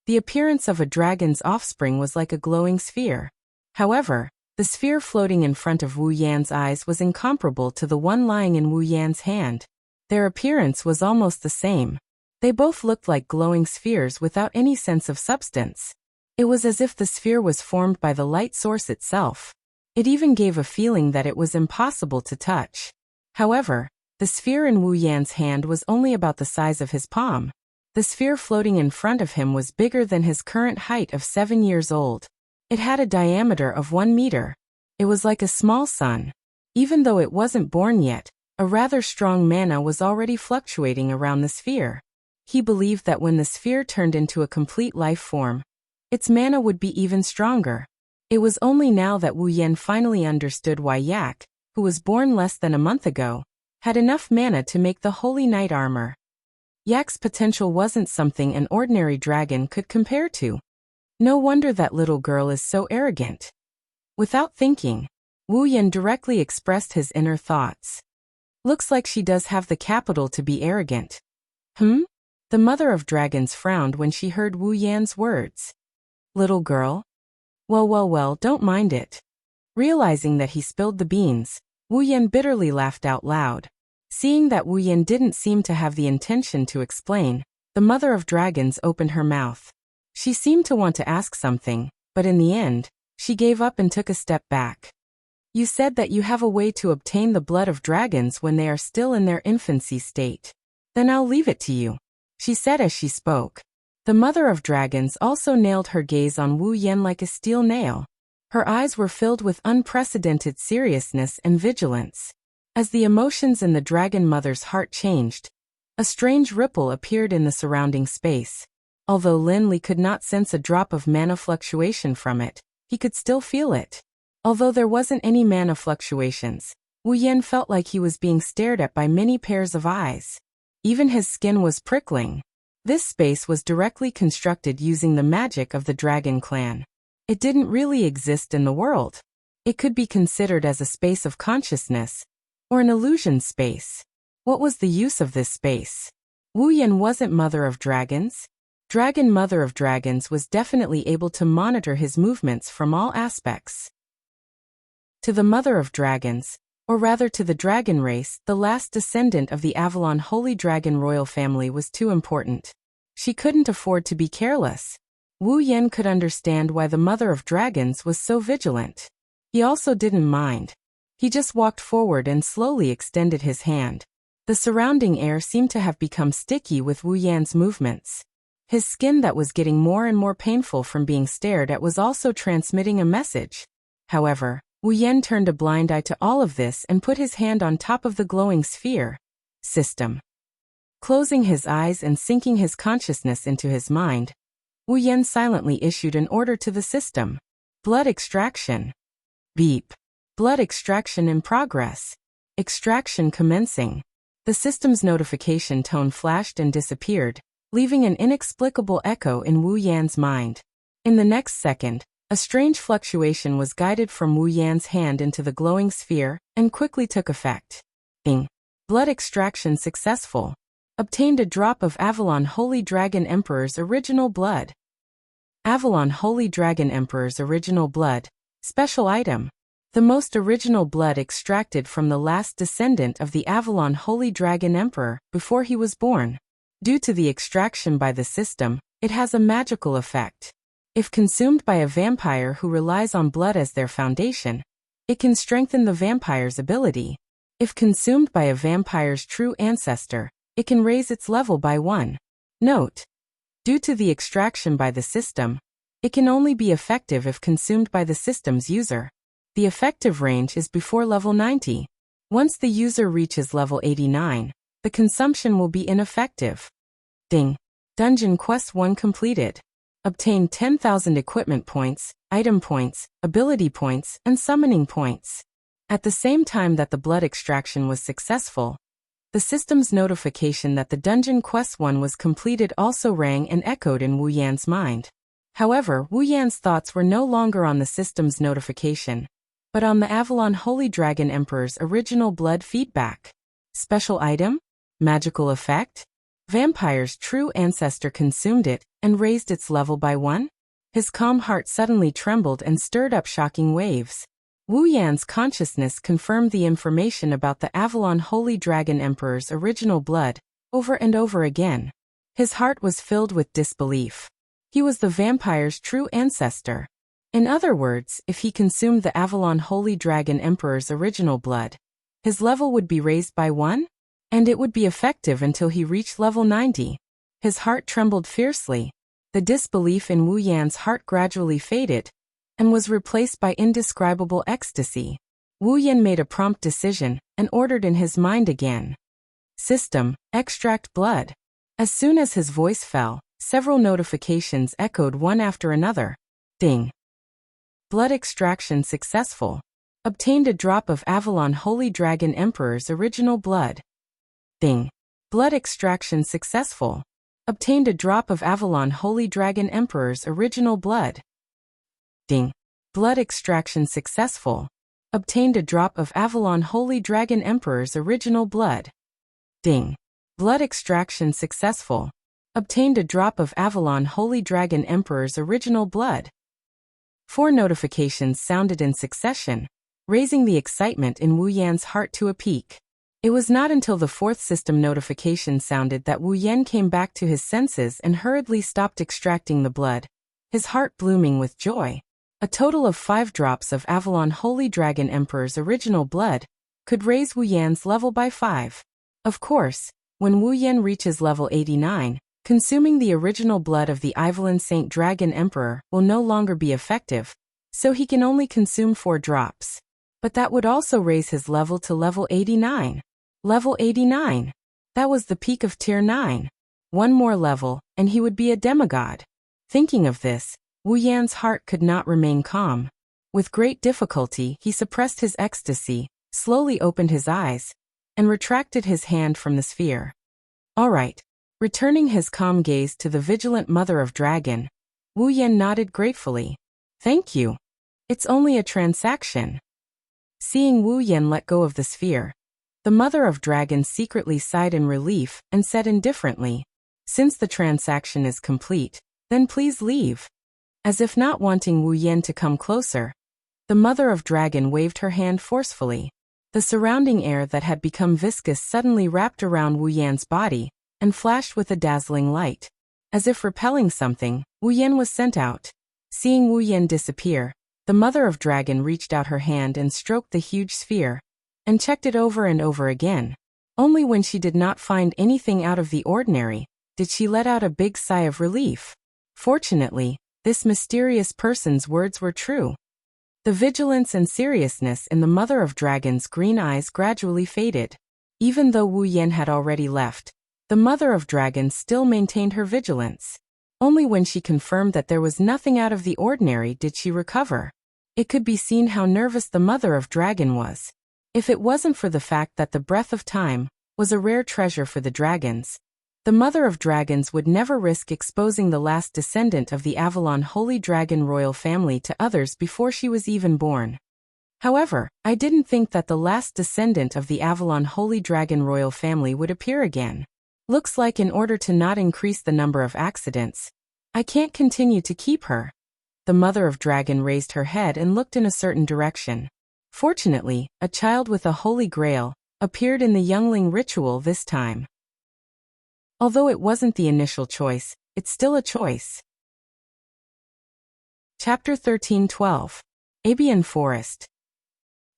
the appearance of a dragon's offspring was like a glowing sphere. However, the sphere floating in front of Wu Yan's eyes was incomparable to the one lying in Wu Yan's hand. Their appearance was almost the same. They both looked like glowing spheres without any sense of substance. It was as if the sphere was formed by the light source itself. It even gave a feeling that it was impossible to touch. However, the sphere in Wu Yan's hand was only about the size of his palm. The sphere floating in front of him was bigger than his current height of 7 years old. It had a diameter of 1 meter. It was like a small sun. Even though it wasn't born yet, a rather strong mana was already fluctuating around the sphere. He believed that when the sphere turned into a complete life form, its mana would be even stronger. It was only now that Wu Yan finally understood why Yak, who was born less than a month ago, had enough mana to make the Holy Knight armor. Yak's potential wasn't something an ordinary dragon could compare to. No wonder that little girl is so arrogant. Without thinking, Wu Yan directly expressed his inner thoughts. Looks like she does have the capital to be arrogant. The Mother of Dragons frowned when she heard Wu Yan's words. Little girl? Well, don't mind it. Realizing that he spilled the beans, Wu Yan bitterly laughed out loud. Seeing that Wu Yan didn't seem to have the intention to explain, the Mother of Dragons opened her mouth. She seemed to want to ask something, but in the end, she gave up and took a step back. You said that you have a way to obtain the blood of dragons when they are still in their infancy state. Then I'll leave it to you, she said as she spoke. The Mother of Dragons also nailed her gaze on Wu Yan like a steel nail. Her eyes were filled with unprecedented seriousness and vigilance. As the emotions in the Dragon Mother's heart changed, a strange ripple appeared in the surrounding space. Although Lin Li could not sense a drop of mana fluctuation from it, he could still feel it. Although there wasn't any mana fluctuations, Wu Yan felt like he was being stared at by many pairs of eyes. Even his skin was prickling. This space was directly constructed using the magic of the Dragon Clan. It didn't really exist in the world. It could be considered as a space of consciousness, or an illusion space. What was the use of this space? Wu Yan wasn't Mother of Dragons. Dragon Mother of Dragons was definitely able to monitor his movements from all aspects. To the Mother of Dragons, or rather to the dragon race, the last descendant of the Avalon Holy Dragon royal family was too important. She couldn't afford to be careless. Wu Yan could understand why the Mother of Dragons was so vigilant. He also didn't mind. He just walked forward and slowly extended his hand. The surrounding air seemed to have become sticky with Wu Yan's movements. His skin that was getting more and more painful from being stared at was also transmitting a message. However, Wu Yan turned a blind eye to all of this and put his hand on top of the glowing sphere. System. Closing his eyes and sinking his consciousness into his mind, Wu Yan silently issued an order to the system. Blood extraction. Beep. Blood extraction in progress. Extraction commencing. The system's notification tone flashed and disappeared, leaving an inexplicable echo in Wu Yan's mind. In the next second, a strange fluctuation was guided from Wu Yan's hand into the glowing sphere and quickly took effect. Bing. Blood extraction successful. Obtained a drop of Avalon Holy Dragon Emperor's original blood. Avalon Holy Dragon Emperor's original blood. Special item. The most original blood extracted from the last descendant of the Avalon Holy Dragon Emperor before he was born. Due to the extraction by the system, it has a magical effect. If consumed by a vampire who relies on blood as their foundation, it can strengthen the vampire's ability. If consumed by a vampire's true ancestor, it can raise its level by 1. Note: due to the extraction by the system, it can only be effective if consumed by the system's user. The effective range is before level 90. Once the user reaches level 89, the consumption will be ineffective. Ding. Dungeon Quest 1 completed. Obtain 10,000 equipment points, item points, ability points, and summoning points. At the same time that the blood extraction was successful, the system's notification that the Dungeon Quest 1 was completed also rang and echoed in Wu Yan's mind. However, Wu Yan's thoughts were no longer on the system's notification, but on the Avalon Holy Dragon Emperor's original blood feedback. Special item? Magical effect? Vampire's true ancestor consumed it and raised its level by 1? His calm heart suddenly trembled and stirred up shocking waves. Wu Yan's consciousness confirmed the information about the Avalon Holy Dragon Emperor's original blood over and over again. His heart was filled with disbelief. He was the vampire's true ancestor. In other words, if he consumed the Avalon Holy Dragon Emperor's original blood, his level would be raised by 1? And it would be effective until he reached level 90. His heart trembled fiercely. The disbelief in Wu Yan's heart gradually faded and was replaced by indescribable ecstasy. Wu Yan made a prompt decision and ordered in his mind again. System, extract blood. As soon as his voice fell, several notifications echoed one after another. Ding. Blood extraction successful. Obtained a drop of Avalon Holy Dragon Emperor's original blood. Ding. Blood extraction successful. Obtained a drop of Avalon Holy Dragon Emperor's original blood. Ding. Blood extraction successful. Obtained a drop of Avalon Holy Dragon Emperor's original blood. Ding. Blood extraction successful. Obtained a drop of Avalon Holy Dragon Emperor's original blood. 4 notifications sounded in succession, raising the excitement in Wu Yan's heart to a peak. It was not until the 4th system notification sounded that Wu Yan came back to his senses and hurriedly stopped extracting the blood, his heart blooming with joy. A total of 5 drops of Avalon Holy Dragon Emperor's original blood could raise Wu Yan's level by 5. Of course, when Wu Yan reaches level 89, consuming the original blood of the Avalon Saint Dragon Emperor will no longer be effective, so he can only consume 4 drops. But that would also raise his level to level 89. Level 89. That was the peak of Tier 9. One more level, and he would be a demigod. Thinking of this, Wu Yan's heart could not remain calm. With great difficulty, he suppressed his ecstasy, slowly opened his eyes, and retracted his hand from the sphere. All right. Returning his calm gaze to the vigilant mother of dragon, Wu Yan nodded gratefully. Thank you. It's only a transaction. Seeing Wu Yan let go of the sphere, the mother of dragon secretly sighed in relief and said indifferently, since the transaction is complete, then please leave. As if not wanting Wu Yan to come closer, the mother of dragon waved her hand forcefully. The surrounding air that had become viscous suddenly wrapped around Wu Yan's body and flashed with a dazzling light. As if repelling something, Wu Yan was sent out. Seeing Wu Yan disappear, the mother of dragon reached out her hand and stroked the huge sphere, and checked it over and over again. Only when she did not find anything out of the ordinary did she let out a big sigh of relief. Fortunately, this mysterious person's words were true. The vigilance and seriousness in the mother of dragon's green eyes gradually faded. Even though Wu Yan had already left, the mother of dragon still maintained her vigilance. Only when she confirmed that there was nothing out of the ordinary did she recover. It could be seen how nervous the mother of dragon was. If it wasn't for the fact that the breath of time was a rare treasure for the dragons, the mother of dragons would never risk exposing the last descendant of the Avalon Holy Dragon royal family to others before she was even born. However, I didn't think that the last descendant of the Avalon Holy Dragon royal family would appear again. Looks like in order to not increase the number of accidents, I can't continue to keep her. The mother of dragon raised her head and looked in a certain direction. Fortunately, a child with a holy grail appeared in the youngling ritual this time. Although it wasn't the initial choice, it's still a choice. Chapter 13:12. Abian Forest.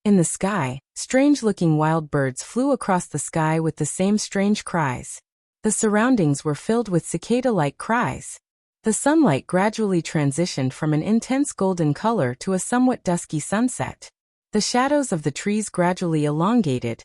In the sky, strange-looking wild birds flew across the sky with the same strange cries. The surroundings were filled with cicada-like cries. The sunlight gradually transitioned from an intense golden color to a somewhat dusky sunset. The shadows of the trees gradually elongated,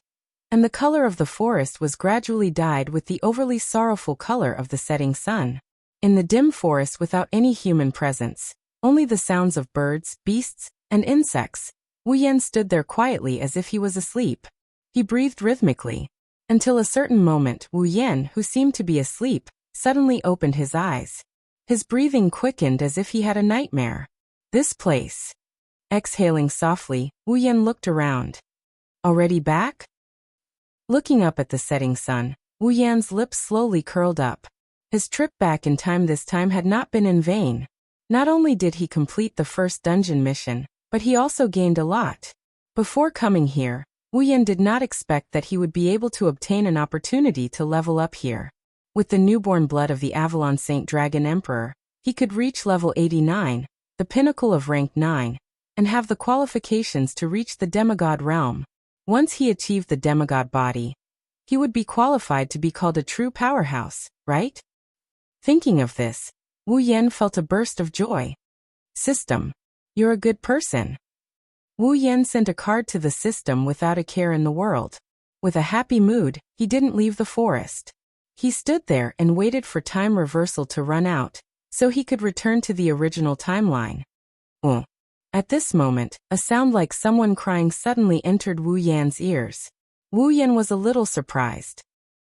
and the color of the forest was gradually dyed with the overly sorrowful color of the setting sun. In the dim forest without any human presence, only the sounds of birds, beasts, and insects, Wu Yan stood there quietly as if he was asleep. He breathed rhythmically, until a certain moment Wu Yan, who seemed to be asleep, suddenly opened his eyes. His breathing quickened as if he had a nightmare. This place. Exhaling softly, Wu Yan looked around. Already back? Looking up at the setting sun, Wu Yan's lips slowly curled up. His trip back in time this time had not been in vain. Not only did he complete the first dungeon mission, but he also gained a lot. Before coming here, Wu Yan did not expect that he would be able to obtain an opportunity to level up here. With the newborn blood of the Avalon Saint Dragon Emperor, he could reach level 89, the pinnacle of rank 9, and have the qualifications to reach the demigod realm. Once he achieved the demigod body, he would be qualified to be called a true powerhouse, right? Thinking of this, Wu Yan felt a burst of joy. System. You're a good person. Wu Yan sent a card to the system without a care in the world. With a happy mood, he didn't leave the forest. He stood there and waited for time reversal to run out, so he could return to the original timeline. At this moment, a sound like someone crying suddenly entered Wu Yan's ears. Wu Yan was a little surprised.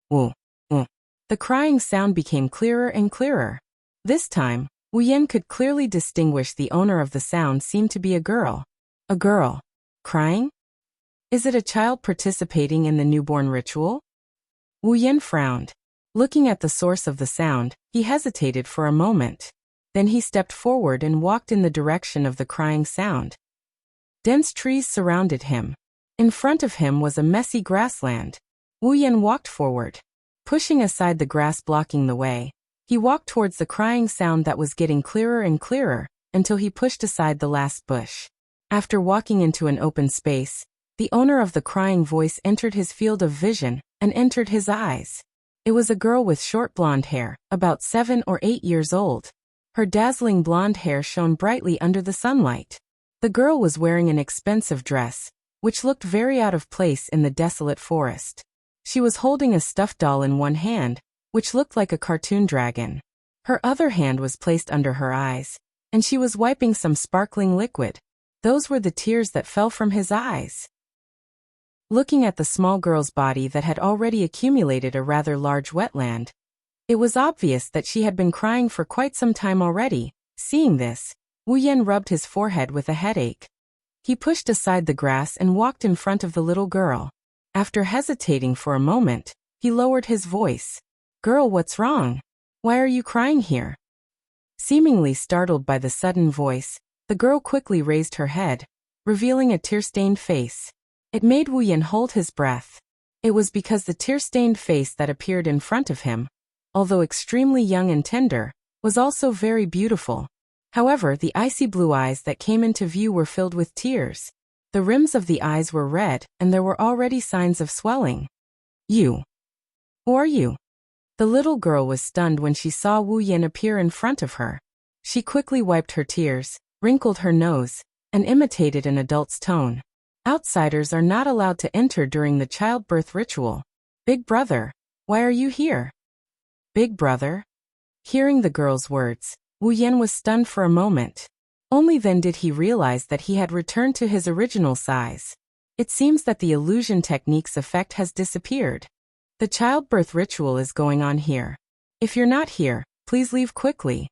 The crying sound became clearer and clearer. This time, Wu Yan could clearly distinguish the owner of the sound seemed to be a girl. A girl. Crying? Is it a child participating in the newborn ritual? Wu Yan frowned. Looking at the source of the sound, he hesitated for a moment. Then he stepped forward and walked in the direction of the crying sound. Dense trees surrounded him. In front of him was a messy grassland. Wu Yan walked forward, pushing aside the grass blocking the way. He walked towards the crying sound that was getting clearer and clearer, until he pushed aside the last bush. After walking into an open space, the owner of the crying voice entered his field of vision and entered his eyes. It was a girl with short blonde hair, about 7 or 8 years old. Her dazzling blonde hair shone brightly under the sunlight. The girl was wearing an expensive dress, which looked very out of place in the desolate forest. She was holding a stuffed doll in one hand, which looked like a cartoon dragon. Her other hand was placed under her eyes, and she was wiping some sparkling liquid. Those were the tears that fell from his eyes. Looking at the small girl's body that had already accumulated a rather large wetland, it was obvious that she had been crying for quite some time already. Seeing this, Wu Yan rubbed his forehead with a headache. He pushed aside the grass and walked in front of the little girl. After hesitating for a moment, he lowered his voice. "Girl, what's wrong? Why are you crying here?" Seemingly startled by the sudden voice, the girl quickly raised her head, revealing a tear-stained face. It made Wu Yan hold his breath. It was because the tear-stained face that appeared in front of him, although extremely young and tender, was also very beautiful. However, the icy blue eyes that came into view were filled with tears. The rims of the eyes were red, and there were already signs of swelling. "You? Who are you?" The little girl was stunned when she saw Wu Yan appear in front of her. She quickly wiped her tears, wrinkled her nose, and imitated an adult's tone. "Outsiders are not allowed to enter during the childbirth ritual. Big brother, why are you here?" "Big brother?" Hearing the girl's words, Wu Yan was stunned for a moment. Only then did he realize that he had returned to his original size. It seems that the illusion technique's effect has disappeared. The childbirth ritual is going on here. If you're not here, please leave quickly.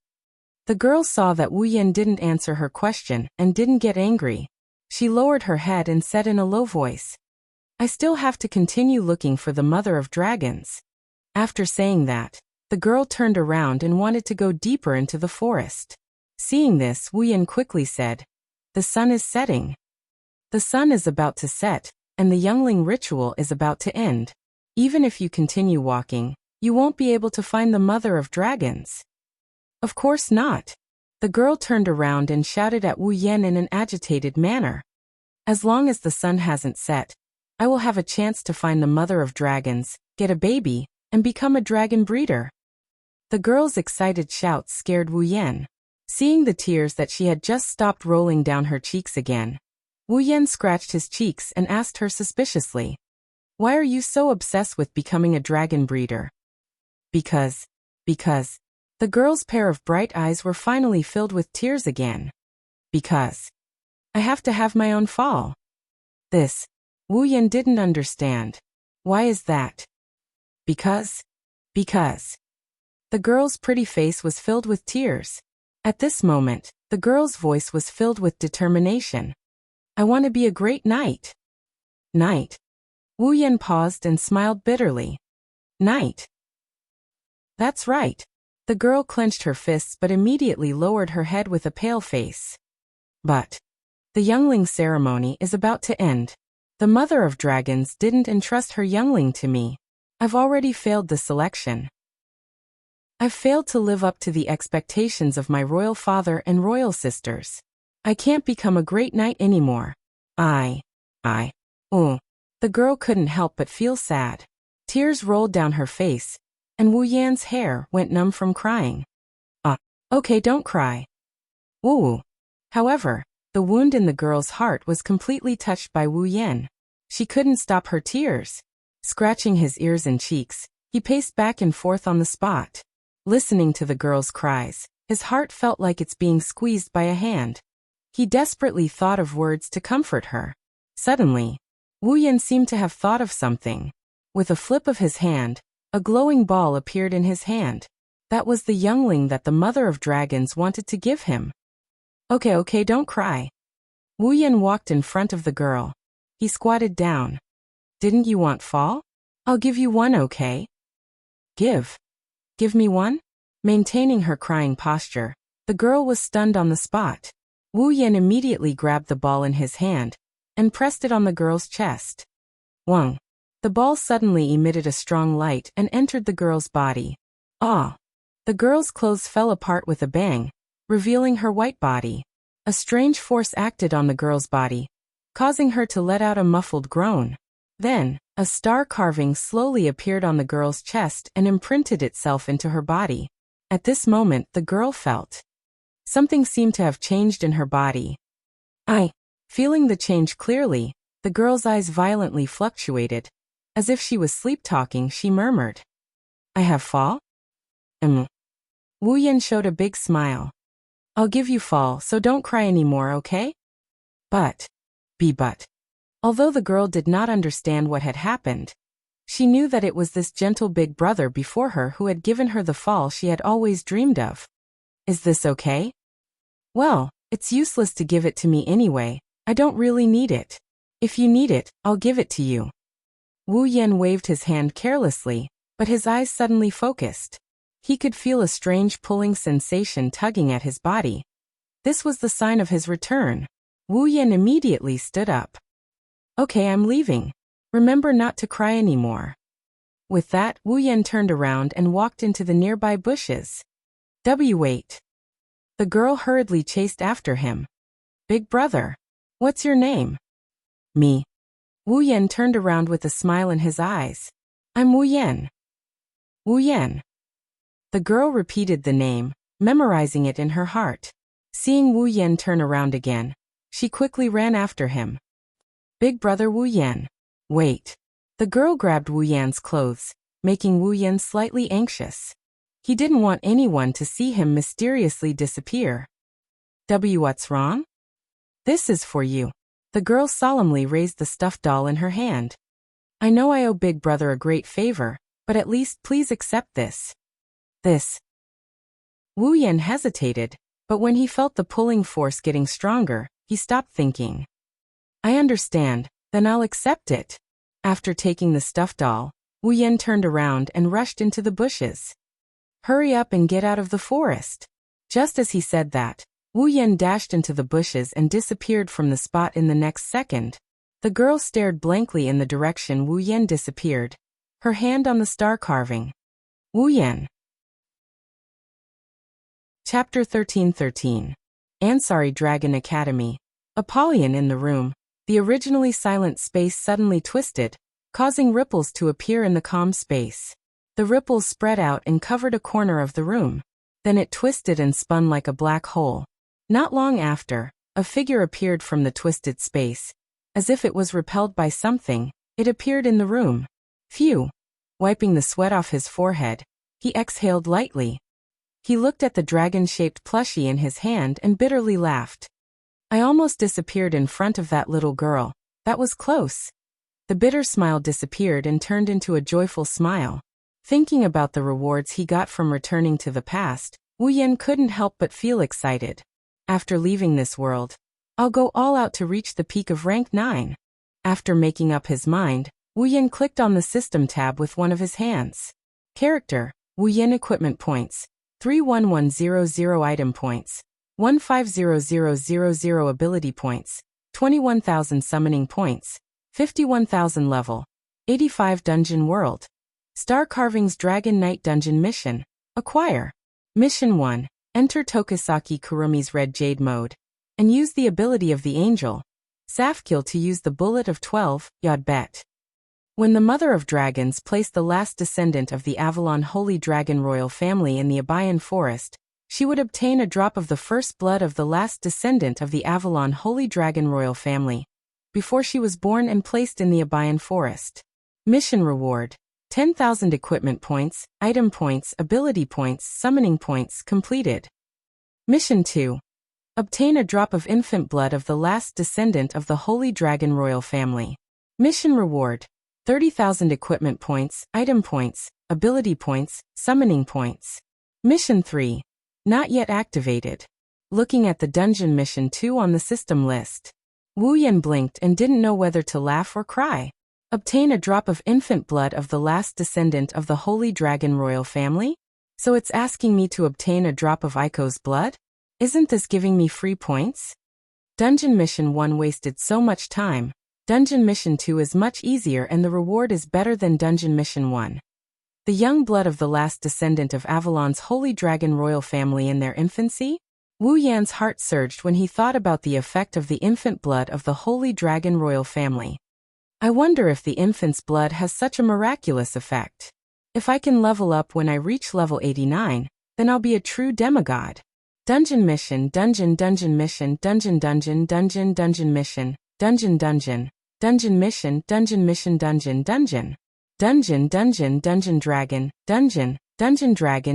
The girl saw that Wu Yan didn't answer her question and didn't get angry. She lowered her head and said in a low voice, "I still have to continue looking for the mother of dragons." After saying that, the girl turned around and wanted to go deeper into the forest. Seeing this, Wu Yan quickly said, "The sun is setting. The sun is about to set, and the youngling ritual is about to end. Even if you continue walking, you won't be able to find the mother of dragons." "Of course not." The girl turned around and shouted at Wu Yan in an agitated manner. "As long as the sun hasn't set, I will have a chance to find the mother of dragons, get a baby, and become a dragon breeder." The girl's excited shouts scared Wu Yan. Seeing the tears that she had just stopped rolling down her cheeks again, Wu Yan scratched his cheeks and asked her suspiciously, "Why are you so obsessed with becoming a dragon breeder?" Because. The girl's pair of bright eyes were finally filled with tears again. "Because I have to have my own fall." This, Wu Yan didn't understand. "Why is that?" Because. The girl's pretty face was filled with tears. At this moment, the girl's voice was filled with determination. "I want to be a great knight." "Knight?" Wu Yan paused and smiled bitterly. "Knight?" "That's right." The girl clenched her fists but immediately lowered her head with a pale face. "But the youngling ceremony is about to end. The mother of dragons didn't entrust her youngling to me. I've already failed the selection. I've failed to live up to the expectations of my royal father and royal sisters. I can't become a great knight anymore. The girl couldn't help but feel sad. Tears rolled down her face, and Wu Yan's hair went numb from crying. Okay, don't cry." Woo. However, the wound in the girl's heart was completely touched by Wu Yan. She couldn't stop her tears. Scratching his ears and cheeks, he paced back and forth on the spot. Listening to the girl's cries, his heart felt like it's being squeezed by a hand. He desperately thought of words to comfort her. Suddenly, Wu Yan seemed to have thought of something. With a flip of his hand, a glowing ball appeared in his hand. That was the youngling that the mother of dragons wanted to give him. Okay, don't cry. Wu Yan walked in front of the girl. He squatted down. "Didn't you want fall? I'll give you one, okay?" Give me one?" Maintaining her crying posture, The girl was stunned on the spot. Wu Yan immediately grabbed the ball in his hand and pressed it on the girl's chest. Wang. The ball suddenly emitted a strong light and entered the girl's body. Ah! The girl's clothes fell apart with a bang, revealing her white body. A strange force acted on the girl's body, causing her to let out a muffled groan. Then, a star carving slowly appeared on the girl's chest and imprinted itself into her body. At this moment, the girl felt something seemed to have changed in her body. Feeling the change clearly, the girl's eyes violently fluctuated. As if she was sleep-talking, she murmured, "I have fall?" Wu Yan showed a big smile. "I'll give you fall, so don't cry anymore, okay?" But. Although the girl did not understand what had happened, she knew that it was this gentle big brother before her who had given her the fall she had always dreamed of. "Is this okay?" "Well, it's useless to give it to me anyway. I don't really need it. If you need it, I'll give it to you." Wu Yan waved his hand carelessly, but his eyes suddenly focused. He could feel a strange pulling sensation tugging at his body. This was the sign of his return. Wu Yan immediately stood up. "Okay, I'm leaving. Remember not to cry anymore." With that, Wu Yan turned around and walked into the nearby bushes. Wait. The girl hurriedly chased after him. "Big brother. What's your name?" "Me." Wu Yan turned around with a smile in his eyes. "I'm Wu Yan." "Wu Yan." The girl repeated the name, memorizing it in her heart. Seeing Wu Yan turn around again, she quickly ran after him. "Big brother Wu Yan." "Wait." The girl grabbed Wu Yan's clothes, making Wu Yan slightly anxious. He didn't want anyone to see him mysteriously disappear. What's wrong?" "This is for you." The girl solemnly raised the stuffed doll in her hand. "I know I owe Big Brother a great favor, but at least please accept this." "This." Wu Yan hesitated, but when he felt the pulling force getting stronger, he stopped thinking. "I understand, then I'll accept it." After taking the stuffed doll, Wu Yan turned around and rushed into the bushes. "Hurry up and get out of the forest." Just as he said that, Wu Yan dashed into the bushes and disappeared from the spot in the next second. The girl stared blankly in the direction Wu Yan disappeared, her hand on the star carving. Wu Yan. Chapter 13:13. Ansari Dragon Academy. Apollyon in the room. The originally silent space suddenly twisted, causing ripples to appear in the calm space. The ripples spread out and covered a corner of the room. Then it twisted and spun like a black hole. Not long after, a figure appeared from the twisted space. As if it was repelled by something, it appeared in the room. Phew! Wiping the sweat off his forehead, he exhaled lightly. He looked at the dragon-shaped plushie in his hand and bitterly laughed. "I almost disappeared in front of that little girl. That was close." The bitter smile disappeared and turned into a joyful smile. Thinking about the rewards he got from returning to the past, Wu Yan couldn't help but feel excited. After leaving this world, I'll go all out to reach the peak of rank 9. After making up his mind, Wu Yan clicked on the system tab with one of his hands. Character, Wu Yan equipment points, 31100 item points, 150000 ability points, 21,000 summoning points, 51,000 level, 85 dungeon world. Star Carving's Dragon Knight Dungeon Mission. Acquire. Mission 1. Enter Tokisaki Kurumi's Red Jade mode, and use the ability of the Angel, Safkill, to use the Bullet of 12, Yod Bet. When the Mother of Dragons placed the last descendant of the Avalon Holy Dragon royal family in the Abayan Forest, she would obtain a drop of the first blood of the last descendant of the Avalon Holy Dragon royal family, before she was born and placed in the Abayan Forest. Mission reward. 10,000 equipment points, item points, ability points, summoning points completed. Mission 2. Obtain a drop of infant blood of the last descendant of the Holy Dragon royal family. Mission reward. 30,000 equipment points, item points, ability points, summoning points. Mission 3. Not yet activated. Looking at the dungeon mission 2 on the system list, Wu Yan blinked and didn't know whether to laugh or cry. Obtain a drop of infant blood of the last descendant of the Holy Dragon royal family? So it's asking me to obtain a drop of Aiko's blood? Isn't this giving me free points? Dungeon Mission 1 wasted so much time. Dungeon Mission 2 is much easier and the reward is better than Dungeon Mission 1. The young blood of the last descendant of Avalon's Holy Dragon royal family in their infancy? Wu Yan's heart surged when he thought about the effect of the infant blood of the Holy Dragon royal family. I wonder if the infant's blood has such a miraculous effect. If I can level up when I reach level 89, then I'll be a true demigod. Dungeon Mission, Dungeon Mission, Dungeon Mission, Dungeon Mission, Dungeon Mission,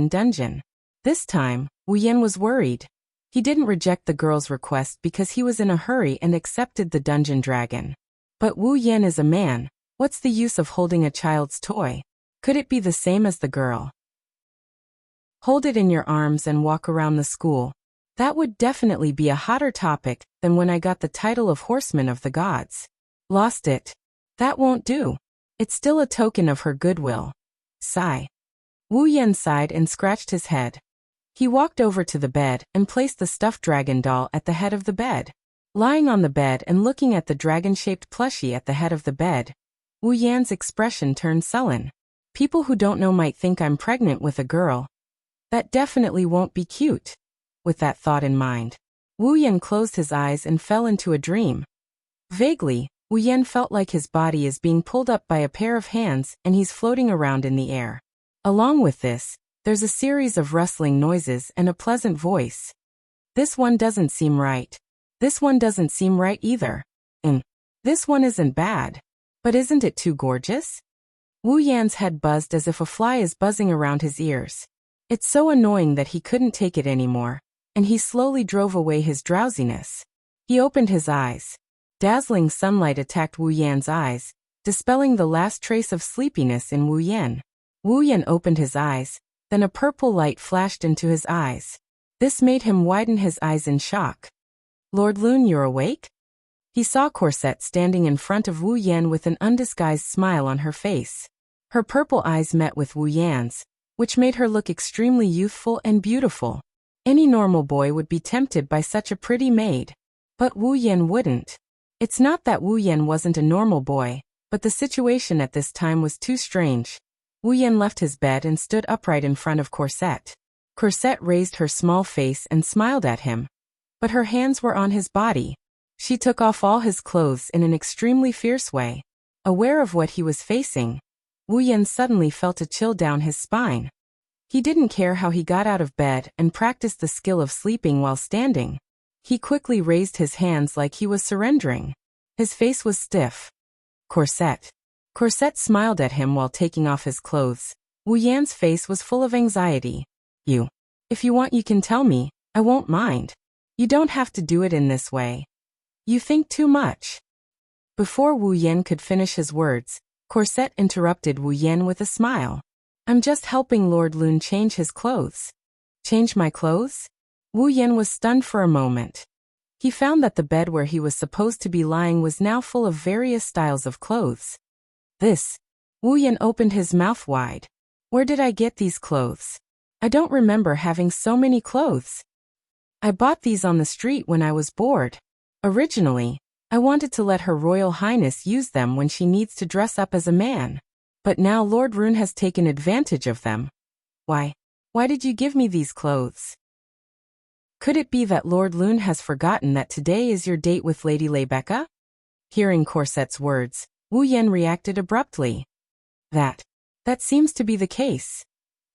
Dungeon. This time, Wu Yan was worried. He didn't reject the girl's request because he was in a hurry and accepted the Dungeon Dragon. But Wu Yan is a man. What's the use of holding a child's toy? Could it be the same as the girl? Hold it in your arms and walk around the school. That would definitely be a hotter topic than when I got the title of Horseman of the Gods. Lost it. That won't do. It's still a token of her goodwill. Sigh. Wu Yan sighed and scratched his head. He walked over to the bed and placed the stuffed dragon doll at the head of the bed. Lying on the bed and looking at the dragon-shaped plushie at the head of the bed, Wu Yan's expression turned sullen. People who don't know might think I'm pregnant with a girl. That definitely won't be cute. With that thought in mind, Wu Yan closed his eyes and fell into a dream. Vaguely, Wu Yan felt like his body is being pulled up by a pair of hands and he's floating around in the air. Along with this, there's a series of rustling noises and a pleasant voice. This one doesn't seem right. This one doesn't seem right either. This one isn't bad. But isn't it too gorgeous? Wu Yan's head buzzed as if a fly is buzzing around his ears. It's so annoying that he couldn't take it anymore, and he slowly drove away his drowsiness. He opened his eyes. Dazzling sunlight attacked Wu Yan's eyes, dispelling the last trace of sleepiness in Wu Yan. Wu Yan opened his eyes, then a purple light flashed into his eyes. This made him widen his eyes in shock. Lord Lune, you're awake? He saw Corset standing in front of Wu Yan with an undisguised smile on her face. Her purple eyes met with Wu Yan's, which made her look extremely youthful and beautiful. Any normal boy would be tempted by such a pretty maid. But Wu Yan wouldn't. It's not that Wu Yan wasn't a normal boy, but the situation at this time was too strange. Wu Yan left his bed and stood upright in front of Corset. Corset raised her small face and smiled at him. But her hands were on his body. She took off all his clothes in an extremely fierce way. Aware of what he was facing, Wu Yan suddenly felt a chill down his spine. He didn't care how he got out of bed and practiced the skill of sleeping while standing. He quickly raised his hands like he was surrendering. His face was stiff. Corset. Corset smiled at him while taking off his clothes. Wu Yan's face was full of anxiety. If you want you can tell me, I won't mind. You don't have to do it in this way. You think too much. Before Wu Yan could finish his words, Corset interrupted Wu Yan with a smile. I'm just helping Lord Lune change his clothes. Change my clothes? Wu Yan was stunned for a moment. He found that the bed where he was supposed to be lying was now full of various styles of clothes. Wu Yan opened his mouth wide. Where did I get these clothes? I don't remember having so many clothes. I bought these on the street when I was bored. Originally, I wanted to let Her Royal Highness use them when she needs to dress up as a man. But now Lord Rune has taken advantage of them. Why did you give me these clothes? Could it be that Lord Lune has forgotten that today is your date with Lady Lebecca? Hearing Corset's words, Wu Yan reacted abruptly. That seems to be the case.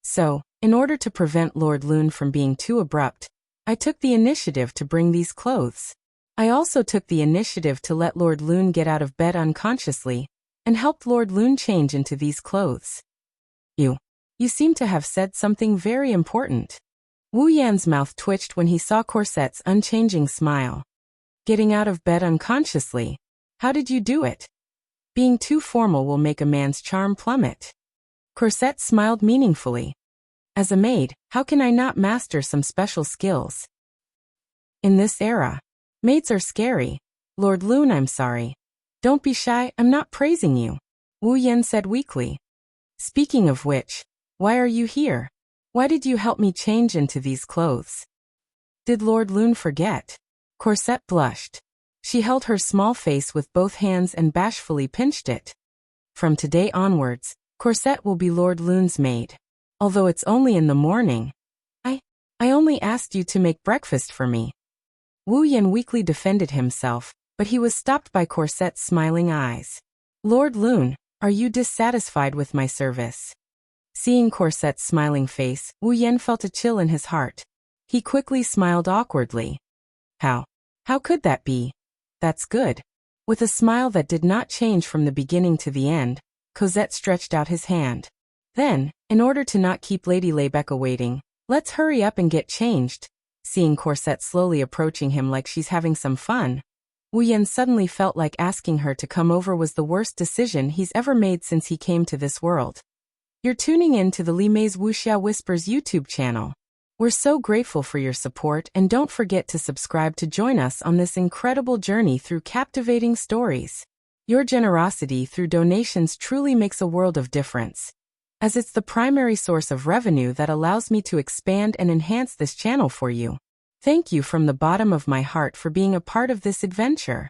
So, in order to prevent Lord Lune from being too abrupt, I took the initiative to bring these clothes. I also took the initiative to let Lord Lune get out of bed unconsciously, and helped Lord Lune change into these clothes. You seem to have said something very important. Wu Yan's mouth twitched when he saw Corset's unchanging smile. Getting out of bed unconsciously? How did you do it? Being too formal will make a man's charm plummet. Corset smiled meaningfully. As a maid, how can I not master some special skills? In this era, maids are scary. Lord Lune, I'm sorry. Don't be shy, I'm not praising you. Wu Yan said weakly. Speaking of which, why are you here? Why did you help me change into these clothes? Did Lord Lune forget? Corsette blushed. She held her small face with both hands and bashfully pinched it. From today onwards, Corsette will be Lord Lune's maid. Although it's only in the morning. I only asked you to make breakfast for me. Wu Yan weakly defended himself, but he was stopped by Corsette's smiling eyes. Lord Lune, are you dissatisfied with my service? Seeing Corsette's smiling face, Wu Yan felt a chill in his heart. He quickly smiled awkwardly. How could that be? That's good. With a smile that did not change from the beginning to the end, Cosette stretched out his hand. Then, in order to not keep Lady Rebecca waiting, let's hurry up and get changed. Seeing Corsette slowly approaching him like she's having some fun, Wu Yan suddenly felt like asking her to come over was the worst decision he's ever made since he came to this world. You're tuning in to the Li Mei's Wuxia Whispers YouTube channel. We're so grateful for your support, and don't forget to subscribe to join us on this incredible journey through captivating stories. Your generosity through donations truly makes a world of difference, as it's the primary source of revenue that allows me to expand and enhance this channel for you. Thank you from the bottom of my heart for being a part of this adventure.